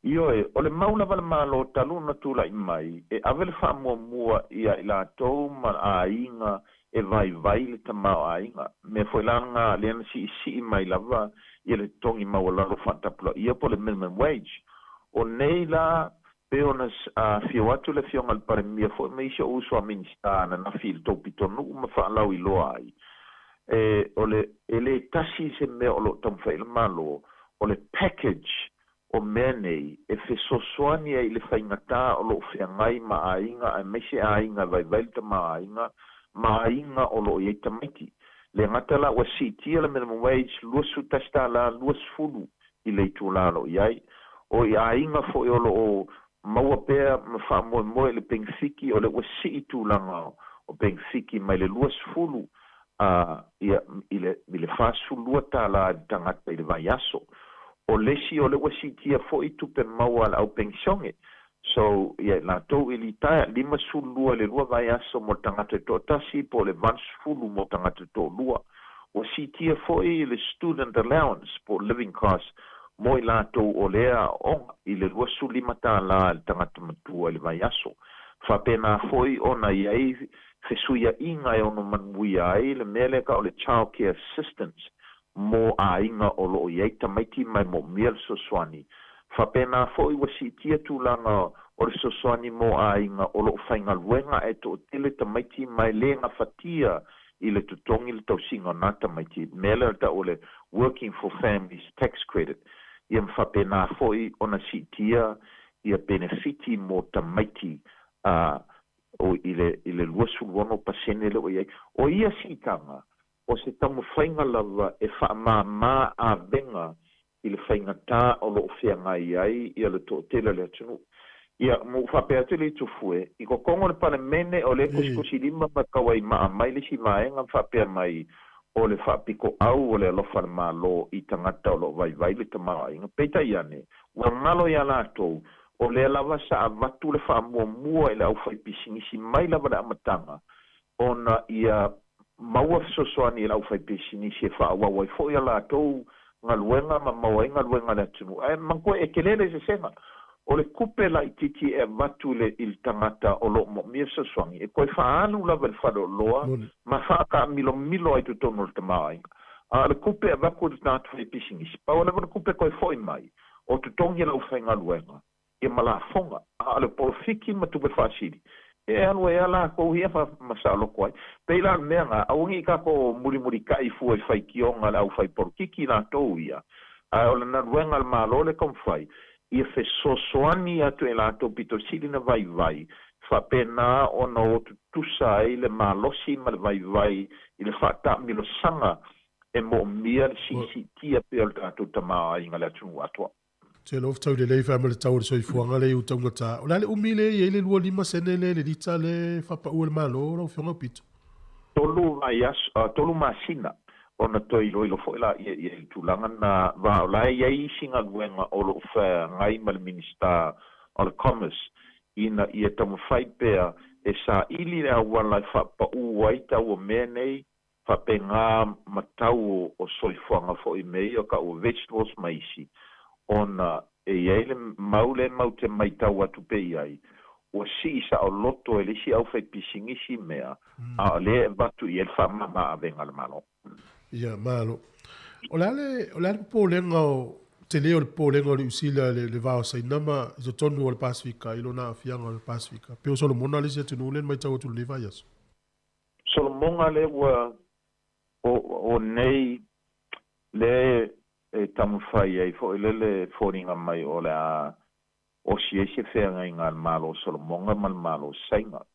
Ioe, o le maula wale malo talu na tula i mai, e avele wha mua ia i la tau ma a inga e vai le tamau a inga. Me foi langa le ana si mai lava i le tongi maulalo whatapula ia po le minimum wage. O nei la peonas a fio atu le fionga al paremia foi me isi o uso a ministana na fil tau pitonu ma wha lau i loa ai. O le tasi se me o lo tamwha il malo, o le package o menei e fesosoani ai le whaingata o lo whiangai ma ainga a mese ainga vai vailta ma ainga o lo iei tamaiti. Le ngatala wa sitia le minimum wage luasu tasta la luas fulu i le tūlalo iai. O i ainga fo i o lo o maua pēr ma wha moe le pengfiki o le wa si tūlanga o pengfiki mai le luas fulu i le whasu luata la tangata i le vai aso. O lesi o le wasitia fo i tupe maua au pensionge. So, la tau ili taia, 5 sulua le lua vai aso mo tangata to tasi po le 20 fulu mo tangata to lua. Wasitia fo i le student allowance po living cost mo i la tau o lea onga i le lua sulimata la tangata matua le vai aso. Whapena foi ona iai fesuia inga e ono manuia ai le mele ka o le child care assistance mo a inga o lo iai tamaiti mai mo miel soswani. Whapena foi wasi tia tūlanga o le soswani mo a inga o lo whainga luenga e to tele tamaiti mai le nga fatia i le tutongi le tausinga na tamaiti. Mele ta o le Working for Families Tax Credit. Ia mwhapena foi ona si tia ia benefiti mo tamaiti o ile luasu wono pasene le o iai. O ia si tanga o se tamu whainga lava e wha a venga i le whainga tā o lo whianga iai ia le tō tela le atunu. Ia mo whapea te le tufue i ko kongo le pane mene o le kusikusi lima makawai maa mai le si maenga whapea mai o le whapiko au o le alofa le maa lo i tangata o lo vai le tamaa inga peita iane ua ngalo ia lātou o le lava sa avatu le whaamua i le au whaipisingisi mai lava le amatanga ona ia maua fisosoani i le au whaipisingisi e whaawawai fo ia lātou ngaluenga ma mauainga luenga le atunu. Mankoe e kelele se senga. O le kupe la ititi e vatu le il tangata o lo mo mia saswangi. E koe whaanu lava le whado loa, ma whaaka milo ai tutono le tamainga. Le kupe e vaku le tātu e pisingisi. Pau lava le kupe koe foi mai. O tutongi lau whainga luenga. E malafonga. Le porofiki ma tupe whaasiri. E anu e ala ko hia masalo koai. Peila mea nga, aungi ka ko muri kai fu e whai kionga le au whai porkiki la tau ia. O le na ruenga le malo le kom whai. Ia fe sosoani atu e la tau pito sili na vai. Whapena o na o tutusa e le malosi ma le vai. I le whata milo sanga e mo mia le sisi tia pe o le tātou tamaa inga le atunu atua. Te lof tau le leifa ma le tau le soifuanga le utau ngata. O le umile i le lua lima sene le rita le whapa ua le malo rau whionga pito. Tolu masina. Ona toi loilo fo ila i tūlanga na wao lai iei singa luenga o lo wha ngai ma le minista o le commerce. Ina i e tamu whaipea e sa ili le awala i whapa ua i tau o mea nei whape ngā matau o soifuanga fo i mei o ka o vegetables maisi. Ona e iei le mau te maitau atu pe iai. O si isa o loto e lisi au whai pisingisi mea. A le batu i el whamama a venga le malo. Ia, malo. O le pōlenga o te leo le pōlenga o le usila le vao sainama i to tonu o le Pasifika, ilo na fianga o le Pasifika. Peo Solomona le se atunu len maitau atu le vai aso. Solomona le ua o nei le e tamu whai ai fo le fōringa mai o le a o si e se whenga i ngā malo Solomonga ma le malo sainga.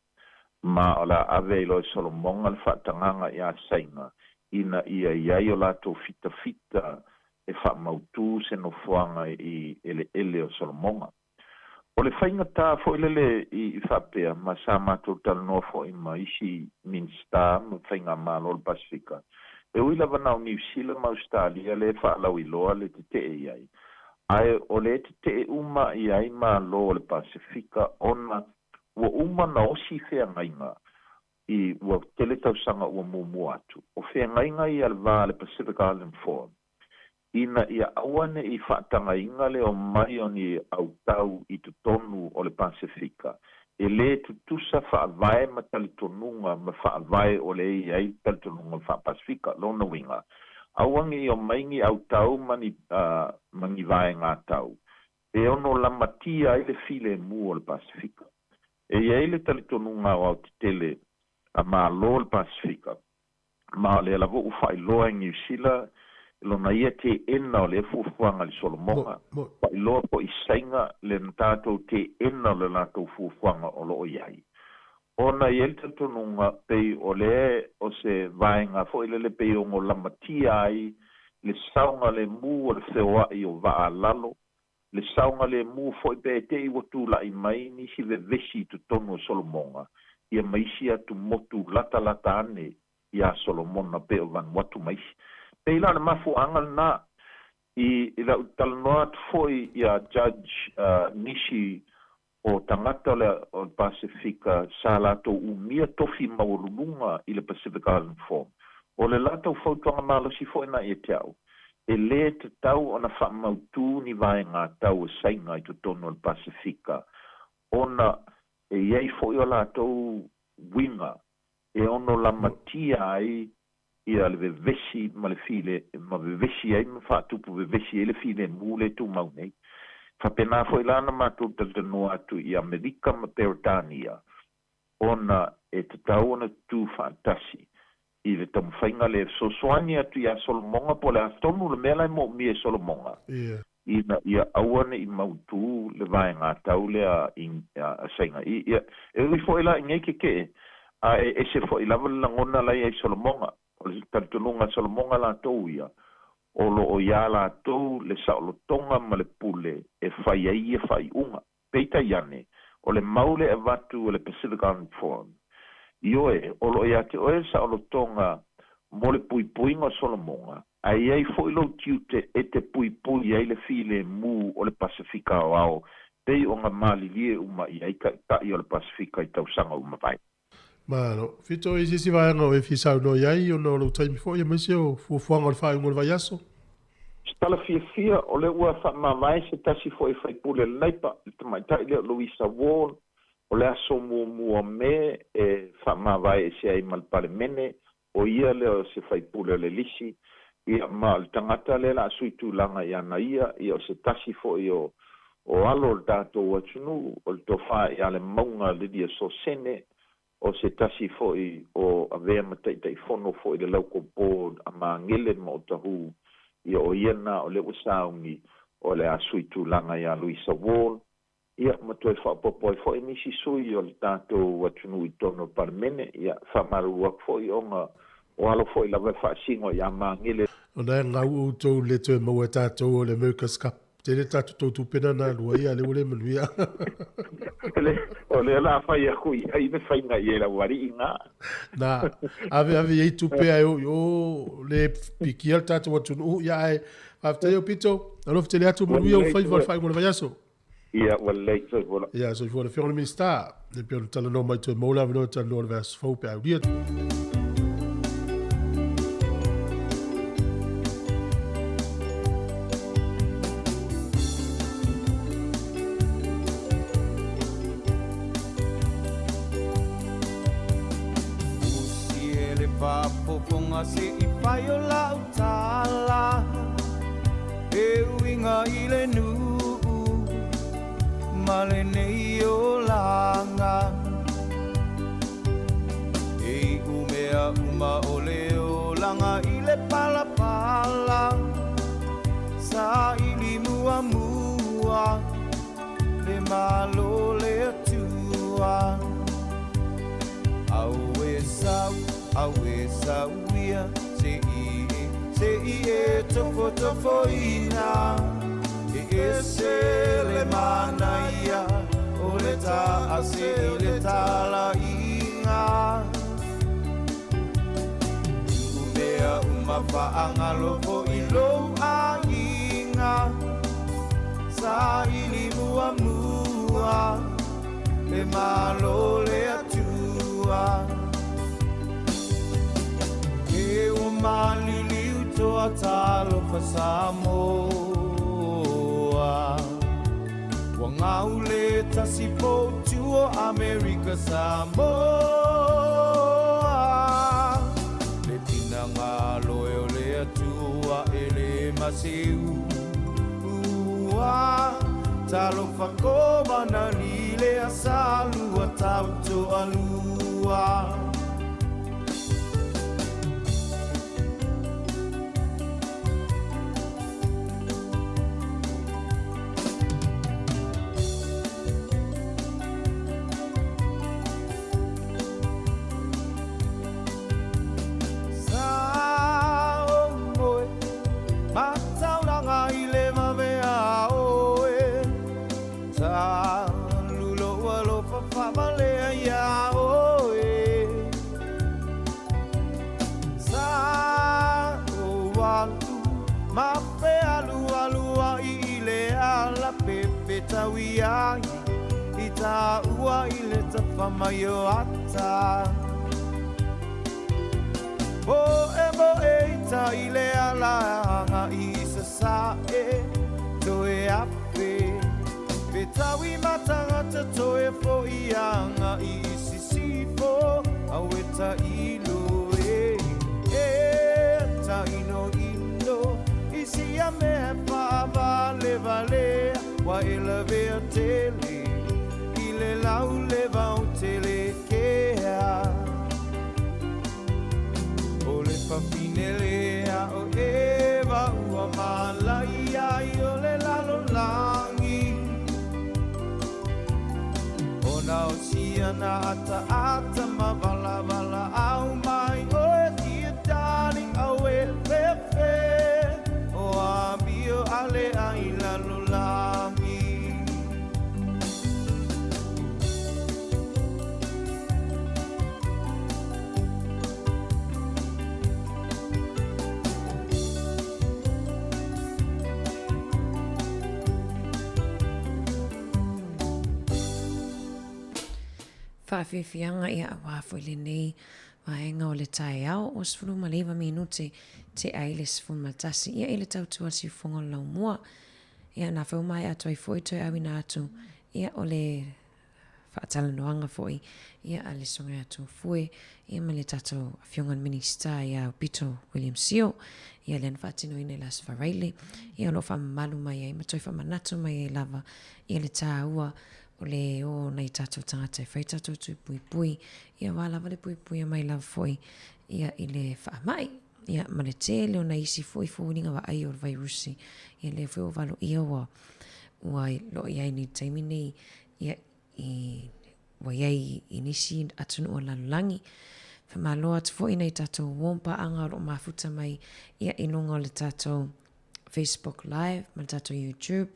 Ma o la ave ilo Solomonga le whatanganga i a sainga. Ina ia iai o lato fita e wha mautu se no fuanga i ele o Solomonga. O le whainga tā fo le i whapea ma sa mato tal no fo i ma isi minsta ma whainga malo le Pasifika. E uila vanau New Zealand ma Australia le whaalau i loa le te iai. Ai o le te uma iai ma loa le Pasifika ona ua uma na osi whea ngainga i ua teletausanga ua mumu atu. O whea ngainga i alwa le Pacific Island Forum. Ina ia awane i whaatanga inga le o mai o ni au tau i tutonu o le Pasifika. E le tutusa whaavae ma talitonunga ma whaavae o le iai talitonunga wha Pasifika, lona winga. Awangi o maingi au tau mangi vae ngā tau. E ono lamatia i le file mu o le Pasifika. E iai le talitonunga o au titele a maa lo le Pasifika. Ma le lavo ufai loa i New Zealand, lona ia te ena o le fufuanga li Solomonga. Pa iloa po i sainga le ntātou te ena le nātou fufuanga o lo iai. Ona i elta tonunga pei o le o se vaenga fo ile le pei o ngo lamatia ai le saunga le mu o le whewa i o vaa lalo. Le saunga le mu fo i pe te i watu la i mai ni si le vesi tu tonu o Solomonga. Ia maisi atu motu lata ane i a Solomona pe o van watu maisi. Peila na mafu angal na i la utalanoa foi i a Judge Nishi o tangata le o Pasifika sa lato umia tofi maurunga i le Pacific Island Forum. O le lato fautuanga malosi foi na i te au. E le te tau o na whamautu ni vai ngā tau sainga i to tono le Pasifika. Ona e iai fo i o lātou winga e ono la matia ai ia le vevesi ma le file ma vevesi ai ma whaatupu vevesi e le file mule tu mau nei whapena fo i lana mātou tatanoa atu i Amerika ma Peritania ona e te tau ona tu whaatasi i le tamwhainga le sosoani atu i a Solomonga po le atonu le mea lai mo mi e Solomonga ia awane i mautu le vai ngā tau le a sainga ia e ui fo i la ingai ke e se fo i lava langona lai ai Solomonga o le tantununga Solomonga la tau ia o lo o ia la tau le saolotonga ma le pule e whai ai e whai unga peita iane o le maule e watu o le Pacific Island Forum ioe o lo ia te oe saolotonga mo le puipuinga Solomonga ai ai fo i lo tiute e te puipui ai le file mu o le Pasifika o ao pei o ngā malilie uma i ai ka i o le Pasifika i tausanga uma vai. Mano, fito i sisi vai anga o e fisau no iai o no lo taimi fo i amese o fuafuanga le whai ngol vai aso. Stala fia o le ua whamawai se tasi fo i whaipule le naipa le tamaitai leo Louisa Wall o le aso mua me e whamawai e se ai malpare mene o ia leo se whaipule le lisi ia ma le tangata le la suitu langa ia na ia o se tasi fo i o alo le tātou atunu o le tofa i ale maunga le dia so sene o se tasi fo i o avea mataitai fono fo i le local board a maangele ma o tahu ia o iena o le usaungi o le asuitu langa ia Louisa Wall ia matoi whapopoi fo i nisi sui o le tātou atunu i tono parmene ia whamarua fo i onga o alo fo i lawe whaasingo ia maangele o na ngau o tau le toe maua tātou o le America's Cup. Te le tātou tau tupena nā lua ia le ule manuia. O le la whai a kui, ai me whainga i e la wari i ngā. Nā, ave ei tupea o le piki al tātou atunu ia ai. After o pito, alof te le atu manuia o whai whai mwana vai aso. Ia, walei, so i vola. Ia, so i vola whiona minsta. Le pio tala no mai toi maula, vino tala no le vas fau pe au dia. Papoponga se I pai o lau tala E uinga I le nuu Ma le nei o langa E umea uma o le o langa I le pala pala Sa I li mua mua Le malo le atua Au e sau awe sauia se I e tofo ina e se le manaia o le ta a se I le tala inga umea uma faanga lofo I lo a inga sa I li mua le malo le atua E o mali liu toa talo fa Samoa Wa ngau le tasi potu o Amerika Samoa Le pina ngā loe o le atua e le maseu Talo fa koma li le asalu a tau to alua Tawiai ita ua ile tafamayo ata Bo e ita ile ala isa sa e to e ape Petawi matanga te toe fo ianga I sisifo Au e ta ilo ta ino Isi a me pa vale vale Wa ela vea tele Ile lau le vau tele kea O le papine lea o eva ua malai ai o le lalo langi O na o siana ata ma vala vala au mai o e tia darling au e fefe O a bio ale ai lalo langi Whawhiwhianga ia a wāwhoi nei wahenga o le tae au o sifuru malewa minute te aile sifuru matasi ia ele tautua si whongo lau mua ia na whau mai atu ai fwoi toi awina atu ia o le whaatala noanga fwoi ia a le songa atu fwoi ia ma le tato whiongan minister ia Pito William Sio ia len whaatino ine las whareile ia lo whamalu mai ai ma toi whamanatu mai ai lava ia le tāua o le o nei tatou tangata e whai tatou tui pui pui ia wala wale pui pui a mai lava foi ia i le whaamai ia ma le te leo na isi foi fōninga wa ai o le vairusi ia le wheo walo ia wa lo iai ni taimi nei ia i wa iai inisi atunu o lalulangi whamaloa atu foi nei tatou wompa anga o mafuta mai ia inonga o le tatou Facebook Live, ma tatou YouTube,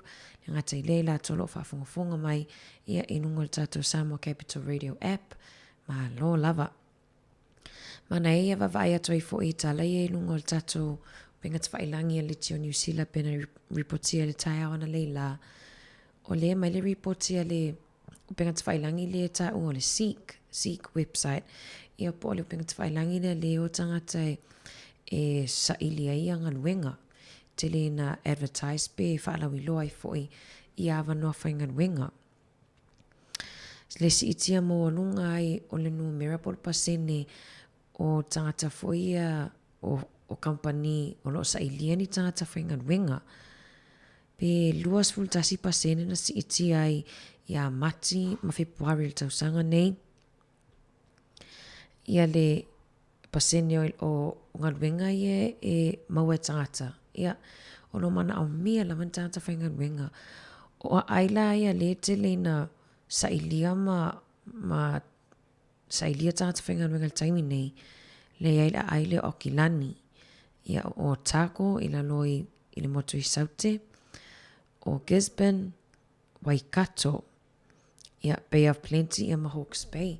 ngata I leila tolo whafungafunga mai, ia inunga tatou Samoa Capital Radio app, ma lo lava. Mana ia vavai atu I fo I tala ia inunga tatou penga tawhailangi a liti o New Zealand pena reportia le tai awana leila, o le mai le reportia le penga tawhailangi le ta o le Seek website, ia po le penga tawhailangi le o tangata e sa ilia ia ngaluenga, te le na advertise pe whaalawi loa I foi I awa noa whaingan wenga. Le si itia mo lunga ai o le numera por pasene o tangata foi o company o lo sa ilia ni tangata whaingan wenga. Pe luas fultasi pasene na si itia ai ia mati ma Februari le tausanga nei. Ia le pasene o ngalwenga ia e maua tangata. Ia, o no mana au mia la mantata whaingan wenga. O aila ia le te le na sa ilia ma sa ilia tata whaingan wenga le taimi nei. Le aila aile o kilani. Ia o Tako ila loi ile motu I Saute. O Gisborne, Waikato. Ia Bay of Plenty ia ma Hawke's Bay.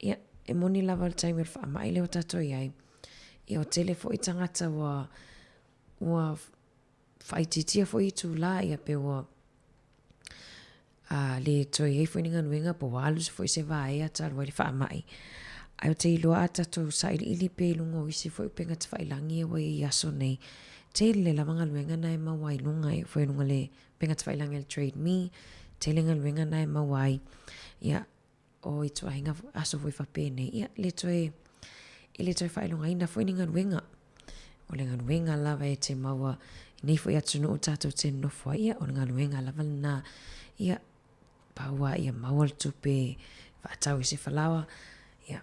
Ia e moni lava le taimi le wha maile o tato iai. Ia o telefo I tangata wa whaititia fo I tu la ia pe wa le toi e fo ninga nuenga po walus fo I se vae ata roi le wha mai. Ai o te iloa ata to sa ili pe lunga o isi fo I penga te whailangi e wai I aso nei. Te le la manga luenga na e mawai lunga e fo I lunga le penga te whailangi le trade me. Te le luenga na e mawai. Ia o I tua hinga aso fo I whapene. Ia le toi whailunga ina fo I ninga luenga. O le ngaluenga lava e te maua nei fo I atunu o tātou te nofua ia o le ngaluenga lava na ia paua ia maua le tupe whaatau I se whalawa ia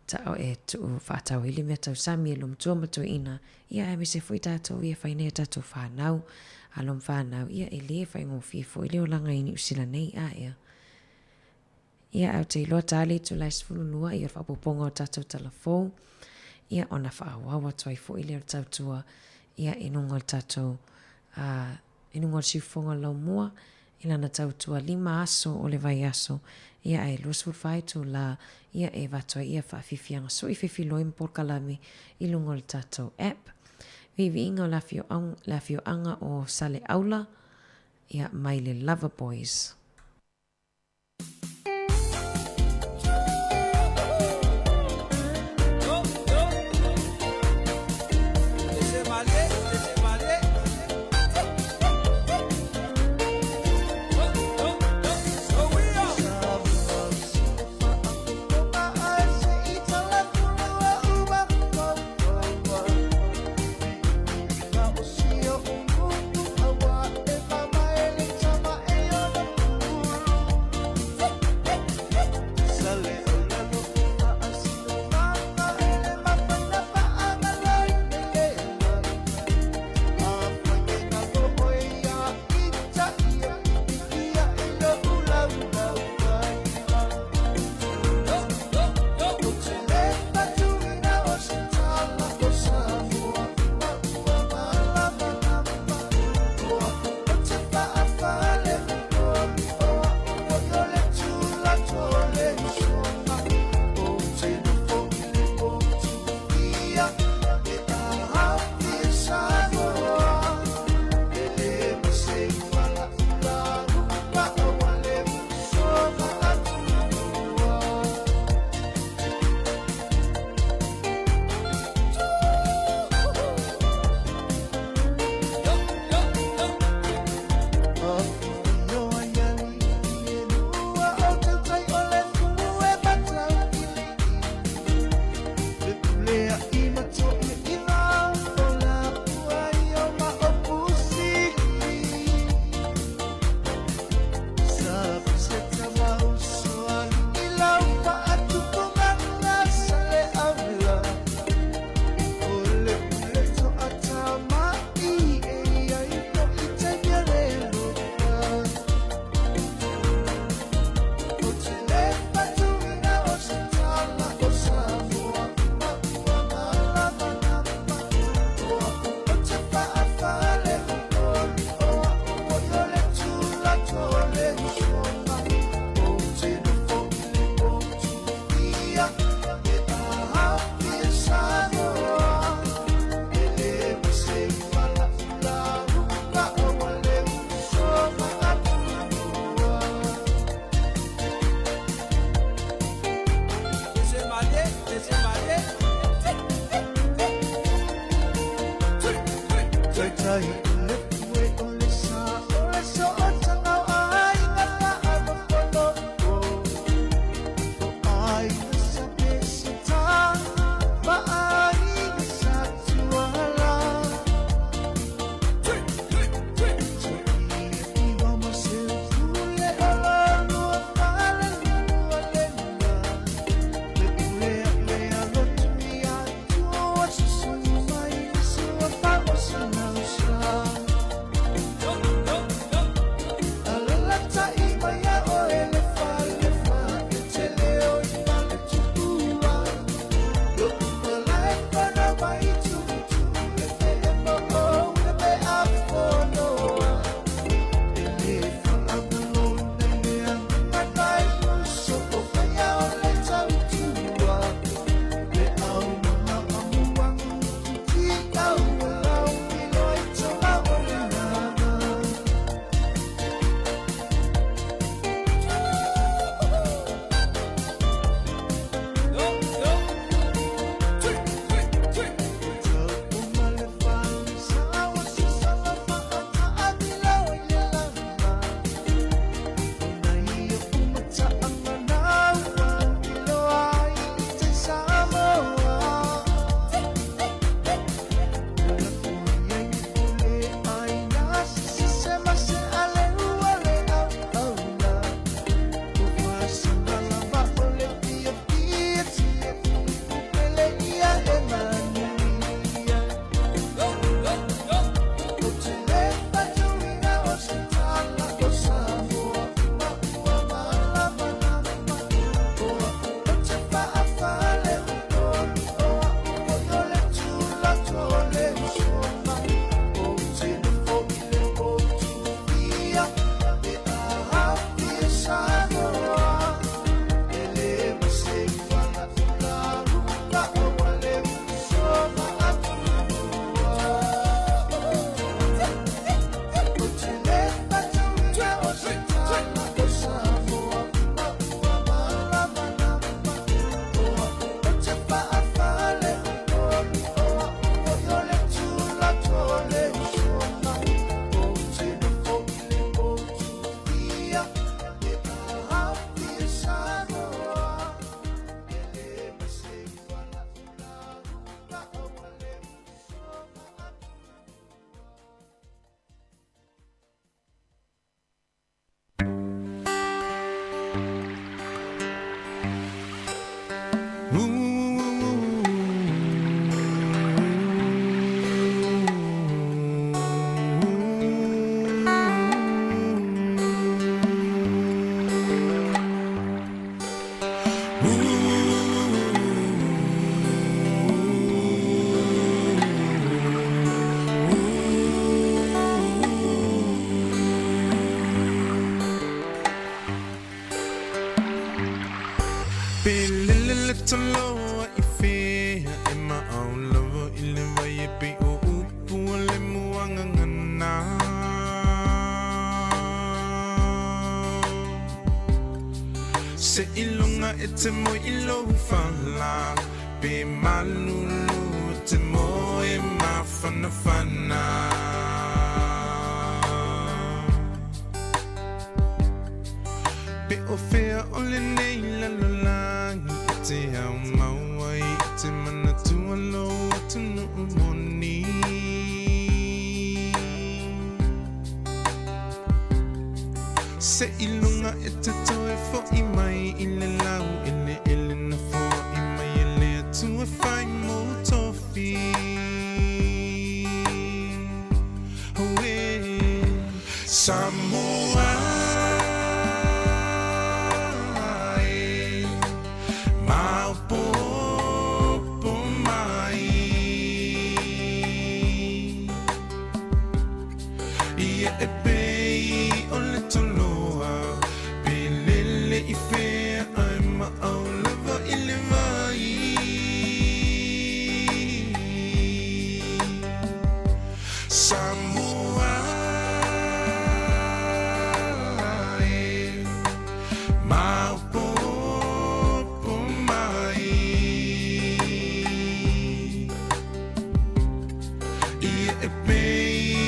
tau e tu whaatau ili mea tau sami e lom tua matua ina ia e me se fo I tātou ia whaine tātou whanau alom whanau ia e le whaingo fie fo I leo langa ini usila nei a ia au te iloa tali tu lais fulunua ia whapoponga o tātou talafou ia ona whaawawa toi fo ili o tautua ia inunga tatou inunga siufonga lau mua ina na tautua 5 aso o le vai aso ia e luas fulfai tu la ia e vatoa ia whaafifianga so I whiwhiloi mporkalami ilunga o tatou app vivi inga o lafio anga o Sale Aula ia mai le Lover Boys. So we Se ilunga ete mo ilo fala Be malulu ete mo e mafana fana Be ofea ole nei la lolangi Ete au mawai ete manatu alo atu no umoni Se ilunga ete toe fo I mai ile lau ile na fo I mai ele atu e whai mo tofi Hoe Samoa Baby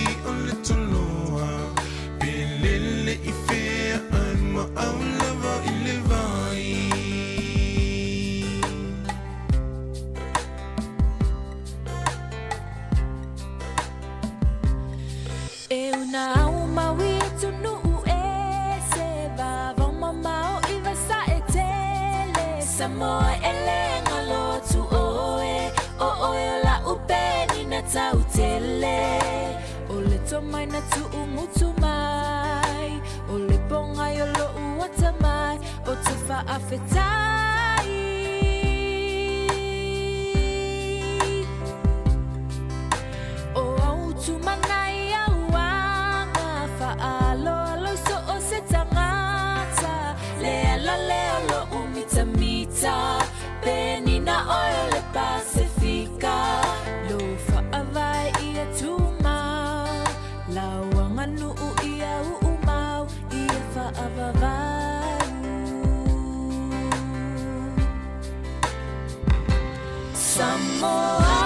Samoa ele ngalo tu oe o oe la upeni na tautele o le tomai na tu umutu mai o le ponga yo lo uata mai o te whaafetai o au tu manai au anga whaalo alo so o se tangata leo lo umita mita penina oil le Pacifica lo whaavai ia tuma lauanga nuu ia uumau ia whaavavau Samoa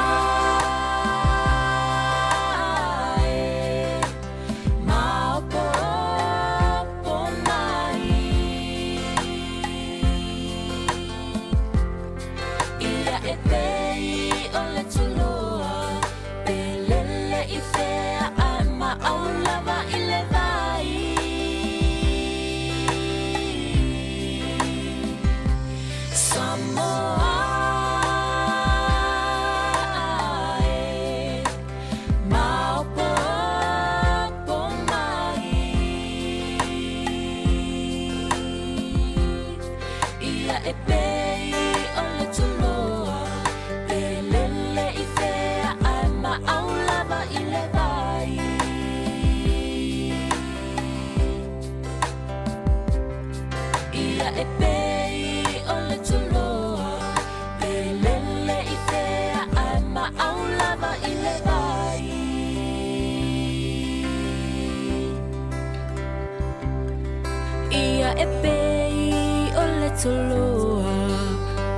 Toloa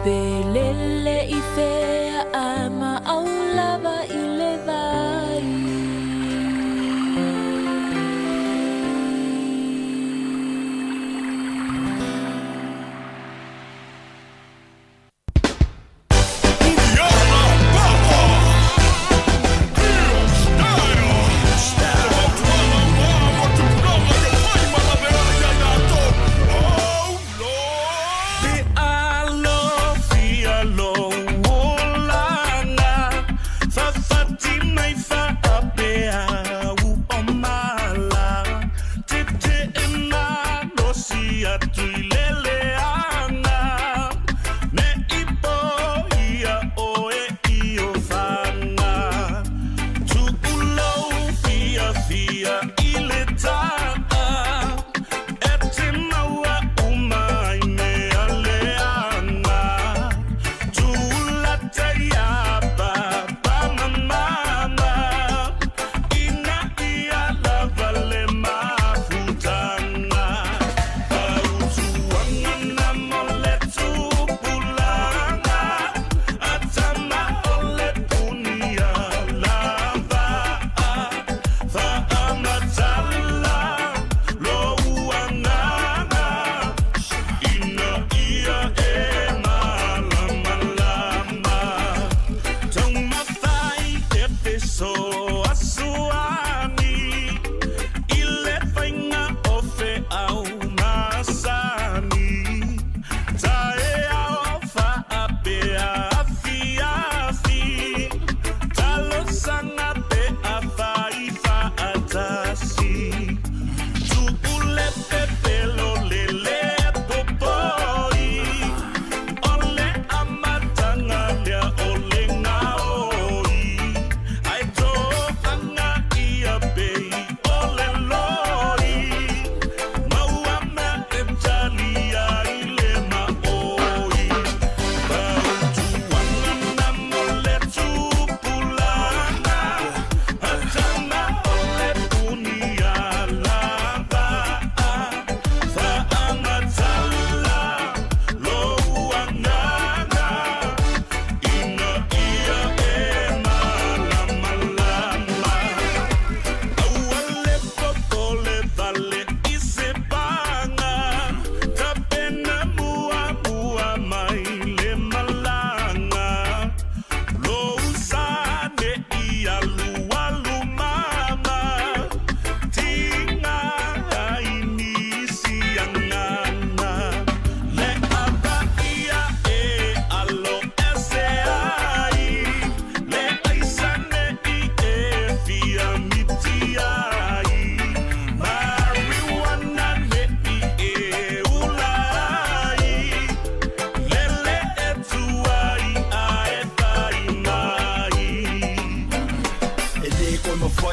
belele ifea ama aulava ilevai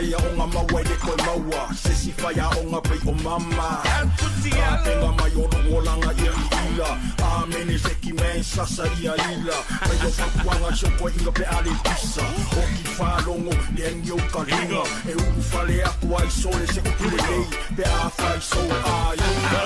whai a onga maua le koe maua Sesi whai a onga pei o mama Tenga mai o rolanga ia i ila Amene seki men sasa ia ila Mai o whakuanga so koe inga pe ale pisa O ki whalongo le angi o karinga E uku whale aku ai sole se upule nei Pe a whai so a iunga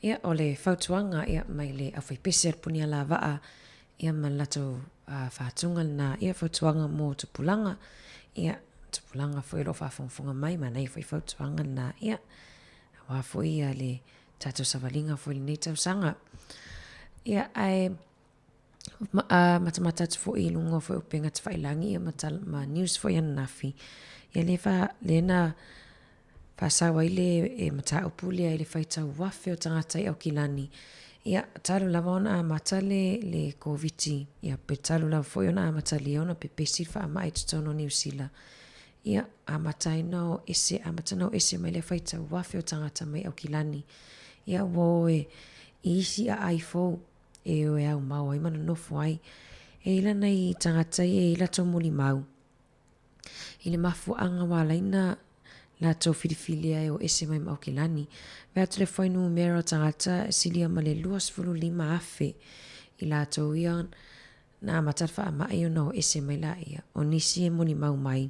Ia o le whautuanga ia mai le a whaipese puni ala waa ia man lato whaatunga na ia whautuanga mō tupulanga ia tupulanga whaero whaafonga mai mana i whautuanga na ia wafo ia le tato savalinga whaile nei tau sanga ia ai matamata tu fo i lunga fo upenga tu whailangi ia ma news fo ia nafi ia le na Pasawa ile e mata upulia ile faita wafe o tangata au kilani. Ia talu lava ona amata le COVID. Ia pe talu lava foi ona amata le ona pe pesi fa ama i tutono New Zealand. Ia amata ino ese amata no ese mai le faita wafe o tangata mai au kilani. Ia wo e isi a aifo e o e au mau ai mana nofo ai. E ila nei tangata e ila to muli mau. Ile mafu anga wala ina la tau whiriwhilia e o ese mai maukilani. Vea tule whainu mera tangata silia ma le 25 afe i la tau ia na amatatwha a mai o no ese mai la ia. O nisi e moni mau mai.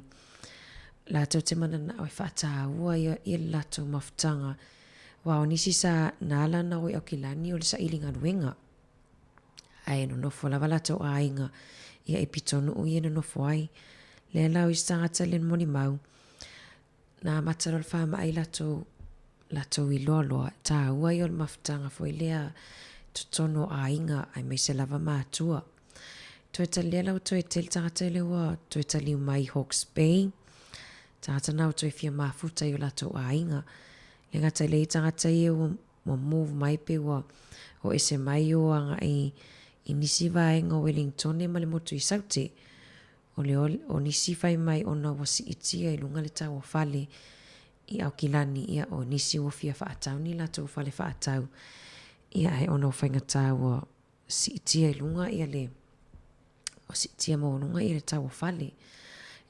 La tau te mana na oi whaata ua ia la tau mafutanga. Wa o nisi sa na ala na oi aukilani o le sa ilinga ruenga. Ai no nofo lava la tau a inga ia e pitonu o ia no nofo ai. Le lau i tangata le moni mau. Na matarol fa mai lato i loa ta ua i ol mafutanga fo ilea tutono a inga ai mai se lava mātua. Toi talia lau toi tel tangata ile ua toi tali mai Hawke's Bay. Tangata nau toi fia mafuta i o lato a inga. Le ngata ile i tangata i o move mai pe ua o ese mai o anga i nisi vaenga Wellington e male motu i saute. O nisi fai mai ona wasi itia i lunga le tau o fale i au kilani ia o nisi o fia whaatau ni la tau fale whaatau ia ai ona o whainga tau o si itia i lunga ia le o si itia mo lunga i le tau o fale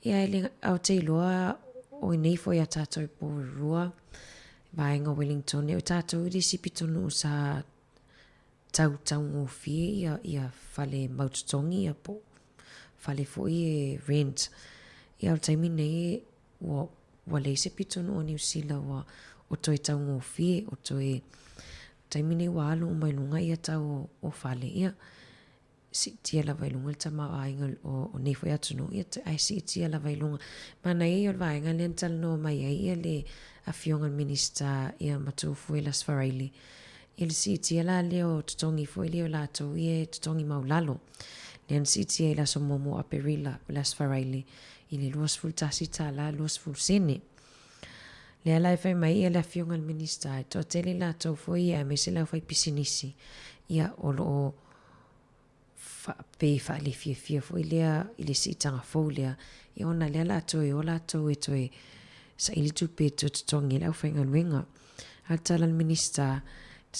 ia le au te iloa o ineifo ia tātou i pōrua vaenga Wellington o tātou i si pitonu sa tau ngō fie ia fale maututongi ia po fale foi e rent. Ia o taimi nei wa leise pitonu o New Zealand wa o toi tau ngō fie o toi taimi nei wa alu o mai lunga ia tau o fale ia. Si tia la vailunga le tama ainga o nei foi atunu ia ai si tia la vailunga. Mana ia o vainga le antal no mai ia le a fionga minister ia matu foi las faraili. Ia si tia la leo tutongi foi leo la tau ia tutongi maulalo. Lean siti e la Samoa APR las faraili i le 20 tala 20 sene. Le ala e whai mai e la fionga al minister to tele la tau foi e me se la whai pisinisi ia o lo pe wha le fia foi lea i le sitanga fau lea i ona le ala tau e o la tau e toi sa ili tupe to tongi la whainga nuenga. Altala al minister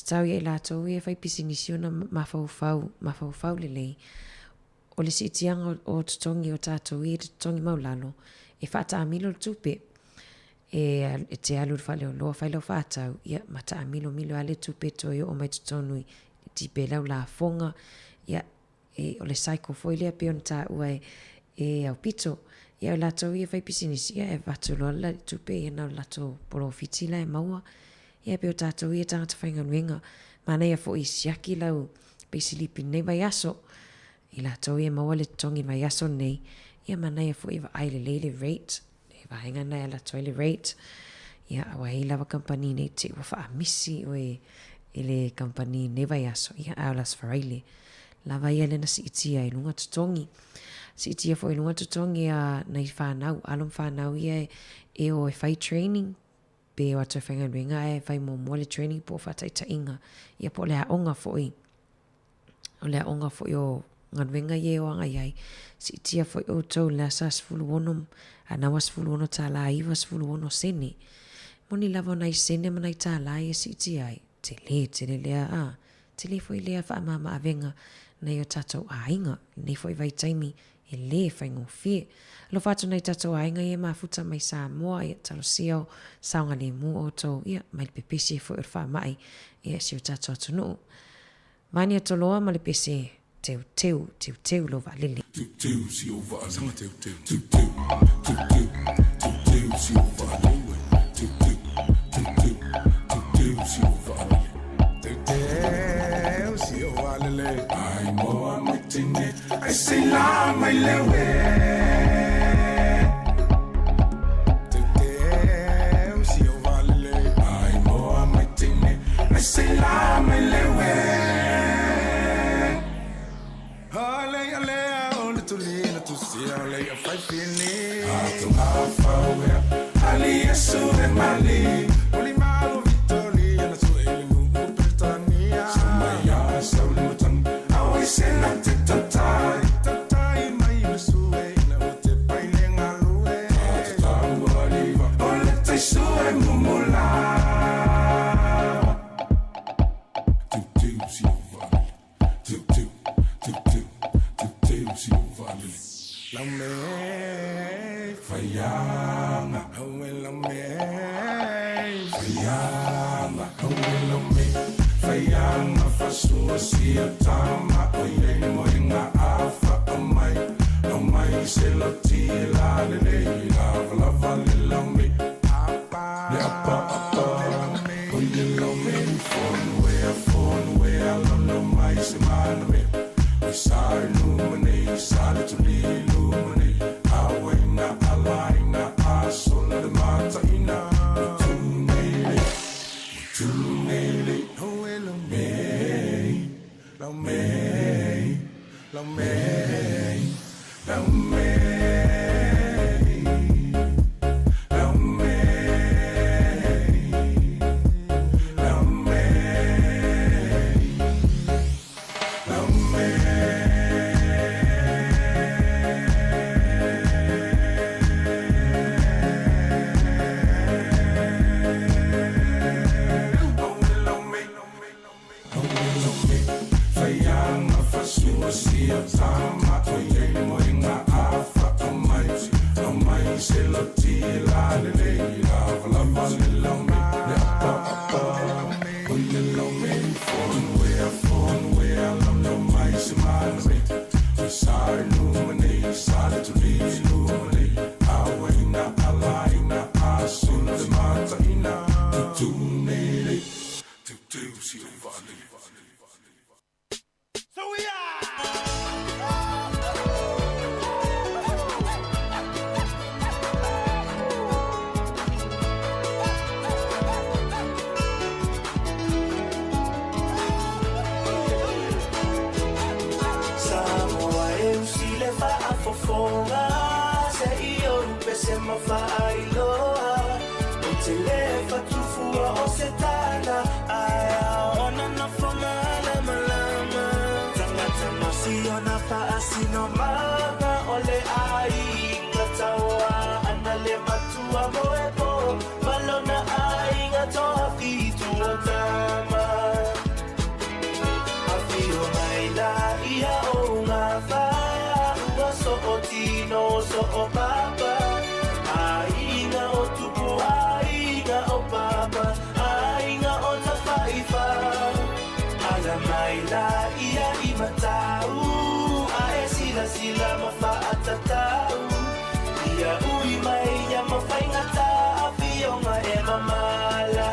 tau e la tau e whai pisinisi ona mafau le lei. O le sitianga o tutongi o tātou i tutongi maulalo e whata amilo tupe e te alu whale o loa whaile o whatau ia mata amilo ale tupe toi o mai tutonui tipe lau la fonga ia o le saiko foilea pe on tā ua e au pito ia o latou ia whai pisinisi ia e watu loa la tupe ia nau latou polo fitila e maua Ia pe o tātou ia tangata whainganuenga. Mana ia fo i siaki lau pe silipi nei vai aso. I la tau ia maua le tongi vai aso nei. Ia mana ia fo i wa aile leile rate. Nei wa henga nei la toile rate. Ia awa hei lawa kampani nei te wa wha amisi o e le kampani nei vai aso. Ia aulas wharaile. Lava ia lena si itia i lunga tutongi. Si itia fo i lunga tutongi a nei whanau. Alum whanau ia e o e whai training. Pe o atu e whainganuenga e whai mō le training po whataita inga. Ia po lea onga fo i. O lea onga fo i o nganuenga ie o anga iai. Si itia fo i o tau lea sa sfulu ono. Anawa sfulu ono tā la iwa sfulu ono sene. Moni lava nai sene manai tā la ia si itia ai. Te le lea a. Te le fo i lea wha mama avenga. Nei o tatou ainga. Nei fo i vai taimi. E le whaingo fie. Lo whatu nei tatou ainga ia mafuta mai Samoa. Ia talo siau. Saunga le mu o tau. Ia mai le pepese e fo i rwha mai. Ia si o tatou atunu. Mani a toloa ma le pese. Teu lo va lele. Teu si o va sanga teu si o va lele. Teu si o va lele. Teu si o va lele. Ai mo amitine. Ai sei lá mai lewe. Teu si o va lele. Ai mo amitine. Ai sei lá mai lewe. Olha, fai fini. Ato mafawe. Ali yesu e mali. Oli malo Victoria na su elimu Britania. Samaya sauli mutang. Awi sena titatai. Tatai mai yesu e na ute paile ngalue. Ato waliva. Ole taisu e mumula. Tu si uvali. Tu si uvali. La me fayanga, la me fayanga, la me fayanga, fasu si atama, oye moinga afa amai se la tila le la vale la me apa, oye la me phone where la mai se manwe. Sar lumine, sar to lumine. Awena, alaina, asol de mata ina. Tunele, oh la me, la me, la me, la me. Sila mafaatatau Ia ui mai ya mafaingata Afio nga e mamala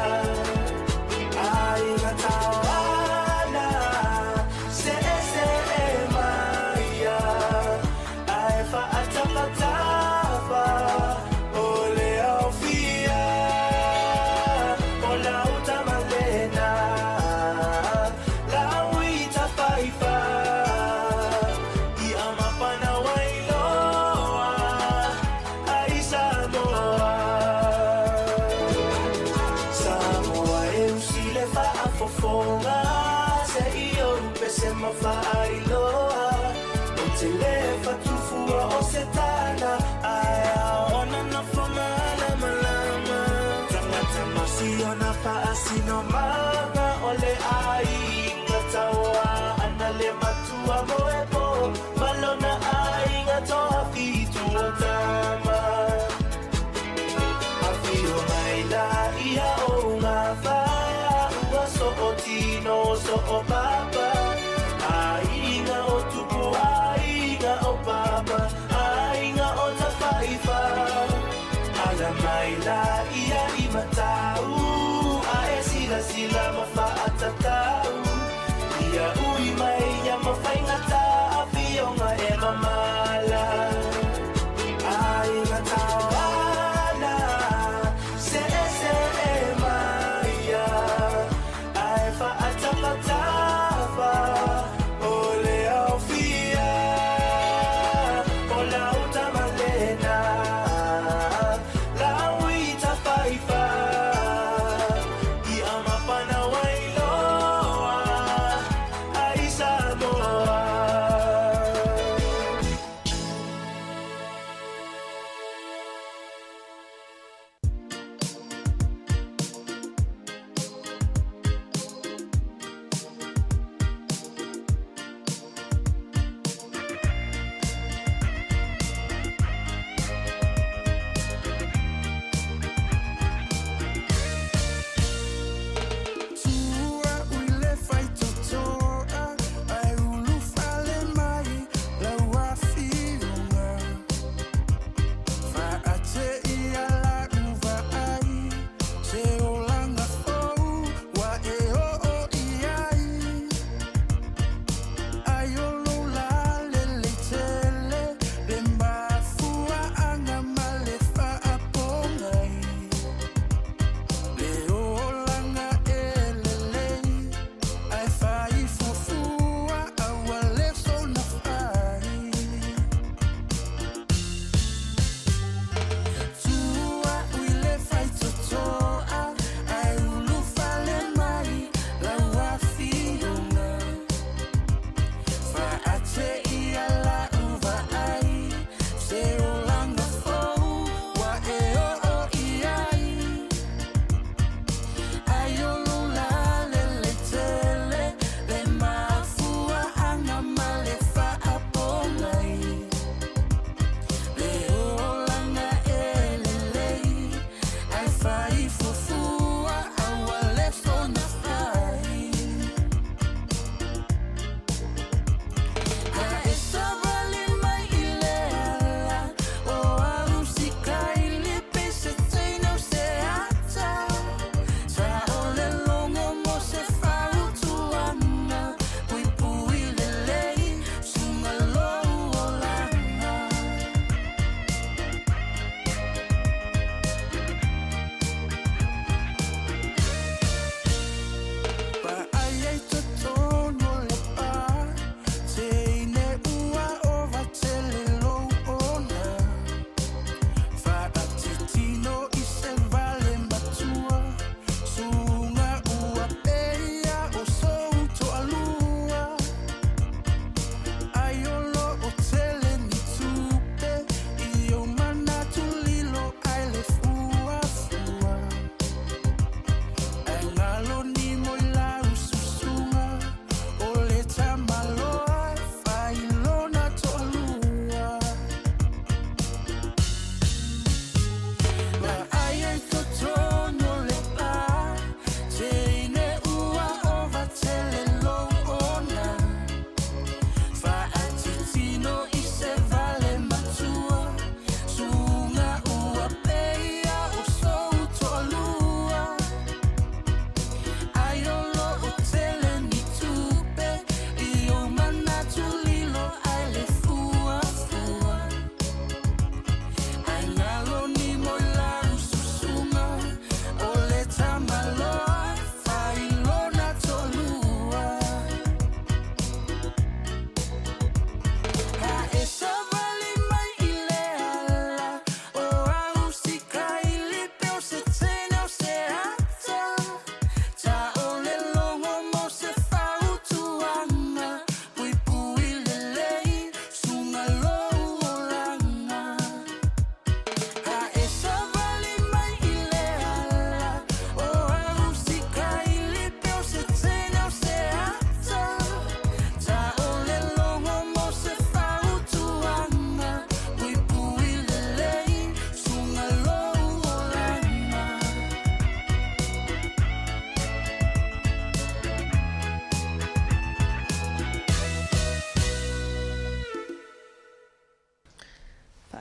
fonga se iyo pese mawhai loa o te lefa tufua o se tana aia ona na fonga lama lama tangata masi ona paasi no manga ole ai ngatawa ana le matua moepo malona ai ngatoa fitu o tama afio mai la ia o ngā whaia ua so o tino so o papa ainga o tupu ainga o papa ainga o ta whaifa ala mai la ia I matau a e sila sila mawha atatau ia ui mai ia mawhaingata afio ngā e mamala ainga tawana se e maia ai wha atapatapa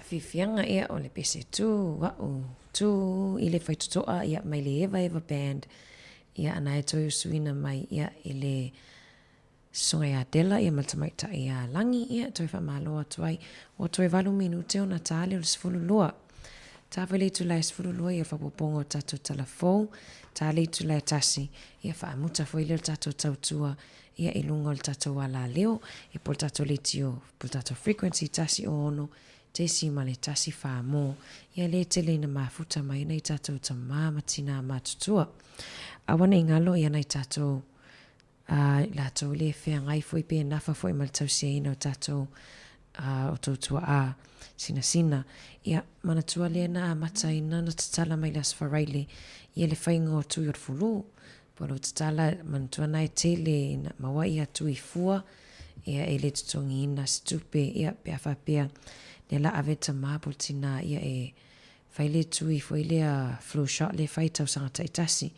whaafifianga ia o le pese tu, tu i le whaitutoa ia mai le Eva Band, ia ana e toi usuina mai ia i le songa ia dela ia matamaita ia langi ia toi whamaloa tuai o toi 8 minute o na tāle o le 10 tāwele tu lai 10 ia whapopongo tatu talafou, tāle tu lai tasi ia whaamuta fo ile o tatu tautua ia ilunga o le tatu wala leo i pol tatu litio, pol tatu frequency tasi o ono, tesi ma le tasi whaamo ia le tele na mafuta mai nei tatu ta matina matutua. Awana ingalo ia nei tatu la tau le whea ngai fwoi pe nafa fwoi ma le tau ina o tatou o tautua a sina. Ia manatua le na mata ina na tatala mai las wharaile ia le whaingo o tui o fulu. Polo tatala manatua nai tele na mawa ia tui fua ia e le tutongi ina stupe ia pia whapea le la aveta mabul tina ia e whaile tui fwoi le a flu shot le whai tau sanga taitasi.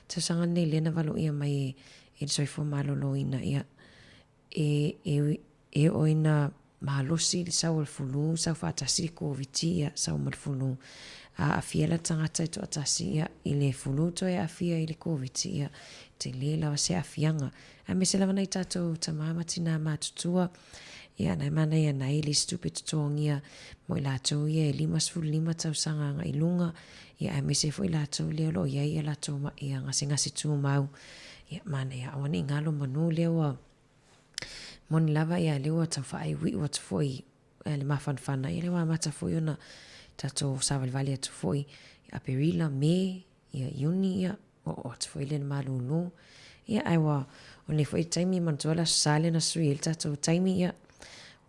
Tau sanga nei le na valo ia mai e soifo malolo ina ia e oina malosi le sau fulu sau fatasi ko vitia sau mal fulu a fiela tangata to atasi ia ile fulu to ia fia ile ko vitia te le la se afianga a me se la vanai tato tamama tina matutua ia na mana ia na ile stupid tongia mo la to ia 5 tau sanga nga ilunga ia me se foi la to le lo ia la to ma ia nga se tu mau ia mana ia awana ingalo manu lewa moni lava ia lewa ta fai wi wat foi le mafanfana ia lewa mata foi ona tato saval vale tu foi aperila me ia uni ia o foi le malulu ia aiwa oni foi taimi mantola sale na suil tato taimi ia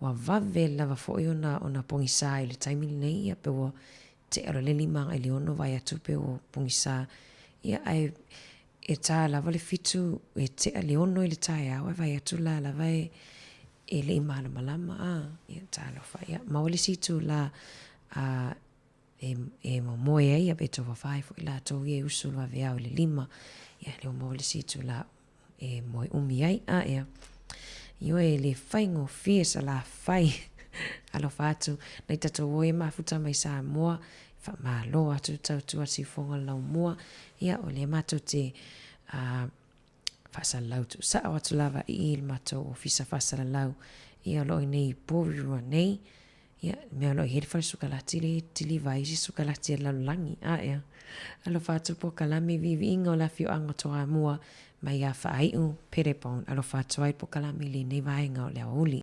wa vave lava foi ona pongisa ile taimi nei ia pe wo te aro le lima ile ono vai atu pe o pongisa ia ai e tā lava le fitu e te a leono i le tae au e vai atu la lava e le imana malama ia tā lofa ia mawale situ la e momoe ai a beto wawhai fo i la tau i e usu la vea o le lima ia leo mawale situ la e moe umi ai ia io e le whaingo fiesa la whai alofa atu nei tato oe mafuta mai Samoa whamaloa atu tau tua si fonga lau mua ia o le mato te whasalau tu sa o atu lava i il mato o fisa whasalau ia loi nei porua nei ia mea loi heri whare sukalati le tili vaisi sukalati e lalulangi ia alo whatu po kalami vivi inga o la fio anga toa mua mai a whaaiu perepon alo whatu ai po kalami le nei vaenga o le auli.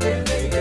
Ele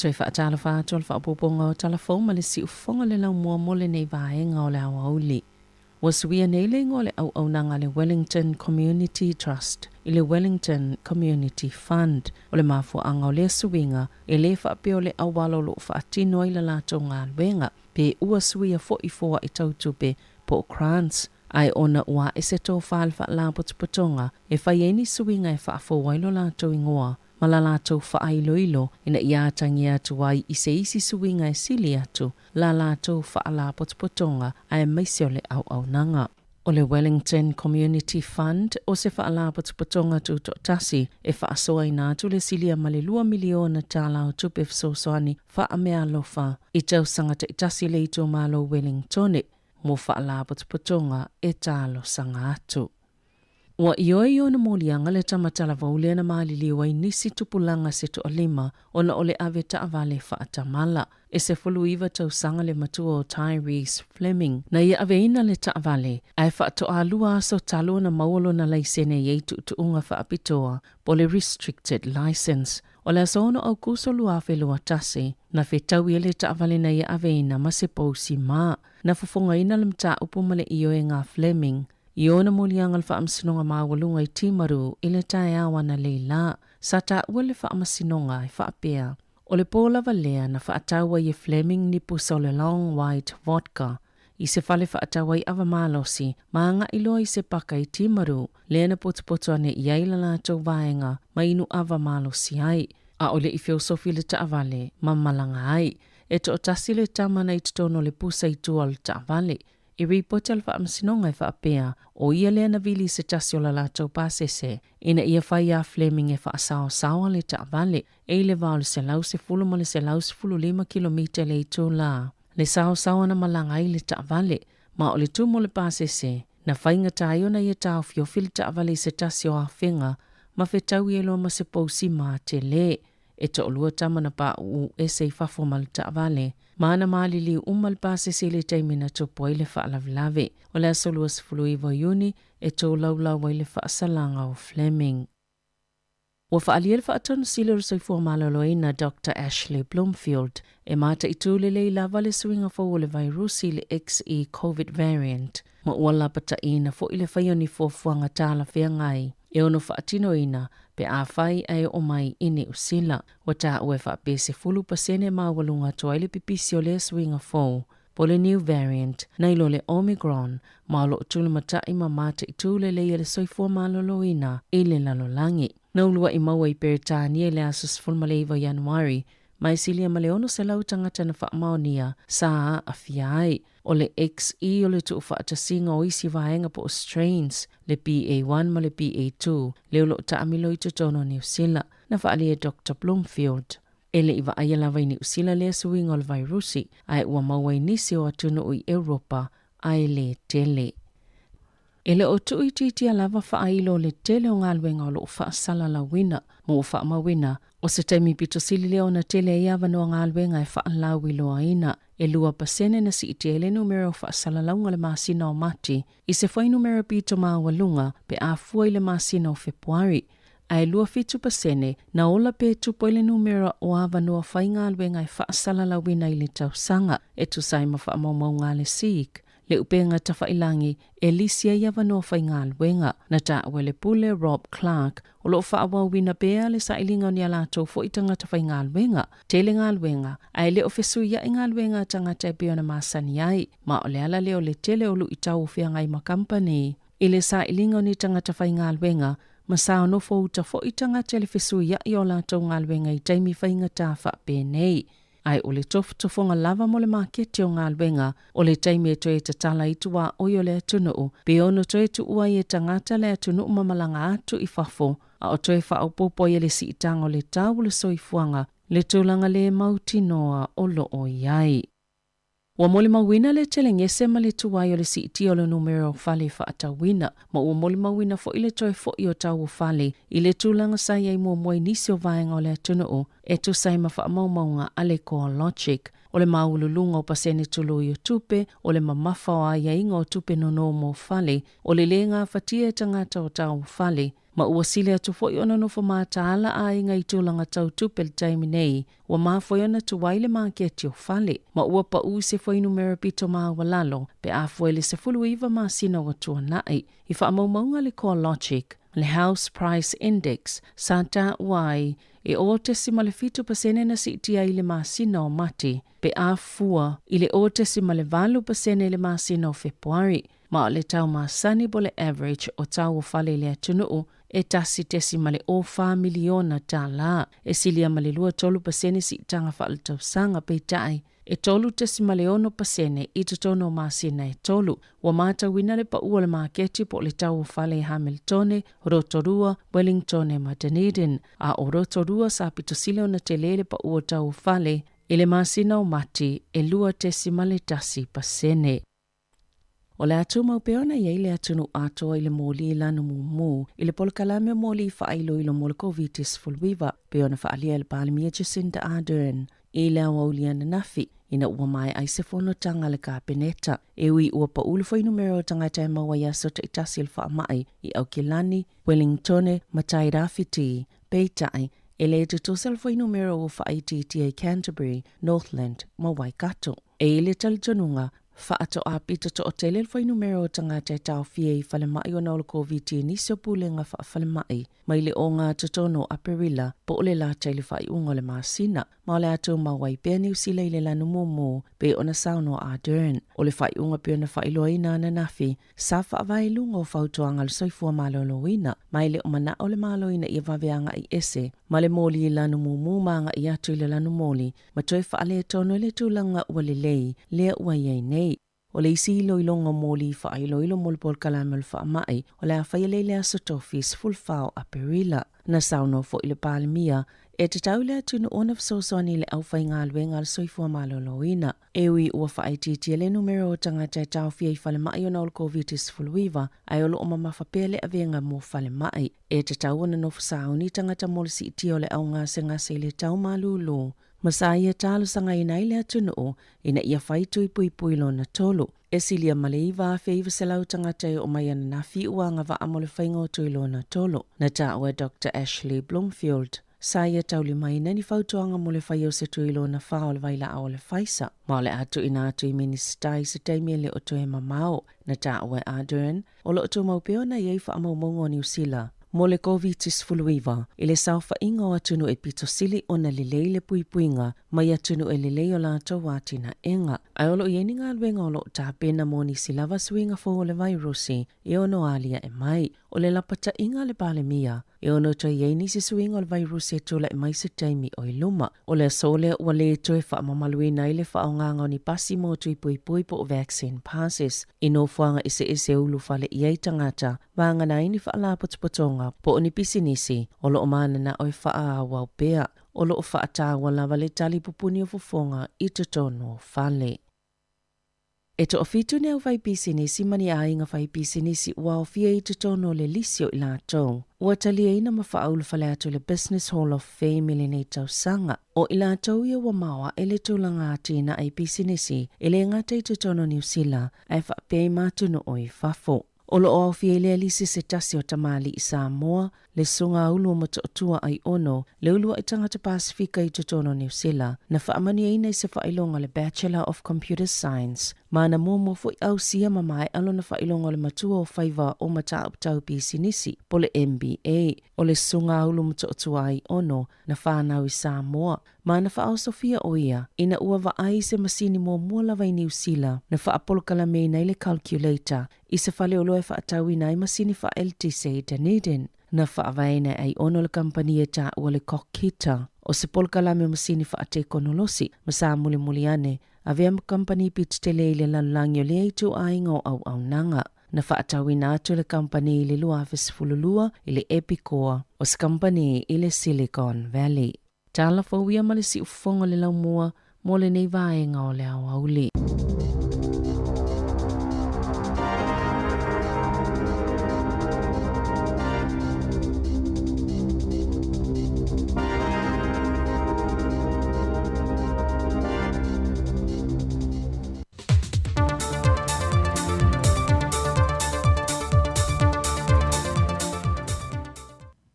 Toi whaatala whātua le whaapoponga o talafou ma le si ufonga le lau mua mole nei vaenga o le awa uli. Wasuia nei le ngole au nanga le Wellington Community Trust i le Wellington Community Fund o le mafua anga o le suinga e le whaapeo le awalo lo whaatino i la lato ngā luenga pe ua suia fo i foa i tautupe po Krantz. Ai ona ua e se tō whaalwha la potupotonga e whaieni suinga e whaafo wailo lato ingoa ma la lato whaailoilo ina iatangi atu ai i se isi suinga e sili atu la lato whaala potupotonga ai maisio le au nanga. O le Wellington Community Fund o se whaala potupotonga tu tasi e whaasoa ina atu le silia ma le 2 miliona tāla o tupe fsosoani wha mea lofa i tau sangata i tasi le ito malo Wellingtone mo whaala potupotonga e tālo sanga atu. Wa ioi o na molianga le tamatala vaule na maaliliwa i nisi tupulanga se to olima o na ole ave taavale whaatamala. E se fuluiva tau sanga le matua o Tyrese Fleming na ia ave ina le taavale ai whaato alua aso talo na mauolo na laisene yeitu tuunga whaapitoa po le restricted license. O le asono au kuso luafe lua tasi na whetau ia le taavale na ia ave ina ma se pausi maa na fufonga ina le mta upumale io e ngā Fleming. Iona molianga le whaamsinonga mawalunga i timaru i le tae awa na leila. Sa ta ua le whaamasinonga i whaapea. O le pōla valea na whaataua i Fleming ni pusa o le long white vodka. I se whale whaataua i awa malosi, maanga iloa i se paka i timaru, leana potupoto ane i aila lātou vaenga, ma inu awa malosi ai. A ole i filosofi le taavale, ma malanga ai. E to tasi le tamana i tutono le pusa i tua le taavale. I ripota le whaamasinonga i whaapea, o ia lea na vili se tasi o la lātou pāsese, ina ia whai a Fleming e whaasao le taavale, e le vau le se lau se fulu ma le se lau se fulu 5 kilomita le i tō la. Le sao na malanga i le taavale, ma o le tumo le pāsese, na whainga tai ona ia tau fiofi le taavale i se tasi o a whenga, ma whetau i elo ma se pausi ma te le, e to olua tamana pa u e se i whafo ma le taavale, Mana malili umal pāsese le taimina tupo i le whaalavlave, o le asolua sifulu iwa iuni e tō laulau i le whaasalanga o Fleming. Wa whaalia le whaatonu sila rusoifua maloloina Dr. Ashley Bloomfield, e mata i tūlele i lava le suinga fo le virusi le XE COVID variant, ma ua lapata ina fo i le whaioni fuafuanga tāla whiangai, e ono whaatino ina, pe a whai ai o mai ine usila, wa tā ue whaapese 10% mawalunga toa le pipisi o le suinga fo, po le new variant, nailo le Omicron, malo o tūle matai ma mata i tūlele i le soifua maloloina, i le lalolangi. Naulua i maua i Peritania le asus fulmaleiva Januari, mai silia maleono se lau tangata na whaamaonia saa a fiai. O le XE o le tu whaatasinga o isi vaenga po strains, le BA1 ma le BA2, leo lo ta amilo i tutono New Zealand, na whaalia Dr. Bloomfield. Ele iwa ayalawa i New Zealand le suinga o le virusi, ai ua maua i nisi o atunu i Europa, ai le tele. Ele o tui titi alava whaailo le tele o ngāluenga o lo whaasala la wina, mo o whaamawina, o se taimi pito sili leo na tele e awa no ngāluenga e whaalau loa ina, e lua pasene na si ite ele numero whaasala launga le masina o mati, i se whai numero pito mawalunga pe a fua i le masina o Februari, ai lua fitu pasene na ola pe tupo ile numero o awa no whai ngāluenga e whaasala la wina i le tausanga, e tu saima whaamau ngāle siik. Le upenga tawhailangi e lisia iawa no whai ngāluenga na ta wele pule Rob Clark o lo whaawawina bea le sailinga ni alato fo itanga tawhai ngāluenga, tele ngāluenga, ai le ofesu ia i ngāluenga tangata e beo na masani ai, ma o le ala leo le tele o lu itau whiangai ma company. I le sailinga ni tangata whai ngāluenga, ma sao no fo uta fo itanga te le fesu ia i o lato ngāluenga i taimi whainga tāwha pēnei. Ai o le tofonga lava mo le makete o ngāluenga, o le taimi e toe tatala i tua oi o le atunuu, pe ono toe tu ua i e tangata le atunuu mamalanga atu i fafo, a o toe whaopopo i le si itanga o le tau le soifuanga, le tūlanga le mauti noa o lo o iai. Ua mole mawina le telengese ma le tuwai o le si iti o le numero whale whaatawina, ma ua mole mawina fo ile toe fo i o tau whale, i le tūlanga sai ai mua mwai nisi o vaenga o le atunuu, e tu sai ma whaamaumaunga ale ko logic, o le maululunga o pasene tulu i o tupe, o le mamafa o aia inga o tupe no mo whale, o le lenga whatia tangata o tau whale, Ma ua sile atu fo i ona no whamātala a i ngai tūlanga tau tupel taimi nei, wa maa fo i ona tu waile maa ke tio fale. Ma ua pa u se fo i numero pito maa walalo, pe a fo ele se fulu iwa maa sina wa tua nai. I wha maunga le Core Logic, le House Price Index, santa wai, e o te sima le 5% na si tia i le maa sina o mati, pe a fua i le o te sima le 20% le maa sina o Februari. Ma le tau maa sani bo le average o tau o fale le atunuu, e tasi tesi male o 5 miliona ta la, e silia male lua 3% si tanga whaal tau sanga pe tai, e tolu tesi male ono pasene i tutono masina e tolu, wa mata wina le pa ua le maketi po le tau o fale Hamiltone, Rotorua, Wellington ma Dunedin, a o Rotorua sa pitosile ona te lele pa ua tau o fale, ele masina o mati e lua tesi male tasi pasene. O le atu maupeona ia ile atunu atoa ile moli i lanu mumu, ile polkalame moli whailo ilo mole COVID-19 fulwiva, peona whaalia ile palimia Jacinda Ardern, i le awaulia na nafi, ina ua mai aise fono tanga le kapeneta, ewi ua pa ulufo i numero tangata e maua yaso ta itasi il whaamai, i Aukilani, Wellingtone, Matai Rafiti, Peitai, ele te tosalfo i numero o whaititia Canterbury, Northland, ma Waikato. E ile talitonunga, whaato a pita to o tele fai numero tangata e tau fie i whale mai o naula COVID-19 niso pulenga whale mai, mai le o ngā tutono aperila po ole la taile whai unga le maasina, ma le ato mawai pia New Zealand le lanu momo pe ona sauno a Dern, o le whai unga pia na whai loa ina na nafi, sa whaavai lunga o whautuanga le soifua malolo ina, mai le o mana o le malo ina i waweanga i ese, ma le moli i lanu momo maanga i atu i le lanu moli, ma toi whaale tono le tūlanga ua le lei, lea ua iei nei. O le isi ilo ilonga moli wha ilo ilo molpol kalamel wha mai, o le a whaialele a sotofis fulfao a perila. Na sauno fo ile palimia, e te taule atunu ona fsosoni le au whai ngā luenga al soifua maloloina. Ewi ua wha aititi le numero o tangata e tau fia i whale mai o naul COVID-19 fulwiva, ai olo o mamawhapele a venga mo whale mai. E te tau ona no fsauni tangata molisi iti o le au ngase le tau malulu. Masaya talo sanga ina ile atunu ina ia whaitu i pui lo na tolu. E silia maleiva a feiva selau tangata o mayana na fi uanga va amole whaingo tui lo na tolu. Na taua Dr. Ashley Bloomfield. Saya tauli mai nani whautuanga mole whaio se tui lo na whao le vaila ao le whaisa. Maole atu ina atu i minister i se taimia le o toe mamao. Na taua Ardern. O lo otu maupeo na iei wha amau mongo New Zealand. Mole COVID-19 fuluiva, ile saufa inga o atunu e pito sili o na lelei le puipuinga, mai atunu e lelei o lato wati na enga. Ai olo ieni ngā luenga o lo ta pena moni silava suinga fo o le virusi, e ono alia e mai. O le lapata inga le palemia, e ono to ieni si suinga o le virusi e tula e mai se taimi o iluma. O le sole ua le toe wha mamaluina ile wha o nganga o ni pasi mo tui puipui po o vaccine passes. Ino fuanga ise ulu fale iei tangata, vanga na ini wha la potopotonga, po o ni pisinisi, o lo o mana na oi wha a wau pea, o lo o wha ata wala wale tali pupuni o fufonga i tono fale. E to ofitu neu vai pisinisi mani a inga vai pisinisi ua o fia i tono le lisio i la tau. Ua talia ina mawhaaulu fale atu le Business Hall of Fame ili nei tau sanga. O ila tau ia wa mawa ele tūlanga atina ai pisinisi ele ngata i tono New Zealand ai whapei matunu o i fafo. O lo o fia ile alisi se tasi o tamali i Samoa, le sunga ulu o matotua ai ono, le ulua i tangata Pasifika i tono New Zealand, na whaamania ina i se whailonga le Bachelor of Computer Science, mana mua fo i au sia mamai alo na whailonga le matua o whaiva o mata uptau pisinisi, po le MBA, o le sunga ulu matotua ai ono, na whanau i Samoa, mana whaau Sofia o ia, ina ua wa ai se masini mua lawa i New Zealand, na whaapolokala me na ile calculator, i se whale olo e whaatau i nai masini wha LTC Dunedin, na whaavaina ai ono le kampani e ta ua le kokita, o se polkalame masini whaate konolosi, masa muli ane, a vea kampani pit tele i le lalangi o le eitu ainga o au nanga, na whaatau i nātu le kampani i le luafis fululua i le Epicor, o se kampani i le Silicon Valley. Tala fawia ma le si ufonga le laumua, mo le nei vaenga o le au auli.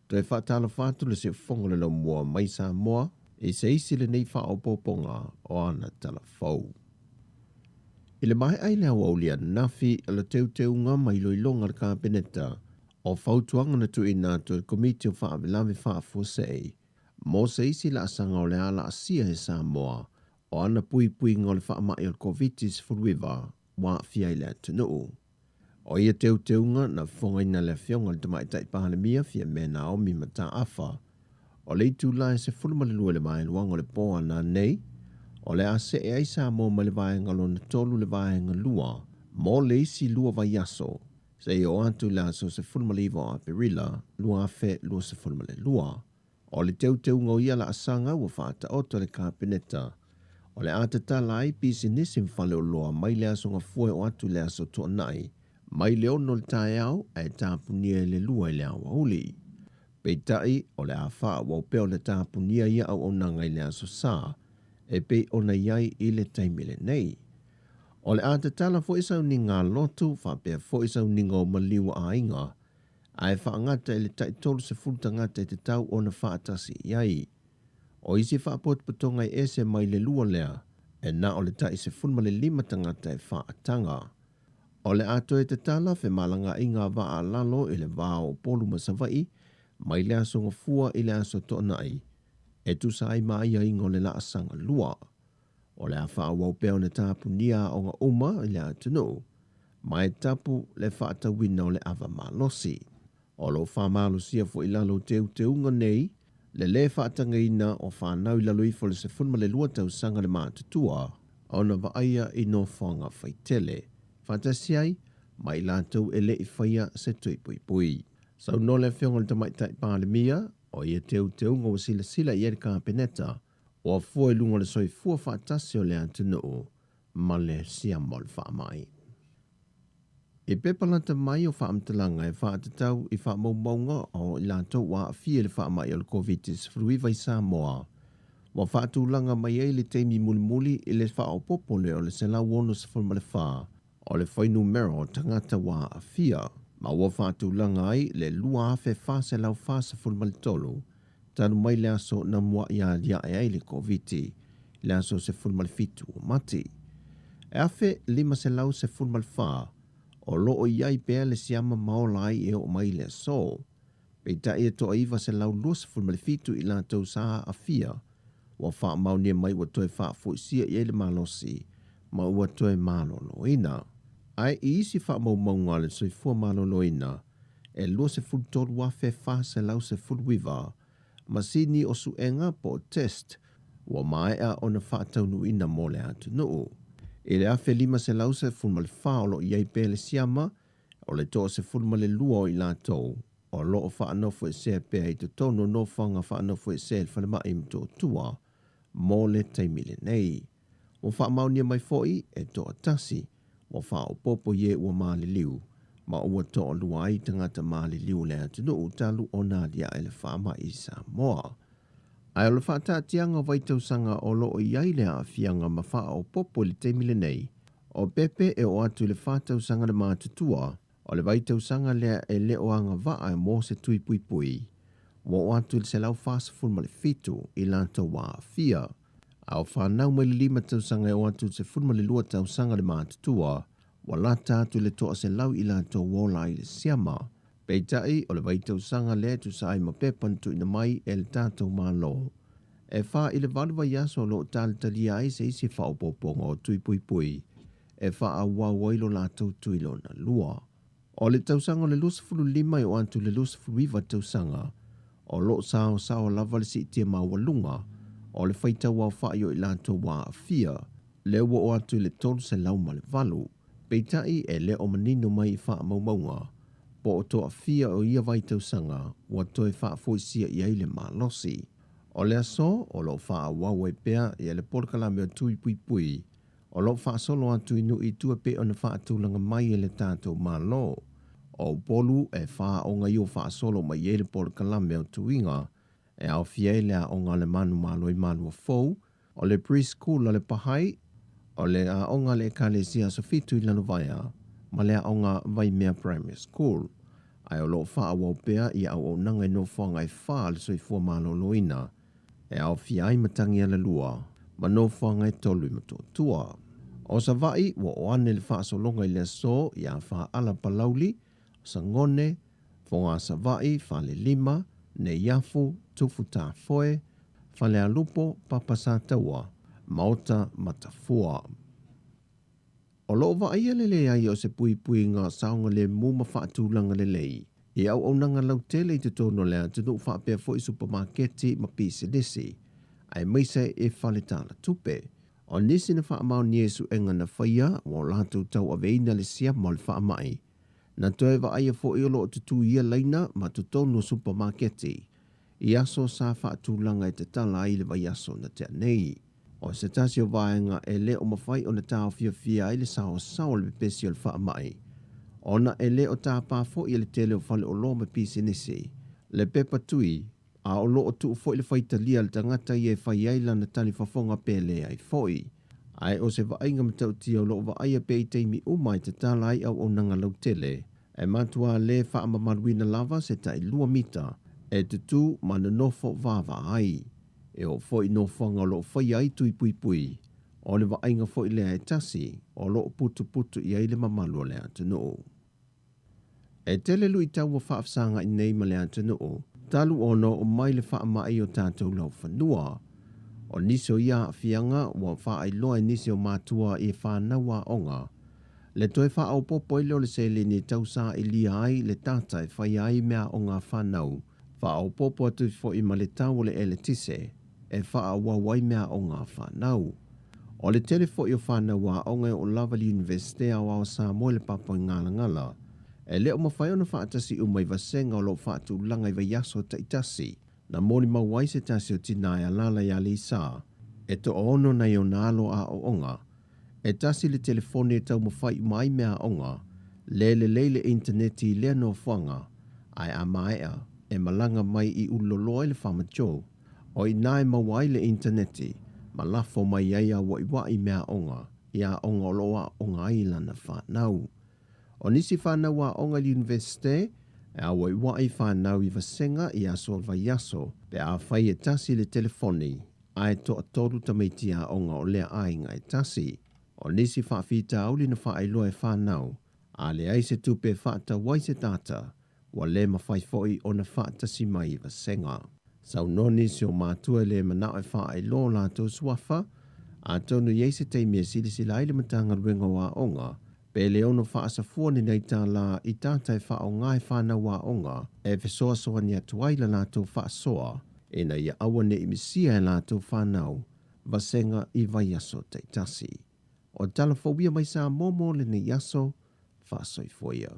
Toi whaatala whātu le se whongo le lau mua mai Samoa, e se isi le nei wha o poponga o ana tala whau. I le mai ai lea waulia nafi ala teu ngā mai loilonga le kāpeneta o whautuanga na tu ina tu le komiti o wha avelame wha fuasei, mo se isi la asanga o le ala asia he Samoa o ana pui ngā le wha mai o COVID-19 furuiva wa fia ile atunuu. O ia teunga na whongaina le whionga le tamai tai pahalemia fia mena o mi mata afa. O le itu lai se fulmale lua le mai luanga le poa na nei, o le ase e aisa mo ma le vaenga lo na tolu le vaenga lua, mo le isi lua vai aso, se i o antu le aso se fulmale iwa a perila, lua afe lua se fulmale lua. O le teunga o ia la asanga ua whaata oto le kāpeneta, o le atata lai pisi nisim fale o loa mai le aso nga fue o atu le aso toa nai, mai leo no le tae au e tāpunia le lua i le awa uli. Peitai o le awha wau peo le tāpunia ia au o nanga i le aso sā, e pe ona iai i le taimile nei. O le atatala fo isau ni ngā lotu, whapea fo isau ni ngā maliwa a inga, a e whaangata i le taitolu se fulta ngata i te tau o na whaatasi iai. O isi whaapot patonga i ese mai le lua lea, e na o le tai se fulma le lima tangata e whaatanga. O le ato e te tala fe malanga i ngā waa lalo i le waa o polu masawai, mai le aso ngafua i le aso to'nai, e tu sai mai a ingo le la asanga lua. O le awha wau peo na tapu nia o ngā uma i le atunu, mai tapu le whaata wina o le awa malosi. O lo wha malosia fo i lalo teu ngā nei, le whaatanga ina o whanau i lalo i fo le se funma le lua tau sanga le mātutua, o na waaia i no whanga whaitele. Fatasiai, mai lātou ele i whaia se tui pui. Sau no le whionga le tamai tai pālemia, o ia teu ngā sila i erika peneta, o a fua lunga le soi fua whaatasi o le antunuu, ma le siamol whaamai. E pepalanta mai o whaamtalanga e whaatatau i whaamaumaunga o i lātou wa a fia le whaamai o le COVID-19 fruiva i Samoa. Wa whaatulanga mai e le teimi mulimuli i le whaopopole o le sela wono sa fulma le whaa, o le whainu mero tangata wa a fia, ma wa whaatulanga ai le lua afe whase lau whasa fulma le tolu, tanu mai le aso na mua ia lia e ai le COVID-19, le aso se fulma le fitu o mati. E afe lima se lau se fulma le whaa, o loo iai pēr le siama maolai e o mai le so. Peita e toa iwa se lau lua se fulma le fitu i lātou saa a fia, wa wha maunia mai wa toe wha fuisia i ele malosi, ma ua toe malolo ina. Ai i isi wha maunga le soi fua malolo ina, e lua se fulu tolu wafe wha se lau se fulu wiva, ma sini o suenga po test, wa mai a ona wha taunu ina mo le atu nuu. E le afe lima se lau se fulma le wha o lo iai pēle siama, o le toa se fulma le lua o i lātou, o lo o wha anofu e se pēa i te tono no whanga wha anofu e se le whanama i mto tua, mo le taimile nei. O wha maunia mai foi e toa tasi, o wha o popo ye ua maali liu, ma ua toa lua ai tangata maali liu le atunu u talu o nadia e le whaama i Samoa. Ai o le whaatatianga vaitausanga o lo o iai le a fianga ma wha o popo le taimile nei, o pepe e o atu le whaatausanga le mātutua, o le vaitausanga lea e leo anga vaa e mo se tui pui pui, o atu le se lau whaasa fulma le fitu i lanto wa a fia. Au whanau mai lima tausanga e o atu se fulma le lua tausanga le mātutua, wa lata atu le toa se lau i lanto wola i le siama. Peitai o le vaitausanga lea tu sa ai ma pepantu ina mai e le tātou malo. E wha i le valua yaso lo tālitalia ai se isi wha o poponga o tui pui pui, e wha a wawailo lātou tuilo na lua. O le tausanga le lusafulu lima i o antu le lusafulu iwa tausanga, o lo sao lava le si itia mawalunga, o le whaita wau whaio i lātou wa a fia, le ua o atu le tolu se lauma le valu. Peitai e le o manino mai i wha maumaunga, po o toa fia o ia vai tausanga, ua toe wha fuisia i aile malosi. O le aso, o lo wha wau e pea i le porkalame o tui pui pui, o lo wha solo atu inu i tua pe o na wha atulanga mai e le tātou malo. O polu e wha o ngai o wha solo mai e le porkalame o tuinga, e au fiele a o ngā le manu malo i malu o fau, o le preschool o le pahai, o le a o ngā le kalesia so fitu i lano vaia, ma le a o ngā vai mea primary school. Ai o lo faa wau pea i au o nanga no whanga i whaa le soifua malo loina. E au fiai matangi ala lua, ma no whanga i tolu i mato tua. O sa vai, wa o ane le wha solonga i le so, i a wha ala palauli, sa ngone, whonga sa vai, wha le lima, ne iafu, tufu tā foe, wha le alupo, papasa taua, maota matafua. O loo wa aia lele ai o se pui pui ngā saonga le muma whaatūlanga lelei. I au nanga lau tele i te tono lea te nuk whaapea fo i supermarketi ma pisi nisi. Ai meise e whaletala tupe. O nisi na whaamau ni Yesu enga na whaia, wa lātou tau a veina le sia ma le whaamai. Na toe wa aia fo i olo o tutu ia leina ma tu tono supermarketi. I aso sa whaatūlanga i te tala i le vai aso na te anei. O se tasi o vaenga e le o mawhai o na tau fia i le sao le pepesi o le whaamai. Ona e le o tāpā fo i le tele o whale o lo me pisi nisi. Le pepa tui, a o lo o tu fo i le whaitalia le tangata i e whai aila na tali whafonga pele ai foi. Ai o se vaenga matau tia o lo o vaia pe i teimi umai te talai au o nanga lau tele. E matua le whaamamaruina lava se tai 2 mita. E tutu mana nofo vava ai. E o fo i no whanga o lo whai ai tui pui pui. O le vaenga fo i lea e tasi, o lo putu putu i aile mamalu o lea tunu. E tele lui tau wa whaafsanga i nei ma lea tunu. Talu ono o mai le whaamai o tātou lau whanua. O niso ia fianga wa wha ai loa nisi o mātua i whanaua onga. Le toe wha au popo i leo le sele ni tau sa i lia ai le tātai whai ai mea o ngā whanau. Wha au popo atu fo i ma le tau le ele tise. E wha au wawai mea o ngā whanau. O le telefo i o whanau a onga o Lavali University a wao Samoa le papa i ngala ngala. E leo mawhai ona whaatasi umai vasenga o lo whaatu langa i vayaso ta itasi. Na moni mawai se tasi o tina e lala ya li sa. E to ono na i o nalo a o onga. E tasi le telefone e tau mawhai mai mea onga. Leile interneti lea no whanga. Ai a maea e malanga mai i uloloa le whamacho. O i nae mawai le interneti. Ma lafo mai aia wai mea onga. Ia onga o loa onga ilana whanau. O nisi whanau a onga li universite. E a wai whanau i vasenga i aso vai aso. Pe a whai e tasi le telefoni. Ai to a toru tamaiti a onga o lea ainga e tasi. O nisi whaafita auli na whaailoa e whanau. A le ai se tupe whaata wai se tata. Wa le mawhai foi o na whaatasi mai i vasenga. Sau noni si o mātua le manao e whaailoa lātou suafa. A tonu iei se teimia sila aile matanga ruenga wa onga. Pe le ono whaasafua ni nei tā la i tātai wha o ngai whanau wa onga. E fesoa soa ni atuaila lātou whaasoa. E na ia awane i misia e lātou whanau. Vasenga i vai aso te tasi. O talafobia mai sa momo le ne yaso whaasoifoia.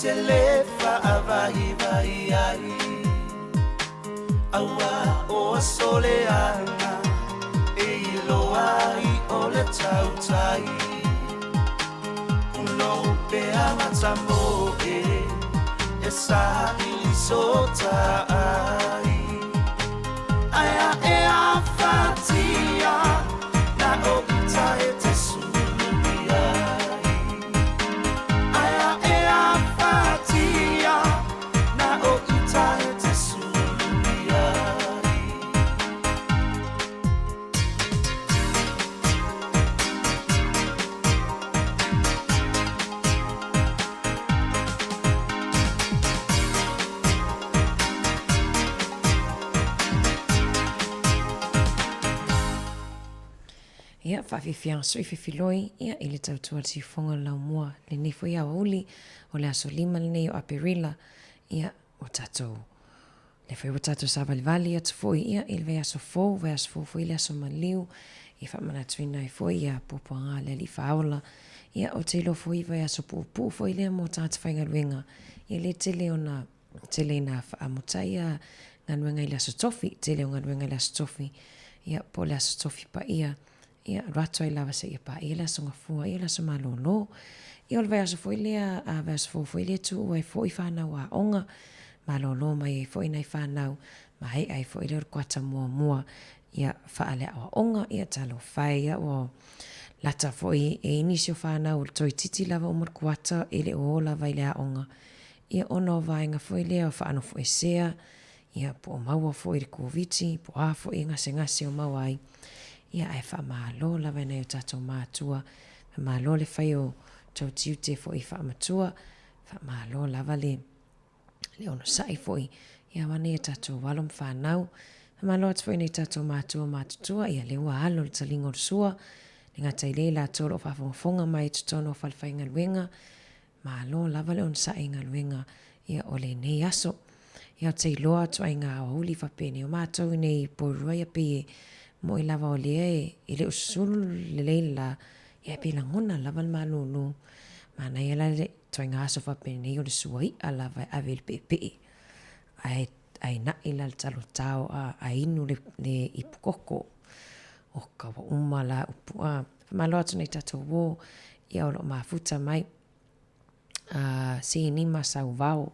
te le whaavai vai ai Aua o a sole ana E ilo ai o le tautai Uno pe a matamo e sa ili sota ai Aia e a fatia Na o ita e te suli ai Aia e a fatia Na o ita e te suli ai Ia whawhiwhia sui whiwhiloi, ia i le tautua si whonga lau mua, le nifo ia o uli, o le aso lima le nei o aperila, ia o tatou. Le whai o tatou sa valivali atu foi, ia i le vei aso fō, vei aso fō i le aso maliu, i whamana tuina i foi, ia pūpanga le li whaola, ia o te ilo foi vei aso pūpū foi le mo tātu whainga ruenga, ia le tele o na, tele na whaamuta, ia nganuenga i le aso tofi, tele o nganuenga i le aso tofi, ia po le aso tofi pa ia rato ai lava se ia pa ia la songa fua ia la soma lolo ia le verso foi lea a verso foi le tu ai foi fana wa onga ma lolo mai foi nei fana mai ai foi le kwata mua ia fa ale a onga ia talo fai ia o lata foi e inisio fana o toi titi lava o mar kwata ele o lava ile a onga ia ono vainga foi le o fa ano foi sea ia po maua foi koviti po a foi ngase o mawai ia ai wha malo lawa nei o tatou mātua. Wha malo le whai o tau tiute fo i wha matua. Wha malo lawa le ono sai fo i. Ia wane e tatou walom whanau. Wha malo atu fo i nei tatou mātua mātutua. Ia le ua alo le talingo sua. Le ngata i leila toro o whafonga mai tutono o whalwhai ngaluenga. Malo lawa le ono sai ngaluenga. Ia o le nei aso. Ia o te iloa atu ai ngā o huli whapene o mātou nei porua ia pie. Mo i lava o lea i le usulu le leila ia pila ngona lava le malulu mana ia la le toi ngā aso whapene o le suai a lava a vele pepe ai na ila le talo tau a inu le ipukoko o kawa uma la upua malo atu nei tatou wō ia o lo mafuta mai si nima sau vau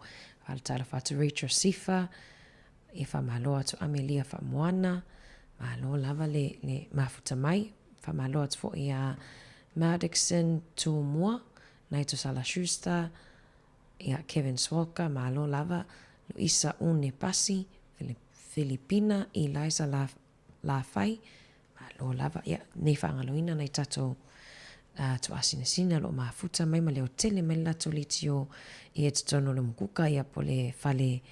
al tala fatu Rachel Sifa i wha malo atu Amelia Famoana malo lava le mafuta mai fa malo atu fo ia Madison Tumua Naito Sala Schuster ia Kevin Swoka malo lava Luisa Unepasi Filipina Eliza Lafai malo lava ia nei whaangaloina nei tatou to asina lo mafuta mai ma le hotele mai lato litio i e tutono le mukuka ia po le fale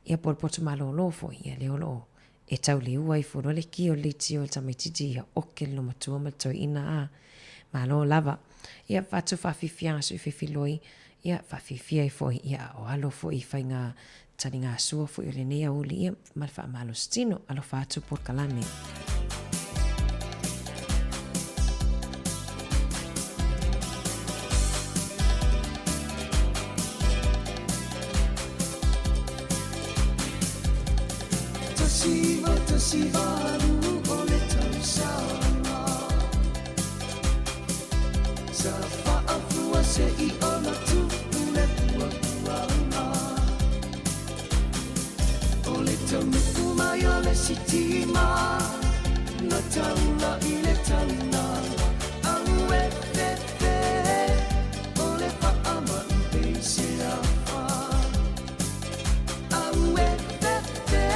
ia po le poto malo lofo ia le olo e tau le ua i furo le ki o litio tamaititi ia oke lo matua mato ina a malo lava ia fatu whawhiwhia su whiwhiloi ia whawhiwhia i foi ia o alo foi i whainga taringa sua foi o le nea uli ia malwha malo stino alo fatu por kalane. Si varu o le tausanga Sa whaafua se I ona tu le puapuanga O le taunuku mai o le sitima Na taula I le tauna Au e pepe O le whaama I peise a wha Au e pepe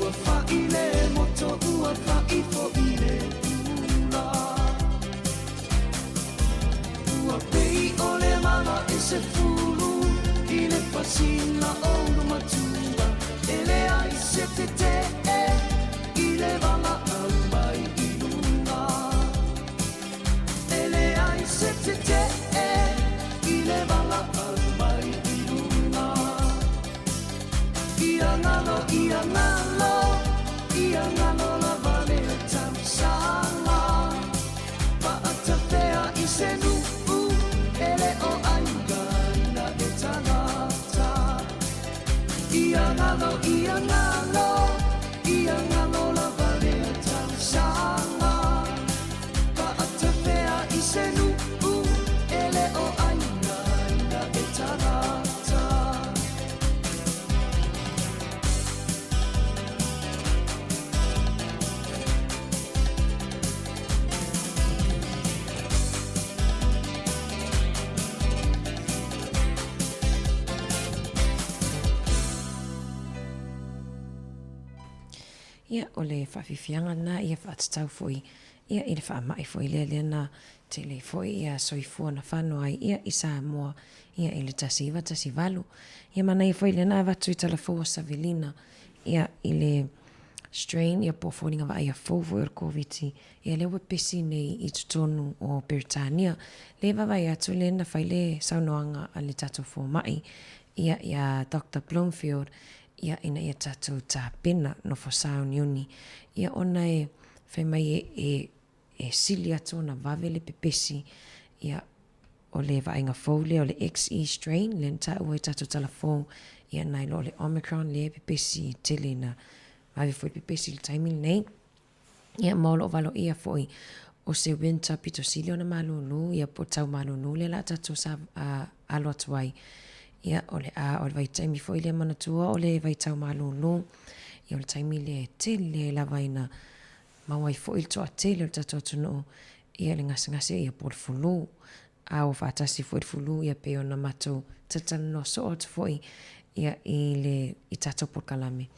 ua whai le moto ua whai fo i le ula. Ua pei o le mala e se fulu i le pasina o lu matua. E le ai se te te e i le wala au mai i luna. E le ai se te te e i le wala au mai i luna. Ia ngalo la vale tam sanga. Pa ata pea i se nuku ele o ainga na e tangata. Ia ngalo la vale tam sanga. Pa ata pea i se nuku ele o ainga na e tangata. Ia o le whawhiwhianga na ia whaatatau fwoi. Ia i le whaamai fwoi lea na te le fwoi ia soifua na whanua ia i Samoa. Ia i le tasiva tasivalu. Ia mana i fwoi lea na watu i talafua Savelina. Ia i le strain ia pōwhoringa wa ia fōwho i COVID. Ia le wapesi nei i tutonu o Britania. Le wawai atu le na whaile saunoanga a le tato fō mai. Ia Dr. Bloomfield. Ia ina ia tatou tā pena no whasao niuni. Ia ona e whaimai e sili atu na wawele pepesi. Ia o le vainga fōle o le XE strain. Le nta ua i tatou talafō. Ia nai lo le Omicron le pepesi tele na wawe fwoi pepesi le taimil nei. Ia maolo o valo ia fwoi o se winter pito sili o na malulu. Ia po tau malulu le la tatou sa alo atuai. Ia o le vai taimi fo ile manatua o le vai tau malulu. Ia o le taimi le tele la vaina mawai fo il toa tele o tato atunu. Ia le ngase ia por fulu. A o whaatasi fo il fulu ia pe o na mato tatana no so o tfoi. Ia i tato por kalame.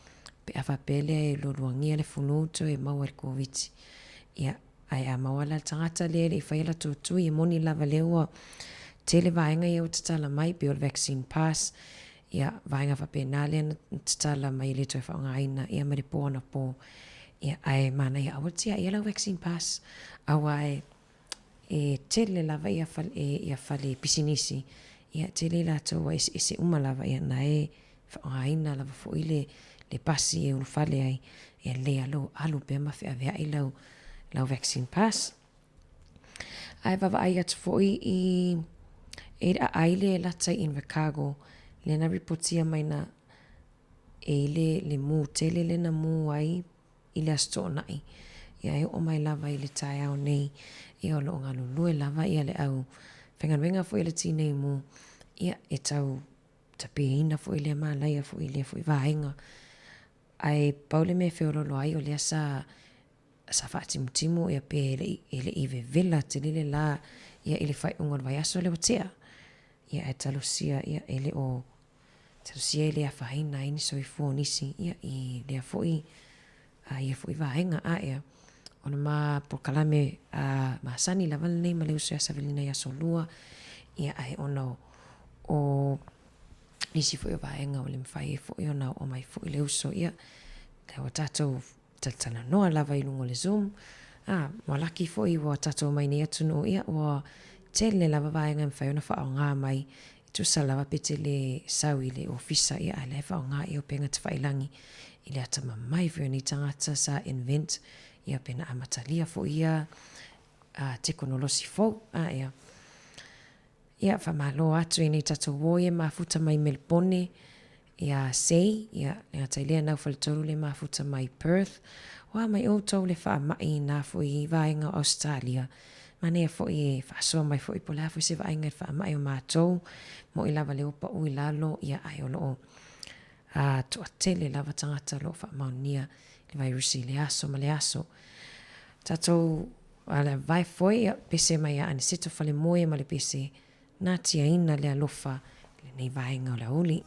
Pe awa pele e luruangia le fulu to e maua le COVID. Ia ai a maua la tangata le i whaila tutu i moni lava leua. Tele vaenga ia o tatala mai pe o vaccine pass. Ia vaenga whapenale na tatala mai le toi whaongaina. Ia maripo na po. Ia ai mana ia awatia ia lau vaccine pass. Awa e tele lava ia whale pisinisi. Ia tele la toa e se umalava ia na e whaongaina lava fo ile le pasi e ulfale ai. Ia le alu pe mawhi avea i lau vaccine pass. Ai vava ai atu fo i aile lata in Chicago le na reportia mai na le mu tele le na mu ai i le asto nai. Ia e o mai lava i le tai au nei. Ia o lo ngalu lue lava ia le au. Whenganwenga fo i le tinei mu. Ia e tau tapeina fo i le malaya fo i le fo i vaenga. Ai paule me feololo ai o le asa whaatimu ia pe ele i vevela te lele la ia ele whai ungon vai aso le watea. Ia e talosia ia ele o talosia ele a whaina ini soi fo nisi ia i lea foi ia foi vaenga a ia ona ma por kalame a masani la val nei maleu se Savelina ia solua ia ai ona o nisi foi vaenga o le mfai foi ona o mai foi leu so ia le o tatou tatana noa lava i lungo le Zoom. Malaki foi wa tatou mai nei atunu ia wa tele lava vaenga mwhai ona whaonga mai i tu sa lava pete le sau i le ofisa ia a le whaonga i o penga te whailangi i le atama mai vio ni tangata sa invent ia pena amatalia fo ia tekonolosi fo ia whamalo atu i ni tatou woe mafuta mai Melbourne ia sei ia le atailea nau whalitoru le mafuta mai Perth wa mai o tau le wha mai na fo i vaenga Australia Mane fo i whaasoa mai fo i pola fo i se vaenga i wha mai o mātou mo i lava leo pa ui lalo ia ai o loo toa tele lava tangata loo wha maunia le vai rusi le aso ma le aso tatou ala vai foi pese mai a ane seto fale moe ma le pese nā tia ina le alofa le nei vaenga o la uli.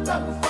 Love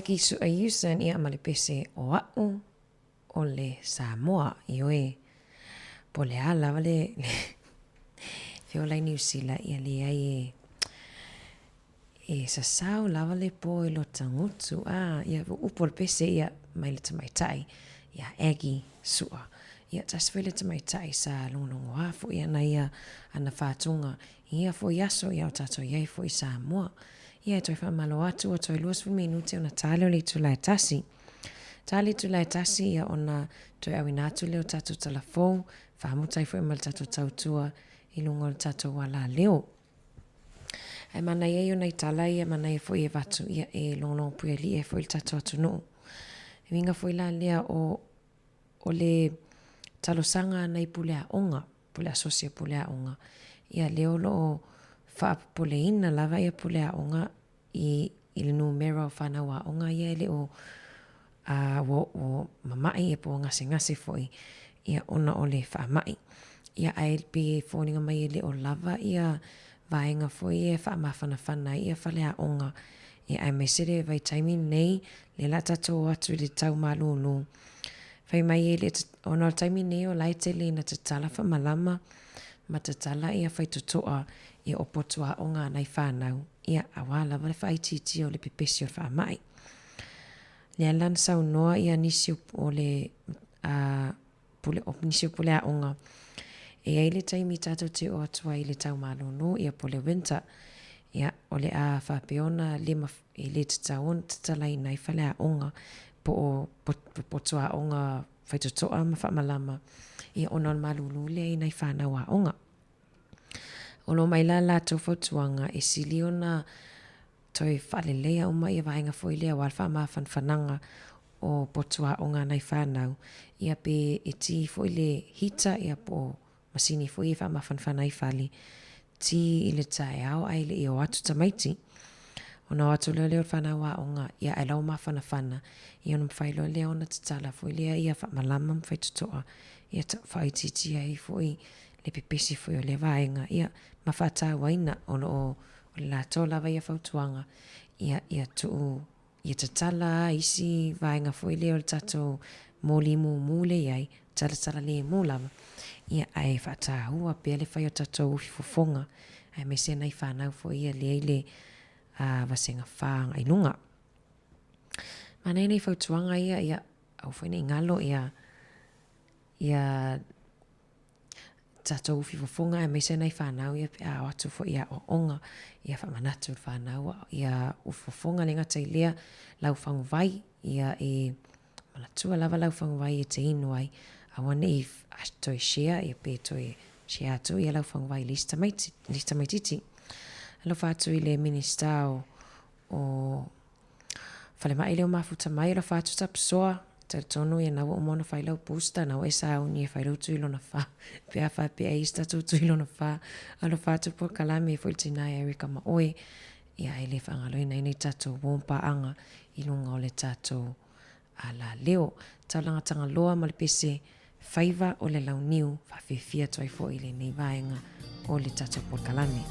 ki su a yusan ia male pese o au o le Samoa i oe po le ala vale Fiolai New Zealand ia le ai e sasau lava le po lo tangutu ia upo le pese ia mai le tamaitai ia egi sua ia tasfele tamaitai sa longongo afu ia na ia ana fatunga ia fo yaso ia tato ia fo Samoa ia toi fa malo atu o toi luas minuti ona talo le tulai tasi tali tulai tasi ia ona toi awinatu leo tatu telefon fa mutai fo mal tatu tautua i lungo le tatu wala leo e mana ia yo nei tala ia mana ia fo ia vatu ia e longo pui li e fo il tatu atu no e winga fo ila lea o le talosanga nei pulea onga pulea sosia pulea onga ia leo lo fa puleina lava ia pulea onga i le numero fanawa onga ia le o o mamai e po ngase foi ia ona ole fa mai ia ALP foninga mai le o lava ia vaenga foi e fa mafana ia falea onga ia ai mesere vai taimi nei le lata to atu le tau malulu fai mai le ona taimi nei o laite le na tatala fa malama matatala ia fai tutoa ia opotua onga nai whanau ia awala vale fai titi o le pepesi o fa mai le alan sau noa ia nisi o le nisi o pule a onga e ai le taimi tato te o atua i le tau malunu ia pole winter ia o le a whapeona lima i le tataon tatalai nai whale a onga po tua onga whaitutoa ma whamalama ia onon malunu le i nai whanau a onga o lo mai la tau whautuanga e sili ona toi whalelea uma ia vaenga foi lea wal whamafan whananga o potua onga nai whanau ia pe e ti foi le hita ia po masini foi e whamafan whanai whali ti i le tae au ai le i o atu tamaiti ona atu leo leo whanau a onga ia ai lau mawhana whana ia ona mwhailo leo ona tatala foi lea ia whamalama mwhaitutoa ia whaititi ai foi le pepesi foi o le vaenga ia mawhata waina ono o la tola vai fautuanga ia tu ia tatala isi vaenga foi leo tato molimu mule ai tala le mulava ia ai fata hua pele fai tato ufi fofonga ai me se nai whanau foi ia le vasenga whaanga inunga mana nei fautuanga ia au foi nei ngalo ia tato ufi fofonga e mese nei whanau ia pe a atu fo ia o onga ia whamanatu whanau ia ufofonga le ngata ilea lau whangu vai ia e manatua lava lau whangu vai e te inu ai a wane i toi share ia pe toi share atu ia lau whangu vai lista maititi alo whatu i le minister o whale mai leo mafuta mai alo whatu tapsoa tonu ia nawa umona fai lau pusta na esa uni e fai rutu ilona fa pe a fa pe a ista tutu ilona fa alo fatu po kalame fo tina Erika ma oe ia ele fangalo ina ini tato wompa anga ilunga o le tato ala leo taulanga tanga loa ma le pese faiva o le lau niu fa fefia toi fo ile nei vaenga o le tato po kalame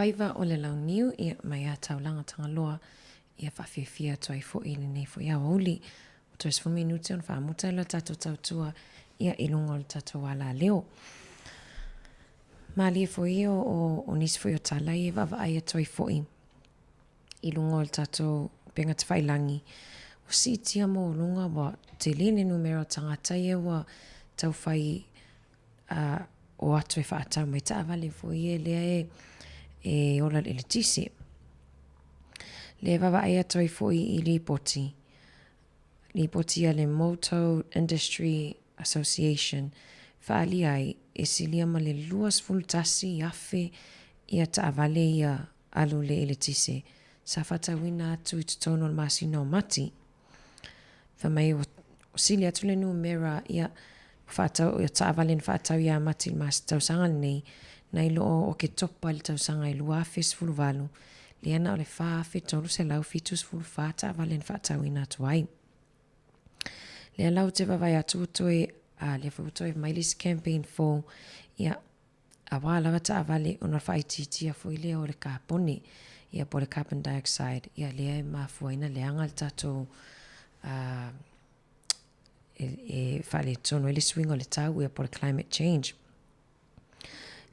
faiva o le lau niu ia mai a taulanga tangaloa ia whawhiawhia toi fo i le nei fo ia wauli. O toi sfu minuti on whaamuta ila tato tautua ia ilunga o le tato wala leo. Mali fo i o nisi fo i o tala i vava aia toi fo i lunga o le tato penga te whailangi. O si tia mo lunga wa te lene numero tangata ia wa tau whai o atu e whaatau mai ta avale fo i lea e ola le tisi. Le vava aia toi fo i li poti. Li poti a le Moto Industry Association whaali ai e silia ma le luas fultasi afe ia ta avale ia alu le tisi. Sa whatawina atu i tutono le masino o mati. Whamai o sili atu le numera ia whatau ia ta avale whatau ia mati le mas tausanga nei na ilo o ke topa le tausanga i lua fes fuluvalu. Le ana o le whaafe tolu se lau fitus fulu whata avale whatau ina atu ai. Le lau te wawai atu utoi le whautoi Mailis Campaign 4 ia awala ta avale ona whaititia fo i lea o le kapone ia po le carbon dioxide ia lea e mafuaina le anga le tato e whale tono ele swing o le tau ia po le climate change.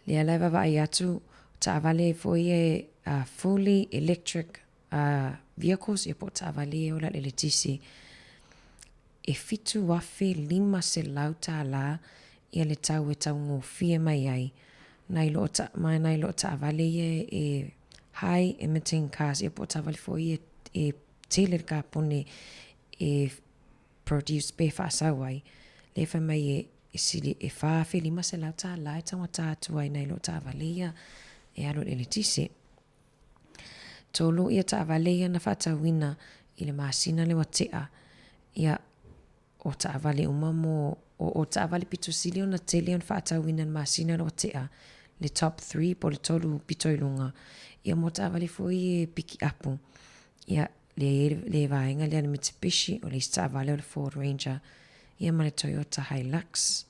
Lea laiva vai atu ta avale fo i fully electric vehicles ia po ta avale o la le tisi e fitu wafe 5 se lau ta la ia le tau e tau ngofie mai ai nai lo ta avale e high emitting cars ia po ta avale fo i e tele kapone e produce be whaasawai le wha mai e sili e whaafe 5 se lau ta la e tangwa tātu ai nai lo ta avale ia e alo le tisi. Tolo ia ta avale ia na whatawina i le masina le watea ia o ta avale umamo o ta avale pito sili o na tele on whatawina na masina le watea le top 3 po le tolu pito ilunga ia mo ta avale fo i piki apu ia le vaenga le Mitsubishi o le ta avale o le Ford Ranger ia ma le Toyota Hilux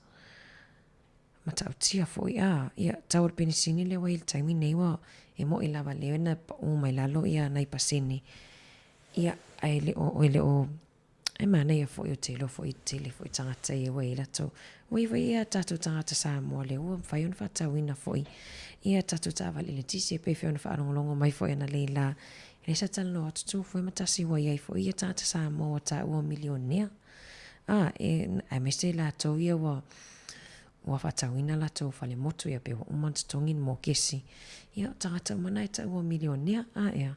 ma tautia fo ia tau le penisini le wai le taimi nei wa e mo i lava leo na o mai lalo ia nai pasini ia ai le o e mana ia fo i o telo fo i tele fo i tangata ia wai lato wai ia tatu tangata Samoa le ua whai on whatawina fo i ia tatu ta avale le tisi e pefe on whaarongolongo mai fo i ana leila le sa talo atu fo i matasi wai ai fo ia tangata Samoa ta ua milionea e mese la to ia wa whatawina la to fale motu ia pe umant tongin mo kesi ia tangata mana ta ua milionea ia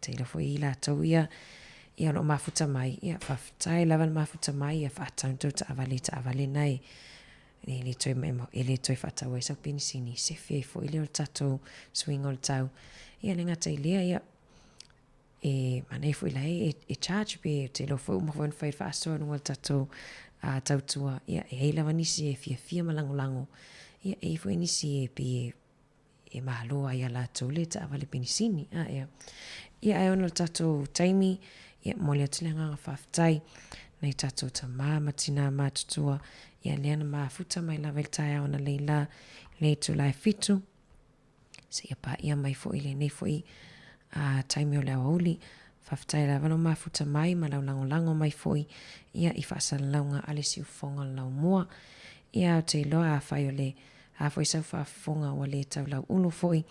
teila fo i la to ia no mafuta mai ia whaftai lawan mafuta mai ia whaatauto ta avale nai ele toi whatau e sau penisini se fe fo ile o tato swing o le tau ia lenga ta ilea ia mana fo ila e charge pe te lo fo mo fo fai faso no o tato tautua ia e heila vanisi e fia malangolango ia fo inisi e pe e mahaloa ia la tole ta avale penisini ia ai ono tato taimi ia mole atulenga nga whaftai nei tato ta matina matutua ia leana mafuta mai la veltaia ona leila le tu lai fitu se ia pa ia mai fo ile nei fo i taimi o le auli whaftai la valo mafuta mai ma lau lango mai fo i ia i whaasalaunga ale si ufonga lau mua ia o te loa a whai o le a foi sa fa fonga o le tau lau ulu foi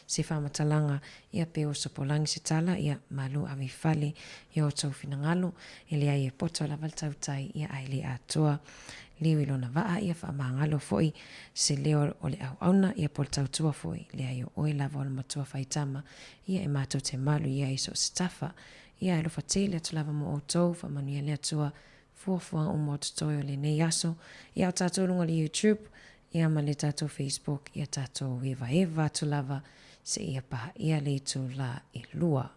se fa matalanga ia pe o sopolangi se tala ia malu a mi fale ia o tau finangalo ele ai e poto la valtau tai ia ai le atoa leo ilona vaa ia fa mangalo foi se leo o le auna ia pol tau tua foi le ai o e lava o le matua faitama ia e mato te malu ia iso stafa ia e lo fatele atu lava mo o tau fa manuia le atua fuafua o mo tutoi o le nei aso ia o tato lunga le YouTube ia ma le tato Facebook ia tato eva tu lava se ia paha ia le tu la e lua.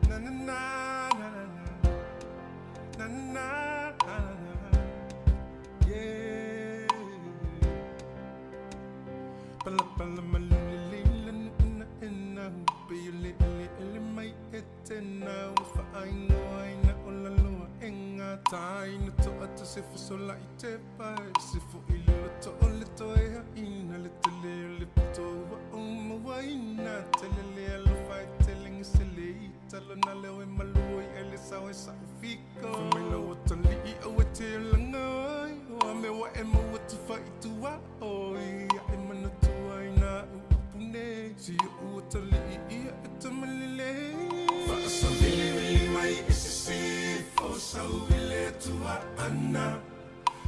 Na na na na na na na pala pala malulila na ina pili ili mai etena fa ai na olalo enga tai no to atu se fu sola I te pai se fu ili to ole to e ina le tele to o mo wai na tele lo fai telling se le talo na le o maloi ele sa o sa fico me lo to li o te langai o me wa e mo to fai tu wa o I man to ai na pune si o to li to malile fa sa vili mai se fo sa vile tu ana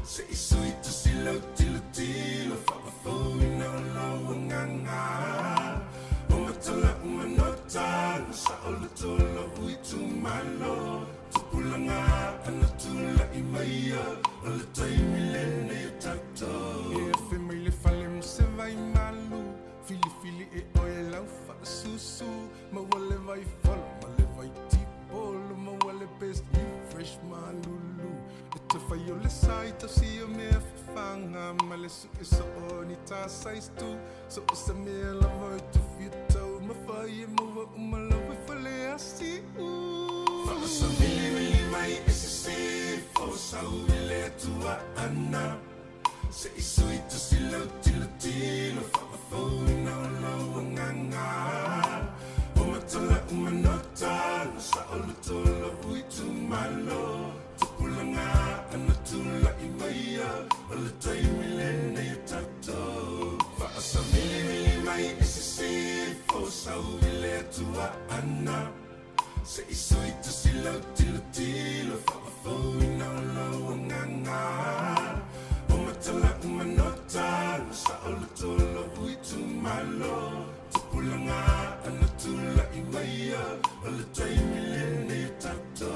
se isui to silo tilo fa fo na lo nganga o matala umanota sa olo tolo ui tu malo tu pulanga ana tula I maia o le tai milene tato e fe mai le fale mo se vai malu fili e oe lau fa susu ma wale vai follow ma le vai tipolo ma wale best new fresh malulu te fa yo le sai to si o me fanga ma le su e so oni ta size tu so se me la voi tu fito ma fa ye mo ma la voi fa le asi fa sa vili mai se fo sa le tua ana se isui to silo tilo fa fo na lo nganga o matala umanota sa olo tolo ui tu malo pulanga ana tula I maia o le tai milene tato fa sa vili mai se fo sa le tua ana se isui to silo tilo fa fo na lo nganga o matala umanota sa olo tolo ui tu malo pulanga ana tula I maia o le tai milene tato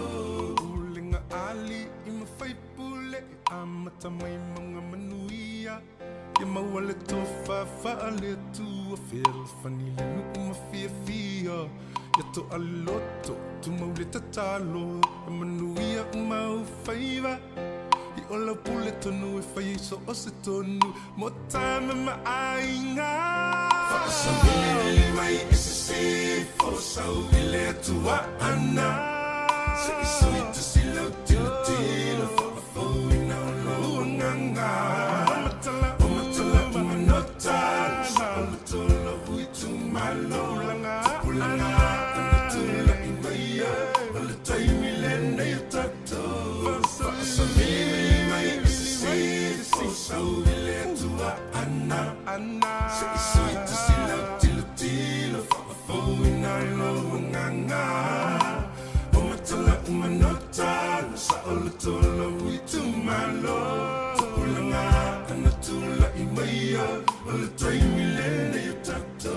ali I mawhai pule amata mai mga manuia ia mawale tofa faale tua feel fanile nuku mafia fia ia to aloto tu maule tatalo ia manuia mau faiva I ola pule tonu e fai so o se tonu mo tama ma ainga Fasa vili mai se fo sau vile tua ana se isui to silo tilo fo na lo nganga matala umanota sa tolo ui tu malo langa tula I maia le tai milene tato sa vili mai se fo sa vile tua ana se isui to silo tilo fo na lo nganga umanota sa olo tolo ui tu malo pulanga ana tula I maia o le tai milene tato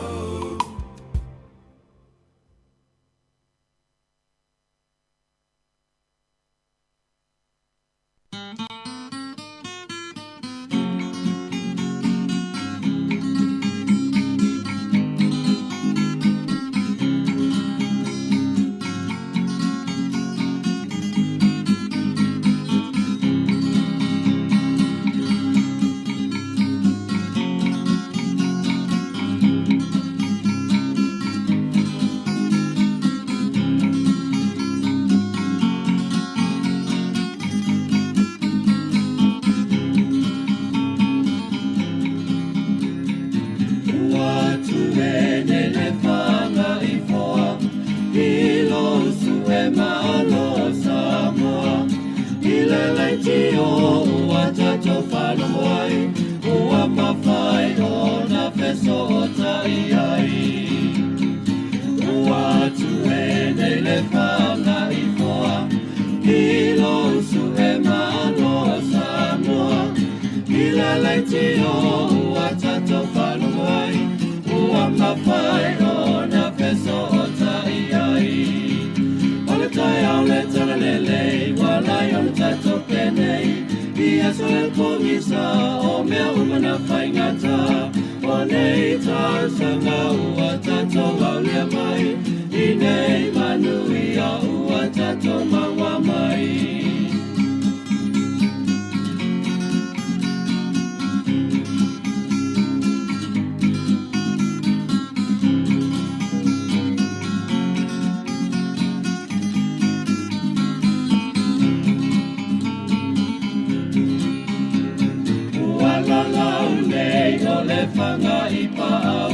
lau nei o le whanga I pāu.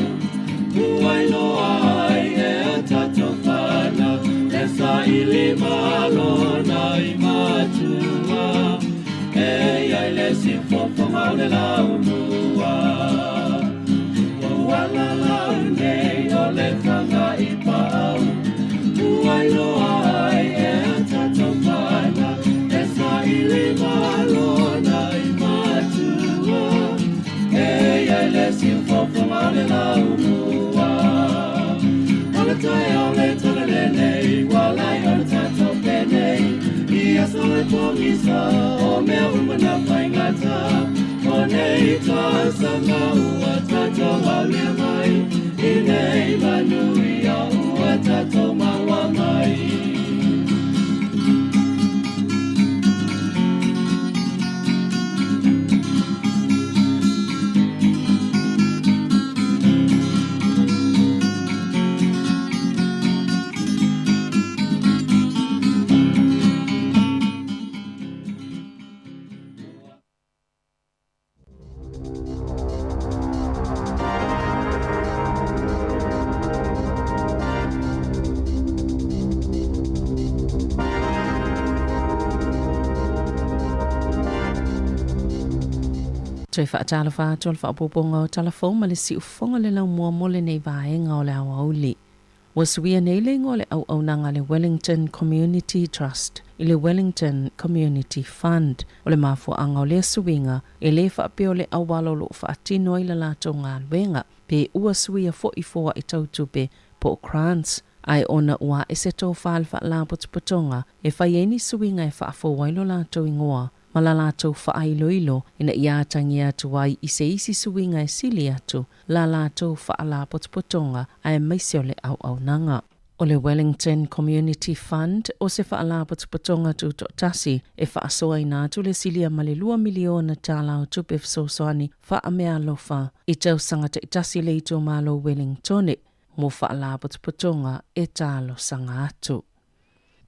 Uai loa ai e a tato whana, e sa I lima lona I matua. E ai le simfofo mau le lau mua. Uala lau nei o le whanga I pāu. Uai loa ai e a tato whana, e sa I lima lona I matua. E ai le simfofo mau le lau mua. Ola tai o le tole nei, walai o le tato penei. Ia so le pongisa, o mea umana whaingata. O nei tā sanga ua tato malia mai. I nei manui a ua tato maua mai. Toi whaatala whātua le whaapoponga o talafong ma le si ufonga le lau mua mole nei vaenga o le awa uli. Wasuia nei le ngō le au au nanga le Wellington Community Trust I le Wellington Community Fund o le mafua anga o le suinga e le whaapeo le awalo lo whaatino I la lato ngā luenga pe ua suia fo I foa I tautupe po Krantz. Ai ona ua e se tō whaal wha la potupotonga e whaieni suinga e whaafo wailo lato ingoa. Ma la lātou whaailoilo ina ia tangi atu ai I se isi suinga e sili atu la lātou whaala potupotonga ai maisio le au nanga. O le Wellington Community Fund o se whaala potupotonga tu tasi e whaasoa ina atu le silia ma le 2 miliona tālau tupe fsosoani wha mea lofa I tau sangata I tasi le ito malo Wellington mo whaala potupotonga e tālo sanga atu.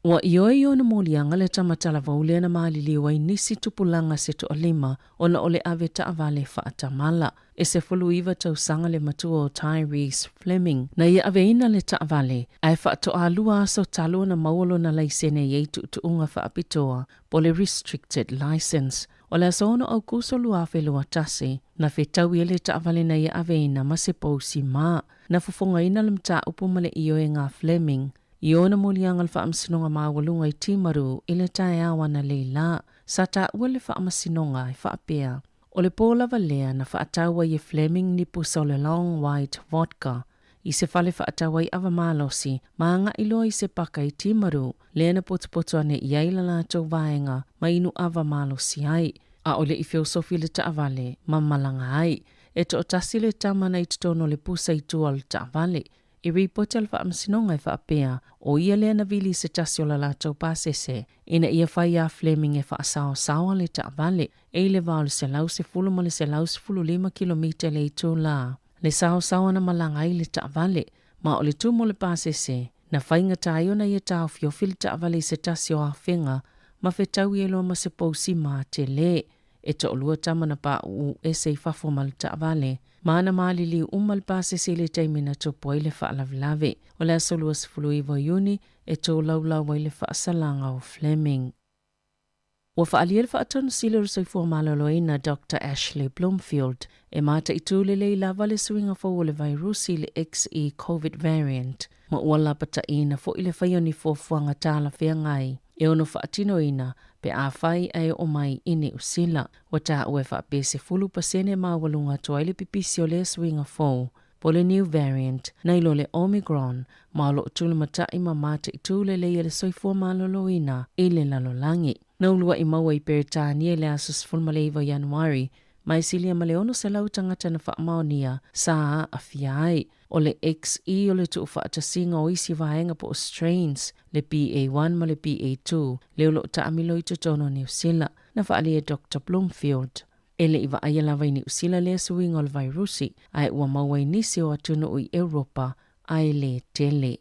Wa ioi o na molianga le tamatala vaule na maaliliwa I nisi tupulanga se to olima o na ole ave taavale whaatamala. E se fuluiva tau sanga le matua o Tyrese Fleming. Na ia ave ina le taavale, ai whaato alua aso talo na mauolo na laisene yeitu tuunga whaapitoa po le restricted license. O le asono au kuso luafe lua tasi, na whetau ia le taavale na ia ave ina masepousi maa. Na fufonga ina le mta upumale ioe ngā Fleming. Iona molianga le whaamasinonga mawalunga I timaru I le tae awa na leila. Sa ta ua le whaamasinonga I whaapea. O le pōla valea na whaataua I Fleming ni pusa o le long white vodka. I se whale whaataua I awamalosi, maanga ilo I se paka I timaru, leana potupoto ane I aila lātou vaenga, ma inu awamalosi ai. A ole I filosofi le taavale, mamalanga ai. E to otasi le tamana I tutono le pusa I tua le taavale. I ripota le whaamasinonga I whaapea, o ia lea na vili se tasi o la lātou pāsese, ina ia whai a Fleming e whaasao sawa le taavale, e le vau le se lau se fulu ma le se lau se fulu 5 kilomita le ito la. Le sao sawa na malanga I le taavale, ma o le tumo le pāsese, na whainga tayo na ia tau fiofi le taavale se tasi o a whenga, ma whetau I elo ma se pousi ma te le, e to olua tamana pa u ese I whafo ma le taavale, Mana malili umal pāsese le taimina tupo I le whaalavlave, o le asolua sifuluiva Iuni e tō laulau I le whaasalanga o Fleming. Wa whaalia le whaatonu sila rusoifua maloloina Dr. Ashley Bloomfield, e mata I tūlele I lava le suinga fo le vairusi le XE COVID variant, ma ua lapata ina fo I le whaioni fofuanga tāla whiangai, e ono whaatino ina, pe a whai ai o mai ine usila, wa tā ue whaapese 10% mawalunga toa le pipisi o le swinga fo, po le new variant, nailo le Omicron, malo utule matai mamata I tūle le ia le soifua maloloina, I le lalolangi. Naulua I maua I peritania le asus fulmaleiva Januari, mai silia maleono se lau tangata na whaamaonia, saa a fiai, o le XE o le tu whaatasinga o isi vaenga po strains, le BA1 ma le BA2, leo lo ta amilo I tutono New Zealand, na whaalia Dr. Bloomfield. Ele iwa ayalawa I New Zealand le suinga o le vairusi, ai ua maua I nisi o atunu I Europa, ai le tele.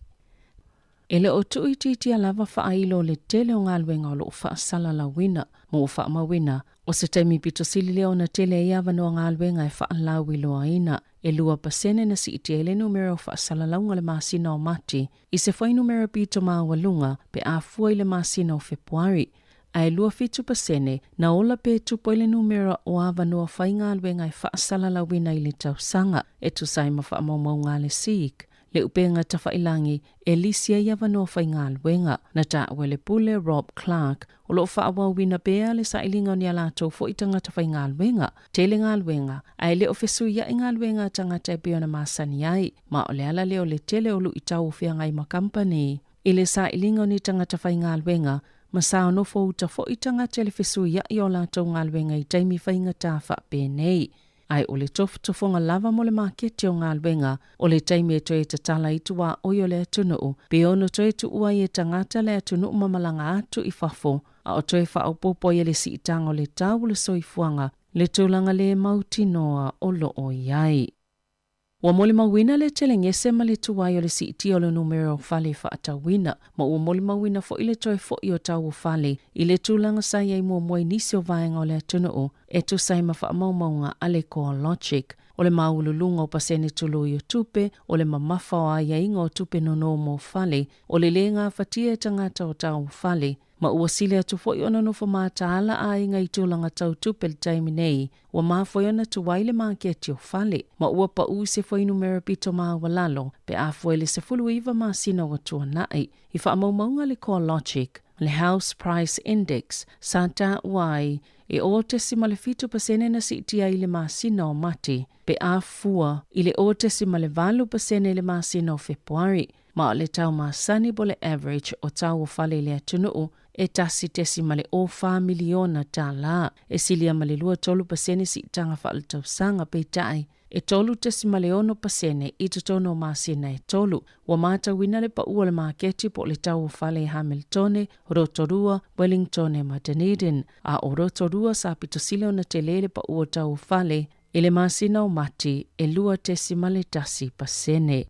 Ele o tui titi alava whaailo le tele o ngā luenga o lo whaasala la wina, mo whaamawina, O se taimi pito sili leo na tele ia vanoa ngalwenga e whaalau iloa ina, e 2% na si iti ele numero whaasalalau le masina o mati, i se whai numero pito maa walunga pe a fua le masina o Februari, ai 2% na ola pe tupo ile numero o avanoa whai ngalwenga e whaasalalau ina ili tausanga, e tu saima whaamaumau ngale siik. Le upenga tawhailangi e lisia ia vanoa whai ngalwenga na ta wele pule Rob Clark o lo whaawawina bea le sailinga ni alato fo itanga tawhai ngalwenga, tele ngalwenga, ai le ofesu ia ngalwenga tangata e beona masani ai, ma ole ala leo le tele olu itau fia ngai ma company. Ile sailinga ni tangata whai ngalwenga, masao no fo uta fo itanga tele fesu ia i o lato ngalwenga i taimi whainga tafa penei. Ai ole tofonga lava mo le maketi o ngalwenga, ole taimi e toe tatala itua oio le atunuu, pe ono toe tu ua i e tangata le atunuu mamalanga atu i fafo, a o toe whaopopo i le si itanga o le tau le soifuanga, le tūlanga le mautinoa o lo o iai. Ua mole mawina le telengese ma le tuwai o le si iti o le numero fale whaatawina, ma ua mole mawina fo ile toe fo i o tau fale, i le tūlanga sai ai mua mwai nisi o vaenga o le atunuu, e tu sai ma whaamaumaunga ale koa logic, o le maululunga o pasene tulu i o tupe, o le mamafa o aia inga o tupe nono mo fale, o le lenga fatia tangata o tau fale, ma ua sile atu fo i ona no whamata ala a inga i tūlanga tau tupe le taimi nei, ua maa fo i ona tuwai le maaketi o fale, ma ua pa u se fo i numero pito maa walalo, pe a fo ele se fulu iwa maa sina wa tua nai, i whaamaumaunga le core logic, le house price index, santa uai, e o te sima le 5% na si itia i le maa sina o mati, pe a fua i le o te sima le 2% le maa sina o Februari, ma le tau maa sani bo le average o tau o fale le atunuu, e tasi tesi male o wha miliona tā la, e silia male 2% si tanga whaal tau sanga pe tai, e tolu tesi male 1% i tutono masina e tolu, wa mata wina le pa ua le maketi po le tau o fale Hamiltone, Rotorua, Wellington e Dunedin, a o Rotorua sa pitosile na telele pa ua tau o fale, ele masina o mati e 2%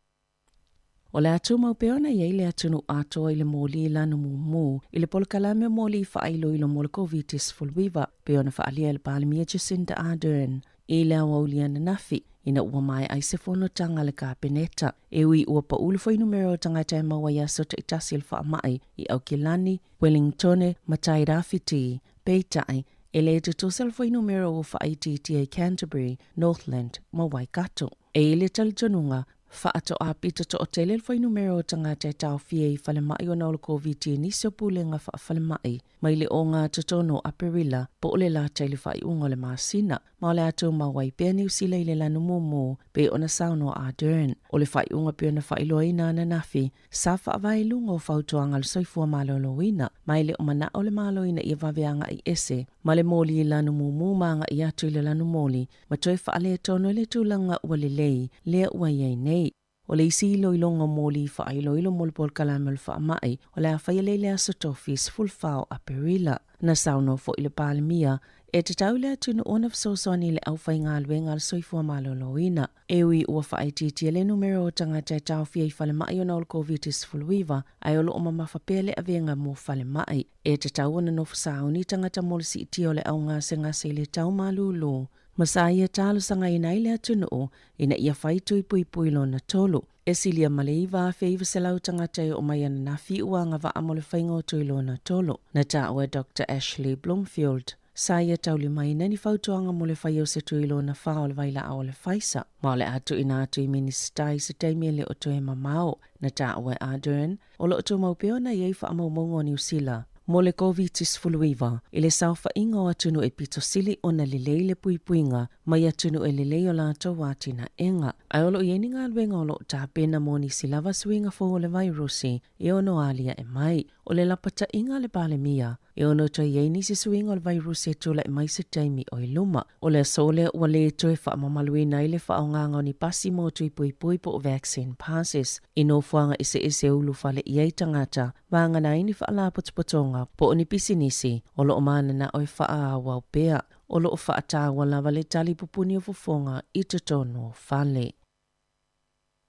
O le atu maupeona ia ile atunu atoa ile moli ila no mumu, ile polkalame moli whailo ilo mol COVID-19 fulwiva, peona whaalia ile palimia Jacinda Ardern, ile awaulia na nafi, ina ua mai aisefono tanga le kapeneta, ewi ua pa ulufo numero tangata e maua yaso ta itasi il whaamai, i Aukilani, Wellingtone, Matai Rafiti, Peitai, ele te tosalfo numero o whaititi Canterbury, Northland, Waikato, e ile talitonunga, Whaato a pita to o tele fai numero tangata e tau fie i whale mai o na olo COVID-19 niso pulenga whale mai, mai le o ngā totono aperila po ole la taile whai unga le maasina, ma ole ato mawai pia ni usila i le lanu momo pe ona sauno a Dern, ole whai unga pia na whai loa ina na nafi, sa whaavai lunga o whautuanga le soifua malolo ina, mai le o mana ole malo ina i waweanga i ese, ma le moli i lanu momo maanga i atu i le lanu moli, ma toi whaale e tono le tūlanga ua le lei, lea ua iei nei. O le isi ilo ilonga moli wha ilo ilo molpol kalamel wha mai, o le a whaialele a sotofis fulfao a perila. Na sauno fo ile palimia, e te taule atunu ona fsosoni le au whai ngā luenga al soifua maloloina. Ewi ua whaititi le numero o tangata e tau fia i whale mai o na ol COVID-19 fulwiva, ai olo o mama whapele a venga mo whale mai. E te tau ona no fsauni tangata molisi iti o le au ngase le tau malulu. Masaya talo sanga ina ile atunu ina ia whaitu i pui lo na tolu. E silia maleiva feiva selau tangata o mayana na fiua nga va amole whaingo tui lo na tolu. Na taua Dr. Ashley Bloomfield. Saya tauli mai nani whautuanga mole whaio se tui lo na whao le vaila ao le whaisa. Maole atu ina atu i ministai se taimia le o tue mamao. Na taua Ardern. O lo otu maupeo na iei wha amau mongo New Zealand. Mole COVID-19 fuluiva, ile saufa inga o atunu e pito sili o na lelei le puipuinga, mai atunu e lelei o lato wati na enga. Ai olo ieni ngā luenga o lo ta pena moni silava suinga fo o le virusi, e ono alia e mai. O le lapata inga le palemia, e ono to ieni si suinga o le virusi e tula e mai se taimi o iluma. O le sole ua le to e wha mamaluina ile wha o nganga o ni pasi mo tui puipui po vaccine passes. Ino fuanga ise ulu fale iei tangata, vanga na ini wha la potopotonga, po o ni pisinisi, o lo o mana na oi wha a wau pea, o lo o wha ata wala wale tali pupuni o fufonga i totono fale.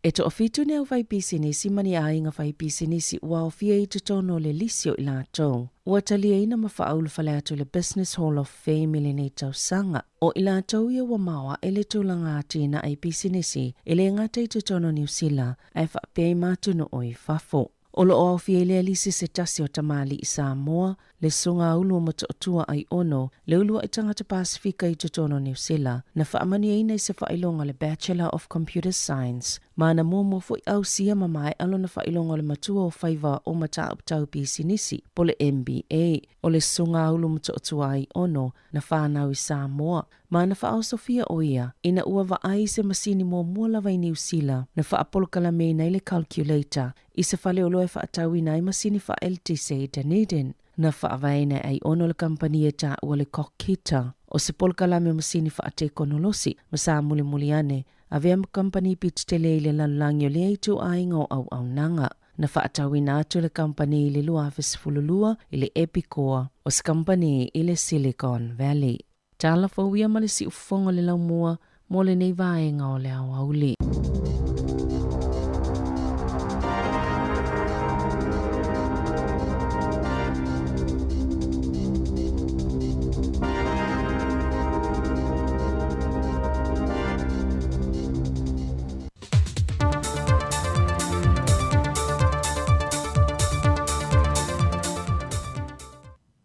E to ofitu neu vai pisinisi mani a inga vai pisinisi ua ofia I te tono le lisio I la tau. Ua talia ina mawhaaulu whale atu le Business Hall of Fame I le nei tau sanga. O I la tau ia ua maua e le tūlanga atina ai pisinisi I le ngata I te tono New Zealand ai whapei mātunu o I whafo. O lo o awhia le alisi se tasi o tamali I Samoa, le sunga ulu mo tua ai ono, le ulua I tangata Pasifika I te tono New Zealand, na whaamani ina I se whailonga le Bachelor of Computer Science, mana mua fo I au sia mamai alo na whailonga le matua o whaiva o mata uptau pisinisi, po le MBA, o le sunga ulu mo tua ai ono, na whanau I Samoa, mana whaau Sofia o ia, ina ua vaai se masini mua lava I New Zealand, na whaapolokala me nei le calculator, I se whale o loe whaatau nai masini wha LTC Dunedin, na whaavaina ai ono le kampania ta ua le kokita, o se polkalame masini whaate konolosi, masa muli ane, a vea kampani pit tele I le lalangi o le eitu ainga o au nanga, na whaatau atu le kampani I le luafes fululua I le Epicor, o se kampani I le Silicon Valley. Tala fawia ma le si ufonga le laumua, mo le nei vaenga o le au auli.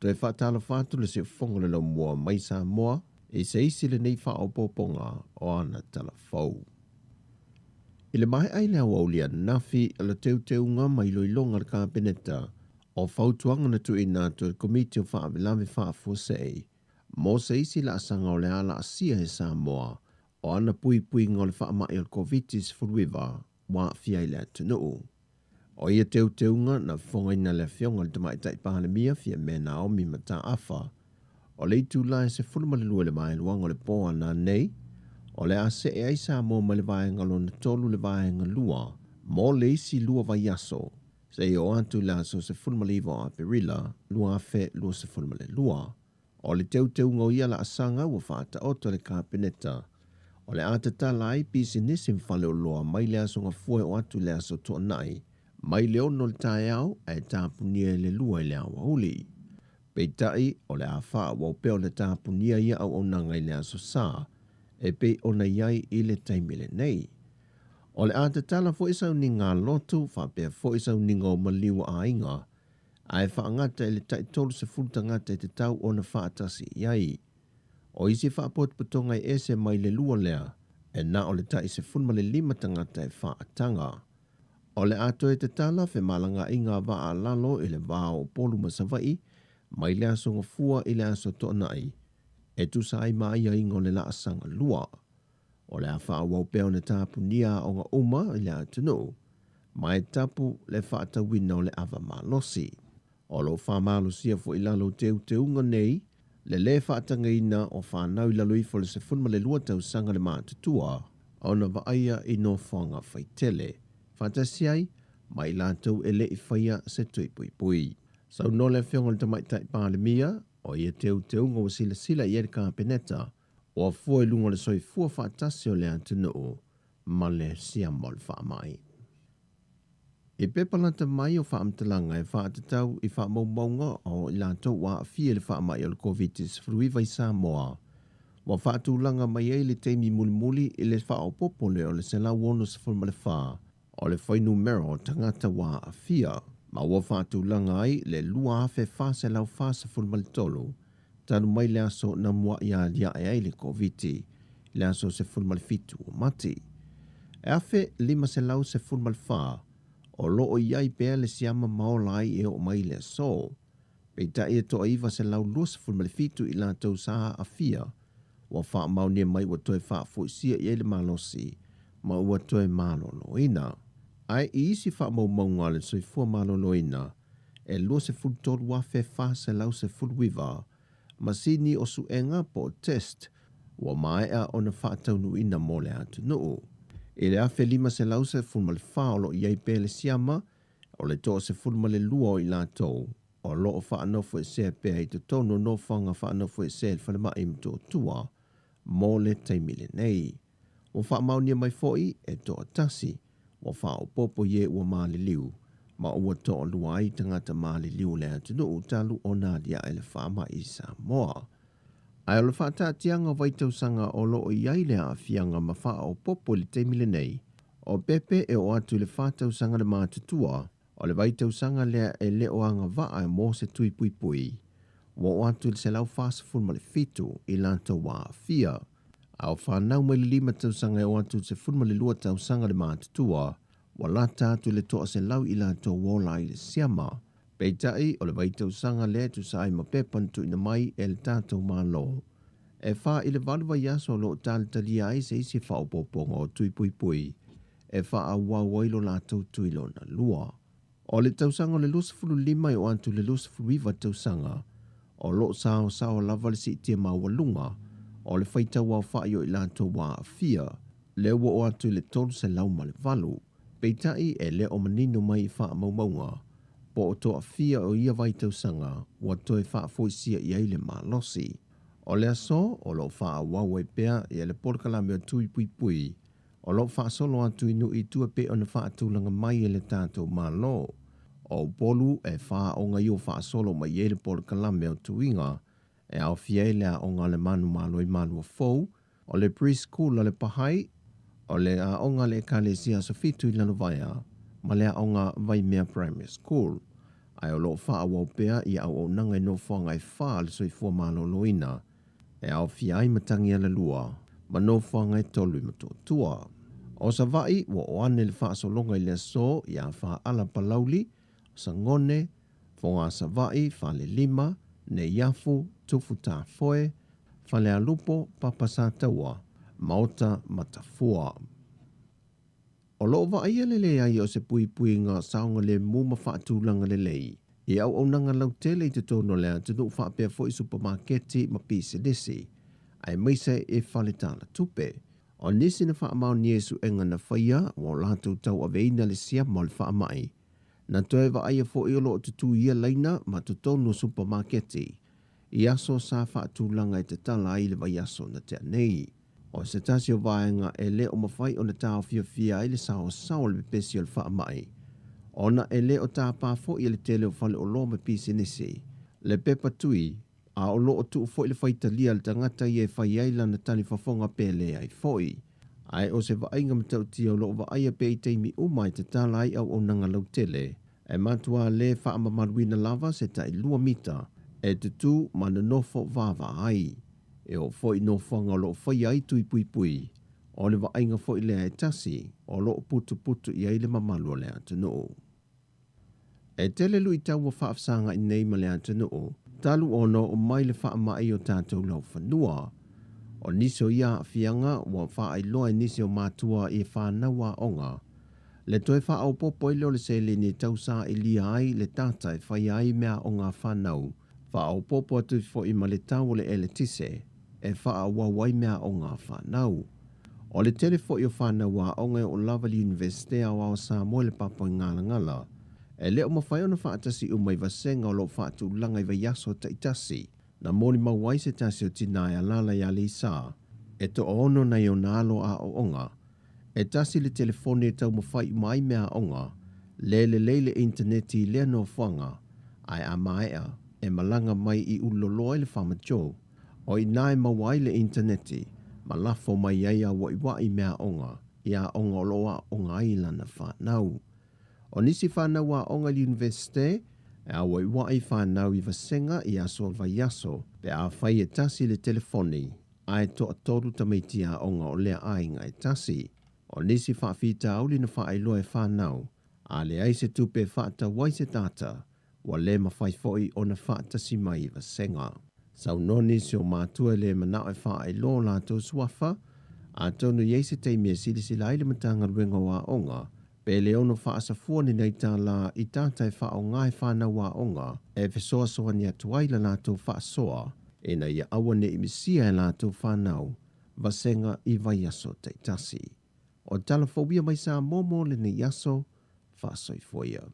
Toi whaatala whātu le se whongo le mua mai Samoa, e se isi le nei wha o poponga o ana tala whau. I le mai ai lea waulia nafi ala teu ngā mai loilonga le kāpeneta o whautuanga na tu ina tu komiti o whaavilame whaafosei, mo se isi la asanga o le ala asia he Samoa o ana pui ngā le whaamai o COVID-19 furuiva wa fiai lea tunuu. O ia teunga na whongaina le whionga le tamai tai pahalemia fia mena o mi mata afa. O le itu lai se fulma le lua le mai luanga le poa na nei. O le ase e aisa mo ma le vaenga lo na tolu le vaenga lua. Mo le isi lua vai aso. Se o antu la so se fulma le iwa a perila, lua afe lua se fulma le lua. O le teunga o ia la asanga ua whaata oto le kāpeneta. O le atata lai pisi nisim whale o loa mai le aso ngafue o atu le aso toa nai. Mai leo no le tae au, e tāpunia le lua I le awa huli. Peitai, o le awha wau peo le tāpunia ia au onanga I le aso sā, e pe ona iai I le taimile nei. O le atatala fo isau ni ngā lotu, whapea fo isau ni ngā maliwa a inga, ai whaangata I le taitolu se fultangata I te tau o na whaatasi iai. O isi whaapotupatonga I ese mai le lua lea, e na o le tai se fulma le lima tangata e whaatanga. O le ato e te tala fe malanga I ngā waa lalo I le waa o polu masawai, mai le aso ngafua I le aso to'nai, e tu sa ai mai a ingo le la asanga lua. O le awha a waupeo na tāpunia o ngā uma I le atunu, mai tapu le whaata wina o le awa malosi. O lo wha malosia fo I lalo teunga nei, le whaatanga ina o whanau I lalo I fo le se funma le lua tau sanga le mātutua, o na waaia I no whanga whaitele. Fantasiai, mai lātou ele I whaia se tui pui. Sau no le whionga le tamai tai pālemia, o ia teu ngā sila I ere kāpeneta, o a fua I lunga le soi fua whaatasi o le atunuu, ma le siamo le whaamai. E pepalanta mai o whaamtalanga e whaatatau I whaamaumaunga o I lātou wa a fia le whaamai o le COVID-19 fruiva I Samoa. Wa whaatulanga mai e le teimi mulimuli I le whaopopole o le sela wono sa fulma le whaa. O le whai numero tangata wa a fia, ma wa whātu langa ai le lua awhe whase lau whasa fulmali tolu, tanu mai le aso na mua ia lia e le COVID, le aso se fulmali fitu o mati. E awhe lima se lau se fulmali wha, o loo iai pēr le siama maolai e o mai le so. Peita e to aiva se lau lua se fulmali fitu I la tau saha a fia, wa wha maunia mai wa toe wha fuisia I le malosi, ma ua toe malo loina. Ai isi wha maunga le soi fua malo loina, e lua se fultolu wafe wha se lau se fulwiva, masini o suenga po test, wa maea o na wha taunu ina mole atu nuu. E le afe lima se lau se fulmale wha o lo iai pele siama, o le toa se fulmale lua o I lātou, o lo o wha anofo e se pēa I te tono no whanga wha anofo e se le whanama I mto tua, mo le taimile nei. O wha maunia mai foi e toa tasi, wa whao popo ye ua maali liu, ma ua toa luai tangata maali liu lea tunu utalu o Nadia ele whaama i Samoa. Ai ole whaatatianga vaitausanga o loo iai lea a fianga ma whao popo li teimile nei, o pepe e o atu le whaatausanga le mātutua, o le vaitausanga lea e leo anga vaa e mō se tui pui pui. Wa atu le se lau whaasafun ma le fitu i lanto wa fia. Au whanau mai le 5 tausanga e o atu se fun ma le 2 tausanga le mātutua, wa lata atu le toa se lau i lanto wola i le siama. Peitai o le vaitausanga lea tu sai ma pepan tu ina mai e le tātou mālo. E wha i le valuwa yaso lo tālitalia ai se isi whaopoponga o tui pui pui. E wha a wawailo lātou tuilo na lua. O le tausanga le lusafulu 5 i o atu le lusafulu 5 tausanga. O lo sao lava le si itia mawalunga. O le whaita wau whaio i lātou wā fia. Le o atu le tolu se lau ma le valu. Peitai e le o manino mai i wha maumaunga. Po o toa fia o ia vaitausanga, wa toe wha foisia i eile malosi. O le aso, o lo wha wawe pea i le porkalame o tui pui pui. O lo wha solo atu inu i tua pe o na wha atulanga mai e le tātou malo. O bolu e wha o ngai o wha solo mai e le porkalame o tuinga, e au fia le a o ngā le manu malo i manu o fau, o le preschool o le pahai, o le a o ngā le kalesia sofitu i lanu vaia, ma lea o ngā vai mea primary school. Ai o loo wha awau pea i au o nanga i no whanga i wha le soi fua malo loina. E au fia ai matangi ala lua, ma no whanga i tolu i mato tua. O sa vai, wa o ane le wha so longa i le so, i a wha ala palauli, sa ngone, whonga sa vai, wha le 5, ne iafu, tufu tā foe, wha le alupo, papasa taua, maota matafua. O loo wa aia lele ai o se pui pui ngā saonga le muma whaatūlanga lelei. I au au nanga lau tele i te tono lea tunu whaapea fo i supermarketi ma pise nisi. Ai maise e whale tāna tupe. O nisi na whaamau ni Jesu enga na whaia o lātou tau a veina le sia mo le whaamai. Na toe wa aia fo i olo o tutu ia leina ma tutono supermarketi. I aso sa whaatūlanga i te tala i le vai aso na te anei. O se tasi o vaenga e le o mawhai o na tāo fia i le sao le pesi o le whaamai. O na e le o tā pāfo i le tele o whale o loma pisi nisi. Le pepa tui, a o lo o tu fo i le whaita lia le tangata i e whai aila na tani whafonga pele ai foi. Ai o se vaenga matau tia o lo o vaia pe i teimi umai te tāla ai au o nanga lau tele. E matua le whaamamaruina lava se tai 2 mita. E tutu mana nofo vava ai. E o foi no whanga lo whai ai tui pui pui. O le vaenga foi lea e tasi, o lo putu i ai le mamalu lea tunu. E tele lui tau wa whaafsanga i nei ma lea tunu, talu ono o mai le whaamai o tātou lau whanua. O niso ia fianga wa wha ai loa nisi o mātua i whanawa onga. Le toi wha au popo i leo le se le ni tau sa i lia ai le tātai whai ai mea o ngā whanau. Wha au popo atu fo i ma le tau le ele tise. E wha wai mea o ngā whanau. O le telefo i o whanau a o ngai o Laval University a wao Samoa le papa i ngala ngala. E leo mawhai o na whaatasi o mai vasenga o lo whaatu langa i vayaso ta itasi. Na moni mawai se tasi o tina e alala i alisa. E to ono na i o nalo a o onga. E tasi le telefone e tau mawhai mai mea onga. Leile interneti lea no whanga. Ai a maea e malanga mai i uloloa le whamajo. O i nai mawai le interneti, ma lafo mai ai a wai mea onga, i a onga oloa o ngā ilana whanau. O nisi whanau a onga universite, e a wai whanau i vasenga i aso vai aso, pe a whai e tasi le telefoni, a e toa toru tamaiti a onga o lea ainga e tasi. O nisi whaafita auli na whaailoa e whanau, a le aise tupe whaata waise tata, wa le mawhai foi o na whaata si mai i vasenga. Sau noni si o mātua le manao e wha ai lo lātou suafa, a tonu yeise teimia sila ile matanga ruenga wa onga, pe le ono wha asafua ni nei tā la i tātai wha o ngai whana wa onga, e fesoa soa ni atuaila lātou wha soa, e na ia awane i misia e lātou whanau, vasenga i vai aso te tasi. O talafobia mai sa momo le ni aso, wha soifoia.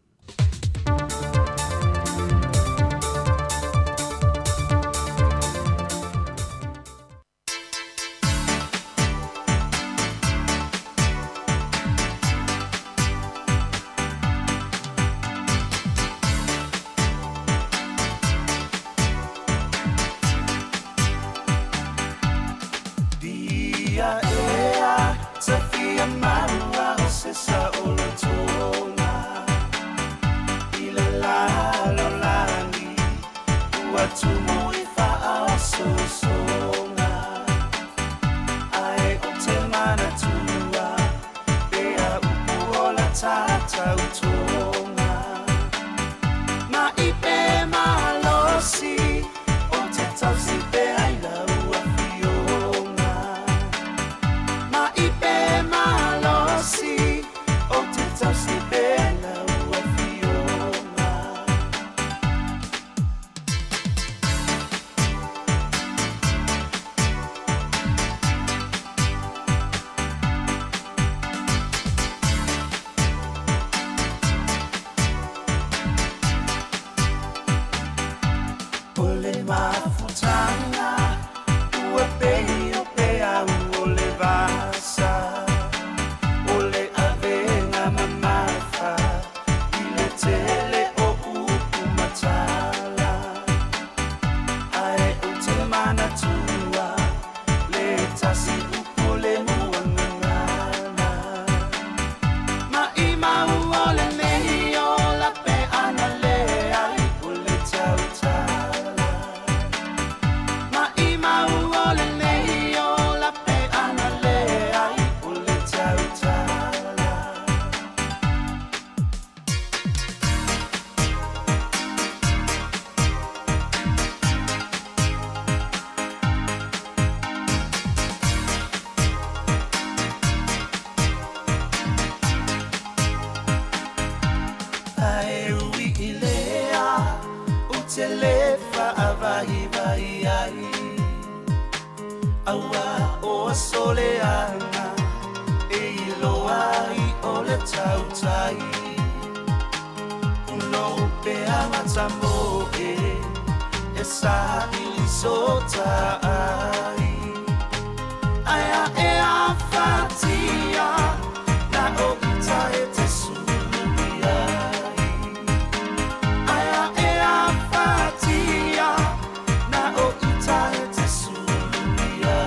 aua o soleanga e loa I o le tautai uno pe amatamoe e sa ili sota ai aya e a fatia na o ita e te suia aya e a fatia na o ita e te suia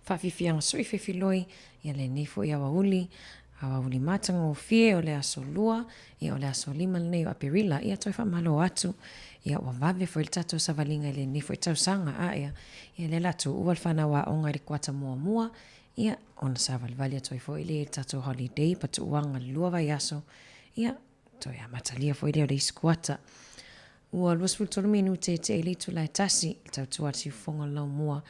Whawhiwhianga sui whiwhiloi, ia le nefo I awauli matanga o fie o le aso lua, ia o le aso lima nei o aperila, ia toi whamalo atu, ia o vave fo il tato savalinga le nefo I tausanga ia le latu uwal whanawa o ngari kuata mua, ia ona savalvali toi fo ile tato holiday, patu uanga lua vai aso, ia toi amatalia fo ile o le iskuata. Ua luasful tolu minute te elitu lai tasi, tautua si fonga lau mua,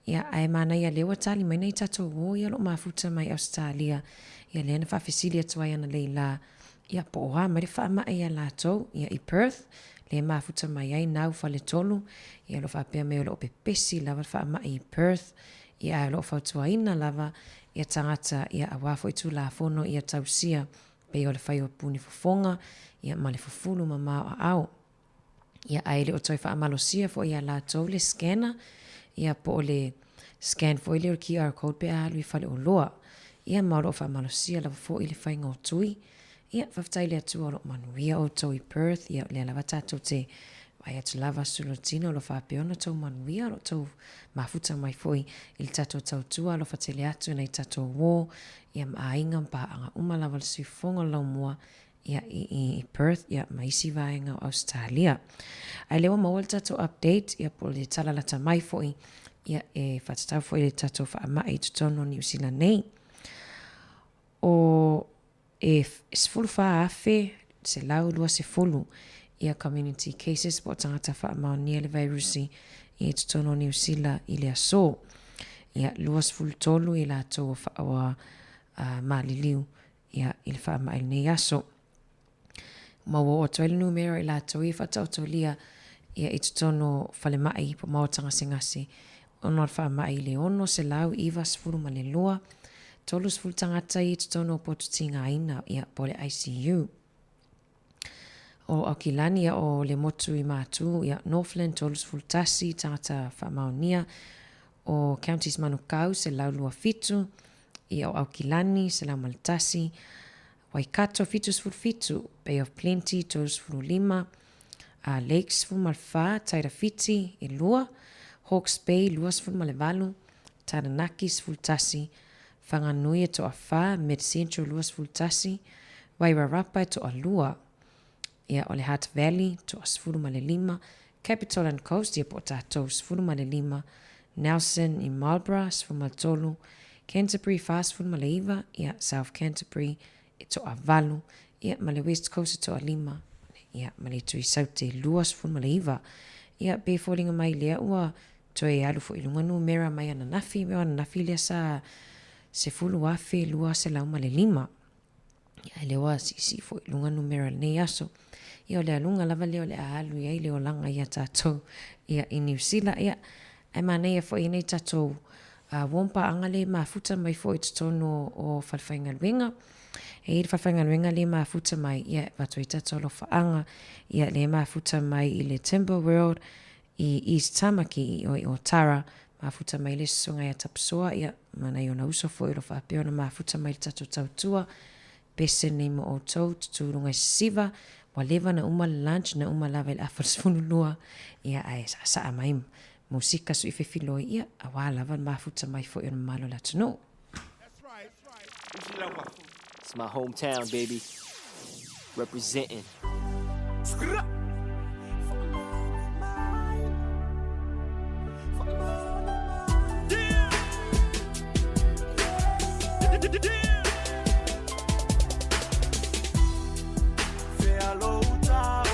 ia ai mana ia lewa tali mai nei tato o ia lo mafuta mai Australia ia le na whawhisili atua ia na leila ia po oha mai whaama ia lato ia I Perth le mafuta mai ai nau whale tolu ia lo whapea meo lo pepesi lava whaama I Perth ia lo whautua ina lava ia tangata ia awafo I tu la fono ia tausia pe o le whai o puni fofonga ia ma le fufulu mama o au ia ai le o toi whaamalosia fo ia lato le scanner ia po le scan fo ile o QR code pe a lui fale o loa. Ia mauro fa malosia la fo ile fai ngau tui. Ia whaftai le atu o lo manuia o tau I Perth. Ia le lava tato te vai atu lava sulotino lo fa peona tau manuia lo tau mafuta mai foi il tato tau tua lo fatele atu nei tato wo. Ia maainga mpa anga umalava le suifonga lau mua. Ia I Perth, ia maisi vaenga o Australia. Ai lewa mawal tato update, ia po le talalata mai foi, ia whatatau foi le tato whaamai tutono New Zealand nei. O sfulu whaafe, se lau lua se fulu, ia community cases po tangata whaamau nia le virusi, ia tutono New Zealand I le aso. Ia lua sfulu tolu I la to whaawa maliliu, ia I le whaamai nei aso. Maua o toile numero I la toi whatautolia ia I tutono whale mai po maotanga sengase. Ono wha mai le ono se lau iwa sfuru ma le lua. Tolu sfuru tangata I tutono po tutinga ina ia po le ICU. O Aukilani ia o le motu I matu ia Northland tolu sfuru tasi tangata wha maonia. O Counties Manukau se lau lua fitu. Ia o Aukilani se lau maltasi. Waikato fitu sfuru fitu, Bay of Plenty tolu sfuru lima, Lakes sfuru malfa, Taira fiti I lua, Hawke's Bay lua sfuru malevalu, Taranaki sfuru tasi, Whanganui to a wha, Mid Central lua sfuru tasi, Wairarapa to a lua, ia o le Hutt Valley to a sfuru male lima, Capital and Coast ia po tato sfuru male lima, Nelson I Marlborough sfuru maltolu, Canterbury fa sfuru male iwa, ia South Canterbury, to a valu, ia ma le West Coast to a lima, ia ma le tui saute luas fun ma le iwa, ia pe fōlinga mai lea ua to e alu fo ilunga nu mera mai ana nafi, mea ana nafi lea sa se fulu afe lua se lau ma le lima, ia le wa si fo ilunga nu mera nei aso, ia o le alunga lava leo le alu ia le o langa ia tatou, ia I New Zealand, ia ai ma nei fo I nei tatou, wompa anga le mafuta mai fo I tutono o falfainga luenga, e I whawhanga nuenga le mafuta mai ia watu I tato lo whaanga ia le mafuta mai I le Timber World I East Tamaki I o Tara mafuta mai le sunga ia tapsoa ia mana I o na uso fo I lo whapeo na mafuta mai le tato tautua pese nei mo o tau tuturunga siva wa lewa na uma lunch na uma lava il afar lua ia ai sa mai musika su I whewhiloi ia awa lava mafuta mai fo I o na malo la tunu. It's my hometown, baby. Representing. Fais à l'autre,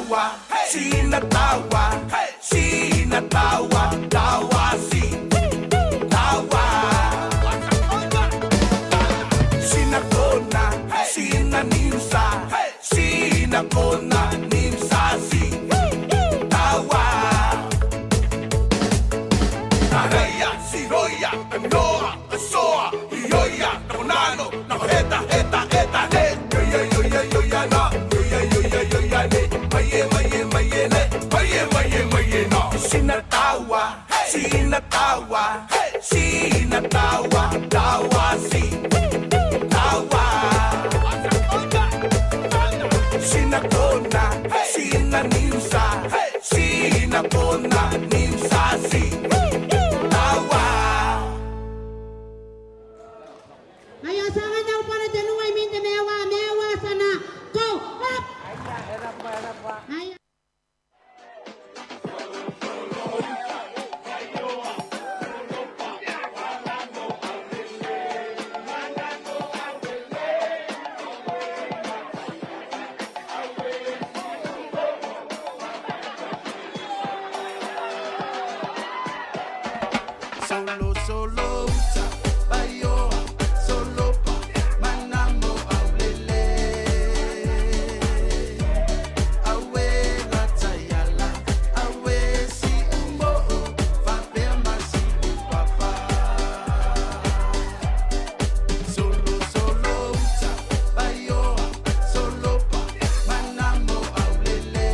tawa, sina tawa, sina tawa, tawa si, tawa. Sina kona, sina nimsa, sina kona nimsa si, tawa. Taraya, siroya, noa, soa, yoya, tonano, na heta, heta, heta, ne, yo yo yo yo ya na, yo ya ne, maye maye maye ne, maye maye maye no. Sina tawa, sina tawa, sina tawa, tawa si, tawa. Sina kona, sina nimsa, sina kona nimsa si, tawa. Ayo sangan daw para januay minte mewa sana. Go up. Ayo. Solo, solo, bayo, solo pa, manamo aulele. Awe latayala, awe si umbo, fapema si papa. Solo, solo, bayo, solo pa, manamo aulele.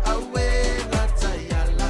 Awe latayala.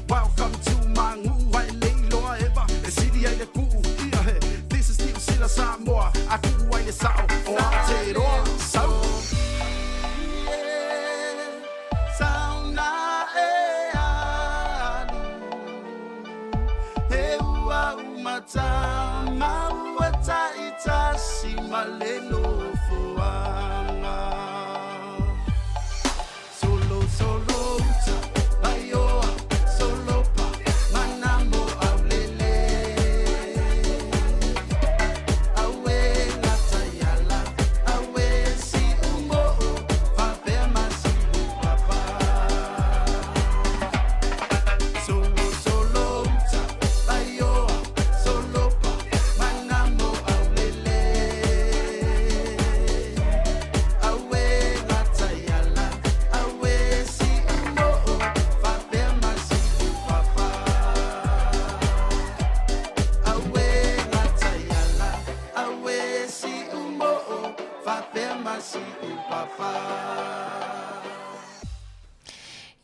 Welcome to my new white lady, ever. City I ku, this is still sila Samoa. Aku white sao, o Aotearoa, sao. Sauna e alu, he ua umata, maua taita si maleno foanga. Solo, solo.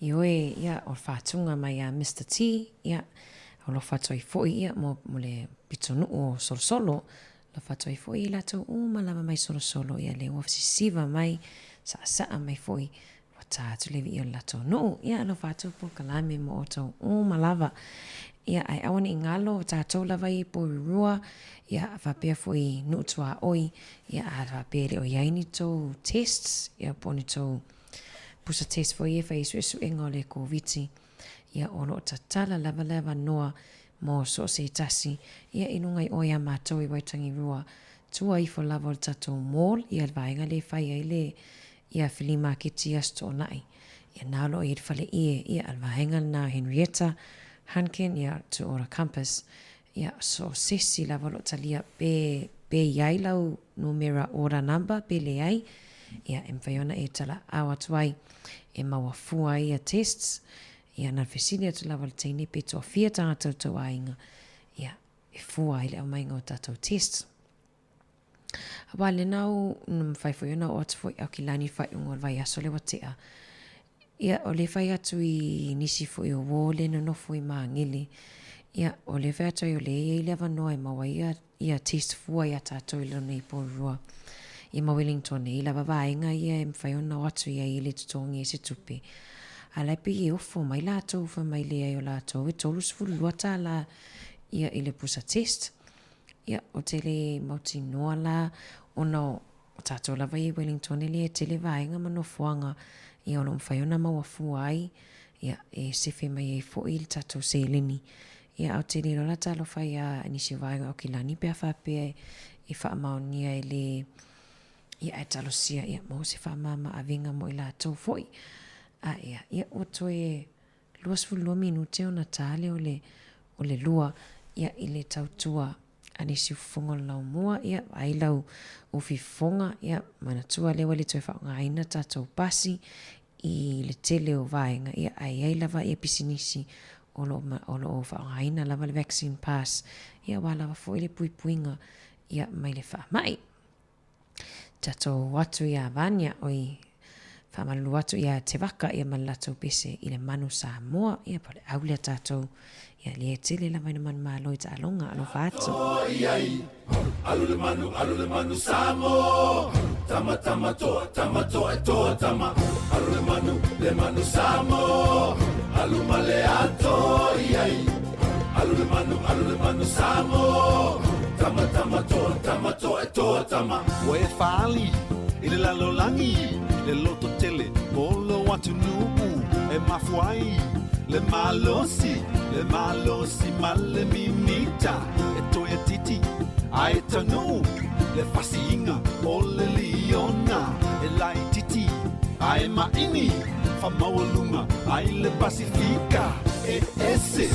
Ioe, ia, o whātunga mai a Mr. T, ia, o lo whātoi fōi ia, mo le pitonu o solo, lo whātoi fōi i lato malama mai solo, ia le wafisisiva mai, saa mai fōi, wa tātu levi i o lato nuu, ia, lo whātou po kalame mo o tau malava, ia, ai awane i ngalo, tātou lava i po rua, ia, whapea fōi nuutua oi, ia, a whapea le o iaini tau tests, ia, poni tau pusa test fo ye fa isu e ngole ko viti ia ono tatala lava noa mo so se tasi ia inungai o ia mātou I Waitangi Rua tua I fo lava o tatou mall ia vainga le whai ai le ia whili marketi asto nai ia nalo I whale ia alvahenga na Henrietta Hankin ia to ora campus ia so sesi lava lo talia pe iai lau numera ora number pe le ai ia emwhaiona tala awa tuai mawafua ia tests ia na fesini atu lava le teine pe toa fia tanga tau ainga ia fua ile au mainga o tatou tests wale nau mwhaifoiona o atu foi au ki lani whai ungo vai aso le watea ia o le whai atu I nisi foi o wole no foi maangili ia o le whai atu I o le ile avanoa maua ia test fua ia tatou ilo nei porua I ma Wellington I lava vaenga ia mwhaiona o atu ia ile tutongi se tupe alai pe I ofo mai latou fa mai le ai o latou e tolu sfulu luata la ia ile pusa test ia o tele mauti noa la ona o tatou lava I Wellington ile tele vaenga manofuanga ia o lo mwhaiona mawafua ai ia sefe mai e fo il tatou se lini ia au tele lola talo fai a nisi vaenga o kilani pe a whapea I whaamaonia ile ia talosia ia mo se whaamama avinga mo I latou foi ia o toe luasfulua minute o Natale o le lua ia I le tautua anisi ufonga lau mua ia ai lau ufifonga ia manatua lewa le toe whaongaina tatou pasi I le tele o vaenga ia ai lava ia pisinisi o lo o whaongaina lava le vaccine pass ia walawa fo I le puipuinga ia mai le whaamai tatou watu ia vania oi whamalu atu ia te waka ia malatou pese I le manu Samoa ia pale aulea tatou ia le tele la mai man malo I ta alonga alo fatu alu le manu Samoa tama toa tama alu le manu Samoa alu male ato iai alu le manu Samoa tama toa tama Wa e whaali I le lalolangi le loto tele polo watu nuu e mafuai le malosi male mimita e toia titi ai tanu le fasinga o le liona e lai titi ai maini famawalunga ai le pasifika e ese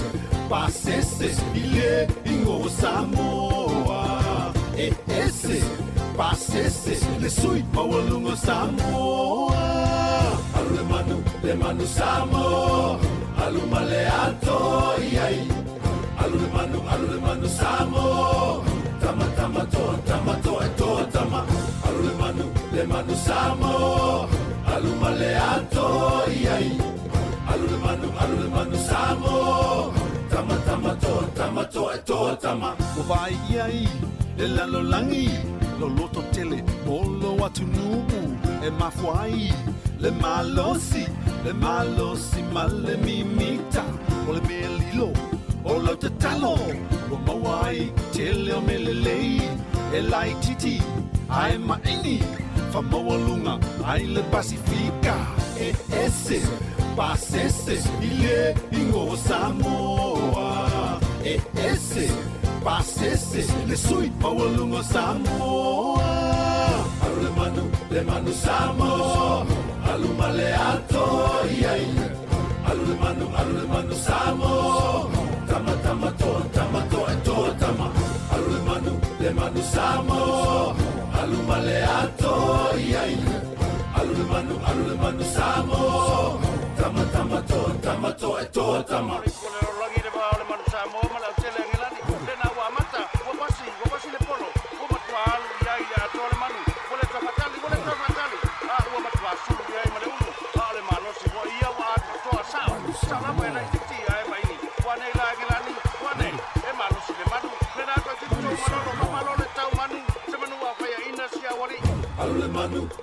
pasese ile ingo Samoa e ese pasese le sui mawalunga Samoa alu le manu Samoa alu male ato iai alu le manu Samoa tama toa tama alu le manu Samoa alu male ato iai alu le manu Samoa tama toa tama vai iai le lalolangi lo loto tele polo watu nuu e mafuai le malosi male mimita o le melilo o lo te talo o mawai tele o melelei e lai titi ai maini famawalunga ai le pasifika e ese pasese ile ingo Samoa e ese pasese le sui mawalunga Samoa alu le manu Samoa alu male ato iai alu le manu Samoa tama toa tama alu le manu Samoa alu male ato iai alu le manu Samoa tama toa tama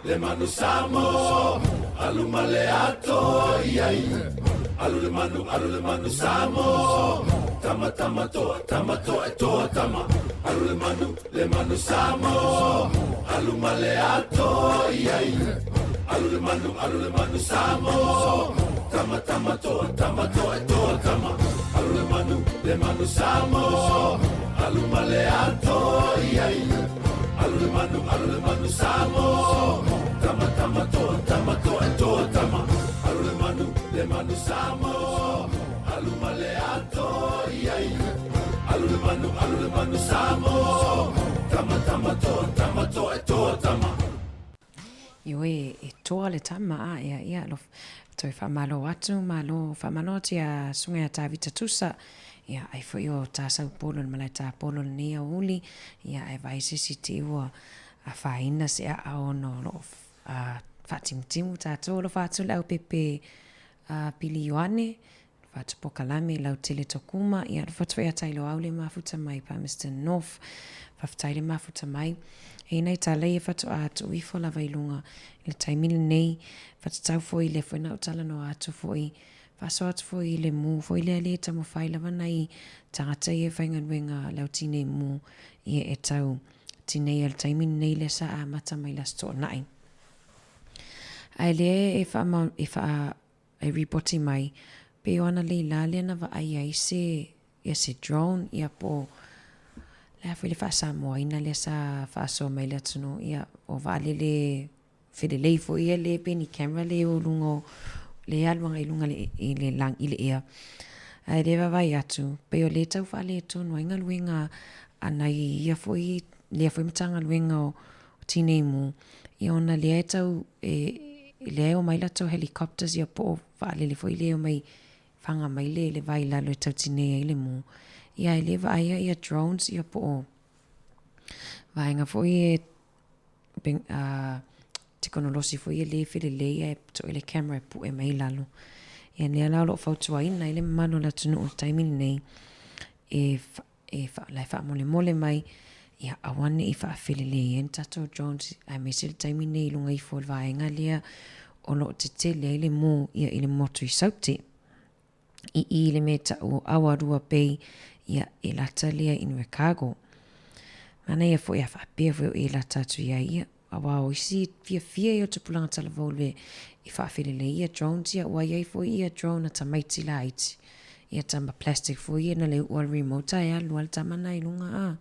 le manu Samoa alu male ato iai alu le manu Samoa tama toa tama alu le manu Samoa alu male ato iai alu le manu Samoa tama tama toa tama toa toa tama alu le manu Samoa alu male ato ia ia alu le manu Samoa tama tama toa toa tama alu le manu Samoa alu male ato ia ia alu le manu Samoa tama toa tama Yo e toa le tama ia lo toi whamalo atu, whamalo ti a sunga a tāwita tusa, ia ai fo yo tā sau polo, malai tā polo ni a uli, ia ai vai sisi te ua a whaina se a aono lo whatimtimu tātou lo whātu lau pepe pili yoane, whātu pokalame lau tele tokuma, ia lo whatu ea tailo au le mafuta mai pa Mr. North, whaftai le mafuta mai, e nei tā lei e whatu atu ifo la vailunga le taimile nei whatu tau fo i le fo na utala no atu fo i whaso atu fo i le mu fo i le ale tamo whai lava nei tangata i e whaingan wenga lau tine mu i e tau tine al taimile nei le sa a mata mai la sto nai ai le e wha e ripoti mai pe oana le la le na va ai se drone i a po la fili fa Samoa ina le sa fa so mai le tunu ia o vale le fili le fo ia le peni camera le o lungo le alwanga i lunga le lang ile ia ai le va vai atu pe o le tau fa le tunu inga luenga anai ia fo i le fo mtanga luenga o tine mu ia ona le tau le o mai la tau helicopters ia po vale le fo i le o mai fanga mai le vai la lo tau tine ile mu ia ele va ia drones ia po vainga foi teknolosi foi ele file le to ele camera pu e mai lalo ia ne la lo foto ai na ile mano la tunu timing nei fa la fa mole mai ia awane i fa file le entato drones ai mesil timing nei lunga i fo vainga le o lo te le ile mo ia ile moto i sauti i le meta o awarua pei ia e lata lea in Chicago. Mana ia fo ia whapea fo e lata tu ia awa o isi fia i o te pulanga talavau le i whawhele le ia drones ia ua iai fo ia drone a tamaiti la iti. Ia tamba plastic fo ia na le ua remote ia lua le tamana i lunga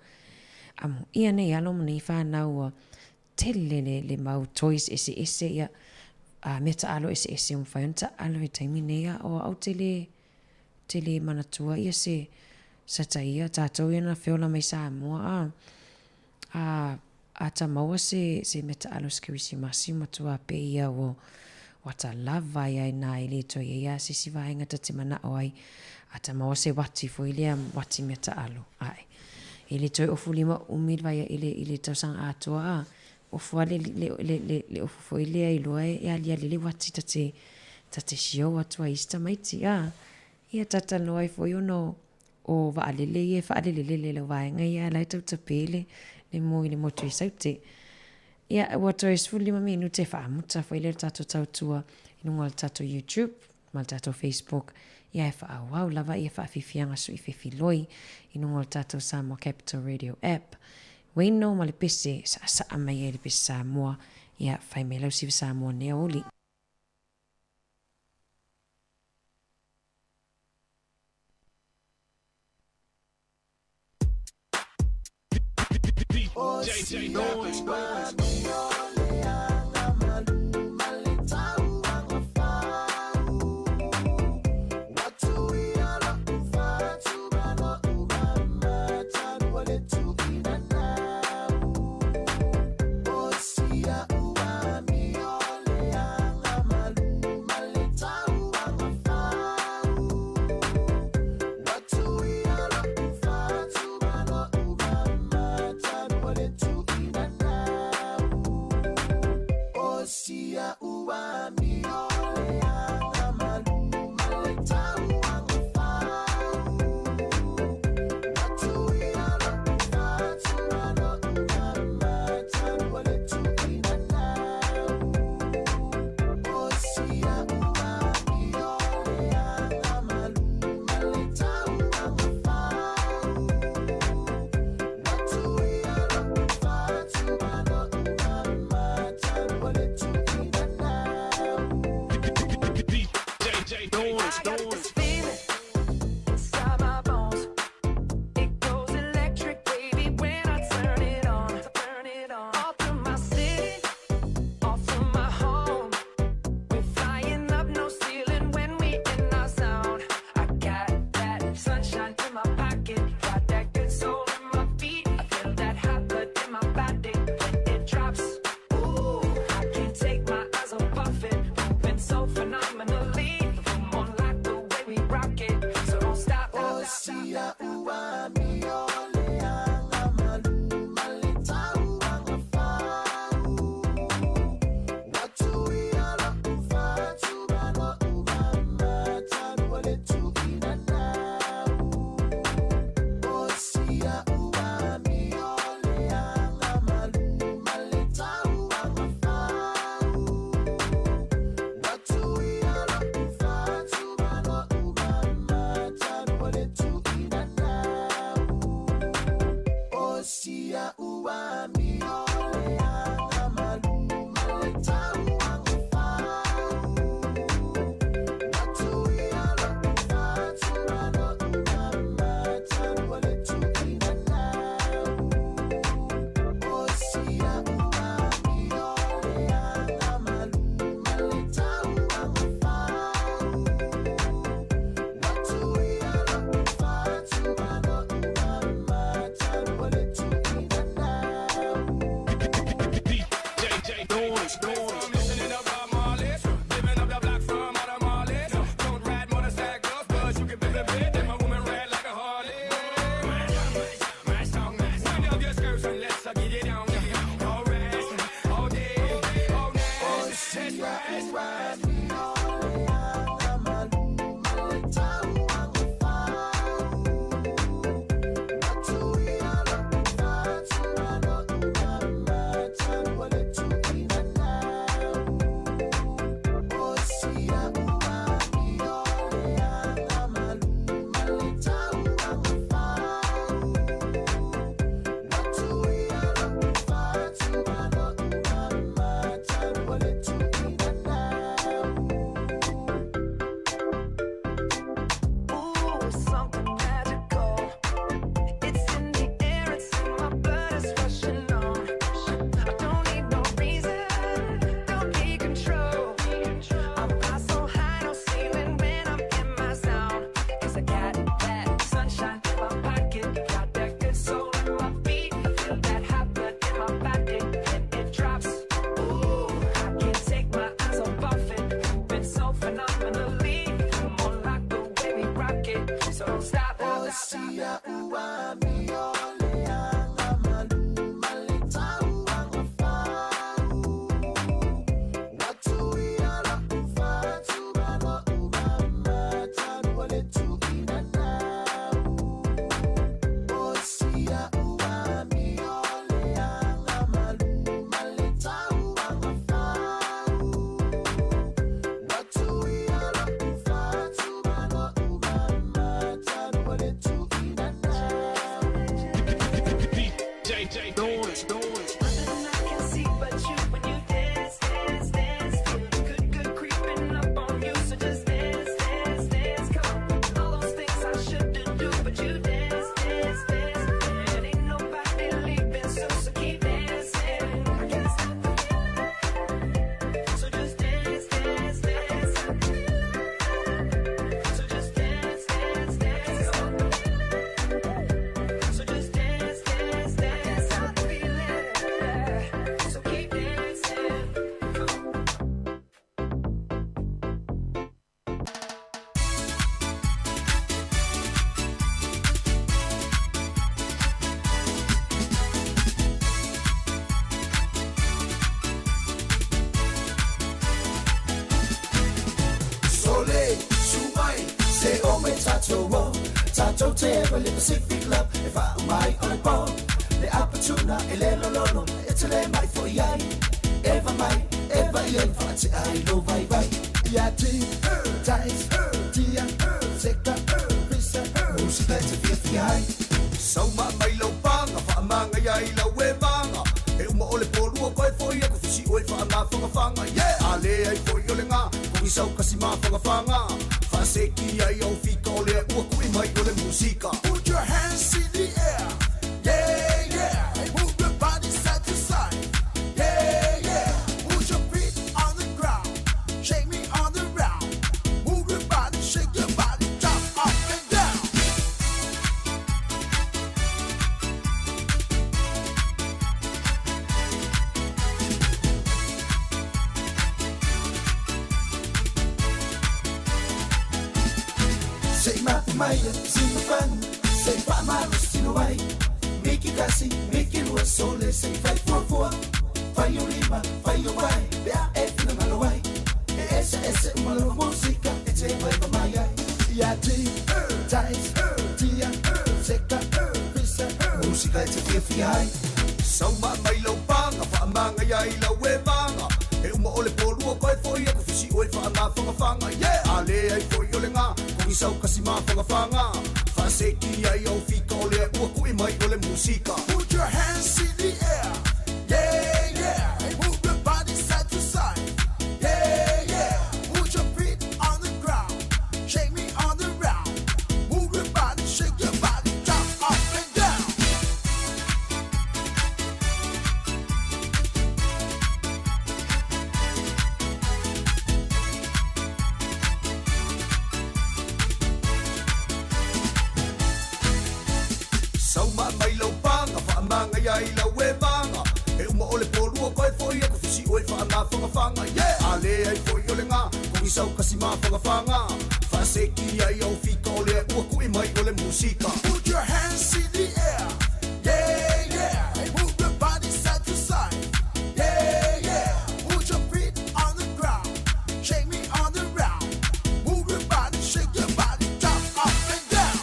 Amu ia nei alo mani whanau tele le mau toys ese ia meta alo ese umwhaianta alo e taimine ia o au tele manatua ia se sata ia tātou ia na whiola mai Samoa a ta maua se meta alo skirisi masi matua pe ia o wata lava ia na ili to ia sisi vaenga ta te mana oai a ta maua se wati fo ili wati meta alo ai ili to ofu lima umil vai ili tau sang atua ofu ale le ofu fo ili ai loa ia li wati tate shio atua ista maiti ia tata noai fo no o vaalele e whaalelele le vaenga ia lai tau tapele le motu i saute. Ia wato e sfuli mami inu te whaamuta fo ile tato tautua inunga le tato YouTube, mal tato Facebook, ia e whaawau lava ia whaafifianga su i whiwhiloi inunga le tato Samoa Capital Radio app. Weino ma le pese sa mai e le pese Samoa ia whai me lau siwa Samoa nea oli. JJ Noise. ua mio le anga maluma le tau anga whau. Watu ia la uwhatu mano umama tanua le tuina nau. Osia ua mio le anga maluma le tau anga whau. Watu ia la uwhatu mano umama tanua le tuina nau. DJ noise. I can see but you when you dance, dance, dance. Feel good creeping up on you, so just dance, dance, dance. Come on, all those things I shouldn't do, but you dance, dance, dance. And ain't nobody leaving, so keep dancing. I can't stop the feeling, so just dance, dance, dance. So just dance, dance, dance. So just dance, dance, dance. Stop the feeling, so keep dancing. Sole, sumai, se o me tato wo, tato te le Pacific love, if I mai on a ball, le apatuna, ele lolo, it's a le mai for yai, ever mai, ever yen for ti I no vai vai, yati, ties, tia, seka, pisa, musica te fiai. Sauma mai lau panga, wha manga yai lau e manga, e uma ole polua koe foi e kufisi oe wha ma whangawhanga, yeah, ale ai foi ole ngā, koi sau kasi ma whangawhanga, wha seki ai au fika ole ua kui mai ole musika. Put your hands in the air, yeah, yeah, and move your body side to side, yeah, yeah, put your feet on the ground, shake me on the round, move your body, shake your body, jump up and down. Say maya, sing fun, say fama, sino way. Make it kasi, make it was so let's say 544. Fayo lima, fayo way, bea F na malaway. Esa malo música, it's a vibe maya. Yati, ties, tia, seka, pisa, música it's a fiai. Sauma mai lau panga, wha manga yai lau e manga. E uma ole polua koe foi e kufisi oe wha ma whangawhanga, yeah. Ale ai foi ole ngā, koi sau kasi ma whangawhanga. Wha seki ai au fika ole ua kui mai ole musika. Put your hands in the air, yeah, yeah, and move your body side to side, yeah, yeah. Put your feet on the ground, shake me on the round, move your body, shake your body, jump up and down. Sauma mai lau panga, wha manga yai lau e manga. E uma ole polua koe foi e kufisi oe wha ma whangawhanga, yeah. Ale ai foi ole ngā, koi sau kasi ma whangawhanga. Wha seki ai au fika ole ua kui mai ole musika. Put your hands in the air, yeah, yeah, and move your body side to side, yeah, yeah. Put your feet on the ground, shake me on the round, move your body, shake your body, jump up and down.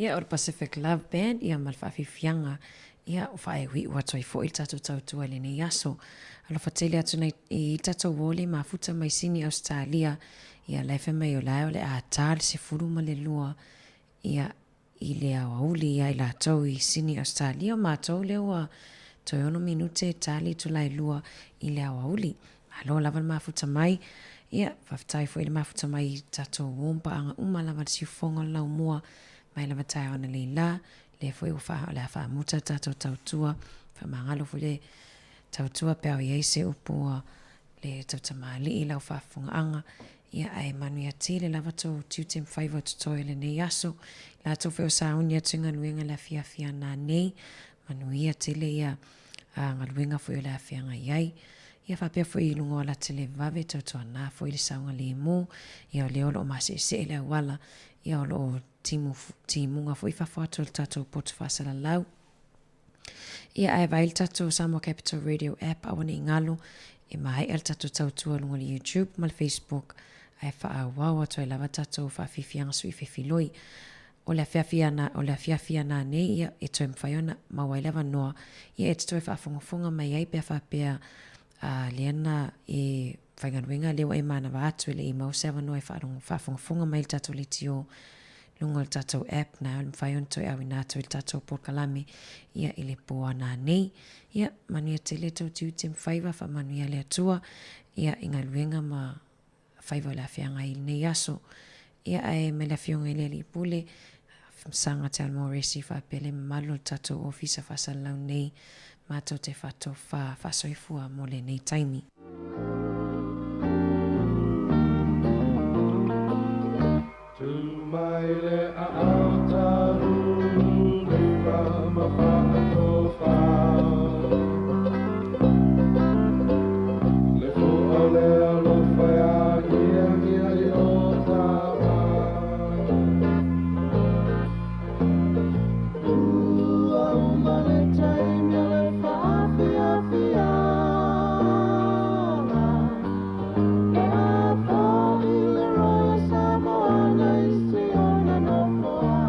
Ia o Pacific Love Band, ia mal whawhiwhianga, ia o whae hui ua toi fo i tatou tautua le nei aso. Alo whatele atu nei i tatou wole ma futa mai sini Australia, ia lefe mai o lai o le a tāle se furu ma le lua, ia i le awauli ia i la tau i sini Australia, ma tau le ua toi ono minute tāle tu lai lua i le awauli. Alo lawan ma futa mai, ia whaftai fo i le ma futa mai i tatou wompa anga umalawa si fonga lau mua, mai la matai ona le la le foi o fa la fa muta tato tautua fa mangalo fo le tautua pe o yese upo le tautamali i la fa funga anga Ia ai manuia tele lava tō tiutem whaiva tutoe le nei aso. La tō wheo sauni atu ngaluenga la fia nā nei. Manuia tele ia ngaluenga wheo la fia ngai. Ia whapea whoi ilungo ala tele vave tautua nā whoi le saunga le mō. Ia o leo lo mase se le wala. Ia o lo timunga whoi whawhatu le tatou potu whasala lau. Ia ai vai le tatou Samoa Capital Radio app awane ingalo. E mai al tatou tautua lungo le YouTube ma le Facebook. Ai whaawawa toi lava tatou whaafifianga sui whiwhiloi. O le fiafia nā nei ia e toi mwhaiona mawai lava noa. Ia e toi whaafongafonga mai ai pia whapea leana e whaingaruenga lewa e mana wa atu ele i mausewa noa e whaafongafonga mai le tatou le tio lungo le tatou app na mwhaiona toi awi nā toi le tatou porkalame ia ele poa nā nei. Ia manuia tele tau tiu te mwhaiva wha manuia le atua ia ingaruenga ma whaiva la whianga i nei aso. Ia ai me la whionga i li pule sanga te almo resi whapele malo tatou ofisa whasalau nei mātou te whato whasoifua mo le nei taimi. Tumaile a autaru lewa ma whaatofa le fo ole alo whaya ngia i o tawa ua umane taimi ale whaafiafiana le a fo i le roia Samoa nei si ona no foa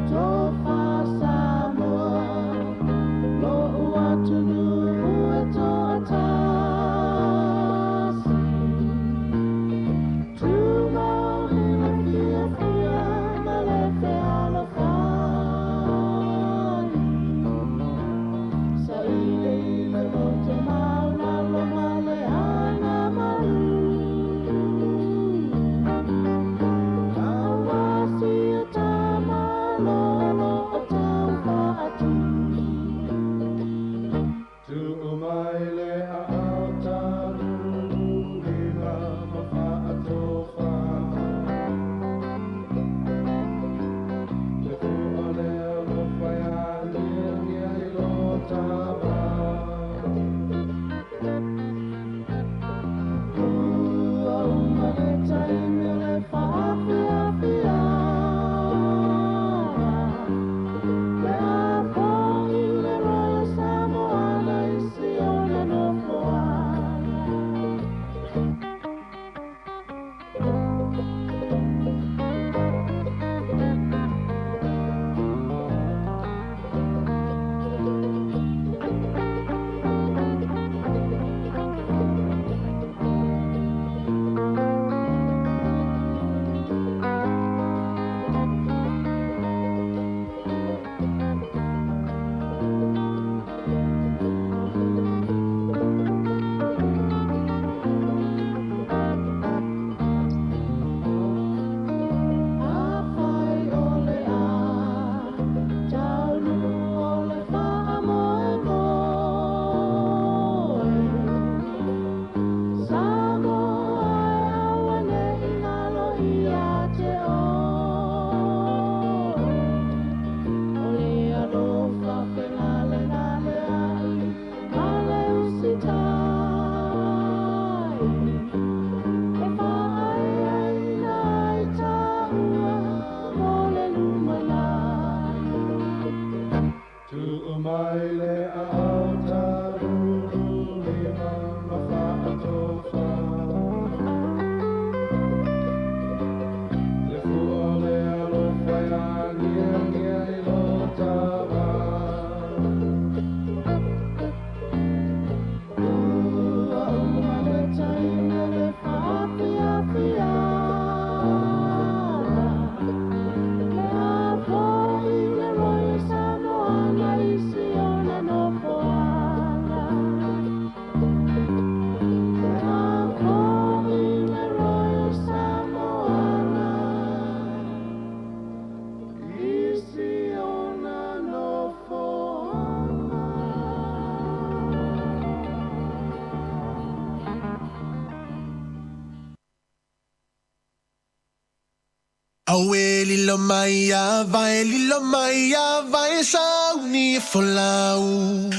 to fa Samoa lo ua tunu e to atasi tumo i le fia fia ma le fe ala fani sa i le mo te mauna lo male ana maru awasi e tama lolo o tau fa atu tu umaile a autaru lima ma fa atofa le fu ole alo whaya ngia i lo tawa ua umane taimi ole whaafiafiana le a fo i le roia Samoa nei si ona no foa Tumaile a autaru lima ma whaatofa le fu ole alo whaya ngia i lo tawa ua umane taimi le whaafiafiana le a fo i le roia Samoa nei si ona no foa Aue lilo mai a vai sau ni folau.